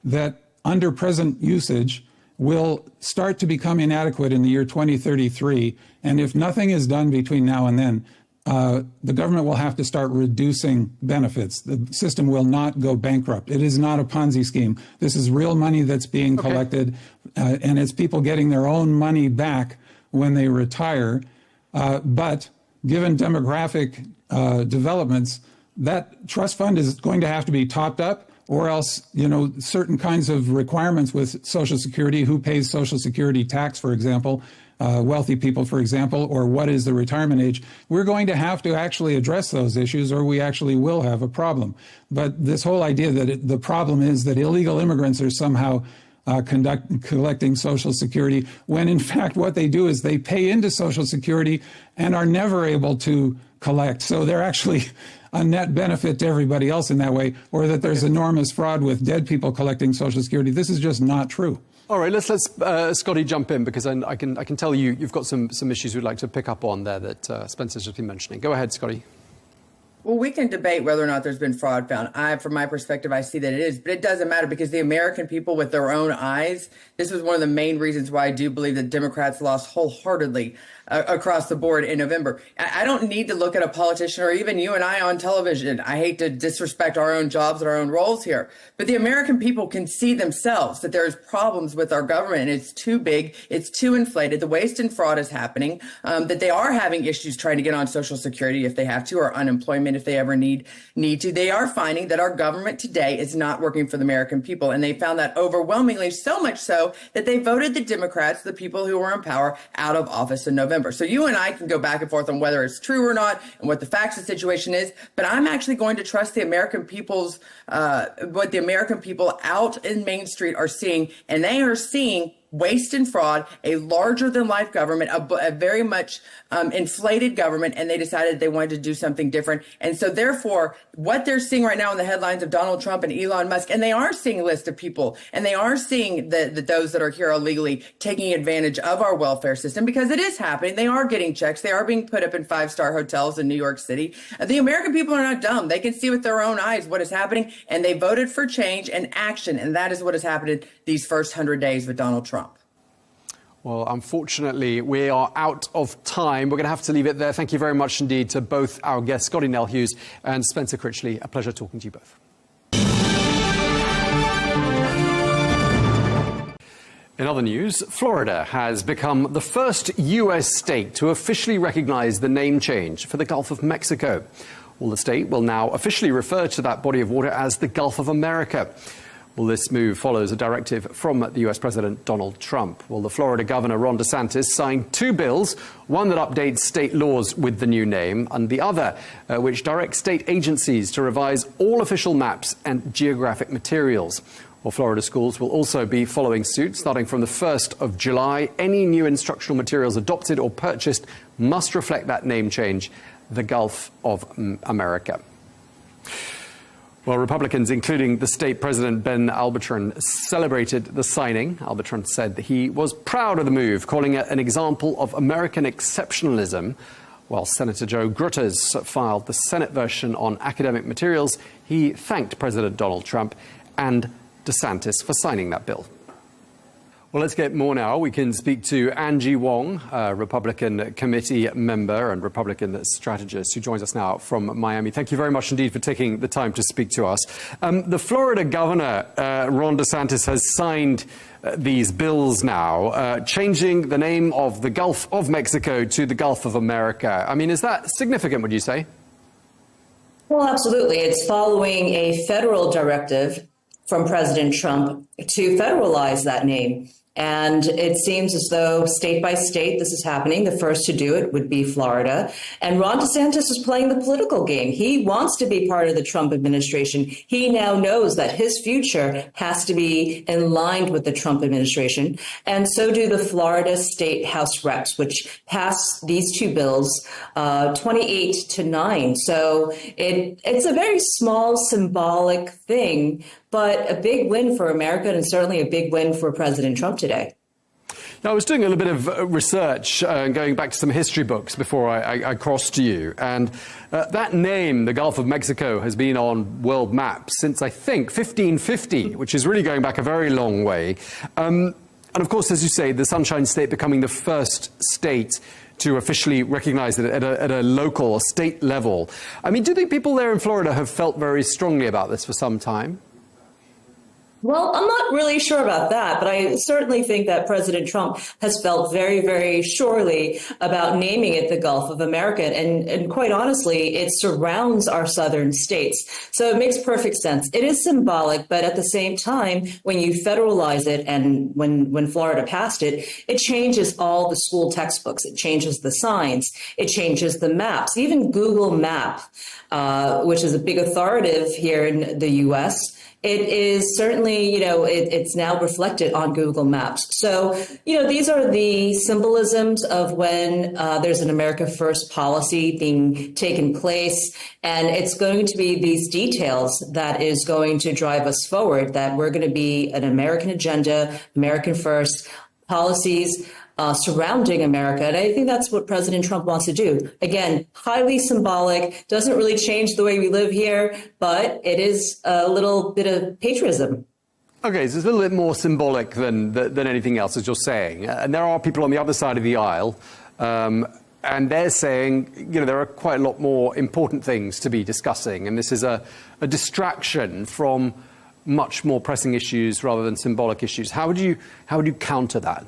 that under present usage will start to become inadequate in the year 2033. And if nothing is done between now and then, the government will have to start reducing benefits. The system will not go bankrupt. It is not a Ponzi scheme. This is real money that's being collected, and it's people getting their own money back when they retire. But given demographic developments, that trust fund is going to have to be topped up, or else, certain kinds of requirements with Social Security, who pays Social Security tax, for example, wealthy people, for example, or what is the retirement age, we're going to have to actually address those issues, or we actually will have a problem. But this whole idea that the problem is that illegal immigrants are somehow collecting Social Security, when in fact what they do is they pay into Social Security and are never able to collect. So they're actually a net benefit to everybody else in that way, or that there's enormous fraud with dead people collecting Social Security. This is just not true. All right, let's Scotty jump in, because I can tell you've got some issues we'd like to pick up on there that Spencer's just been mentioning. Go ahead, Scotty. Well, we can debate whether or not there's been fraud found. From my perspective, I see that it is, but it doesn't matter, because the American people with their own eyes, this was one of the main reasons why I do believe that Democrats lost wholeheartedly across the board in November. I don't need to look at a politician or even you and I on television. I hate to disrespect our own jobs and our own roles here, but the American people can see themselves that there's problems with our government, and it's too big, it's too inflated, the waste and fraud is happening, that they are having issues trying to get on Social Security if they have to, or unemployment if they ever need to. They are finding that our government today is not working for the American people, and they found that overwhelmingly, so much so that they voted the Democrats, the people who were in power, out of office in November. So you and I can go back and forth on whether it's true or not and what the facts of the situation is, but I'm actually going to trust the American people's, what the American people out in Main Street are seeing, and they are seeing waste and fraud, a larger-than-life government, a very much inflated government, and they decided they wanted to do something different. And so, therefore, what they're seeing right now in the headlines of Donald Trump and Elon Musk, and they are seeing a list of people, and they are seeing those that are here illegally taking advantage of our welfare system, because it is happening. They are getting checks. They are being put up in five-star hotels in New York City. The American people are not dumb. They can see with their own eyes what is happening, and they voted for change and action, and that is what has happened these first 100 days with Donald Trump. Well, unfortunately, we are out of time. We're going to have to leave it there. Thank you very much indeed to both our guests, Scotty Nell Hughes and Spencer Critchley. A pleasure talking to you both. In other news, Florida has become the first U.S. state to officially recognize the name change for the Gulf of Mexico. Well, the state will now officially refer to that body of water as the Gulf of America. Well, this move follows a directive from the U.S. President Donald Trump. Well, the Florida Governor Ron DeSantis signed two bills, one that updates state laws with the new name, and the other which directs state agencies to revise all official maps and geographic materials. Well, Florida schools will also be following suit. Starting from the 1st of July, any new instructional materials adopted or purchased must reflect that name change, the Gulf of America. Well, Republicans, including the state president, Ben Albatron, celebrated the signing. Albatron said that he was proud of the move, calling it an example of American exceptionalism. While Senator Joe Grutters filed the Senate version on academic materials, he thanked President Donald Trump and DeSantis for signing that bill. Well, let's get more now. We can speak to Angie Wong, a Republican committee member and Republican strategist, who joins us now from Miami. Thank you very much indeed for taking the time to speak to us. The Florida governor, Ron DeSantis, has signed these bills now, changing the name of the Gulf of Mexico to the Gulf of America. I mean, is that significant, would you say? Well, absolutely. It's following a federal directive from President Trump to federalize that name. And it seems as though state by state this is happening. The first to do it would be Florida. And Ron DeSantis is playing the political game. He wants to be part of the Trump administration. He now knows that his future has to be in line with the Trump administration. And so do the Florida State House Reps, which passed these two bills 28-9. So it's a very small symbolic thing, but a big win for America and certainly a big win for President Trump today. Now, I was doing a little bit of research going back to some history books before I crossed to you. And that name, the Gulf of Mexico, has been on world maps since, I think, 1550, which is really going back a very long way. And of course, as you say, the Sunshine State becoming the first state to officially recognize it at a local or state level. I mean, do you think people there in Florida have felt very strongly about this for some time? Well, I'm not really sure about that, but I certainly think that President Trump has felt very, very surely about naming it the Gulf of America. And quite honestly, it surrounds our southern states. So it makes perfect sense. It is symbolic, but at the same time, when you federalize it and when Florida passed it, it changes all the school textbooks. It changes the signs. It changes the maps. Even Google Map, which is a big authoritative here in the U.S., it is certainly certainly, it's now reflected on Google Maps. So, these are the symbolisms of when there's an America First policy being taken place. And it's going to be these details that is going to drive us forward, that we're going to be an American agenda, American First policies surrounding America. And I think that's what President Trump wants to do. Again, highly symbolic, doesn't really change the way we live here, but it is a little bit of patriotism. Okay, so it's a little bit more symbolic than anything else, as you're saying. And there are people on the other side of the aisle, and they're saying, there are quite a lot more important things to be discussing. And this is a distraction from much more pressing issues rather than symbolic issues. How would you counter that?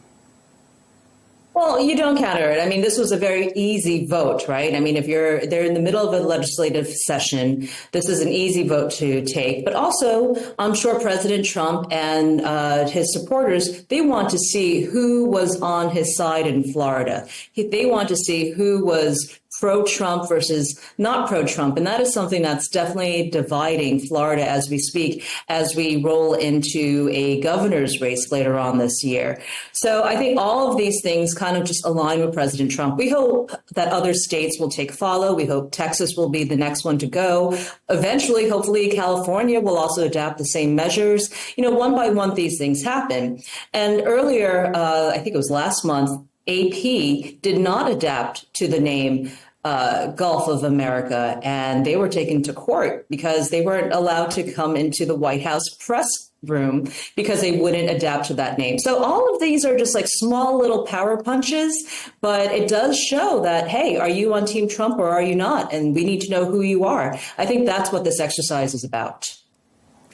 Well, you don't counter it. I mean, this was a very easy vote, right? I mean, if they're in the middle of a legislative session, this is an easy vote to take. But also, I'm sure President Trump and his supporters, they want to see who was on his side in Florida. They want to see who was pro-Trump versus not pro-Trump. And that is something that's definitely dividing Florida as we speak, as we roll into a governor's race later on this year. So I think all of these things kind of just align with President Trump. We hope that other states will take follow. We hope Texas will be the next one to go. Eventually, hopefully, California will also adapt the same measures. One by one, these things happen. And earlier, I think it was last month, AP did not adapt to the name Gulf of America, and they were taken to court because they weren't allowed to come into the White House press room because they wouldn't adapt to that name. So all of these are just like small little power punches, but it does show that, hey, are you on Team Trump or are you not? And we need to know who you are. I think that's what this exercise is about.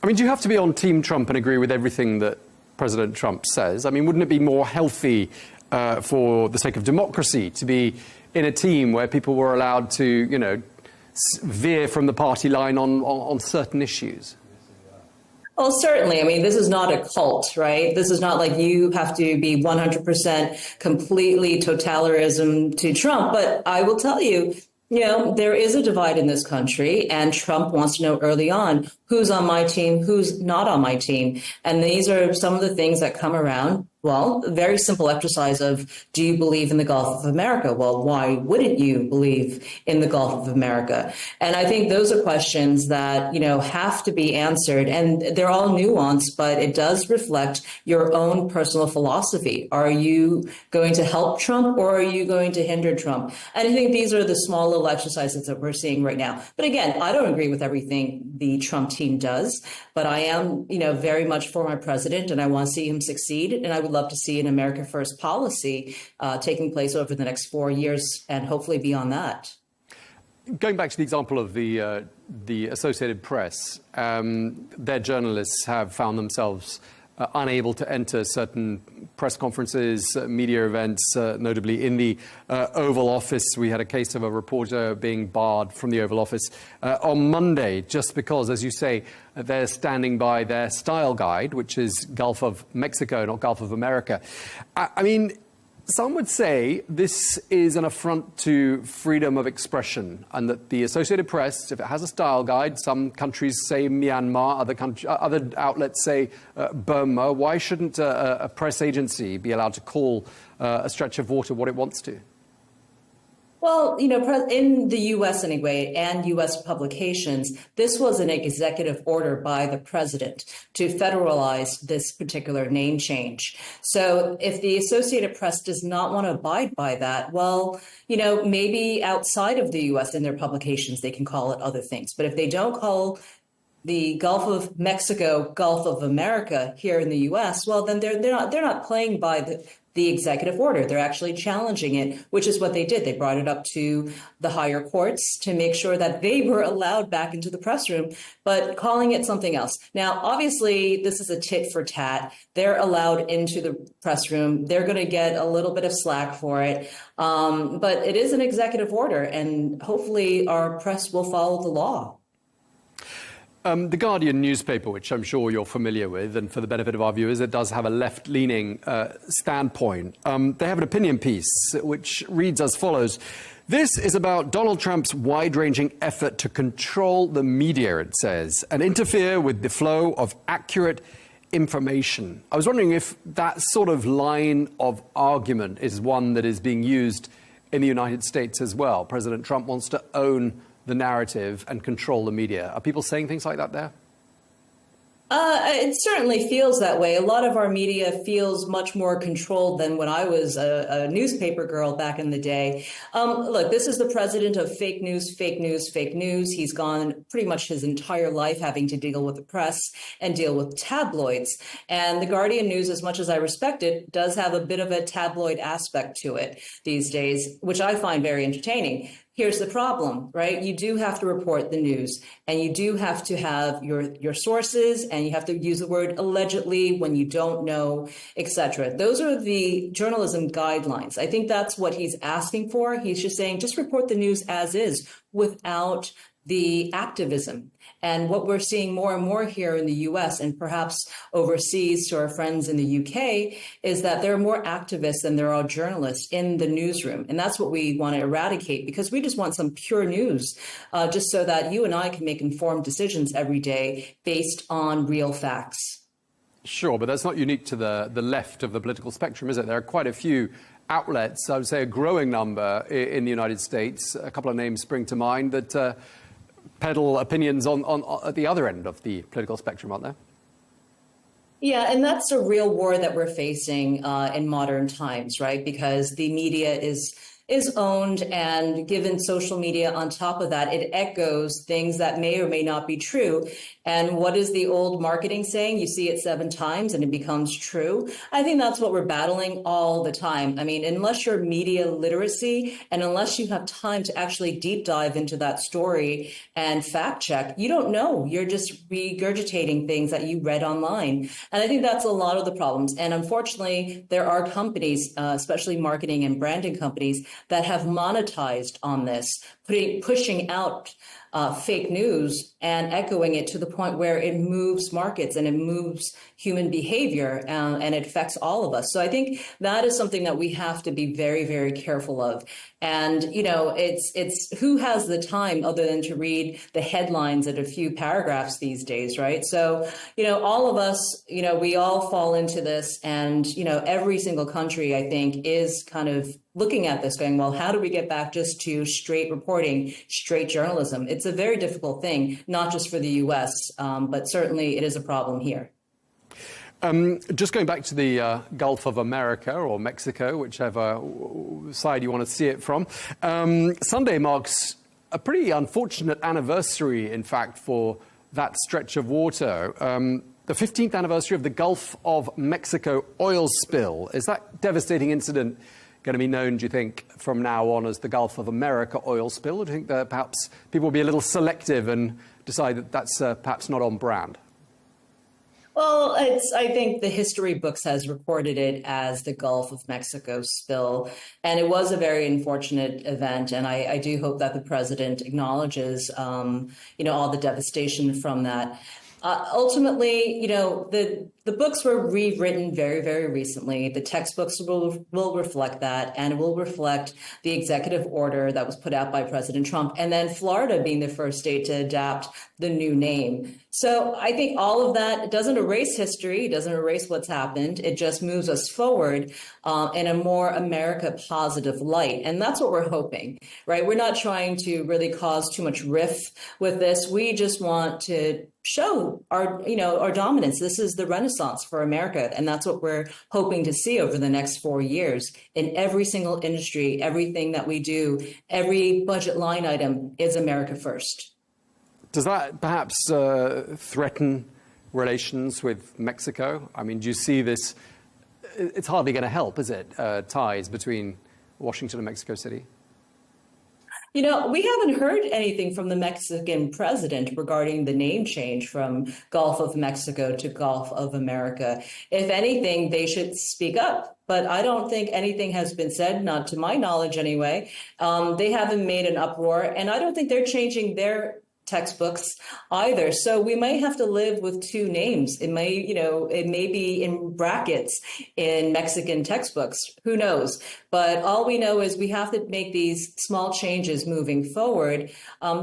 I mean, do you have to be on Team Trump and agree with everything that President Trump says? I mean, wouldn't it be more healthy for the sake of democracy to be in a team where people were allowed to, veer from the party line on certain issues? Well, certainly. I mean, this is not a cult, right? This is not like you have to be 100% completely totalitarianism to Trump. But I will tell you, there is a divide in this country, and Trump wants to know early on who's on my team, who's not on my team. And these are some of the things that come around. Well, a very simple exercise of, do you believe in the Gulf of America? Well, why wouldn't you believe in the Gulf of America? And I think those are questions that, have to be answered. And they're all nuanced, but it does reflect your own personal philosophy. Are you going to help Trump or are you going to hinder Trump? And I think these are the small little exercises that we're seeing right now. But again, I don't agree with everything the Trump team does, but I am, very much for my president, and I want to see him succeed. And I would love to see an America First policy taking place over the next 4 years and hopefully beyond that. Going back to the example of the Associated Press, their journalists have found themselves unable to enter certain press conferences, media events, notably in the Oval Office. We had a case of a reporter being barred from the Oval Office on Monday, just because, as you say, they're standing by their style guide, which is Gulf of Mexico, not Gulf of America. I mean, some would say this is an affront to freedom of expression, and that the Associated Press, if it has a style guide, some countries say Myanmar, other outlets say Burma. Why shouldn't a press agency be allowed to call a stretch of water what it wants to? Well, in the U.S. anyway, and U.S. publications, this was an executive order by the president to federalize this particular name change. So if the Associated Press does not want to abide by that, well, maybe outside of the U.S. in their publications, they can call it other things. But if they don't call the Gulf of Mexico, Gulf of America here in the U.S., well, then they're not playing by the executive order. They're actually challenging it, which is what they did. They brought it up to the higher courts to make sure that they were allowed back into the press room, but calling it something else. Now, obviously, this is a tit for tat. They're allowed into the press room. They're going to get a little bit of slack for it. But it is an executive order, and hopefully our press will follow the law. The Guardian newspaper, which I'm sure you're familiar with, and for the benefit of our viewers, it does have a left-leaning standpoint. They have an opinion piece which reads as follows. This is about Donald Trump's wide-ranging effort to control the media, it says, and interfere with the flow of accurate, information. I was wondering if that sort of line of argument is one that is being used in the United States as well. President Trump wants to own the narrative and control the media. Are people saying things like that there? It certainly feels that way. A lot of our media feels much more controlled than when I was a newspaper girl back in the day. Look, this is the president of fake news, fake news, fake news. He's gone pretty much his entire life having to deal with the press and deal with tabloids. And the Guardian News, as much as I respect it, does have a bit of a tabloid aspect to it these days, which I find very entertaining. Here's the problem, right? You do have to report the news, and you do have to have your sources, and you have to use the word allegedly when you don't know, etc. Those are the journalism guidelines. I think that's what he's asking for. He's just saying, just report the news as is without the activism. And what we're seeing more and more here in the US and perhaps overseas to our friends in the UK is that there are more activists than there are journalists in the newsroom. And that's what we want to eradicate, because we just want some pure news, just so that you and I can make informed decisions every day based on real facts. Sure, but that's not unique to the left of the political spectrum, is it? There are quite a few outlets, I would say a growing number in the United States. A couple of names spring to mind that peddle opinions on at the other end of the political spectrum, aren't there? Yeah, and that's a real war that we're facing in modern times, right? Because the media is owned, and given social media on top of that, it echoes things that may or may not be true. And what is the old marketing saying? You see it 7 times and it becomes true. I think that's what we're battling all the time. I mean, unless you're media literacy and unless you have time to actually deep dive into that story and fact check, you don't know. You're just regurgitating things that you read online. And I think that's a lot of the problems. And unfortunately, there are companies, especially marketing and branding companies, that have monetized on this, pushing out fake news and echoing it to the point where it moves markets and it moves human behavior, and it affects all of us. So I think that is something that we have to be very, very careful of. And, you know, it's who has the time other than to read the headlines and a few paragraphs these days, right? So, you know, all of us, you know, we all fall into this, and, you know, every single country, I think, is kind of looking at this going, well, how do we get back just to straight reporting, straight journalism? It's a very difficult thing, not just for the US, but certainly it is a problem here. Just going back to the Gulf of America or Mexico, whichever side you want to see it from, Sunday marks a pretty unfortunate anniversary, in fact, for that stretch of water. The 15th anniversary of the Gulf of Mexico oil spill. Is that devastating incident going to be known, do you think, from now on as the Gulf of America oil spill? Or do you think that perhaps people will be a little selective and decide that that's perhaps not on brand? Well, I think the history books has recorded it as the Gulf of Mexico spill, and it was a very unfortunate event. And I do hope that the president acknowledges, you know, all the devastation from that. Ultimately, you know, the books were rewritten very, very recently. The textbooks will reflect that, and it will reflect the executive order that was put out by President Trump, and then Florida being the first state to adopt the new name. So I think all of that doesn't erase history, it doesn't erase what's happened. It just moves us forward in a more America positive light. And that's what we're hoping, right? We're not trying to really cause too much rift with this. We just want to show our dominance. This is the Renaissance for America. And that's what we're hoping to see over the next 4 years in every single industry, everything that we do, every budget line item is America first. Does that perhaps threaten relations with Mexico? I mean, do you see this? It's hardly going to help, is it? Ties between Washington and Mexico City? You know, we haven't heard anything from the Mexican president regarding the name change from Gulf of Mexico to Gulf of America. If anything, they should speak up. But I don't think anything has been said, not to my knowledge anyway. They haven't made an uproar, and I don't think they're changing their textbooks either. So we might have to live with 2 names. It may be in brackets in Mexican textbooks. Who knows? But all we know is we have to make these small changes moving forward,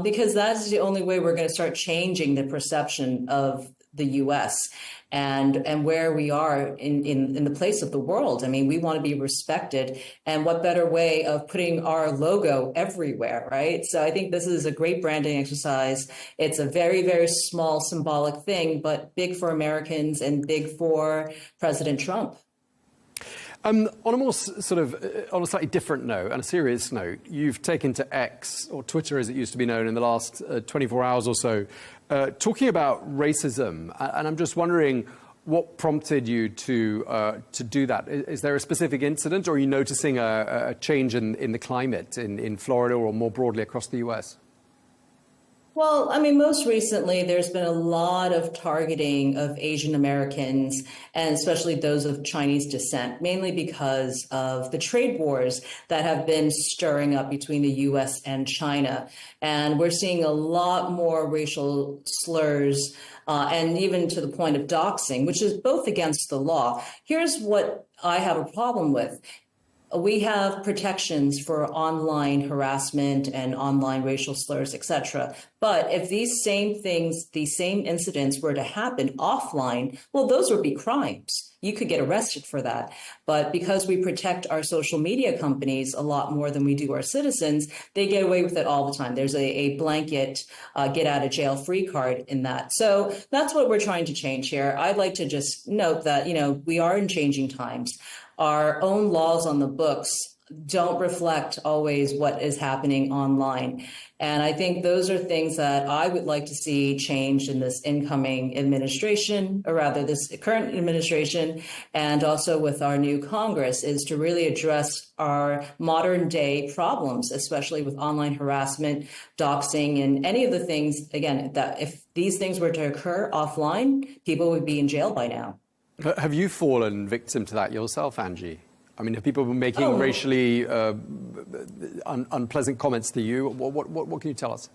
because that's the only way we're going to start changing the perception of the U.S. and where we are in the place of the world. I mean, we want to be respected, and what better way of putting our logo everywhere, right? So I think this is a great branding exercise. It's a very, very small symbolic thing, but big for Americans and big for President Trump. On a more on a slightly different note and a serious note, you've taken to X, or Twitter as it used to be known, in the last 24 hours or so, talking about racism. And I'm just wondering what prompted you to do that. Is there a specific incident, or are you noticing a change in the climate in Florida or more broadly across the US? Well, I mean, most recently, there's been a lot of targeting of Asian Americans, and especially those of Chinese descent, mainly because of the trade wars that have been stirring up between the U.S. and China. And we're seeing a lot more racial slurs, and even to the point of doxing, which is both against the law. Here's what I have a problem with. We have protections for online harassment and online racial slurs, etc. But if these same things, these same incidents were to happen offline, well, those would be crimes. You could get arrested for that. But because we protect our social media companies a lot more than we do our citizens, they get away with it all the time. There's a blanket get out of jail free card in that. So that's what we're trying to change here. I'd like to just note that, we are in changing times. Our own laws on the books don't reflect always what is happening online. And I think those are things that I would like to see changed in this incoming administration, or rather this current administration, and also with our new Congress, is to really address our modern day problems, especially with online harassment, doxing, and any of the things, again, that if these things were to occur offline, people would be in jail by now. Have you fallen victim to that yourself, Angie? I mean, have people been making racially unpleasant comments to you? What can you tell us?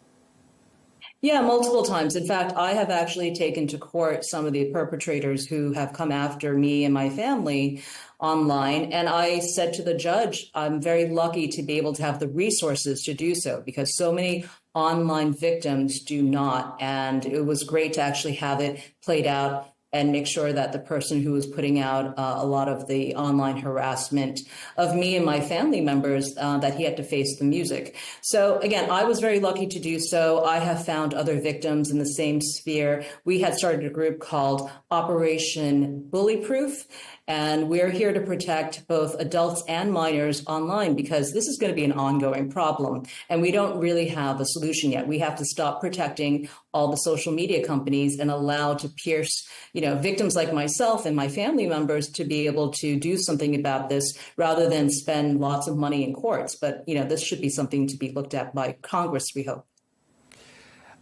Yeah, multiple times. In fact, I have actually taken to court some of the perpetrators who have come after me and my family online. And I said to the judge, I'm very lucky to be able to have the resources to do so, because so many online victims do not. And it was great to actually have it played out and make sure that the person who was putting out a lot of the online harassment of me and my family members, that he had to face the music. So again, I was very lucky to do so. I have found other victims in the same sphere. We had started a group called Operation Bully Proof, and we're here to protect both adults and minors online, because this is going to be an ongoing problem. And we don't really have a solution yet. We have to stop protecting all the social media companies and allow to pierce, victims like myself and my family members to be able to do something about this, rather than spend lots of money in courts. But, this should be something to be looked at by Congress, we hope.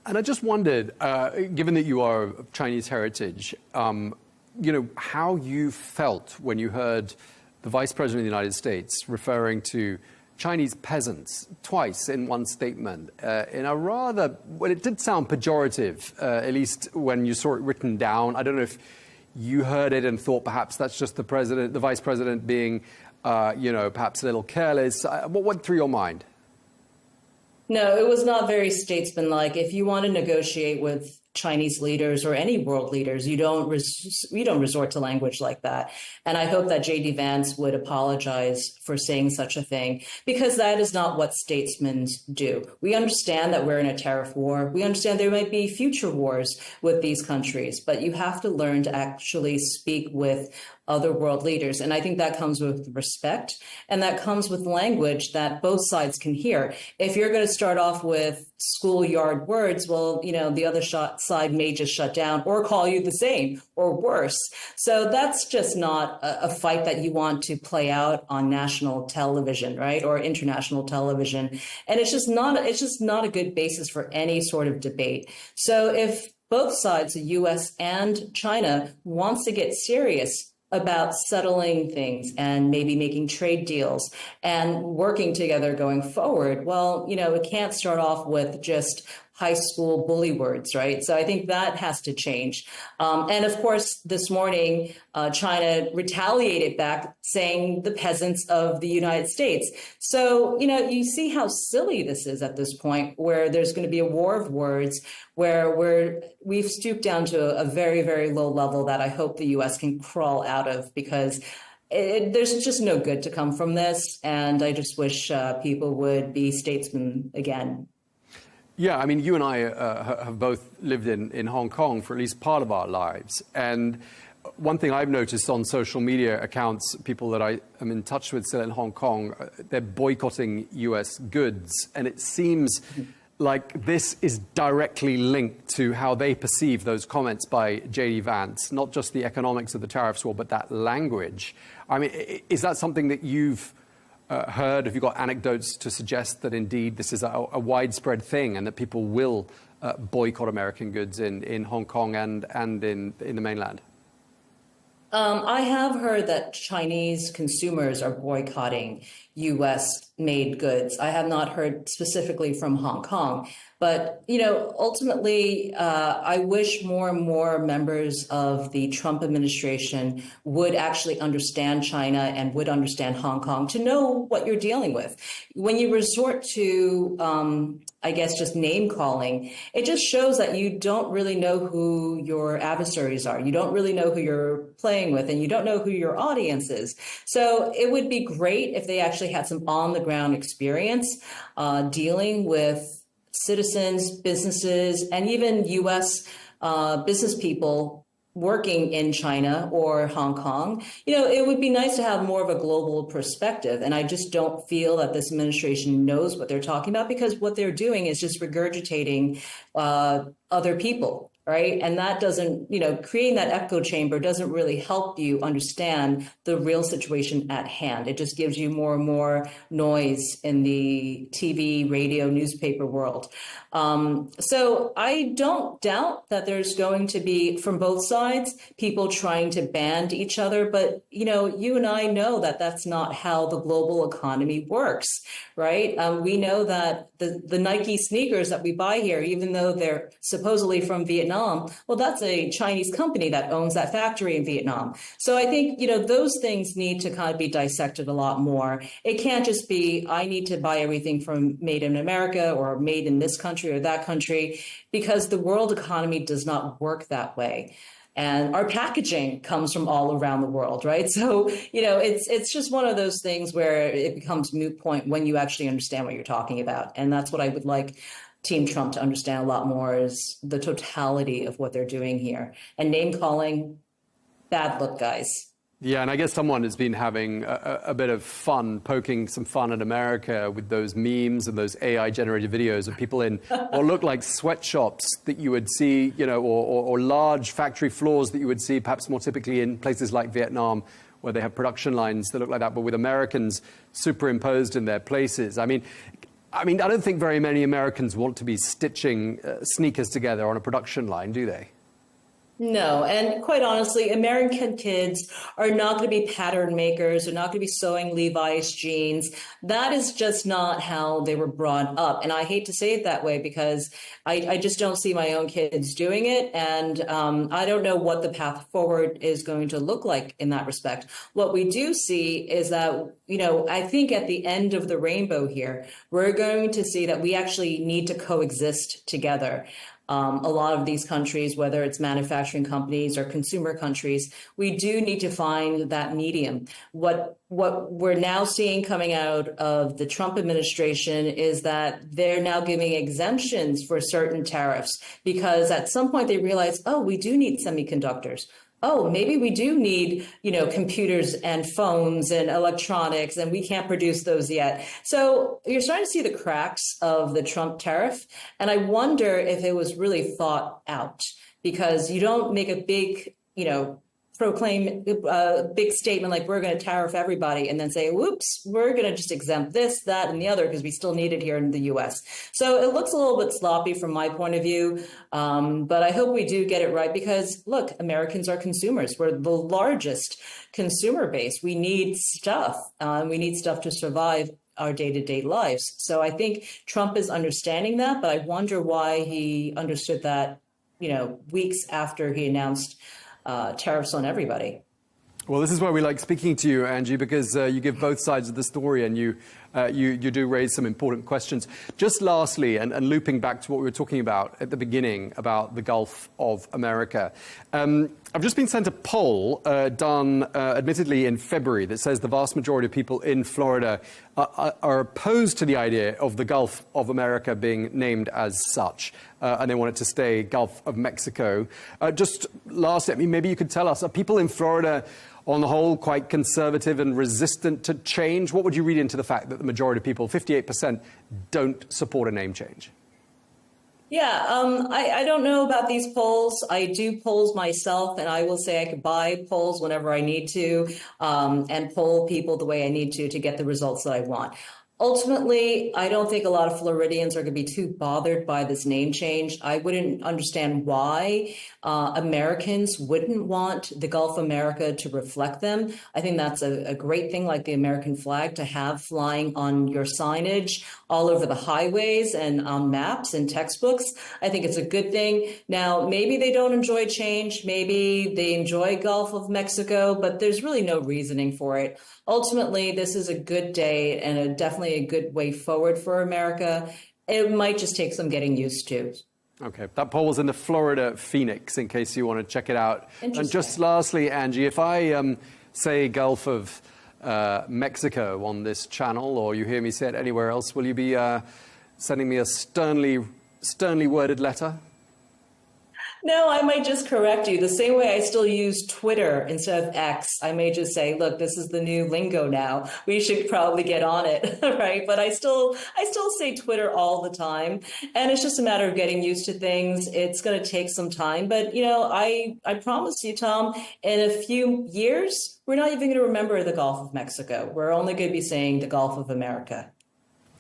And I just wondered, given that you are of Chinese heritage, how you felt when you heard the Vice President of the United States referring to Chinese peasants twice in one statement, in a rather, well, it did sound pejorative, at least when you saw it written down. I don't know if you heard it and thought perhaps that's just the Vice President being, perhaps a little careless. What went through your mind? No, it was not very statesmanlike. If you want to negotiate with Chinese leaders or any world leaders, you don't resort to language like that. And I hope that J.D. Vance would apologize for saying such a thing, because that is not what statesmen do. We understand that we're in a tariff war. We understand there might be future wars with these countries, but you have to learn to actually speak with other world leaders. And I think that comes with respect, and that comes with language that both sides can hear. If you're going to start off with schoolyard words, well, the other side may just shut down or call you the same or worse. So that's just not a fight that you want to play out on national television, right? Or international television. And it's just not a good basis for any sort of debate. So if both sides, the US and China, wants to get serious about settling things and maybe making trade deals and working together going forward, well, it can't start off with just high school bully words, right? So I think that has to change. And of course, this morning, China retaliated back saying the peasants of the United States. So, you see how silly this is at this point, where there's going to be a war of words, where we've stooped down to a very, very low level that I hope the U.S. can crawl out of, because there's just no good to come from this. And I just wish people would be statesmen again. Yeah, I mean, you and I have both lived in Hong Kong for at least part of our lives. And one thing I've noticed on social media accounts, people that I am in touch with still in Hong Kong, they're boycotting US goods. And it seems like this is directly linked to how they perceive those comments by J.D. Vance, not just the economics of the tariffs war, but that language. I mean, is that something that you've heard? Have you got anecdotes to suggest that indeed this is a widespread thing and that people will boycott American goods in Hong Kong and in the mainland? I have heard that Chinese consumers are boycotting U.S.-made goods. I have not heard specifically from Hong Kong. But, ultimately, I wish more and more members of the Trump administration would actually understand China and would understand Hong Kong to know what you're dealing with. When you resort to, just name calling, it just shows that you don't really know who your adversaries are. You don't really know who you're playing with, and you don't know who your audience is. So it would be great if they actually had some on-the-ground experience dealing with citizens, businesses, and even U.S. Business people working in China or Hong Kong. It would be nice to have more of a global perspective. And I just don't feel that this administration knows what they're talking about, because what they're doing is just regurgitating other people. Right. And that doesn't, creating that echo chamber doesn't really help you understand the real situation at hand. It just gives you more and more noise in the TV, radio, newspaper world. So I don't doubt that there's going to be, from both sides, people trying to band each other. But, you and I know that that's not how the global economy works. Right. We know that the Nike sneakers that we buy here, even though they're supposedly from Vietnam, well, that's a Chinese company that owns that factory in Vietnam. So I think, those things need to kind of be dissected a lot more. It can't just be, I need to buy everything from made in America or made in this country or that country, because the world economy does not work that way. And our packaging comes from all around the world, right? So, it's just one of those things where it becomes moot point when you actually understand what you're talking about. And that's what I would like Team Trump to understand a lot more, is the totality of what they're doing here. And name calling, bad look, guys. Yeah, and I guess someone has been having a bit of fun, poking some fun at America with those memes and those AI-generated videos of people in what look like sweatshops that you would see, or large factory floors that you would see perhaps more typically in places like Vietnam, where they have production lines that look like that, but with Americans superimposed in their places. I mean, I don't think very many Americans want to be stitching sneakers together on a production line, do they? No, and quite honestly, American kids are not going to be pattern makers. They're not going to be sewing Levi's jeans. That is just not how they were brought up. And I hate to say it that way, because I just don't see my own kids doing it. And I don't know what the path forward is going to look like in that respect. What we do see is that, I think at the end of the rainbow here, we're going to see that we actually need to coexist together. A lot of these countries, whether it's manufacturing companies or consumer countries, we do need to find that medium. What we're now seeing coming out of the Trump administration is that they're now giving exemptions for certain tariffs, because at some point they realize, oh, we do need semiconductors. Oh, maybe we do need, computers and phones and electronics, and we can't produce those yet. So you're starting to see the cracks of the Trump tariff. And I wonder if it was really thought out, because you don't make a big, proclaim a big statement like we're going to tariff everybody and then say, whoops, we're going to just exempt this, that, and the other because we still need it here in the U.S. So it looks a little bit sloppy from my point of view, but I hope we do get it right, because, look, Americans are consumers. We're the largest consumer base. We need stuff. We need stuff to survive our day-to-day lives. So I think Trump is understanding that, but I wonder why he understood that, weeks after he announced tariffs on everybody. Well, this is why we like speaking to you, Angie, because you give both sides of the story and you do raise some important questions. Just lastly, and looping back to what we were talking about at the beginning about the Gulf of America, I've just been sent a poll done admittedly in February that says the vast majority of people in Florida are opposed to the idea of the Gulf of America being named as such, and they want it to stay Gulf of Mexico. Just lastly, maybe you could tell us, are people in Florida on the whole quite conservative and resistant to change? What would you read into the fact that the majority of people, 58%, don't support a name change? Yeah, I don't know about these polls. I do polls myself, and I will say I could buy polls whenever I need to and poll people the way I need to get the results that I want. Ultimately, I don't think a lot of Floridians are going to be too bothered by this name change. I wouldn't understand why Americans wouldn't want the Gulf of America to reflect them. I think that's a great thing, like the American flag, to have flying on your signage all over the highways and on maps and textbooks. I think it's a good thing. Now, maybe they don't enjoy change. Maybe they enjoy Gulf of Mexico, but there's really no reasoning for it. Ultimately, this is a good day and definitely a good way forward for America. It might just take some getting used to. Okay, that poll was in the Florida Phoenix, in case you want to check it out. And just lastly, Angie, if I say Gulf of Mexico on this channel, or you hear me say it anywhere else, will you be sending me a sternly worded letter? No, I might just correct you. The same way I still use Twitter instead of X, I may just say, look, this is the new lingo now. We should probably get on it, right? But I still say Twitter all the time. And it's just a matter of getting used to things. It's going to take some time. But, I promise you, Tom, in a few years, we're not even going to remember the Gulf of Mexico. We're only going to be saying the Gulf of America.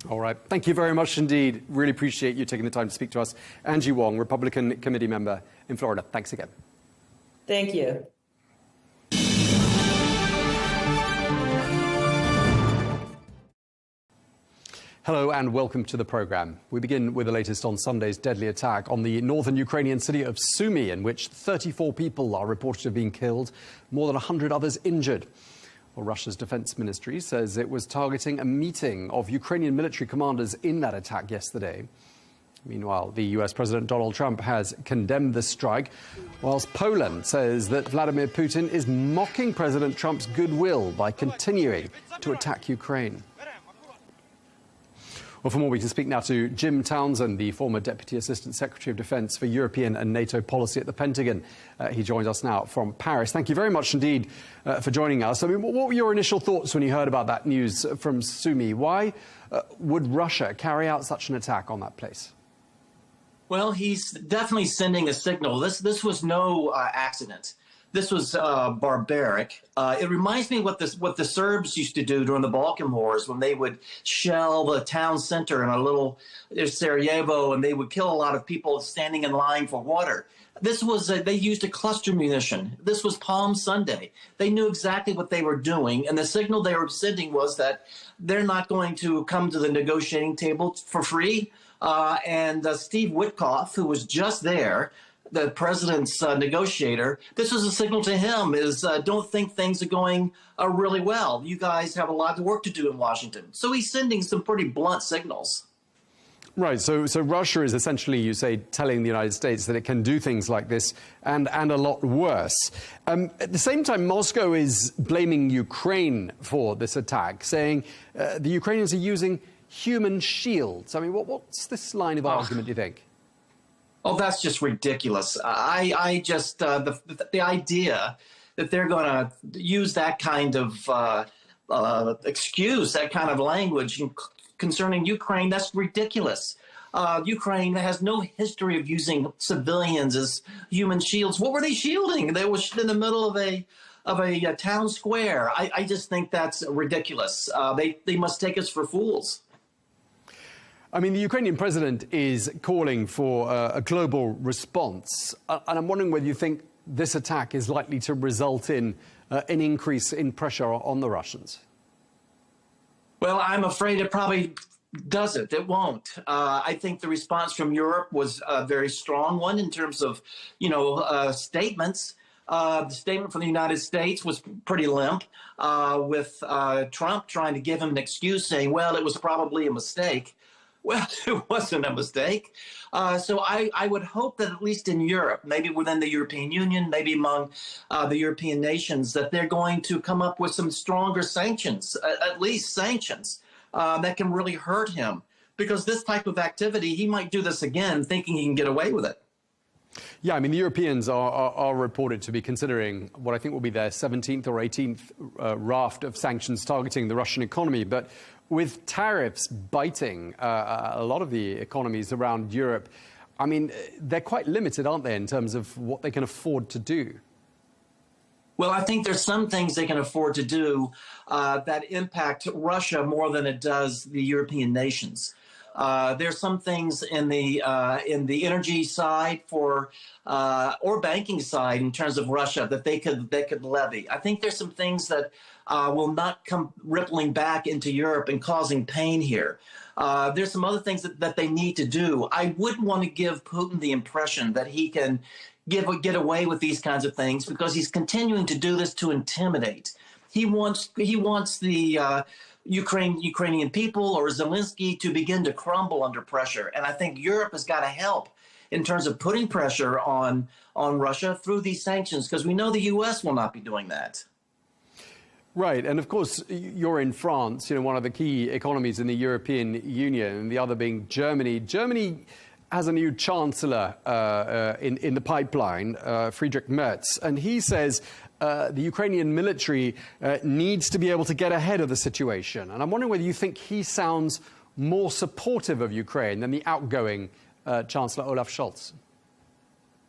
All right. Thank you very much indeed. Really appreciate you taking the time to speak to us. Angie Wong, Republican committee member in Florida. Thanks again. Thank you. Hello and welcome to the program. We begin with the latest on Sunday's deadly attack on the northern Ukrainian city of Sumy, in which 34 people are reported to have been killed, more than 100 others injured. Well, Russia's defense ministry says it was targeting a meeting of Ukrainian military commanders in that attack yesterday. Meanwhile, the US President Donald Trump has condemned the strike, whilst Poland says that Vladimir Putin is mocking President Trump's goodwill by continuing to attack Ukraine. Well, for more, we can speak now to Jim Townsend, the former Deputy Assistant Secretary of Defense for European and NATO policy at the Pentagon. He joins us now from Paris. Thank you very much indeed for joining us. I mean, what were your initial thoughts when you heard about that news from Sumy? Why would Russia carry out such an attack on that place? Well, he's definitely sending a signal. This was no accident. This was barbaric. It reminds me what the Serbs used to do during the Balkan Wars, when they would shell the town center in a little Sarajevo, and they would kill a lot of people standing in line for water. This was they used a cluster munition. This was Palm Sunday. They knew exactly what they were doing, and the signal they were sending was that they're not going to come to the negotiating table for free. And Steve Witkoff, who was just there, the president's negotiator, this was a signal to him is don't think things are going really well. You guys have a lot of work to do in Washington. So he's sending some pretty blunt signals. Right. So Russia is essentially, you say, telling the United States that it can do things like this and a lot worse. At the same time, Moscow is blaming Ukraine for this attack, saying the Ukrainians are using human shields. I mean, what's this line of argument, do you think? Oh, that's just ridiculous. I just, the idea that they're going to use that kind of excuse, that kind of language concerning Ukraine, that's ridiculous. Ukraine has no history of using civilians as human shields. What were they shielding? They were in the middle of a town square. I just think that's ridiculous. They must take us for fools. I mean, the Ukrainian president is calling for a global response. And I'm wondering whether you think this attack is likely to result in an increase in pressure on the Russians. Well, I'm afraid it probably doesn't. It won't. I think the response from Europe was a very strong one in terms of, statements. The statement from the United States was pretty limp, with Trump trying to give him an excuse, saying, well, it was probably a mistake. Well, it wasn't a mistake. So I would hope that at least in Europe, maybe within the European Union, maybe among the European nations, that they're going to come up with some stronger sanctions, at least sanctions, that can really hurt him. Because this type of activity, he might do this again, thinking he can get away with it. Yeah, I mean, the Europeans are reported to be considering what I think will be their 17th or 18th raft of sanctions targeting the Russian economy. But with tariffs biting a lot of the economies around Europe, I mean, they're quite limited, aren't they, in terms of what they can afford to do? Well, I think there's some things they can afford to do that impact Russia more than it does the European nations. There's some things in the energy side or banking side in terms of Russia that they could levy. I think there's some things that will not come rippling back into Europe and causing pain here. There's some other things that they need to do. I wouldn't want to give Putin the impression that he can get away with these kinds of things, because he's continuing to do this to intimidate. He wants the Ukrainian people or Zelensky to begin to crumble under pressure. And I think Europe has got to help in terms of putting pressure on Russia through these sanctions, because we know the U.S. will not be doing that. Right. And of course, you're in France, one of the key economies in the European Union, and the other being Germany. Germany has a new chancellor in the pipeline, Friedrich Merz, and he says the Ukrainian military needs to be able to get ahead of the situation. And I'm wondering whether you think he sounds more supportive of Ukraine than the outgoing Chancellor Olaf Scholz.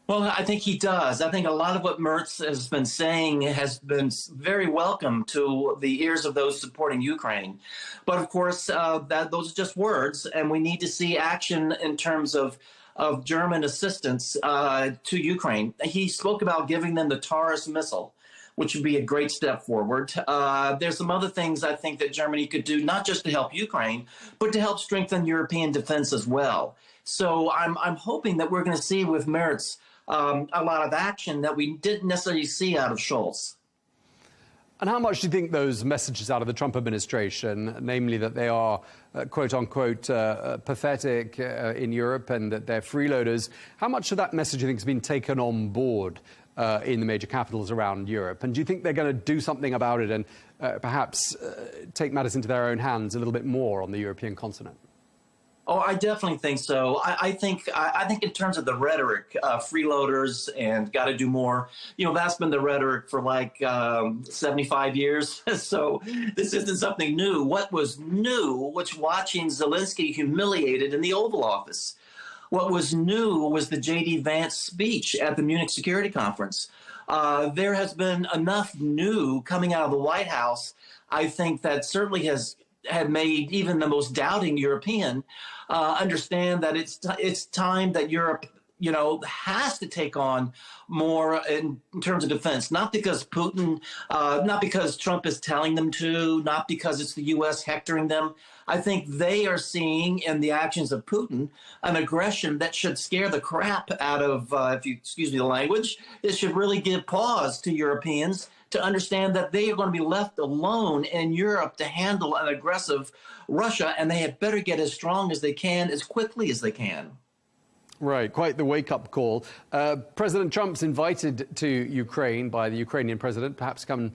Well, I think he does. I think a lot of what Merz has been saying has been very welcome to the ears of those supporting Ukraine. But of course, those are just words, and we need to see action in terms of German assistance to Ukraine. He spoke about giving them the Tariff missile, which would be a great step forward. There's some other things I think that Germany could do, not just to help Ukraine, but to help strengthen European defense as well. So I'm hoping that we're going to see with Merz a lot of action that we didn't necessarily see out of Scholz. And how much do you think those messages out of the Trump administration, namely that they are, quote unquote, pathetic in Europe and that they're freeloaders, how much of that message do you think has been taken on board in the major capitals around Europe? And do you think they're going to do something about it and perhaps take matters into their own hands a little bit more on the European continent? Oh, I definitely think so. I think in terms of the rhetoric, freeloaders and got to do more, that's been the rhetoric for like 75 years. So this isn't something new. What was new was watching Zelensky humiliated in the Oval Office. What was new was the J.D. Vance speech at the Munich Security Conference. There has been enough new coming out of the White House, I think, that certainly had made even the most doubting European understand that it's time that Europe, has to take on more in terms of defense, not because Putin, not because Trump is telling them to, not because it's the U.S. hectoring them. I think they are seeing in the actions of Putin an aggression that should scare the crap out of, if you excuse me the language, it should really give pause to Europeans to understand that they are going to be left alone in Europe to handle an aggressive Russia, and they had better get as strong as they can, as quickly as they can. Right, quite the wake-up call. President Trump's invited to Ukraine by the Ukrainian president, perhaps come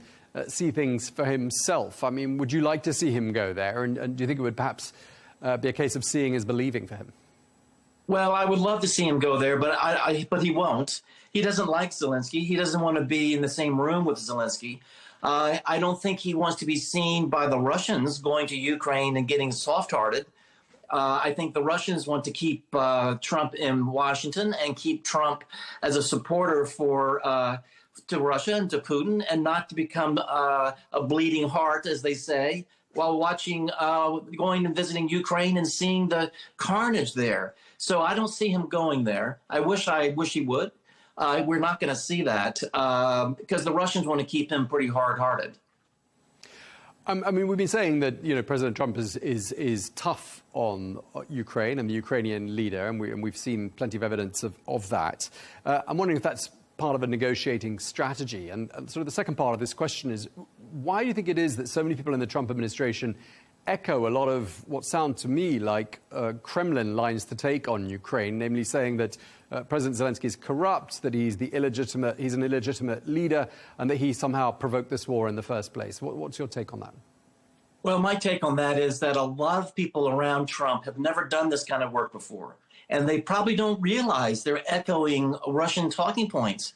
see things for himself. I mean, would you like to see him go there? And do you think it would perhaps be a case of seeing is believing for him? Well, I would love to see him go there, but but he won't. He doesn't like Zelensky. He doesn't want to be in the same room with Zelensky. I don't think he wants to be seen by the Russians going to Ukraine and getting soft-hearted. I think the Russians want to keep Trump in Washington and keep Trump as a supporter to Russia and to Putin, and not to become a bleeding heart, as they say, while going and visiting Ukraine and seeing the carnage there. So I don't see him going there. I wish he would. We're not going to see that because the Russians want to keep him pretty hard-hearted. I mean, we've been saying that President Trump is tough on Ukraine and the Ukrainian leader, and we've seen plenty of evidence of that. I'm wondering if that's part of a negotiating strategy. And sort of the second part of this question is, why do you think it is that so many people in the Trump administration echo a lot of what sound to me like Kremlin lines to take on Ukraine, namely saying that President Zelensky is corrupt, that he's an illegitimate leader, and that he somehow provoked this war in the first place? What's your take on that? Well, my take on that is that a lot of people around Trump have never done this kind of work before, and they probably don't realize they're echoing Russian talking points.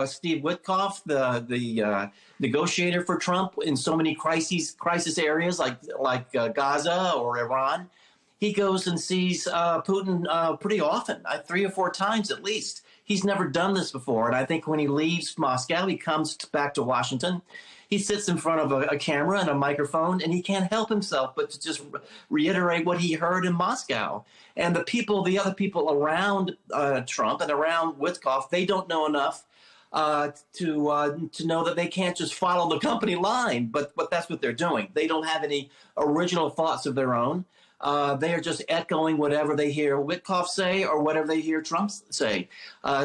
Steve Witkoff, the negotiator for Trump in so many crisis areas like Gaza or Iran, he goes and sees Putin pretty often, 3 or 4 times at least. He's never done this before, and I think when he leaves Moscow, he comes back to Washington. He sits in front of a camera and a microphone, and he can't help himself but to just reiterate what he heard in Moscow. And the other people around Trump and around Witkoff, they don't know enough to know that they can't just follow the company line, but that's what they're doing. They don't have any original thoughts of their own. They are just echoing whatever they hear Witkoff say or whatever they hear Trump say.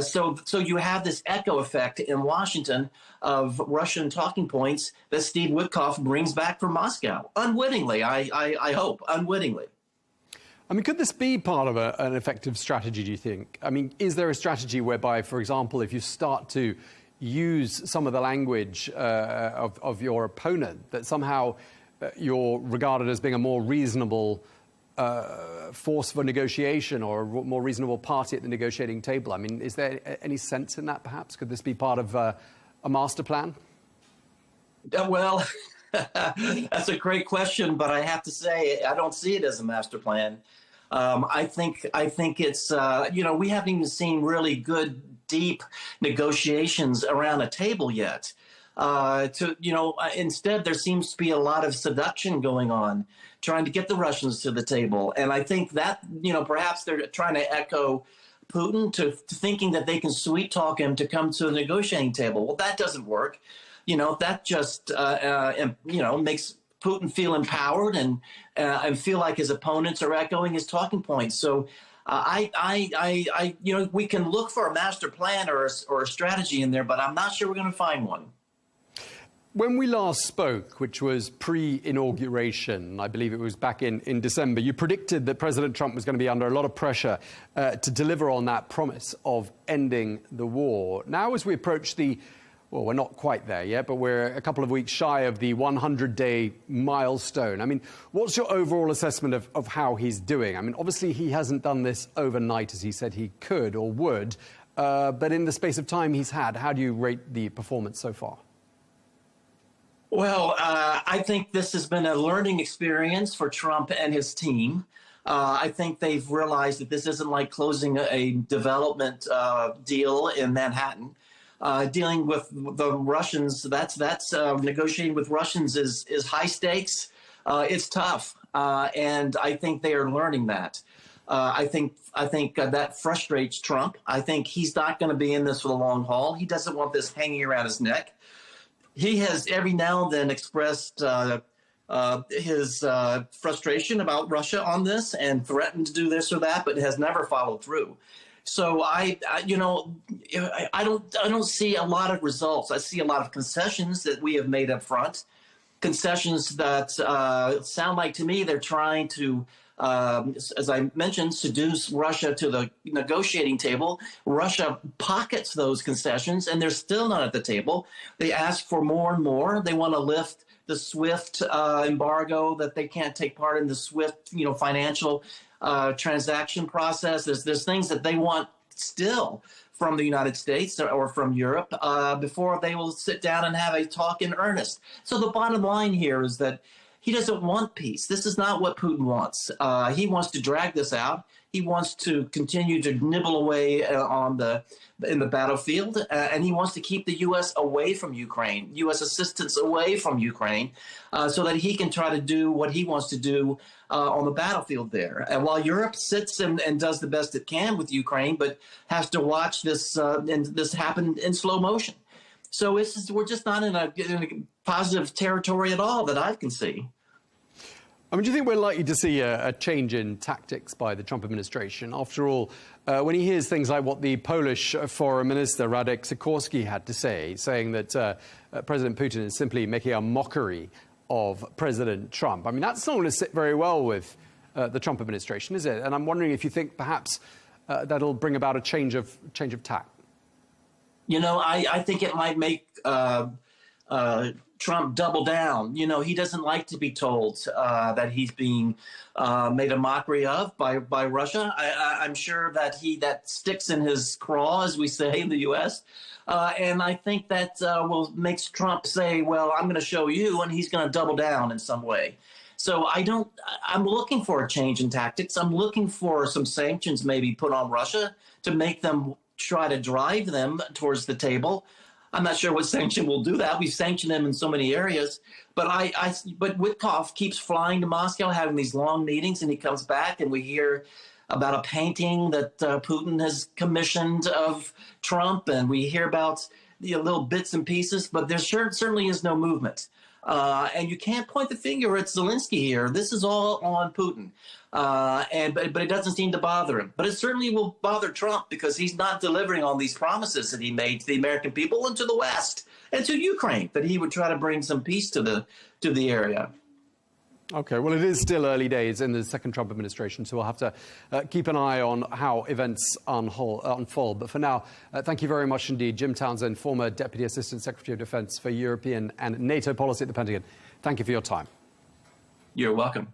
So you have this echo effect in Washington of Russian talking points that Steve Witkoff brings back from Moscow, unwittingly, I hope, unwittingly. I mean, could this be part of an effective strategy, do you think? I mean, is there a strategy whereby, for example, if you start to use some of the language of your opponent, that somehow you're regarded as being a more reasonable force for negotiation or a more reasonable party at the negotiating table? I mean, is there any sense in that, perhaps? Could this be part of a master plan? Well, that's a great question, but I have to say I don't see it as a master plan. I think it's we haven't even seen really good, deep negotiations around a table yet. Instead, there seems to be a lot of seduction going on, trying to get the Russians to the table. And I think that, perhaps they're trying to echo Putin to thinking that they can sweet talk him to come to the negotiating table. Well, that doesn't work. That just, makes Putin feel empowered and feel like his opponents are echoing his talking points. So we can look for a master plan or a strategy in there, but I'm not sure we're going to find one. When we last spoke, which was pre-inauguration, I believe it was back in December, you predicted that President Trump was going to be under a lot of pressure to deliver on that promise of ending the war. Now, as we approach well, we're not quite there yet, but we're a couple of weeks shy of the 100-day milestone. I mean, what's your overall assessment of how he's doing? I mean, obviously, he hasn't done this overnight as he said he could or would, but in the space of time he's had, how do you rate the performance so far? Well, I think this has been a learning experience for Trump and his team. I think they've realized that this isn't like closing a development deal in Manhattan. Dealing with the Russians, that's negotiating with Russians is high stakes. It's tough, and I think they are learning that. I think that frustrates Trump. I think he's not going to be in this for the long haul. He doesn't want this hanging around his neck. He has every now and then expressed his frustration about Russia on this and threatened to do this or that, but has never followed through. So I don't see a lot of results. I see a lot of concessions that we have made up front, concessions that sound like to me they're trying to, as I mentioned, seduce Russia to the negotiating table. Russia pockets those concessions, and they're still not at the table. They ask for more and more. They want to lift the SWIFT embargo, that they can't take part in the SWIFT, financial transaction process. There's things that they want still from the United States or from Europe before they will sit down and have a talk in earnest. So the bottom line here is that he doesn't want peace. This is not what Putin wants. He wants to drag this out. He wants to continue to nibble away in the battlefield, and he wants to keep the U.S. away from Ukraine, U.S. assistance away from Ukraine, so that he can try to do what he wants to do on the battlefield there. And while Europe sits and does the best it can with Ukraine, but has to watch this happen in slow motion. So we're just not in a positive territory at all that I can see. I mean, do you think we're likely to see a change in tactics by the Trump administration? After all, when he hears things like what the Polish Foreign Minister Radek Sikorski had to say, saying that President Putin is simply making a mockery of President Trump, I mean, that's not going to sit very well with the Trump administration, is it? And I'm wondering if you think perhaps that'll bring about a change of tack. You know, I think it might make Trump double down. You know, he doesn't like to be told that he's being made a mockery of by Russia. I'm sure that sticks in his craw, as we say in the U.S. And I think that makes Trump say, well, I'm going to show you, and he's going to double down in some way. So I'm looking for a change in tactics. I'm looking for some sanctions maybe put on Russia to make them try to drive them towards the table. I'm not sure what sanction will do that. We've sanctioned them in so many areas. But but Witkoff keeps flying to Moscow, having these long meetings, and he comes back, and we hear about a painting that Putin has commissioned of Trump, and we hear about little bits and pieces, but there certainly is no movement. And you can't point the finger at Zelensky here. This is all on Putin. But it doesn't seem to bother him. But it certainly will bother Trump because he's not delivering on these promises that he made to the American people and to the West and to Ukraine, that he would try to bring some peace to the area. OK, well, it is still early days in the second Trump administration, so we'll have to keep an eye on how events unfold. But for now, thank you very much indeed, Jim Townsend, former Deputy Assistant Secretary of Defense for European and NATO policy at the Pentagon. Thank you for your time. You're welcome.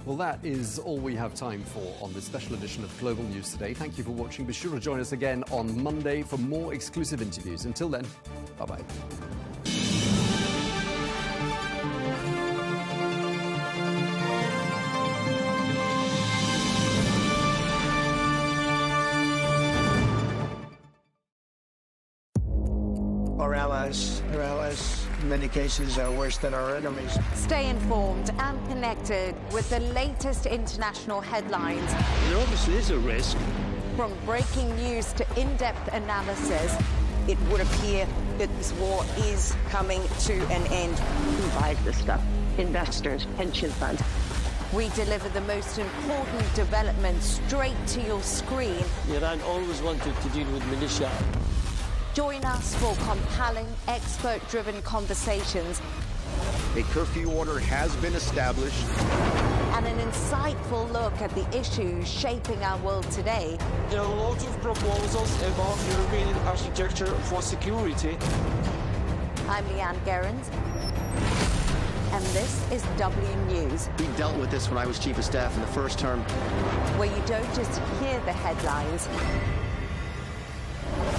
Well, that is all we have time for on this special edition of Global News Today. Thank you for watching. Be sure to join us again on Monday for more exclusive interviews. Until then, bye-bye. Our allies, in many cases, are worse than our enemies. Stay informed and connected with the latest international headlines. There obviously is a risk. From breaking news to in-depth analysis. It would appear that this war is coming to an end. Who buys this stuff? Investors, pension funds. We deliver the most important developments straight to your screen. Iran always wanted to deal with militia. Join us for compelling, expert-driven conversations. A curfew order has been established. And an insightful look at the issues shaping our world today. There are lots of proposals about European architecture for security. I'm Leigh Ann Gerrans, and this is W News. We dealt with this when I was Chief of Staff in the first term. Where you don't just hear the headlines,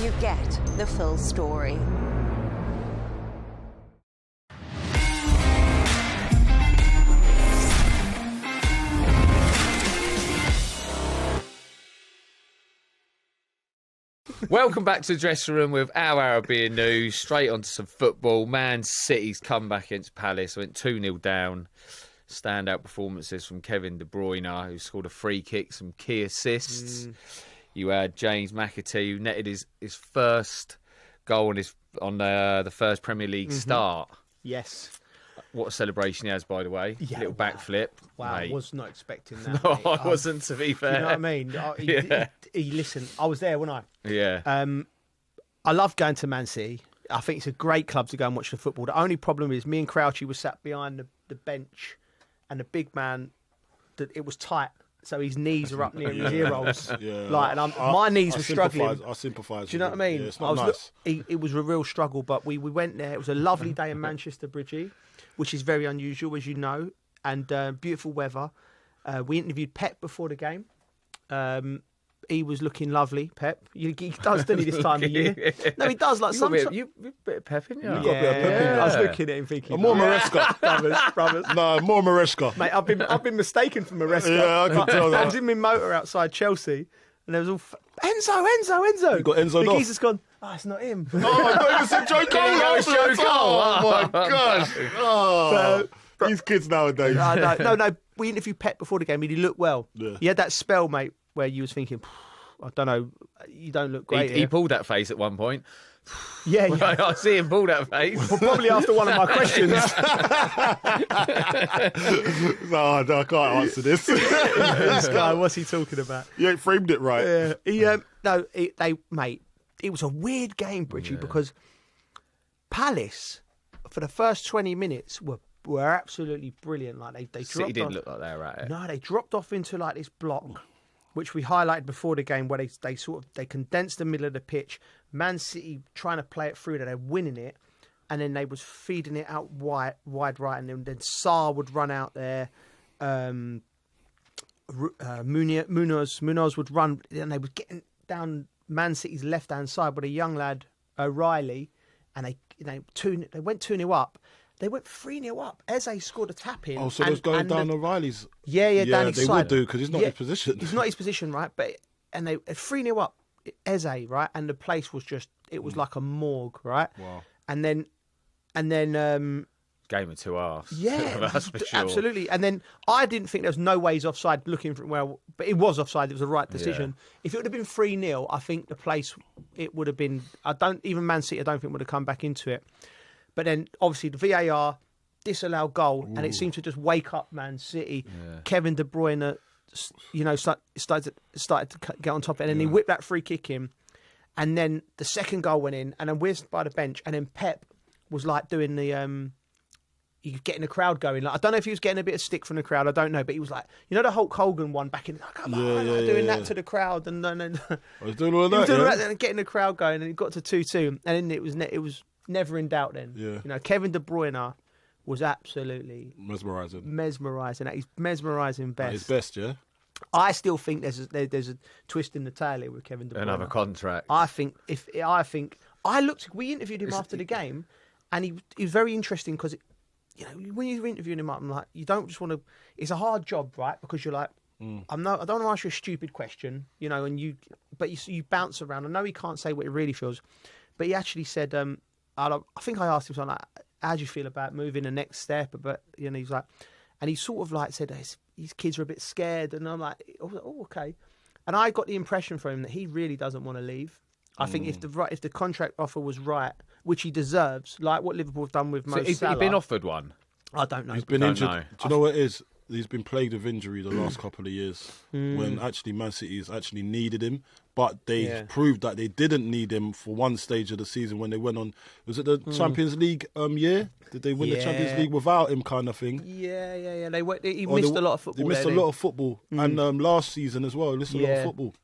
you get the full story. Welcome back to the dressing room with our Arabiya news. Straight onto some football. Man City's comeback against Palace went 2-0 down. Standout performances from Kevin De Bruyne, who scored a free kick, some key assists. You had James McAtee, who netted his first goal on the first Premier League start. Yes. What a celebration he has, by the way. Yeah, little backflip. Wow, mate. I was not expecting that. No, mate. I wasn't, to be fair. You know what I mean? Listen, I was there, wasn't I? Yeah. I love going to Man City. I think it's a great club to go and watch the football. The only problem is me and Crouchy were sat behind the bench, and the big man, it was tight. So his knees are up near his ear rolls. And my knees were struggling. I sympathise. Do you know what I mean? Yeah, it's not nice. It was a real struggle, but we went there. It was a lovely day in Manchester, Bridgie, which is very unusual, as you know, and beautiful weather. We interviewed Pep before the game. He was looking lovely, Pep. He does, doesn't he, this time of year? No, he does. Like you a bit of Pep in you. You've got a bit of Pep in you. I was looking at him thinking, more Maresca. brothers. No, more Maresca. Mate, I've been mistaken for Maresca. Yeah, I can tell that. I was in my motor outside Chelsea, and there was all Enzo. You got Enzo The off. geezer's gone, it's not him. Oh, I thought it was Joe Cole. Oh, my gosh. Oh, these kids nowadays. No. we interviewed Pep before the game, and he looked well. Yeah. He had that spell, mate, where you was thinking, I don't know, you don't look great. He pulled that face at one point. Yeah. I see him pull that face. Well, probably after one of my questions. No, I can't answer this. This guy, what's he talking about? You ain't framed it right. Yeah. Mate, it was a weird game, Bridgie, because Palace, for the first 20 minutes, were absolutely brilliant. Like they dropped City didn't off. look like they were at it. No, they dropped off into like this block, which we highlighted before the game, where they condensed the middle of the pitch. Man City trying to play it through, that they're winning it, and then they was feeding it out wide right, and then Sarr would run out there. Munoz would run, and they were getting down Man City's left hand side with a young lad, O'Reilly, and they went 2-0 up. They went 3-0 up. Eze scored a tap in. Oh, so they're going down O'Reilly's. Yeah, down his they side. would do because he's not his position. He's not his position, right? But they 3-0 up, Eze, right? And the place was it was like a morgue, right? Wow. And then game of two halves. Yeah, that's for sure. Absolutely. And then I didn't think there was no ways offside looking for but it was offside. It was the right decision. Yeah. If it would have been 3-0, I think the place, it would have been, even Man City, I don't think would have come back into it. But then obviously the VAR disallowed goal, and it seemed to just wake up Man City. Yeah. Kevin De Bruyne, started to get on top of it, and then he whipped that free kick in, and then the second goal went in, and then we're by the bench, and then Pep was like doing the getting the crowd going. Like, I don't know if he was getting a bit of stick from the crowd, I don't know, but he was like, the Hulk Hogan one back in, come on, doing that to the crowd, and then I was doing all that, and getting the crowd going, and it got to 2-2, and then it was never in doubt then. Yeah. Kevin De Bruyne was absolutely mesmerising. He's mesmerising best. At his best, yeah. I still think there's a twist in the tail here with Kevin De Bruyne. Another contract. We interviewed him after the game, and he was very interesting because, when you're interviewing him, I'm like, you don't just want to. It's a hard job, right? Because you're like, I don't want to ask you a stupid question, and you bounce around. I know he can't say what he really feels, but he actually said, I think I asked him something like, how do you feel about moving the next step? But he's like, and he sort of like said his kids are a bit scared, and I'm like, oh, okay. And I got the impression from him that he really doesn't want to leave. I think if the contract offer was right, which he deserves, like what Liverpool have done with Mo Salah. He's been offered one. I don't know. He's been injured. Do you know what it is? He's been plagued with injury the last couple of years when actually Man City's actually needed him, but they proved that they didn't need him for one stage of the season when they went on. Was it the Champions League year? Did they win the Champions League without him, kind of thing? Yeah. He missed a lot of football. He missed a lot of football, and last season as well. He missed a lot of football.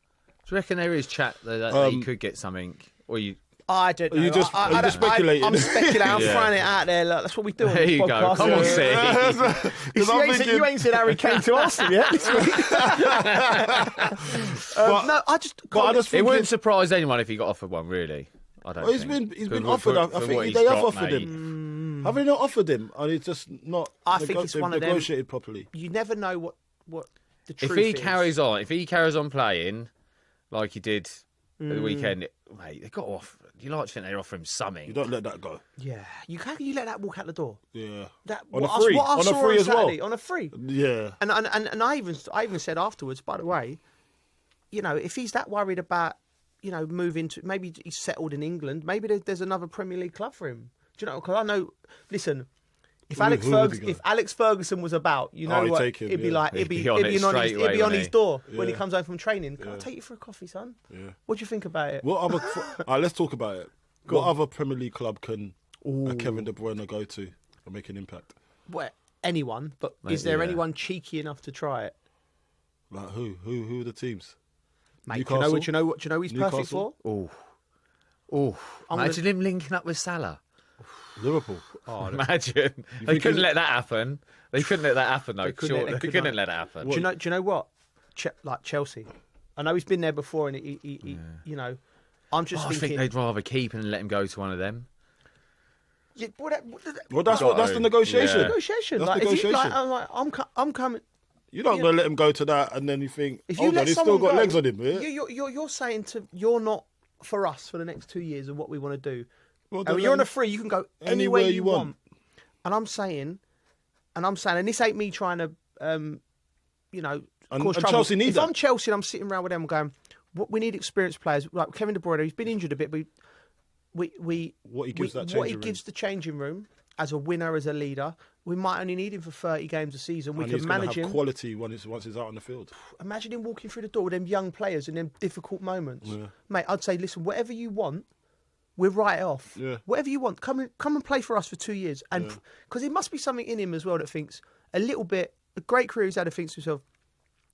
Do you reckon there is chat that he could get something, or you? I don't know. Are you just speculating? I'm speculating. I'm throwing it out there. Look, that's what we do on there this There you podcast. go. Come on, City. You ain't said Harry Kane to Arsenal yet this week. It wouldn't surprise anyone if he got offered one, really. I don't think. He's been offered. I think they have offered him. Have they not offered him? And it's just not. I think it's one of them. Negotiated properly. You never know what the truth is. If he carries on playing like he did at the weekend, mate, they got off. You like to think they offer him something. You don't let that go. Yeah, you let that walk out the door. Yeah, on a free as well. On a free. Yeah, and I even said afterwards, by the way, if he's that worried about moving to, maybe he's settled in England, maybe there's another Premier League club for him. Do you know? Because I know. Listen. If Alex Ferguson was about, what? It'd be like it'd be on his door when he comes home from training. Can I take you for a coffee, son? Yeah. What do you think about it? What other? Let's talk about it. What other Premier League club can Kevin De Bruyne go to and make an impact? Well, anyone, but is there anyone cheeky enough to try it? Like who? Who are the teams? Mate, do you know what he's perfect for? Imagine him linking up with Salah. Liverpool. Oh, imagine. They couldn't let that happen. They couldn't let that happen, though. They couldn't let that happen. Do you know what? Like Chelsea. I know he's been there before, and I'm just thinking. I think they'd rather keep and let him go to one of them. Yeah, that's the negotiation. Yeah. Negotiation. That's negotiation. I'm coming. You're not going to let him go to that, and then you think, he's still got legs on him. Yeah? You're saying you're not for us for the next 2 years of what we want to do. Well, and when you're on a free, you can go anywhere you want. And I'm saying, and this ain't me trying to you know, And cause trouble. Chelsea need if that. I'm Chelsea and I'm sitting around with them going, we need experienced players like Kevin De Bruyne. He's been injured a bit, but what he gives the changing room as a winner, as a leader. We might only need him for 30 games a season. We can manage him. Quality once he's out on the field. Imagine him walking through the door with them young players in them difficult moments. Yeah. Mate, I'd say, listen, whatever you want, we'll write it off. Yeah. Whatever you want, come and play for us for 2 years. And because there must be something in him as well that thinks a little bit, a great career he's had, to think to himself,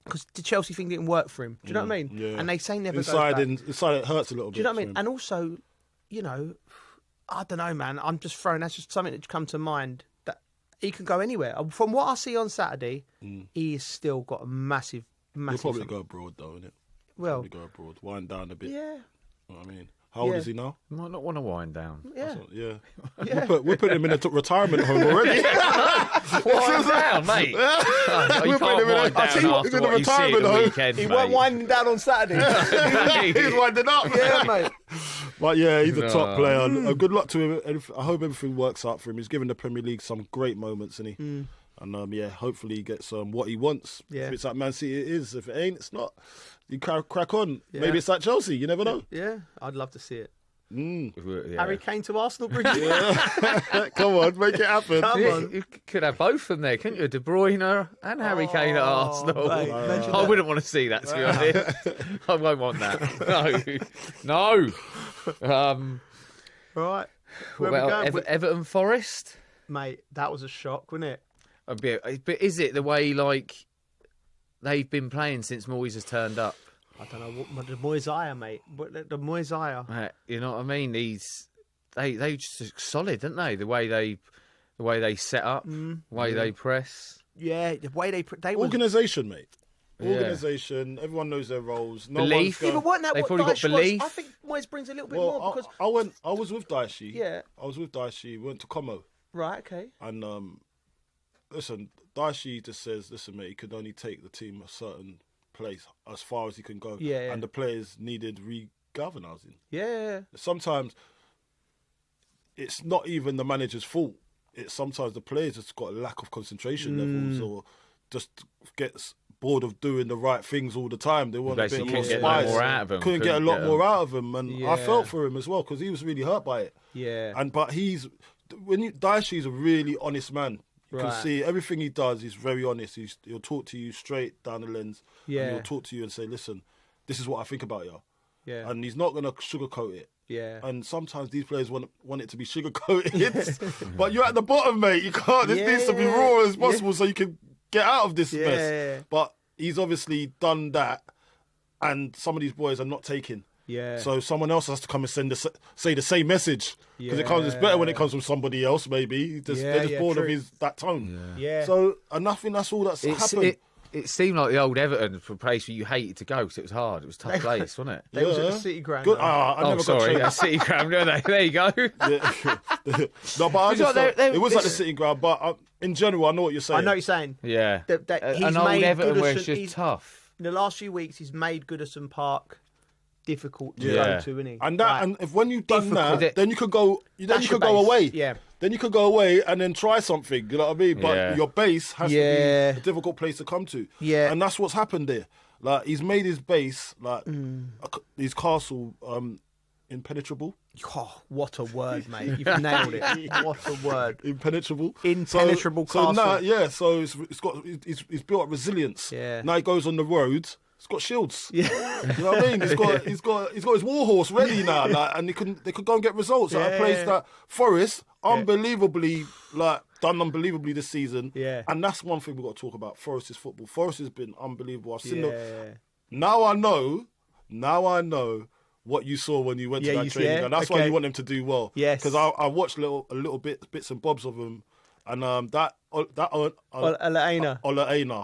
because the Chelsea thing didn't work for him. Do you know what I mean? Yeah. And they say never inside goes back. Inside it hurts a little bit. Do you know what I mean? And also, you know, I don't know, man. I'm just throwing, that's just something that's come to mind, that he can go anywhere. From what I see on Saturday, he has still got a massive. He'll probably go abroad, though, innit? Well, probably go abroad, wind down a bit. Yeah. You know what I mean? How old is he now? You might not want to wind down. Yeah. We're putting him in a retirement home already. Wind down, mate. Oh, you can't wind down after what you see at the weekend, He mate. weren't winding down on Saturday. He's winding up. Yeah, mate. But yeah, he's a top player. Good luck to him. I hope everything works out for him. He's given the Premier League some great moments, isn't he? And yeah, hopefully he gets what he wants. Yeah. If it's at Man City, it is. If it ain't, it's not. You crack on. Yeah. Maybe it's at Chelsea. You never know. Yeah, I'd love to see it. Yeah. Harry Kane to Arsenal, Bridget. Come on, make it happen. Come on. You could have both of them there, couldn't you? De Bruyne and Harry Kane at Arsenal. Mate, I wouldn't want to see that, to be honest. I won't want that. No. Right. What about Everton Forest? Mate, that was a shock, wasn't it? But is it the way, like, they've been playing since Moyes has turned up? I don't know what the Moyes, mate. The Moyes. You know what I mean? They just look solid, don't they? The way they set up, the way they press. Yeah, the way they Organisation, mate. Yeah. Organisation. Everyone knows their roles. No Belief. Yeah, but wasn't that They've what probably got Daesh belief. was? I think Moyes brings a little bit more because I was with Daesh. Yeah. I was with Daesh. We went to Como. Right. Okay. And listen, Daesh just says, listen, mate, he could only take the team a certain place as far as he can go. Yeah. And the players needed re-galvanizing. Yeah. Sometimes it's not even the manager's fault. It's sometimes the players just got a lack of concentration levels or just gets bored of doing the right things all the time. They want a bit more spice. More out of him. Couldn't get a lot more out of him. And I felt for him as well because he was really hurt by it. Yeah. But Daesh is a really honest man. You can see everything he does. He's very honest. He'll talk to you straight down the lens. Yeah. And he'll talk to you and say, "Listen, this is what I think about you." Yeah. And he's not gonna sugarcoat it. Yeah. And sometimes these players want it to be sugarcoated, but you're at the bottom, mate. You can't. This needs to be raw as possible so you can get out of this mess. But he's obviously done that, and some of these boys are not taking. Yeah. So someone else has to come and say the same message because it's better when it comes from somebody else. Maybe they're just bored of that tone. Yeah. So and I think that's all that's happened. It seemed like the old Everton for a place where you hated to go because it was hard. It was a tough place, wasn't it? They was at the City Ground. Good. I never sorry, got City Ground. There you go. No, but I just thought it was at the City Ground. But in general, I know what you're saying. I know what you're saying. Yeah. He's an old made Everton where it's Goodison, just tough. In the last few weeks, he's made Goodison Park difficult to go to, isn't he? And if when you've done that, then you could go. Then you could base. go away. Yeah. Then you could go away and then try something. You know what I mean? But your base has to be a difficult place to come to. Yeah. And that's what's happened there. Like he's made his base his castle impenetrable. Oh, what a word, mate! You've nailed it. What a word! Impenetrable. Impenetrable castle. So now, so he's built up resilience. Yeah. Now he goes on the roads. He's got shields. Yeah. You know what I mean? He's got his war horse ready now, and they could go and get results at a place that Forest unbelievably done unbelievably this season. Yeah. And that's one thing we've got to talk about. Forest's football. Forest has been unbelievable. I've seen Now I know what you saw when you went to that training, and that's why you want them to do well. Yes. Because I watched little bits and bobs of them, and Ola Aina.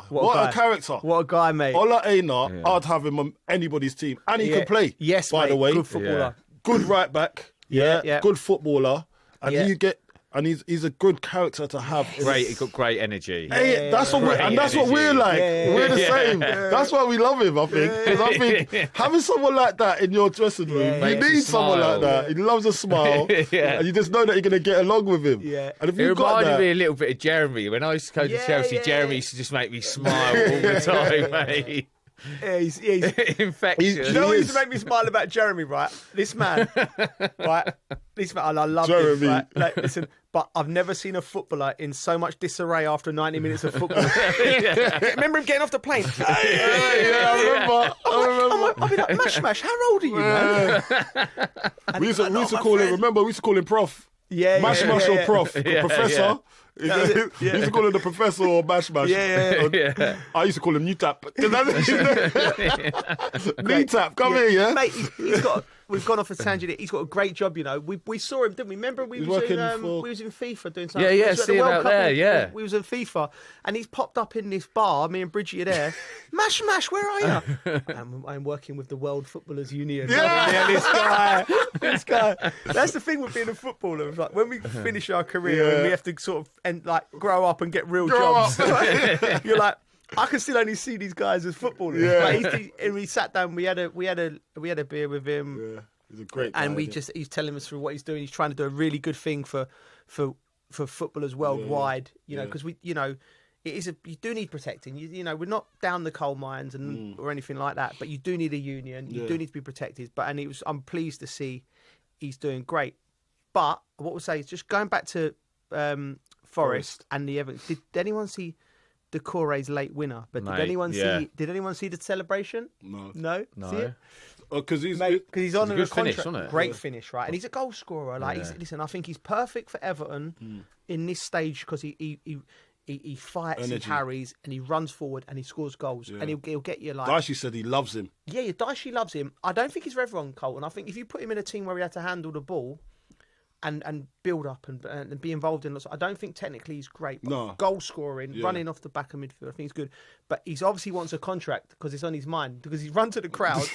What a character! What a guy, mate! Ola Aina, I'd have him on anybody's team, and he can play. Yes, by the way, good footballer, good right back. Yeah, good footballer, and and he's a good character to have. Great, he got great energy. Hey, that's what we're like. We're the same. That's why we love him, I think. Because I think having someone like that in your dressing room, you need someone like that. He loves a smile, and you just know that you're going to get along with him. Yeah. And if it you've got reminded me a little bit of Jeremy. When I used to go to Chelsea, Jeremy used to just make me smile all the time, mate. Yeah, he's infectious. You know what used to make me smile about Jeremy, right? This man, right? This man, I love Jeremy. him. Right? Like, listen, but I've never seen a footballer in so much disarray after 90 minutes of football. Remember him getting off the plane? I remember. I'll be like, Mash, how old are you, man? We used to call him. Remember, we used to call him Prof. Mash or Prof. Professor. We used to call him the Professor or Mash. Yeah. I used to call him New Tap. New Tap, come here, yeah? Mate, we've gone off a tangent. He's got a great job, you know. We saw him, didn't we? Remember we was in FIFA doing something. Yeah, see him out there, yeah. We was in FIFA, and he's popped up in this bar. Me and Bridgie are there. Mash, where are you? I'm working with the World Footballers Union. Yeah, this guy. That's the thing with being a footballer. Like when we finish our career and we have to sort of grow up and get real jobs. You're like, I can still only see these guys as footballers. Yeah. Like, and we sat down. We had a beer with him. Yeah, he's a great guy. And he's telling us through what he's doing. He's trying to do a really good thing for footballers worldwide. You know, because you do need protecting. You know, we're not down the coal mines or anything like that. But you do need a union. You do need to be protected. I'm pleased to see he's doing great. But what we'll say is just going back to Forest and the evidence. Did anyone see Decore's late winner? But did anyone see the celebration? No. See it? Because he's on a finish, contract. Great finish, right? And he's a goal scorer. Like, listen, I think he's perfect for Everton in this stage because he fights, he harries, and he runs forward and he scores goals, and he'll get you like. Dicey said he loves him. Yeah, Dicey loves him. I don't think he's for everyone, Colton. I think if you put him in a team where he had to handle the ball and build up and be involved in lots. I don't think technically he's great. But goal scoring, running off the back of midfield, I think he's good. But he's obviously wants a contract because it's on his mind. Because he's run to the crowd,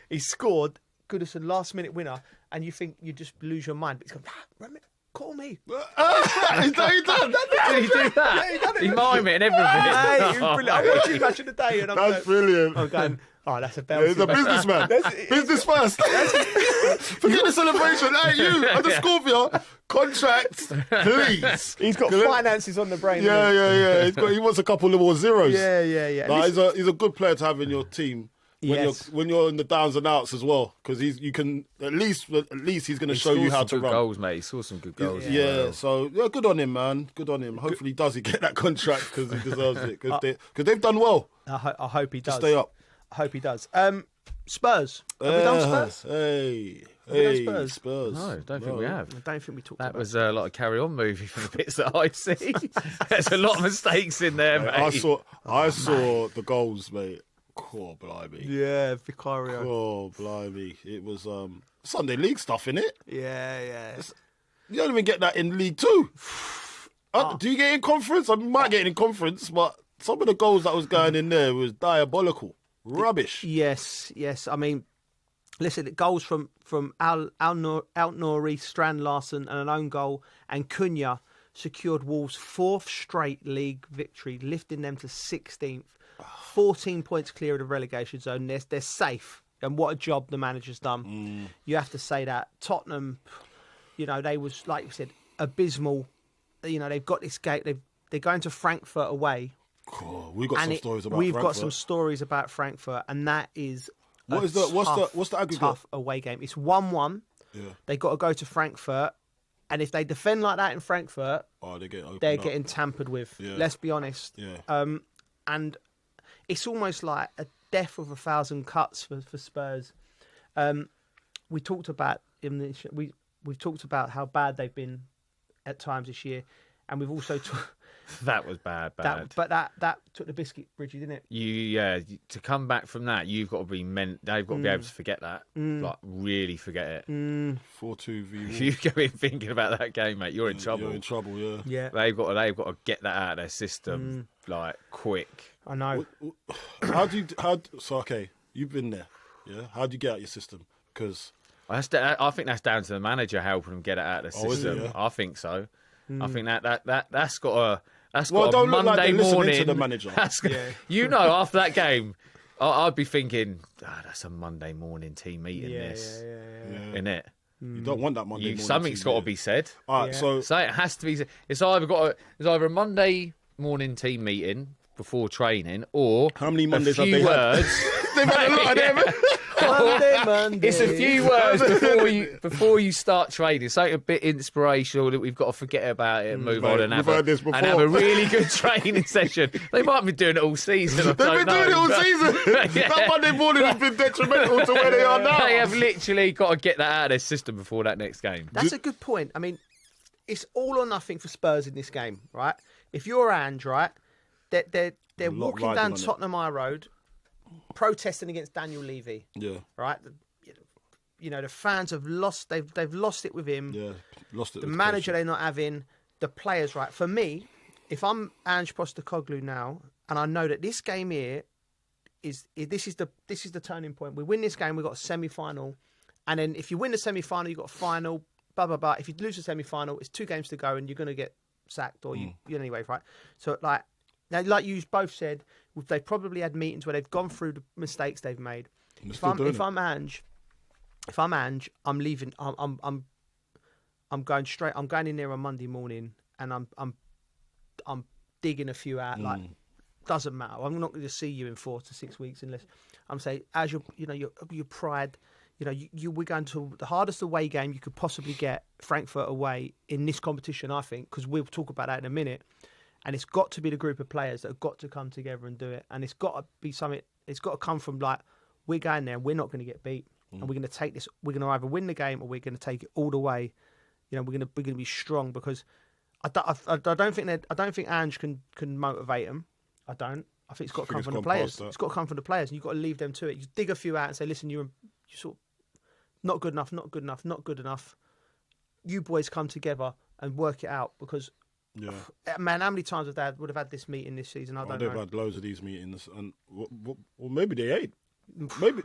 he's scored, Goodison last minute winner, and you think you just lose your mind. But he's going, call me. He's done. Did he do that? He mimed it and everything. Hey, I'm watching Match of the Day, and that's brilliant. I'm going, that's a bell. He's a businessman. Business first. Forget the celebration. Hey, you, I just scored for you. Contracts, please. He's got finances on the brain. Yeah. He wants a couple of more zeros. Yeah. Like, he's a good player to have in your team. When you're in the downs and outs as well, because you can at least he's going to show you how to run. Goals, mate. He saw some good goals. So good on him, man. Good on him. Hopefully, does he get that contract because he deserves it? Because they've done well. I hope he does. To stay up. I hope he does. Spurs. Have we done Spurs? Hey, Spurs. No, don't think we have. I don't think we talked that about was a lot of carry-on movie from the bits that I see. There's a lot of mistakes in there, mate. I saw the goals, mate. Oh, blimey. Yeah, Vicario. Oh, blimey. It was Sunday League stuff, innit? Yeah. You don't even get that in League 2. Do you get in conference? I might get in conference, but some of the goals that was going in there was diabolical. Rubbish. Yes. I mean, listen, goals from Al-Nouri, Strand Larsen and an own goal, and Cunha secured Wolves' 4th straight league victory, lifting them to 16th. 14 points clear of the relegation zone. They're safe. And what a job the manager's done. You have to say that. Tottenham, they was, like you said, abysmal. They've got this gate. They're going to Frankfurt away. We've got some stories about Frankfurt. We've got some stories about Frankfurt, and that is what's the aggregate? Tough away game. It's 1-1. Yeah. They got to go to Frankfurt, and if they defend like that in Frankfurt, they're getting tampered with. Yeah. Let's be honest. Yeah. And it's almost like a death of 1,000 cuts for Spurs. We talked about we've talked about how bad they've been at times this year, and we've also that was bad. That took the biscuit, Bridgie, didn't it? To come back from that, you've got to be they've got to be able to forget that, like really forget it. 4-2 v1. If you go in thinking about that game, mate, you're in trouble. You're in trouble, yeah. They've got to get that out of their system, like quick. I know. Okay, you've been there, yeah. How do you get out your system? Because I think that's down to the manager helping them get it out of the system. Is it, yeah? I think so. I think that's got a don't Monday look like they're listening morning to the manager. You know, after that game, I'd be thinking, that's a Monday morning team meeting. Isn't it? You don't want that Monday morning. Something's got to be said. All right, so it has to be. It's either a Monday morning team meeting before training, or how many Mondays a few have they words. They've had a lot of them. Monday. It's a few words before you start trading. Something a bit inspirational that we've got to forget about it and move on and have a really good training session. They might be doing it all season. They've been doing it all season. That Monday morning has been detrimental to where they are now. They have literally got to get that out of their system before that next game. That's a good point. I mean, it's all or nothing for Spurs in this game, right? If you're Ange, right, they're walking down Tottenham High Road, protesting against Daniel Levy. Yeah. Right? You know, the fans have lost, they've lost it with him. Yeah, lost it. The manager they're not having, the players, right? For me, if I'm Ange Postecoglou now, and I know that this game here this is the turning point. We win this game, we've got a semi-final. And then if you win the semi-final, you've got a final, blah, blah, blah. If you lose the semi-final, it's 2 games to go and you're going to get sacked or you anyway, right? So, like you both said, they've probably had meetings where they've gone through the mistakes they've made. If I'm Ange, I'm leaving. I'm going straight. I'm going in there on Monday morning, and I'm digging a few out. Like, doesn't matter. I'm not going to see you in 4 to 6 weeks unless I'm saying, as your pride. You know, we're going to the hardest away game you could possibly get, Frankfurt away, in this competition, I think, because we'll talk about that in a minute. And it's got to be the group of players that have got to come together and do it. And it's got to be something, it's got to come from, like, we're going there and we're not going to get beat. And we're going to take this, we're going to either win the game or we're going to take it all the way. You know, we're going to be strong, because I don't think Ange can motivate them. I think it's got to come from the players. It's got to come from the players, and you've got to leave them to it. You dig a few out and say, listen, you're sort of not good enough, not good enough, not good enough. You boys come together and work it out, because man, how many times would have had this meeting this season? I don't know. They've had loads of these meetings, and well, maybe they ain't.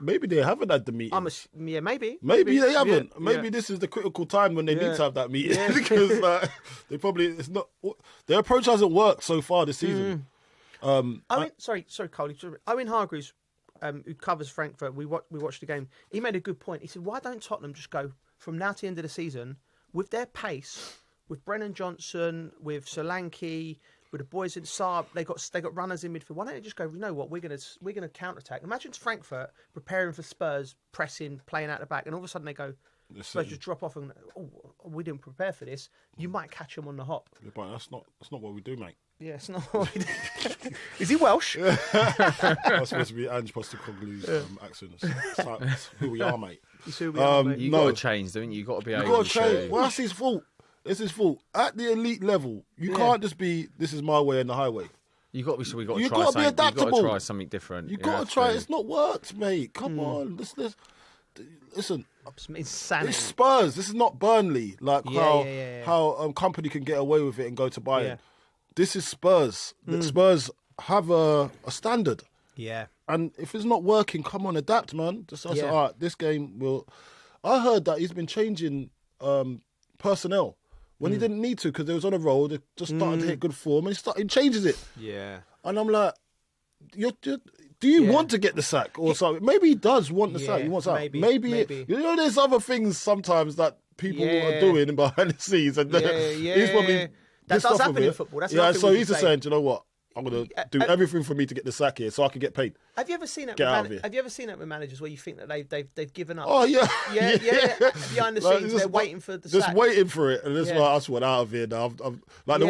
Maybe they haven't had the meeting. Maybe they haven't. Yeah, maybe this is the critical time when they need to have that meeting because they probably their approach hasn't worked so far this season. Sorry, Cole. Owen Hargreaves, who covers Frankfurt, we watched the game. He made a good point. He said, "Why don't Tottenham just go from now to the end of the season with their pace, with Brennan Johnson, with Solanke, with the boys in Saab? They got runners in midfield. Why don't they just go? You know what? We're gonna counter attack. Imagine Frankfurt preparing for Spurs, pressing, playing out the back, and all of a sudden they go." Spurs just drop off and we didn't prepare for this. You might catch them on the hop. Yeah, but that's not what we do, mate. Yeah, it's not what we do. Is he Welsh? That's supposed to be Ange Postecoglou's accent. That's who we are, mate. Who we are, mate. You got to change, don't you? You got to be able to change. Well, that's his fault. It's his fault. At the elite level, you can't just be, this is my way and the highway. You got to be. So we got to try something. Be adaptable. You got to try something different. You got to try. It's not worked, mate. Come on. Listen. It's insanity. It's Spurs. This is not Burnley. Like how company can get away with it and go to Bayern. Yeah. This is Spurs. Spurs have a standard. Yeah. And if it's not working, come on, adapt, man. Just say, all right, this game will. I heard that he's been changing personnel when he didn't need to because they was on a roll. They just started to hit good form, and he changes it. Yeah. And I'm like, do you want to get the sack or something? Maybe he does want the sack. He wants out. Maybe. You know, there's other things sometimes that people are doing behind the scenes, and he's probably that does happen in football. That's so he's just saying, do you know what? I'm going to do everything for me to get the sack here so I can get paid. Have you ever seen it? Have you ever seen it with managers where you think that they've given up? Oh yeah, yeah. Behind the scenes, they're waiting for the sack. Just waiting for it, and that's why I just went out of here now. I'm like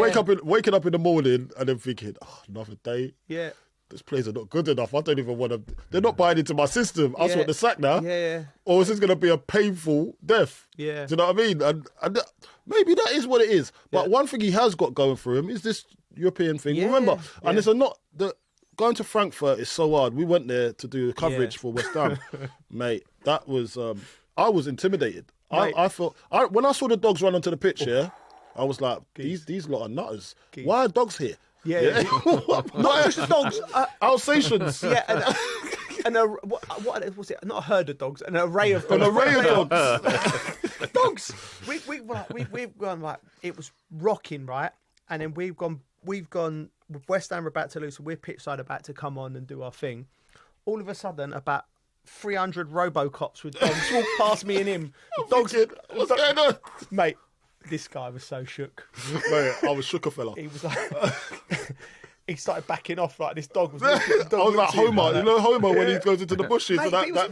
waking up in the morning and then thinking, another day. Yeah. These players are not good enough. I don't even want to. They're not buying into my system. I just want the sack now. Yeah. Or is this going to be a painful death? Yeah. Do you know what I mean? And maybe that is what it is. But one thing he has got going for him is this European thing. Yeah. Remember, and it's going to Frankfurt is so hard. We went there to do coverage for West Ham, mate. That was I was intimidated. I thought when I saw the dogs run onto the pitch, I was like, these lot are nutters. Why are dogs here? Yeah. Not just dogs. Alsatians. Yeah. And what was it? Not a herd of dogs, an array of dogs. An array of dogs. Dogs. We've gone like it was rocking, right? And then we've gone. West Ham are about to lose, so we're pitch side about to come on and do our thing. All of a sudden, about 300 Robocops with dogs walk past me and him. Dogs. What's going on, mate? This guy was so shook. Mate, I was shook a fella. He was like. He started backing off like this dog was. I was like Homer, you know Homer when he goes into the bushes. Mate, and that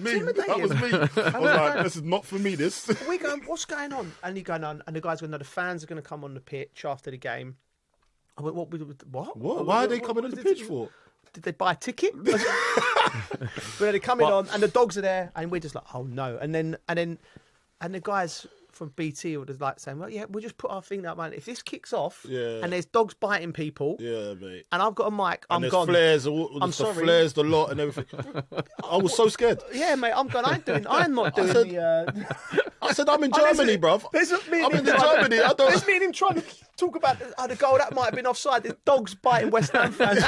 was me. I was like, this is not for me. This. We going, what's going on? And he going on, and the guys going, no, the fans are going to come on the pitch after the game. I went, what? Why are they coming on the pitch for? Did they buy a ticket? But they're coming on, and the dogs are there, and we're just like, oh no. And the guys from BT were just like saying, well, yeah, we'll just put our thing out, man. If this kicks off, and there's dogs biting people, mate, and I've got a mic, I'm and gone. Flares, I'm sorry. The flares, the lot, and everything. I was so scared. Yeah, mate, I'm gone. I'm not doing I said, I'm in Germany, bruv. I'm in Germany. There's me and him trying to talk about the goal that might have been offside. There's dogs biting West Ham fans.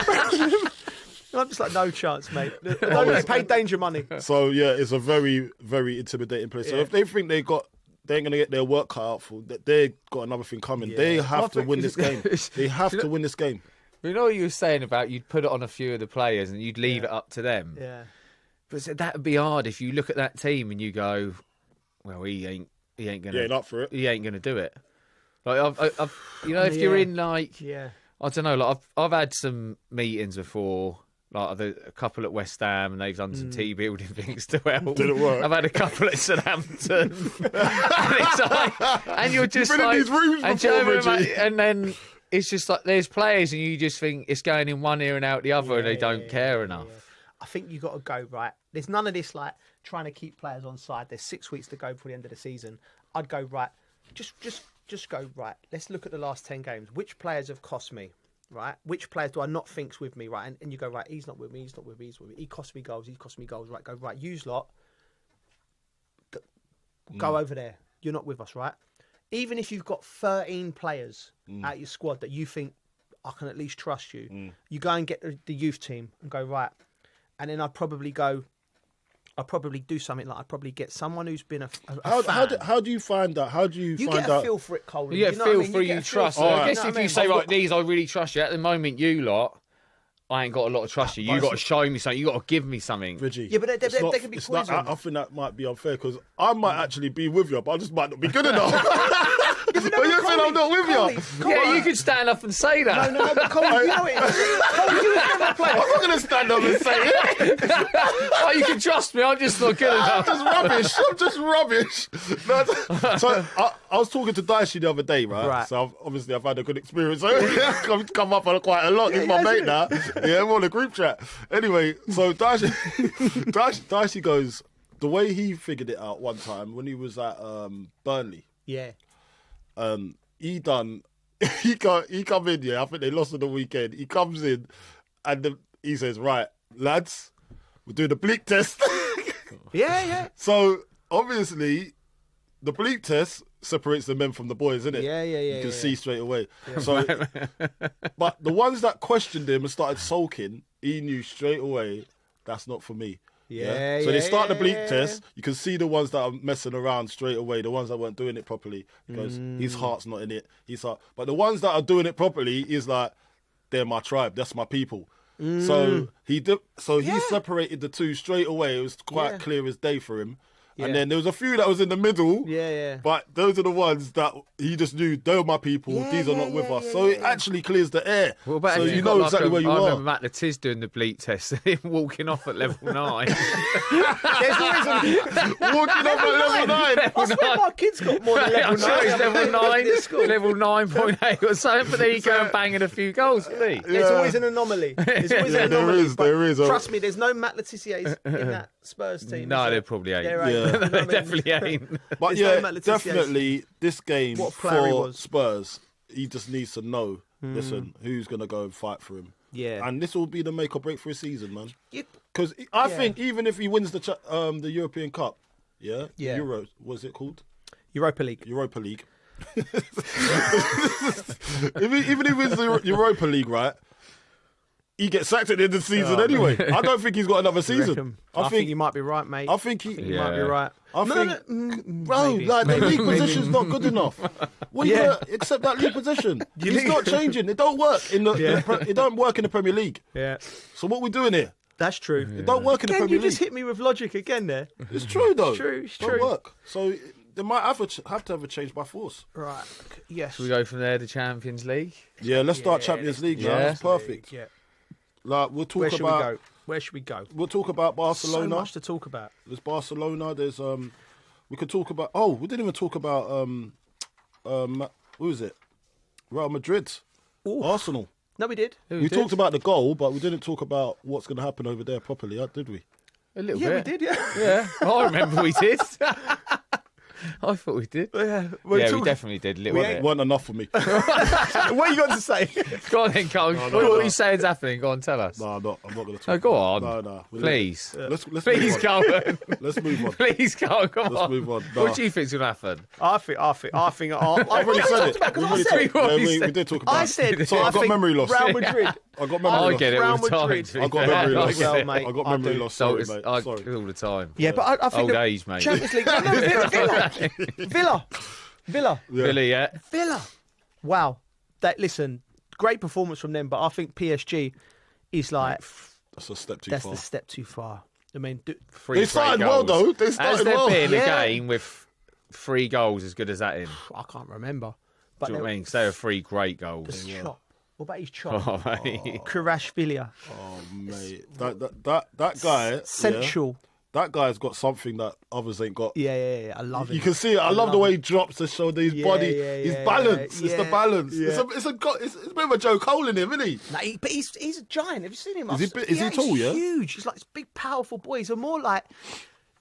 I'm just like, no chance, mate. They paid danger money. So yeah, it's a very, very intimidating place. So if they think they ain't going to get their work cut out for that, they got another thing coming. Yeah. They have to win this game. They have to win this game. You know what you were saying about you'd put it on a few of the players and you'd leave it up to them. Yeah. But that would be hard if you look at that team and you go, well, he ain't gonna. He ain't up for it. He ain't gonna do it. Like I've if you're in like, I don't know, like I've had some meetings before. Like a couple at West Ham, and they've done some team building things to help. Did it work? I've had a couple at Southampton, and you're just been like, in these rooms before, and then it's just like there's players, and you just think it's going in one ear and out the other, and they don't care enough. Yeah. I think you got to go right. There's none of this like trying to keep players on side. There's 6 weeks to go before the end of the season. I'd go right. Just go right. Let's look at the last 10 games. Which players have cost me? Right, which players do I not think's with me? Right, and you go right. He's not with me. He's not with me. He's with me. He cost me goals. He cost me goals. Right, go right. Use lot. Go over there. You're not with us, right? Even if you've got 13 players out your squad that you think I can at least trust you, you go and get the youth team and go right. And then I'd probably do something like I'd probably get someone who's been a fan. How do you find that? How do you find get a feel for it, Cole? You get a feel for you trust. I guess if you say, right, these I really trust you. At the moment, you lot, I ain't got a lot of trust you. You got to show me something. You got to give me something. Reggie, yeah, but they can be poison. I think that might be unfair because I might actually be with you, but I just might not be good enough. But you said I'm not with you. Yeah, you could stand up and say that. No, but Cole, you know it. Cole, you never play. I'm not going to stand up and say it. Oh, you can trust me. I'm just not good enough. I'm just rubbish. So I was talking to Daishi the other day, right? So I've had a good experience. So come up on quite a lot. He's my mate now. Yeah, we're on a group chat. Anyway, so Daishi goes, the way he figured it out one time when he was at Burnley. Yeah. He come in, yeah, I think they lost on the weekend. He comes in and he says, right, lads, we're doing the bleep test. Yeah. So obviously the bleep test separates the men from the boys, isn't it? Yeah. You can see straight away. Yeah. So, but the ones that questioned him and started sulking, he knew straight away that's not for me. Yeah. So they start the bleep test. You can see the ones that are messing around straight away. The ones that weren't doing it properly, because his heart's not in it. But the ones that are doing it properly is like, they're my tribe. That's my people. So he separated the two straight away. It was quite clear as day for him. And then there was a few that was in the middle. Yeah. But those are the ones that he just knew, they're my people, these are not with us. So it actually clears the air. What about so you know exactly where you are. I remember Matt Latiz doing the bleep test and him walking off at level 9. Walking off at level 9. I swear my kids got more than level 9. I'm sure it's level 9.8 or something, but then he go and banging a few goals, didn't he? There's always an anomaly. There is. Trust me, there's no Matt Letiziers in that Spurs team. No, there probably ain't. They definitely ain't. But definitely this game for Spurs, he just needs to know, listen, who's going to go and fight for him. Yeah. And this will be the make or break for his season, man. Because I think even if he wins the European Cup, Euros, what's it called? Europa League. Even if he wins the Europa League, right? he gets sacked at the end of the season anyway. I don't think he's got another season. I think you might be right, mate. I think you might be right. The league position's not good enough. Well, you gotta accept that league position. It's not changing. It don't work it don't work in the Premier League. Yeah. So what we doing here? That's true. It don't work in the Premier League. You just hit me with logic again there. It's true though. It's true. It's don't true. work. So they might have to have a change by force. Right. Yes. Should we go from there to Champions League? Yeah, let's start Champions League now. That's perfect. Yeah. Like we'll talk Where should about. we go? Where should we go? We'll talk about Barcelona. So much to talk about. There's Barcelona. There's we could talk about. Oh, we didn't even talk about who is it? Real Madrid. Ooh. Arsenal. No, we did. We talked about the goal, but we didn't talk about what's going to happen over there properly, did we? A little Yeah, bit. we did. Yeah. Yeah, I remember we did. I thought we did. Yeah, we definitely did a little bit. Wasn't enough for me. What you got to say? Go on then, Carl. What are you saying is happening? Go on, tell us. No, I'm not going to talk. No, go on. No. Please. Let's Please go on. Let's move on. Please go on. Come Let's on. move on. No. What do you think's going to happen? I think. I've already said it. We did talk about it. I said. So I got memory loss. Real Madrid. I got memory loss. I get it all the time. I got memory loss. Well, mate, I got memory loss. Sorry, mate. I Sorry. all the time. Yeah, but I think old age, mate. Champions League. No, Villa. Yeah. Villa. Wow. Listen, great performance from them, but I think PSG is like that's a step too that's far. the step too far. I mean, they started well though. They started Has there well. been a game with 3 goals as good as that in? I can't remember. But do you know what I mean? So 3 great goals. The chop. What about his chop? Oh, mate. Kvaratskhelia. Oh mate, that guy. Central. Yeah, that guy's got something that others ain't got. Yeah. I love it. You can see it. I love the way he drops to show his body, his balance. It's the balance. Yeah. It's a bit of a Joe Cole in him, isn't he? No, but he's a giant. Have you seen him? Is he tall? He's Yeah, huge. He's like this big, powerful boy. He's more like.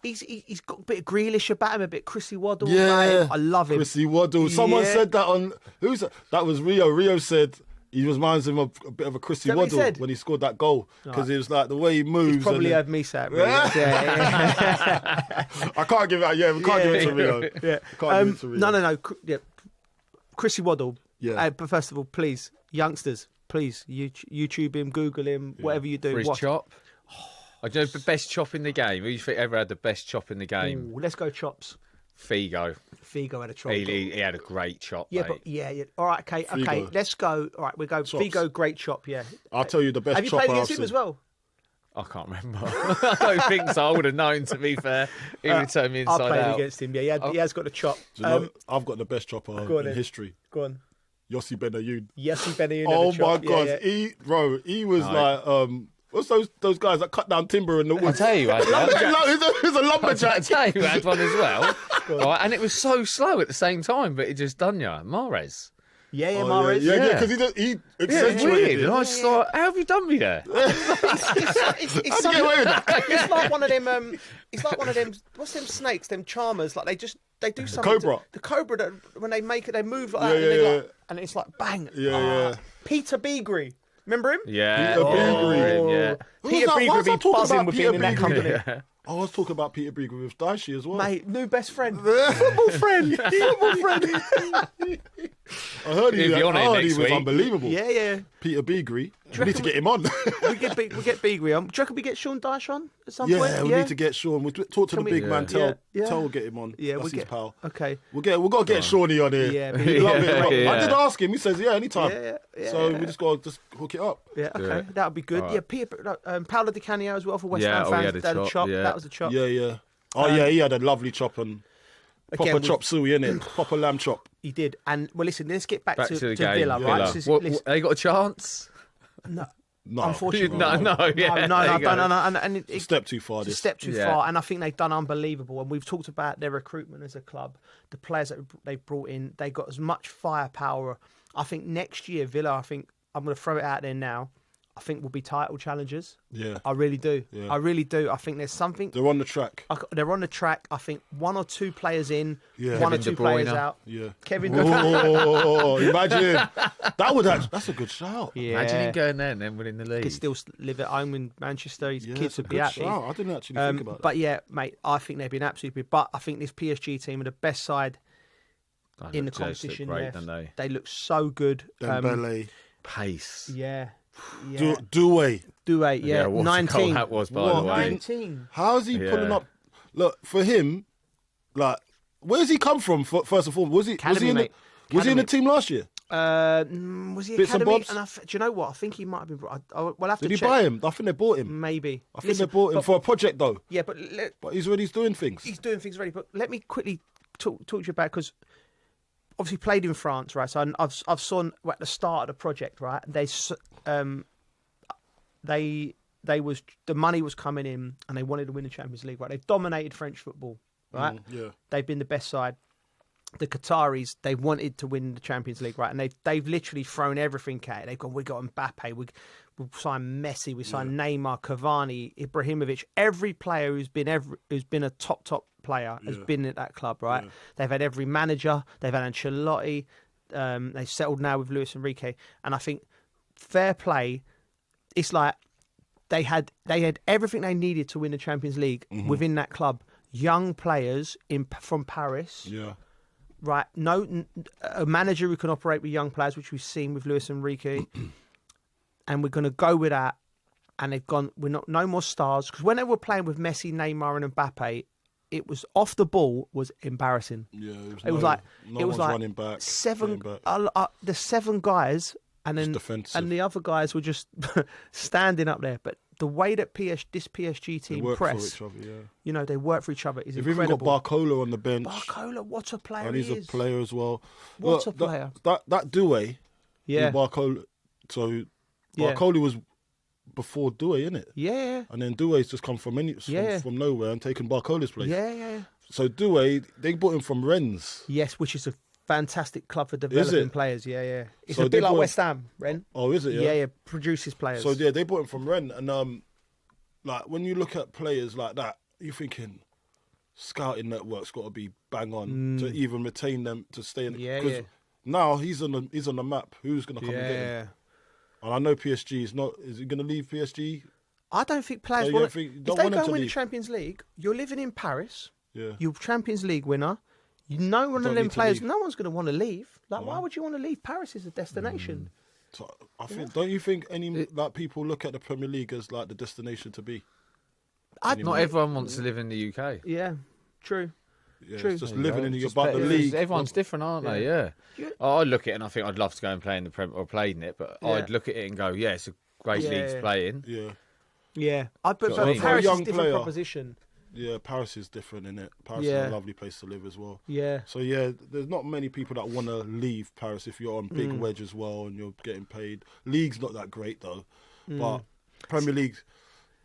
He's got a bit of Grealish about him, a bit Chrissy Waddle about him. I love him. Chrissy Waddle. Someone said that on that was Rio. Rio said he reminds him of a bit of a Chrissy Waddle when he scored that goal because it was like the way he moves. He's probably heard me say it. Really. I can't give it. Yeah, we can't give it to Rio. Yeah. Can't give it to Rio. No. Yeah. Chrissy Waddle. Yeah. But first of all, please, youngsters, please YouTube him, Google him, whatever you do. For his chop. I do know the best chop in the game. Who do you think ever had the best chop in the game? Ooh, let's go chops. Figo. Figo had a chop. He had a great chop. Yeah, mate. but yeah. All right, okay. Let's go. All right, we go. Chops. Figo, great chop. Yeah. I'll tell you the best. Have you played against him as well? I can't remember. I don't think so. I would have known, to be fair. He would have turned me inside out. I played against him. Yeah, he has got a chop. I've got the best chopper in history. Go on. Yossi Benayoun. Yossi Benayoun. Oh my God, he was like. What's those guys that cut down timber in the woods? I tell you, he's a lumberjack. I tell you, had one as well. Right, and it was so slow at the same time, but it just done you. Mahrez. Yeah, Mahrez. Yeah, because he it's weird. And I was like, how have you done me there? It's like one of them. It's like one of them. What's them snakes? Them charmers. Like they do something. Cobra. The cobra. That when they make it, they move like that, and it's like bang. Yeah. Peter Beagrie. Remember him? Yeah. Peter Beagrie. Yeah. Peter Beagrie be buzzing with being in that company. Yeah. I was talking about Peter Beagrie with Daishi as well. Mate, new best friend. Football friend. Football friend. I heard he was unbelievable. Yeah. Peter Beagrie. We need to get him on. we get Beagrie on. Do you reckon we get Sean Dyche on at some point? Yeah, we need to get Sean. We'll talk to the big man. Tell we'll get him on. Yeah, that's his pal. Okay. We've got to get Shawnee on here. Yeah, he'd love it. I did ask him. He says, yeah, anytime. Yeah, so we just got to hook it up. Yeah, okay. That would be good. Right. Yeah, Peter, Paolo Di Canio as well for West Ham fans. Had a chop. That was a chop. Yeah. Oh, yeah, he had a lovely chop and proper chop suey, innit? Proper lamb chop. He did. And, well, listen, let's get back to the game. Villa, right? They got a chance? No. No, unfortunately, no. And it's a step too far. It's a step too far, and I think they've done unbelievable. And we've talked about their recruitment as a club, the players that they've brought in. They got as much firepower. I think next year, Villa. I think I'm going to throw it out there now. I think will be title challengers. Yeah, I really do. Yeah. I really do. I think there's something. They're on the track. They're on the track. I think 1 or 2 players in, yeah. 1 or 2 players out. Yeah, Kevin De Bruyne. Oh, imagine that's a good shout. Yeah. Imagine him going there and then winning the league. He could still live at home in Manchester. His kids would be happy. Shout. I didn't actually think about that. But yeah, mate, I think they've been absolutely good. But I think this PSG team are the best side in the competition. Great, don't they? They look so good. Dembele. Pace. Yeah. Yeah. Douay, yeah. what 19. a goal that was, by the way. 19. How is he pulling up? Look, for him, like, where's he come from? First and foremost, was he in the team last year? Was he Bits and academy? bobs? Do you know what? I think he might have been. We'll have to Did he check. buy him? I think they bought him. Maybe. I think they bought him for a project though. Yeah, but he's already doing things. He's doing things already. But let me quickly talk to you about, because obviously played in France, right? So I've saw at the start of the project, right? The money was coming in, and they wanted to win the Champions League, right? They've dominated French football, right? Yeah. They've been the best side. The Qataris, they wanted to win the Champions League, right? And they've literally thrown everything at it. They've gone, we got Mbappe, we signed Messi, we signed Neymar, Cavani, Ibrahimovic. Every player who's been a top player has been at that club, right? They've had every manager, they've had Ancelotti, they've settled now with Luis Enrique, and I think fair play. It's like they had everything they needed to win the Champions League within that club. Young players from Paris. Yeah. Right, a manager who can operate with young players, which we've seen with Luis Enrique, and we're going to go with that. And they've gone, no more stars, because when they were playing with Messi, Neymar, and Mbappe, it was off the ball was embarrassing. Yeah, it was like running back, the 7 guys, and then the other guys were just standing up there, but. The way that this PSG team press, they work for each other. Is They've incredible. even got Barcola on the bench. Barcola, what a player! And he's a player as well. What a player! That Douay, Barcola. So Barcola was before Douay, innit? Yeah. And then Douay's just come from nowhere and taken Barcola's place. Yeah. So Douay, they bought him from Rennes. Yes, which is a fantastic club for developing players. Yeah. It's a bit like West Ham, Rennes. Oh, is it? Yeah, produces players. So they bought him from Rennes, and like when you look at players like that, you're thinking scouting network's got to be bang on to even retain them to stay in. Yeah. Now he's on the map. Who's going to come and get him? And I know PSG is not. Is he going to leave PSG? I don't think players want to. If they go win the Champions League, you're living in Paris. Yeah. You're Champions League winner. No one of them players. No one's going to want to leave. Like, why would you want to leave? Paris is a destination. So I think. Don't you think any people look at the Premier League as like the destination to be? Not everyone wants to live in the UK. Yeah, true. Yeah, true. It's just living in the league. Everyone's different, aren't they? Yeah. I look at it and I think I'd love to go and play in the Premier or played in it, but I'd look at it and go, it's a great league to play in. Yeah. But Paris is a different proposition. Yeah, Paris is different, innit? Paris is a lovely place to live as well. Yeah. So, there's not many people that want to leave Paris if you're on big wedge as well and you're getting paid. League's not that great, though. But Premier League,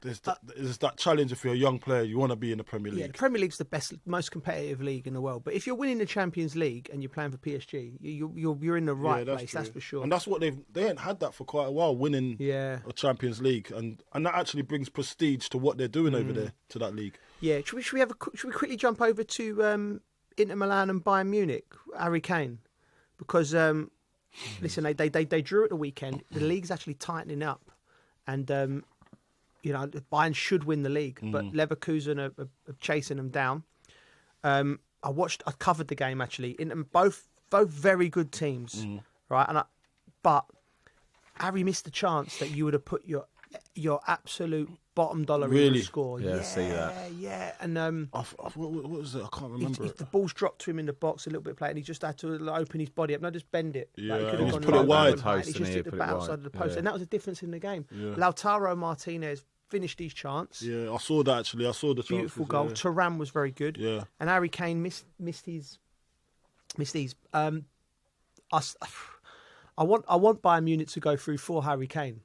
there's that challenge if you're a young player, you want to be in the Premier League. Yeah, the Premier League's the most competitive league in the world. But if you're winning the Champions League and you're playing for PSG, you're in the right place, that's for sure. And that's what they ain't had that for quite a while, winning a Champions League. And that actually brings prestige to what they're doing over there, to that league. Yeah, should we quickly jump over to Inter Milan and Bayern Munich, Harry Kane? Because, listen, they drew at the weekend. The league's actually tightening up. And, Bayern should win the league, but Leverkusen are chasing them down. I covered the game, actually. Both very good teams, right? But Harry missed the chance that you would have put your absolute bottom dollar in the score. Yeah, see that. Yeah. And what was it? I can't remember. The ball's dropped to him in the box a little bit play, and he just had to open his body up. No, just bend it. Yeah, like he could have put it wide. He just hit the outside of the post, and that was the difference in the game. Yeah. Lautaro Martinez finished his chance. Yeah, I saw that actually. I saw the beautiful goal. Yeah. Thuram was very good. Yeah, and Harry Kane missed these. I want Bayern Munich to go through for Harry Kane.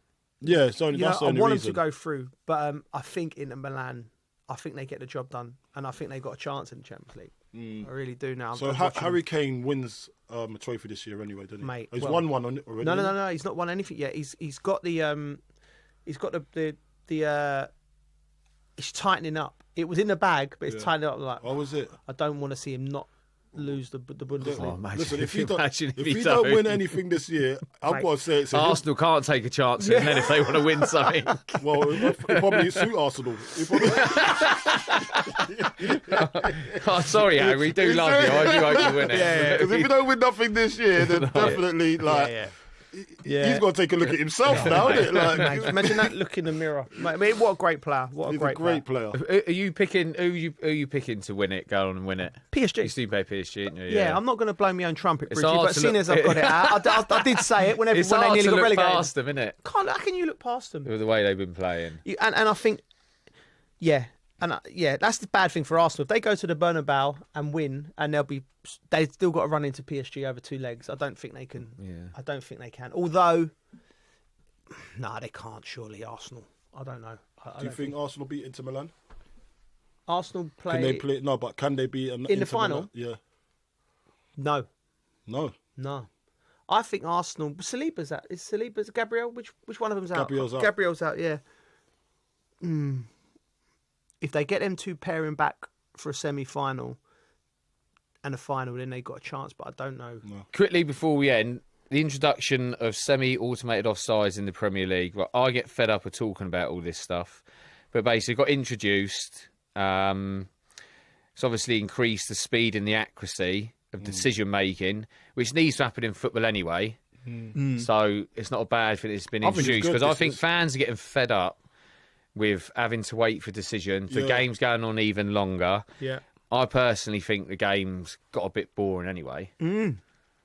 Yeah, that's the only reason. I want him to go through, but I think Inter Milan, I think they get the job done, and I think they got a chance in the Champions League. I really do now. So Harry Kane wins a trophy this year anyway, doesn't he? Mate, he's won one already. No, he's not won anything yet. He's got the it's tightening up. It was in the bag, but it's tightening up. Like, what was it? I don't want to see him not lose the Bundesliga. Listen, if you don't win anything this year, I've got to say it's Arsenal can't take a chance in then if they want to win something. Well, it probably suit Arsenal. Sorry, Harry, we do love you. I do hope you win it. Because if you don't win nothing this year, then definitely he's got to take a look at himself now, isn't it? Like, Mate, imagine that look in the mirror. Mate, I mean, what a great player. What a he's great player. Are you picking? Who are you picking to win it? Go on and win it. PSG. You still play PSG, aren't you? Yeah, I'm not going to blow my own trumpet, It's Bridgie, hard but to seeing look- as I've got it out, I did say it when they It's hard nearly to got look relegated. past them, isn't it? How can you look past them? With the way they've been playing. And I think, yeah, that's the bad thing for Arsenal. If they go to the Bernabeu and win, and they've still got to run into PSG over two legs. I don't think they can. Yeah. I don't think they can. Although, no, they can't. Surely Arsenal. I don't know. Do you think Arsenal beat Inter Milan? Arsenal play? Can they play? No, but can they beat in the final? Yeah. No. No. I think Arsenal. Saliba's out. Is Saliba's Gabriel? Which one of them's out? Gabriel's out. Gabriel's out. Yeah. If they get them two pairing back for a semi-final and a final, then they got a chance. But I don't know. No. Quickly before we end, the introduction of semi-automated offsides in the Premier League. Well, I get fed up of talking about all this stuff, but basically got introduced. It's obviously increased the speed and the accuracy of decision making, which needs to happen in football anyway. So it's not a bad thing it's been introduced, because I think fans are getting fed up with having to wait for decisions. The game's going on even longer. Yeah. I personally think the game's got a bit boring anyway. And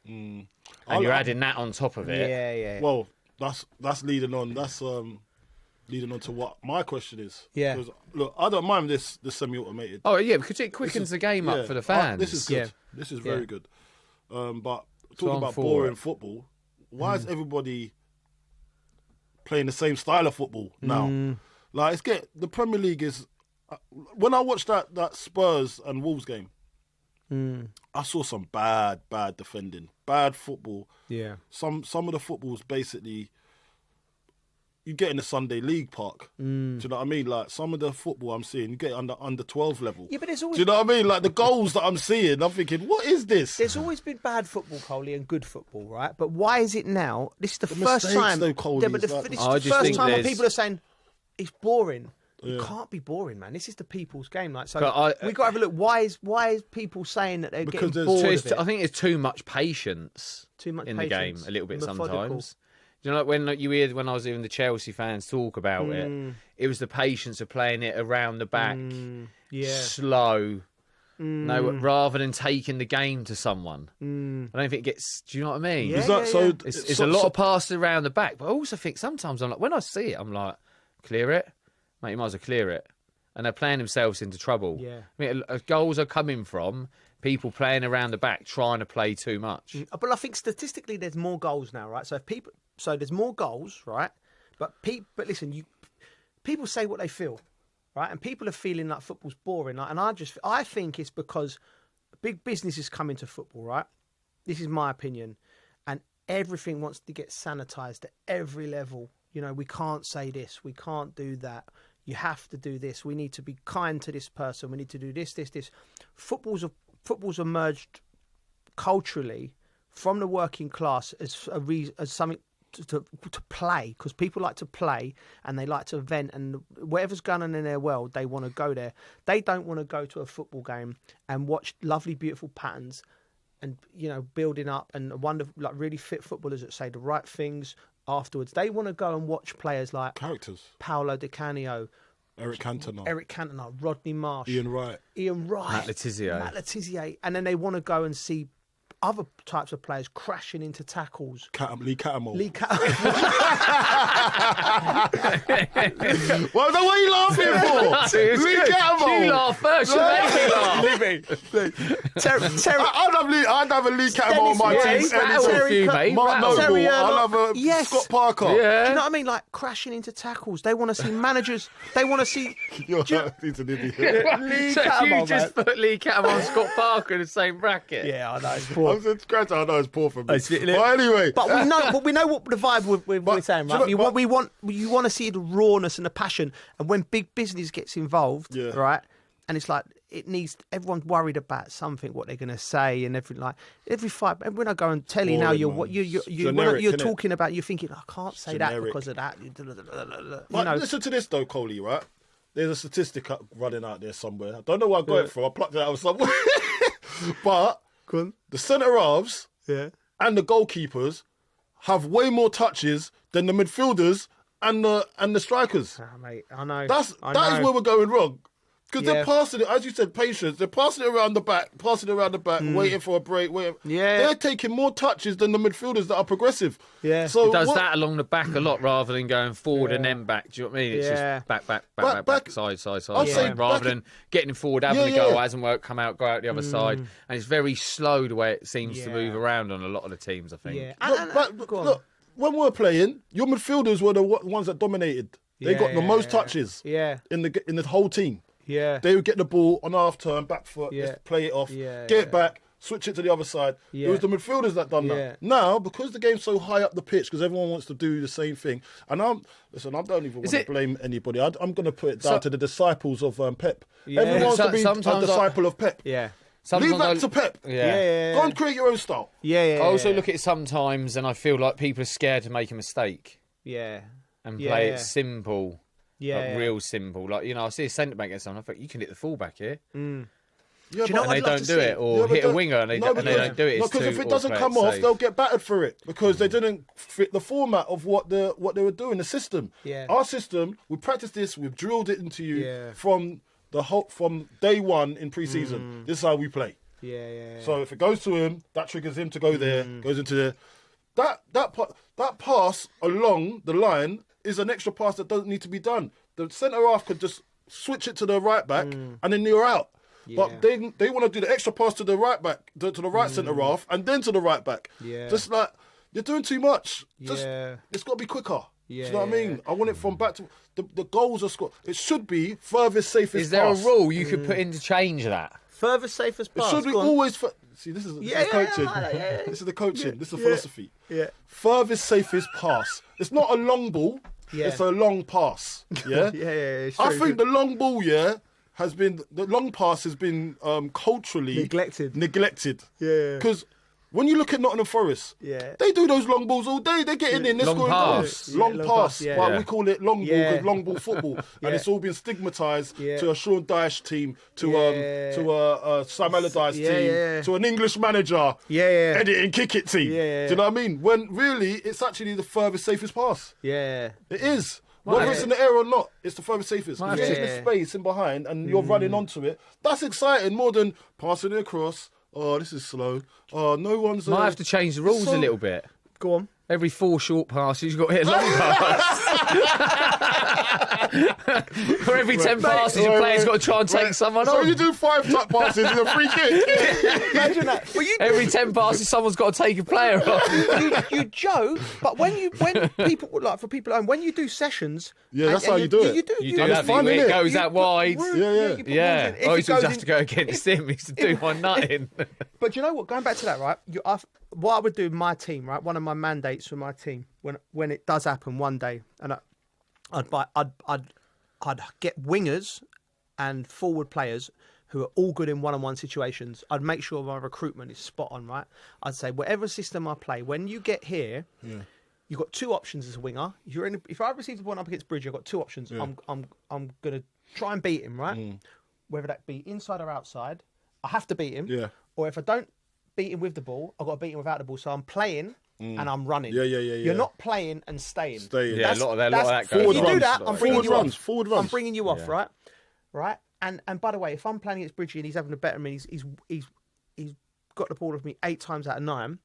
you're adding that on top of it. Yeah. Well, that's leading on. That's leading on to what my question is. Yeah. Because, look, I don't mind this semi-automated. Oh yeah, because it quickens the game up for the fans. This is good. Yeah. This is very good. But So talking I'm about for boring it. football, why is everybody playing the same style of football now? Like, the Premier League is. When I watched that Spurs and Wolves game, I saw some bad defending, bad football. Yeah. Some of the football's basically you get in the Sunday League park. Do you know what I mean? Like, some of the football I'm seeing, you get under 12 level. Yeah, but there's always. Do you know what I mean? Like, the goals that I'm seeing, I'm thinking, what is this? There's always been bad football, Coley, and good football, right? But why is it now? This is the first mistakes, time. though, Coley, yeah, but is this like- is I the just first think time when there's- people are saying it's boring. Yeah. It can't be boring, man. This is the people's game. Like, so But we got to have a look. Why is people saying that they're Because getting there's- bored So of it? I think there's too much patience Too much in the game patience, a little bit methodical. sometimes. Do you know, like when you hear when I was hearing the Chelsea fans talk about it was the patience of playing it around the back, slow. No, rather than taking the game to someone. I don't think it gets. Do you know what I mean? Yeah, Is that so? It's a lot of passes around the back, but I also think sometimes I'm like, when I see it, I'm like, clear it, mate. You might as well clear it. And they're playing themselves into trouble. Yeah. I mean, goals are coming from people playing around the back, trying to play too much. But I think statistically, there's more goals now, right? So there's more goals, right? But listen, people say what they feel, right? And people are feeling like football's boring. Like, and I think it's because big business is coming to football, right? This is my opinion, and everything wants to get sanitized at every level. You know, we can't say this, we can't do that. You have to do this. We need to be kind to this person. We need to do this. Football's emerged culturally from the working class as something to play, because people like to play and they like to vent, and whatever's going on in their world, they want to go there. They don't want to go to a football game and watch lovely, beautiful patterns and, you know, building up and wonderful, like really fit footballers that say the right things afterwards. They want to go and watch players like Characters. Paolo Di Canio, Eric Cantona, Rodney Marsh, Ian Wright, Matt Letizia, and then they want to go and see other types of players crashing into tackles. Lee Catamol. Well, what are you laughing for? Lee Catamol. You laugh first. You make me laugh. I'd have a Lee Catamol on my team. Mark Noble. I'll have Scott Parker. Yeah. Do you know what I mean? Like crashing into tackles. They want to see managers. They want to see. He's an idiot. Lee So Catamol, you just put Lee Catamol and Scott Parker in the same bracket. Yeah, I know. It's poor. I'm just scratching. I know it's poor for me. But anyway, we know what the vibe we're saying, right? You want to see the rawness and the passion, and when big business gets involved, right? And it's like everyone's worried about something, what they're going to say, and every fight. And when I go on telly now, you're talking about, you're thinking, I can't say that because of that. Listen to this though, Coley, right? There's a statistic running out there somewhere. I don't know where I got it from. I plucked it out of somewhere. But the centre halves and the goalkeepers have way more touches than the midfielders and the strikers. Mate, I know. That is where we're going wrong. Because Yeah. they're passing it, as you said, patience. They're passing it around the back, waiting for a break. They're taking more touches than the midfielders that are progressive. Yeah. So It does that along the back a lot rather than going forward and then back. Do you know what I mean? It's just back, side, I'd say rather than getting forward, having a go, hasn't worked, come out, go out the other side. And it's very slow the way it seems to move around on a lot of the teams, I think. Yeah. Look, when we're playing, your midfielders were the ones that dominated. They got the most touches in the whole team. Yeah. They would get the ball on half turn, back foot, just play it off, get it back, switch it to the other side. It was the midfielders that done that. Now, because the game's so high up the pitch, because everyone wants to do the same thing, and I don't even want to blame anybody. I'm going to put it down to the disciples of Pep. Everyone wants to be a disciple of Pep. Yeah. Leave that to Pep. Go and create your own style. I also look at it sometimes and I feel like people are scared to make a mistake. Yeah. And play it simple. Real simple. Like, I see a centre-back get something, I think, you can hit the full-back here. Mm. Yeah, do you know and they don't do it, or hit a winger and they don't do it. Because if it doesn't come off, they'll get battered for it because they didn't fit the format of what they were doing, the system. Yeah. Our system, we practiced this, we've drilled it into you from day one in pre-season. This is how we play. So if it goes to him, that triggers him to go there, goes into there. That pass along the line is an extra pass that doesn't need to be done. The centre-half could just switch it to the right-back and then you're out. But they want to do the extra pass to the right-back, to the right centre-half and then to the right-back. Just like, you're doing too much. It's got to be quicker. Do you know what I mean? I want it from back to... The goals are scored. It should be furthest, safest pass. Is there a rule you could put in to change that? Furthest, safest pass? It should be always... See, this is coaching. This is the coaching. This is the philosophy. Furthest, safest pass. It's not a long ball. It's a long pass. Yeah? I think the long ball, the long pass has been culturally... Neglected. Yeah. Because when you look at Nottingham Forest, they do those long balls all day. They're getting in. They're scoring goals. Long pass. Well, we call it long ball because long ball football. And it's all been stigmatised to a Sean Dyche team, to a Sam Allardyce team, to an English manager, editing kick it team. Do you know what I mean? When really, it's actually the furthest, safest pass. Yeah. It is. Whether it's in the air or not, it's the furthest safest. If it's in the space in behind and you're running onto it, that's exciting more than passing it across. Oh, this is slow. Oh, no one's... Might have to change the rules a little bit. Go on. Every 4 short passes, you've got to hit a long pass. For every 10 passes, your player's got to try and take someone on. So you do 5 tuck passes in a free kick. Imagine that. Well, every 10 passes, someone's got to take a player on. you joke, but when people, like for people at home, when you do sessions... Yeah, that's how you do it. You do that. It goes that wide. Yeah. Oh, you just have to go against him. He used to do my nutting. But you know what? Going back to that, right? What I would do with my team, right? One of my mandates for my team, when it does happen one day, and I'd get wingers and forward players who are all good in one-on-one situations. I'd make sure my recruitment is spot on, right? I'd say whatever system I play, when you get here, you've got 2 options as a winger. If I receive the ball up against Bridge, I've got 2 options. I'm gonna try and beat him, right? Whether that be inside or outside, I have to beat him. Yeah. Or if I don't beat him with the ball, I've got to beat him without the ball. So I'm playing and I'm running. Yeah. You're not playing and staying. Yeah, a lot of that goes. If you do that, I'm bringing you off. Forward runs. I'm bringing you off, right? Right. And by the way, if I'm playing against Bridgie and he's having a better than me, he's got the ball with me 8 times out of 9.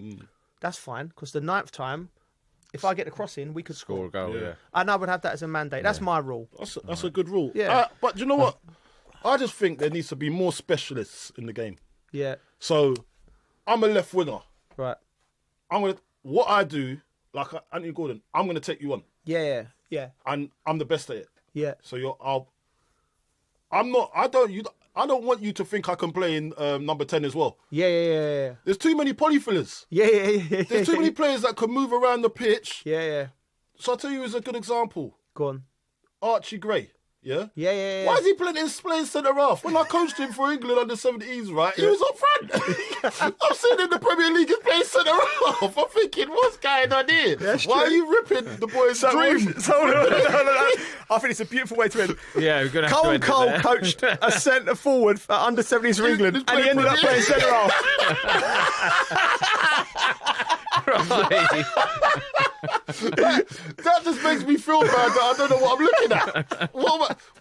That's fine because the 9th time, if I get the cross in, we could score a goal. Yeah. And I would have that as a mandate. That's my rule. That's a good rule. Yeah. But you know what? I just think there needs to be more specialists in the game. Yeah. So I'm a left winger. Right. What I do, like Anthony Gordon, I'm gonna take you on. Yeah. And I'm the best at it. Yeah. So I don't want you to think I can play in number 10 as well. Yeah. There's too many polyfillers. Yeah. There's too many players that can move around the pitch. Yeah. So I'll tell you as a good example. Go on. Archie Gray. Yeah? Yeah. Why is he playing centre-half? When I coached him for England under 17s, right, he was up front. I'm sitting in the Premier League, he's playing centre-half. I'm thinking, what's going on here? Why are you ripping the boy's dream? I think it's a beautiful way to end. Yeah, we're going to have to end Cole it there. coached a centre-forward for under 17s for England, and he ended up playing centre-half. Right. That just makes me feel bad that I don't know what I'm looking at.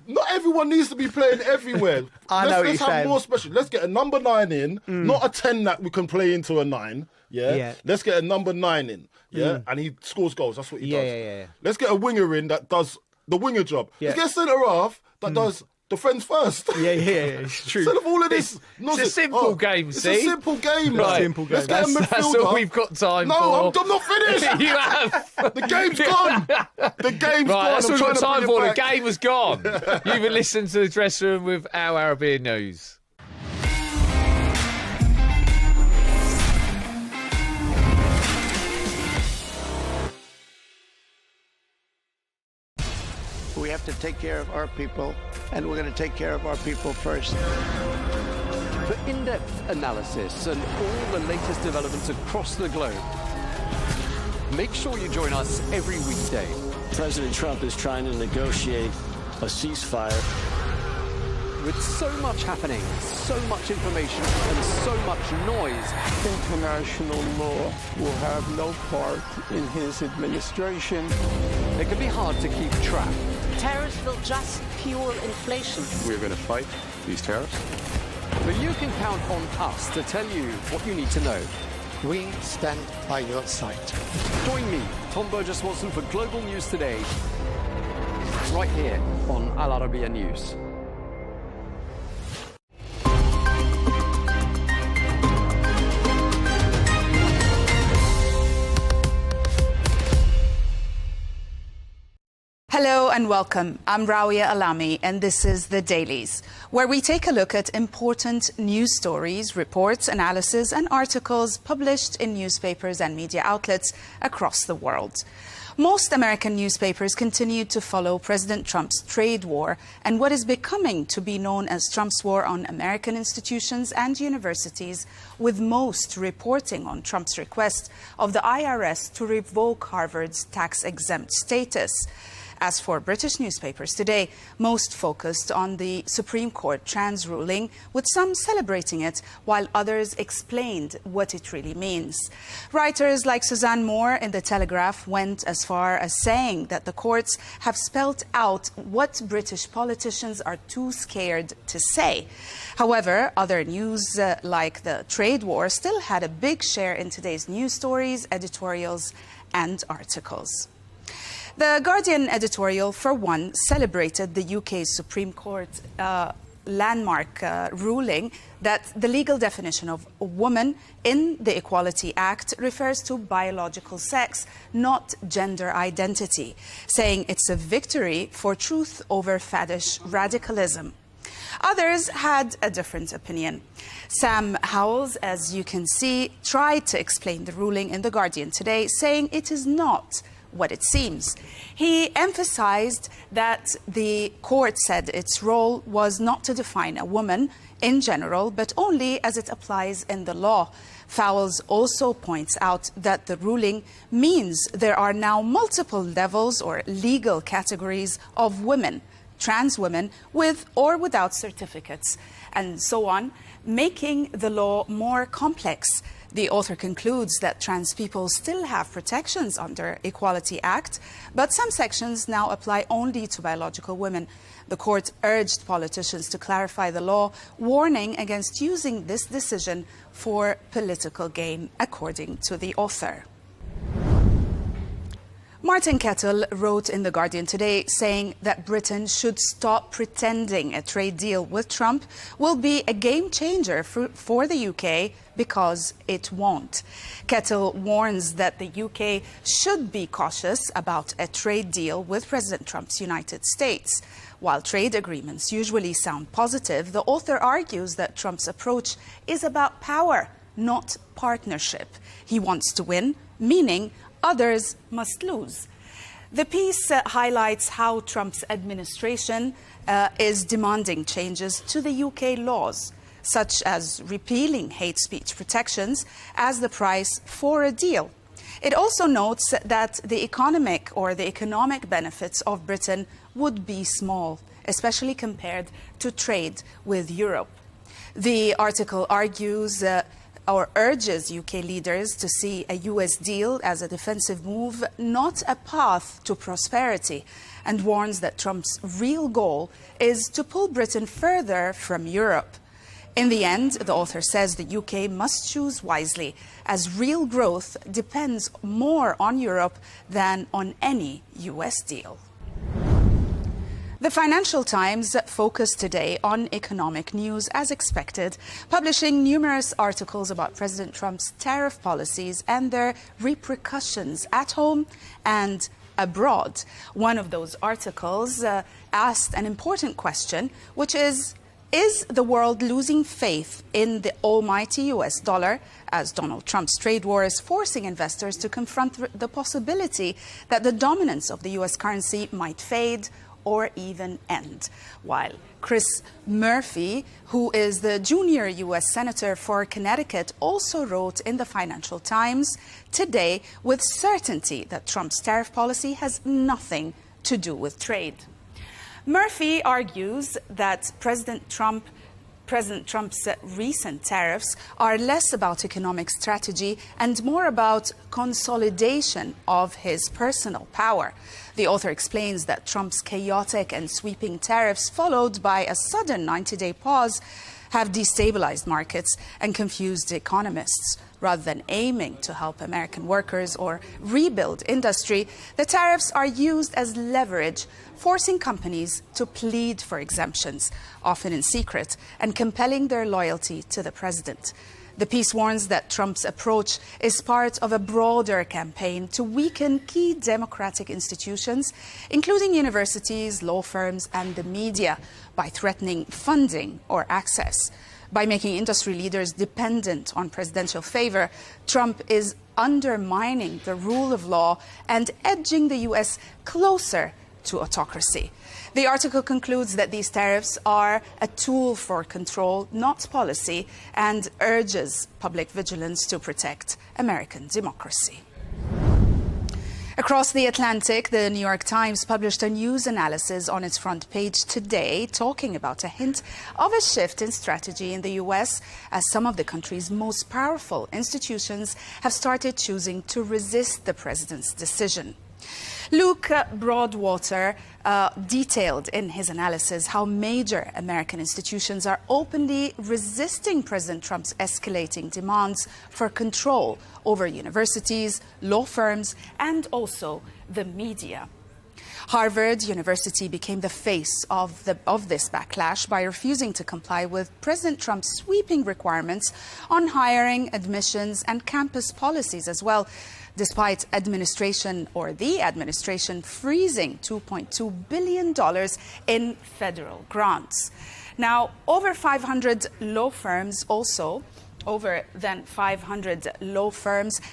Not everyone needs to be playing everywhere. Let's have more special. Let's get a number 9 in, not a 10 that we can play into a 9. Yeah. Let's get a number 9 in. Yeah. And he scores goals. That's what he does. Yeah. Let's get a winger in that does the winger job. Let's get a centre half that does defence first. Yeah, it's true. Instead of all of this nonsense. It's a simple game, It's see? a simple game. Right. Simple game. Let's get a midfielder. That's all we've got time for. No, I'm not finished. You have. The game's gone. The game's gone. That's all we've got time for. The game was gone. You've been listening to The Dressing Room with Our Arabian News. We have to take care of our people, and we're going to take care of our people first. For in-depth analysis and all the latest developments across the globe, make sure you join us every weekday. President Trump is trying to negotiate a ceasefire. With so much happening, so much information, and so much noise, International law will have no part in his administration. It can be hard to keep track. Tariffs will just fuel inflation. We're going to fight these tariffs. But you can count on us to tell you what you need to know. We stand by your side. Join me, Tom Burges Watson, for Global News Today, right here on Al Arabiya News. Hello and welcome. I'm Rawiya Alami and this is The Dailies, where we take a look at important news stories, reports, analysis and articles published in newspapers and media outlets across the world. Most American newspapers continue to follow President Trump's trade war and what is becoming to be known as Trump's war on American institutions and universities, with most reporting on Trump's request of the IRS to revoke Harvard's tax-exempt status. As for British newspapers today, most focused on the Supreme Court trans ruling, with some celebrating it, while others explained what it really means. Writers like Suzanne Moore in The Telegraph went as far as saying that the courts have spelt out what British politicians are too scared to say. However, other news like the trade war still had a big share in today's news stories, editorials and articles. The Guardian editorial, for one, celebrated the UK's Supreme Court landmark ruling that the legal definition of a woman in the Equality Act refers to biological sex, not gender identity, saying it's a victory for truth over faddish radicalism. Others had a different opinion. Sam Howells, as you can see, tried to explain the ruling in The Guardian today, saying it is not what it seems. He emphasized that the court said its role was not to define a woman in general, but only as it applies in the law. Fowles also points out that the ruling means there are now multiple levels or legal categories of women, trans women with or without certificates, and so on, making the law more complex. The author concludes that trans people still have protections under Equality Act, but some sections now apply only to biological women. The court urged politicians to clarify the law, warning against using this decision for political gain, according to the author. Martin Kettle wrote in The Guardian today saying that Britain should stop pretending a trade deal with Trump will be a game changer for the UK, because it won't. Kettle warns that the UK should be cautious about a trade deal with President Trump's United States. While trade agreements usually sound positive, the author argues that Trump's approach is about power, not partnership. He wants to win, meaning others must lose. The piece highlights how Trump's administration is demanding changes to the UK laws, such as repealing hate speech protections as the price for a deal. It also notes that the economic benefits of Britain would be small, especially compared to trade with Europe. The article argues urges UK leaders to see a US deal as a defensive move, not a path to prosperity, and warns that Trump's real goal is to pull Britain further from Europe. In the end, the author says the UK must choose wisely, as real growth depends more on Europe than on any US deal. The Financial Times focused today on economic news as expected, publishing numerous articles about President Trump's tariff policies and their repercussions at home and abroad. One of those articles asked an important question, which is the world losing faith in the almighty US dollar as Donald Trump's trade war is forcing investors to confront the possibility that the dominance of the US currency might fade or even end? While Chris Murphy, who is the junior US Senator for Connecticut, also wrote in the Financial Times today with certainty that Trump's tariff policy has nothing to do with trade. Murphy argues that President Trump's recent tariffs are less about economic strategy and more about consolidation of his personal power. The author explains that Trump's chaotic and sweeping tariffs, followed by a sudden 90-day pause, have destabilized markets and confused economists. Rather than aiming to help American workers or rebuild industry, the tariffs are used as leverage, forcing companies to plead for exemptions, often in secret, and compelling their loyalty to the president. The piece warns that Trump's approach is part of a broader campaign to weaken key democratic institutions, including universities, law firms, and the media, by threatening funding or access. By making industry leaders dependent on presidential favor, Trump is undermining the rule of law and edging the U.S. closer to autocracy. The article concludes that these tariffs are a tool for control, not policy, and urges public vigilance to protect American democracy. Across the Atlantic, the New York Times published a news analysis on its front page today, talking about a hint of a shift in strategy in the U.S. as some of the country's most powerful institutions have started choosing to resist the president's decision. Luke Broadwater detailed in his analysis how major American institutions are openly resisting President Trump's escalating demands for control over universities, law firms, and also the media. Harvard University became the face of this backlash by refusing to comply with President Trump's sweeping requirements on hiring, admissions, and campus policies as well, despite the administration freezing $2.2 billion in federal grants. Now, over 500 law firms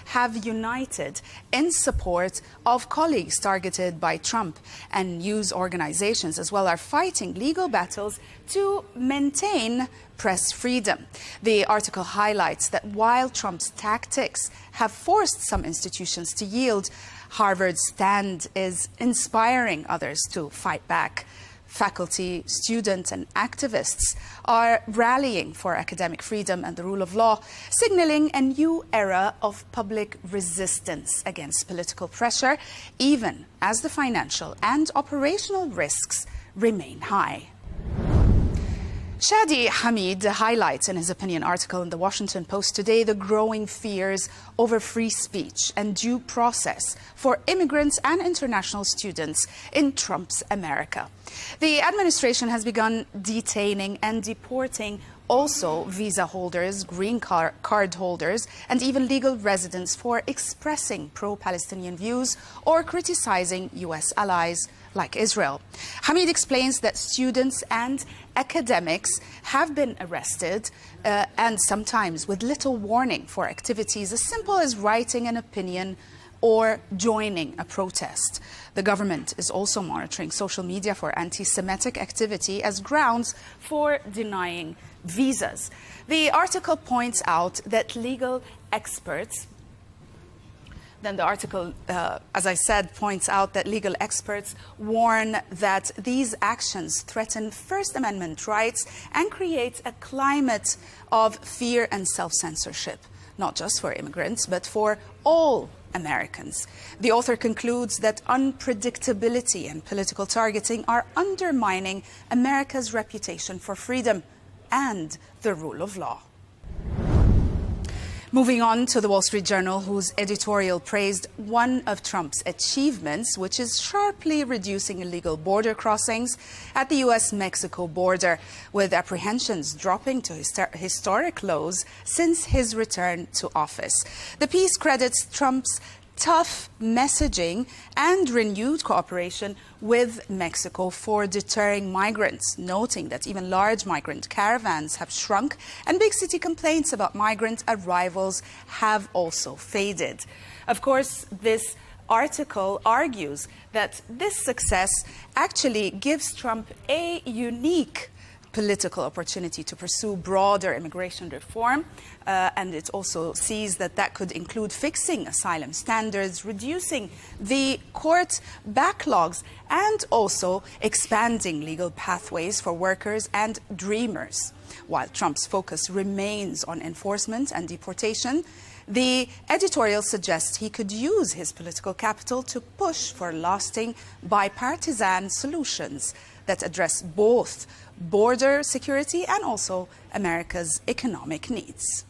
have united in support of colleagues targeted by Trump, and news organizations as well are fighting legal battles to maintain press freedom. The article highlights that while Trump's tactics have forced some institutions to yield, Harvard's stand is inspiring others to fight back. Faculty, students, and activists are rallying for academic freedom and the rule of law, signaling a new era of public resistance against political pressure, even as the financial and operational risks remain high. Shadi Hamid highlights in his opinion article in the Washington Post today the growing fears over free speech and due process for immigrants and international students in Trump's America. The administration has begun detaining and deporting also visa holders, green card holders, and even legal residents for expressing pro-Palestinian views or criticizing U.S. allies like Israel. Hamid explains that students and academics have been arrested and sometimes with little warning for activities as simple as writing an opinion or joining a protest. The government is also monitoring social media for anti-Semitic activity as grounds for denying visas. The article points out that legal experts Then the article, as I said, points out that legal experts warn that these actions threaten First Amendment rights and create a climate of fear and self-censorship, not just for immigrants, but for all Americans. The author concludes that unpredictability and political targeting are undermining America's reputation for freedom and the rule of law. Moving on to the Wall Street Journal, whose editorial praised one of Trump's achievements, which is sharply reducing illegal border crossings at the U.S.-Mexico border, with apprehensions dropping to historic lows since his return to office. The piece credits Trump's tough messaging and renewed cooperation with Mexico for deterring migrants, noting that even large migrant caravans have shrunk and big city complaints about migrant arrivals have also faded. Of course, this article argues that this success actually gives Trump a unique political opportunity to pursue broader immigration reform, and it also sees that that could include fixing asylum standards, reducing the court backlogs, and also expanding legal pathways for workers and dreamers. While Trump's focus remains on enforcement and deportation, the editorial suggests he could use his political capital to push for lasting bipartisan solutions that address both border security and also America's economic needs.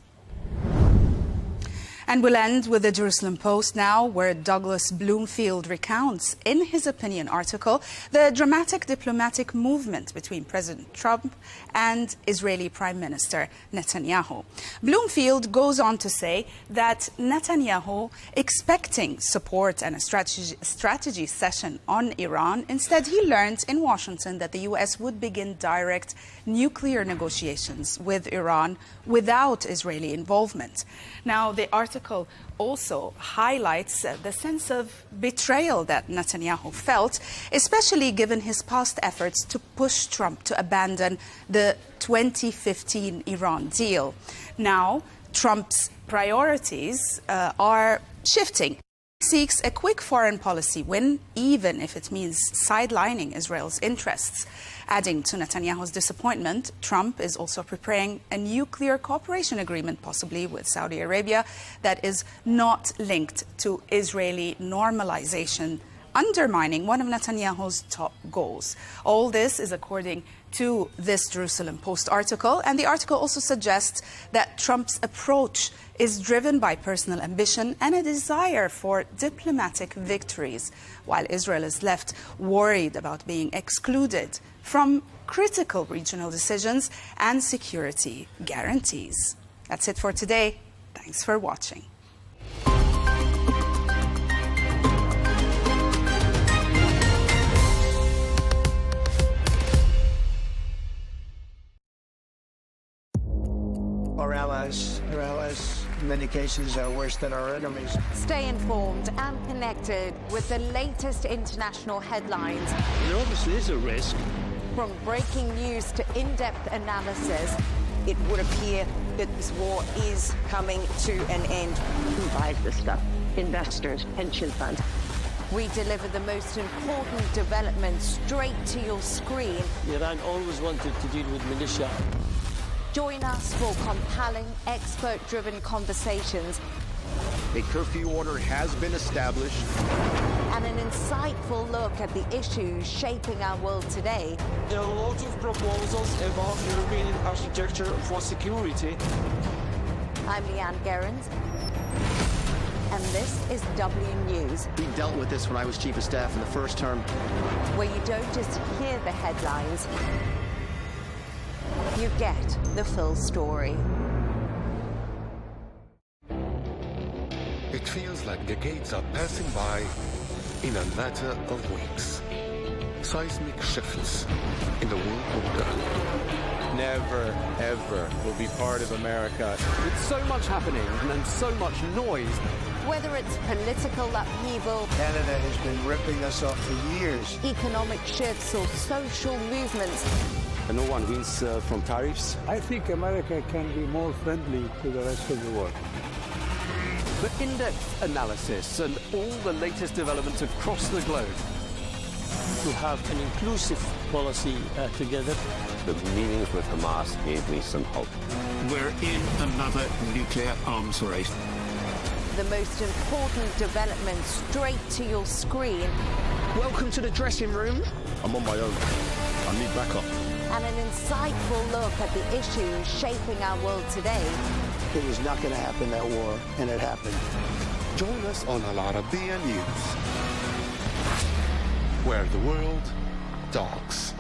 And we'll end with the Jerusalem Post now, where Douglas Bloomfield recounts, in his opinion article, the dramatic diplomatic movement between President Trump and Israeli Prime Minister Netanyahu. Bloomfield goes on to say that Netanyahu, expecting support and a strategy session on Iran, instead he learned in Washington that the U.S. would begin direct nuclear negotiations with Iran without Israeli involvement. Now, the article also highlights the sense of betrayal that Netanyahu felt, especially given his past efforts to push Trump to abandon the 2015 Iran deal. Now, Trump's priorities are shifting. He seeks a quick foreign policy win, even if it means sidelining Israel's interests. Adding to Netanyahu's disappointment, Trump is also preparing a nuclear cooperation agreement, possibly with Saudi Arabia, that is not linked to Israeli normalization, undermining one of Netanyahu's top goals. All this is according to this Jerusalem Post article, and the article also suggests that Trump's approach is driven by personal ambition and a desire for diplomatic victories, while Israel is left worried about being excluded from critical regional decisions and security guarantees. That's it for today. Thanks for watching. Our allies, in many cases, are worse than our enemies. Stay informed and connected with the latest international headlines. There obviously is a risk. From breaking news to in-depth analysis. It would appear that this war is coming to an end. Who buys this stuff? Investors, pension funds. We deliver the most important developments straight to your screen. Iran always wanted to deal with militia. Join us for compelling, expert-driven conversations. A curfew order has been established. And an insightful look at the issues shaping our world today. There are lots of proposals about European architecture for security. I'm Leigh Ann Gerrans, and this is W News. We dealt with this when I was Chief of Staff in the first term. Where you don't just hear the headlines, you get the full story. It feels like decades are passing by in a matter of weeks. Seismic shifts in the world order. Never, ever will be part of America. With so much happening and so much noise. Whether it's political upheaval, Canada has been ripping us off for years. Economic shifts or social movements. No one wins from tariffs. I think America can be more friendly to the rest of the world. for in-depth analysis and all the latest developments across the globe. To have an inclusive policy together. The meetings with Hamas gave me some hope. We're in another nuclear arms race. The most important development straight to your screen. Welcome to the dressing room. I'm on my own. I need backup. And an insightful look at the issues shaping our world today. It was not going to happen, that war, and it happened. Join us on Arabiya News, where the world talks.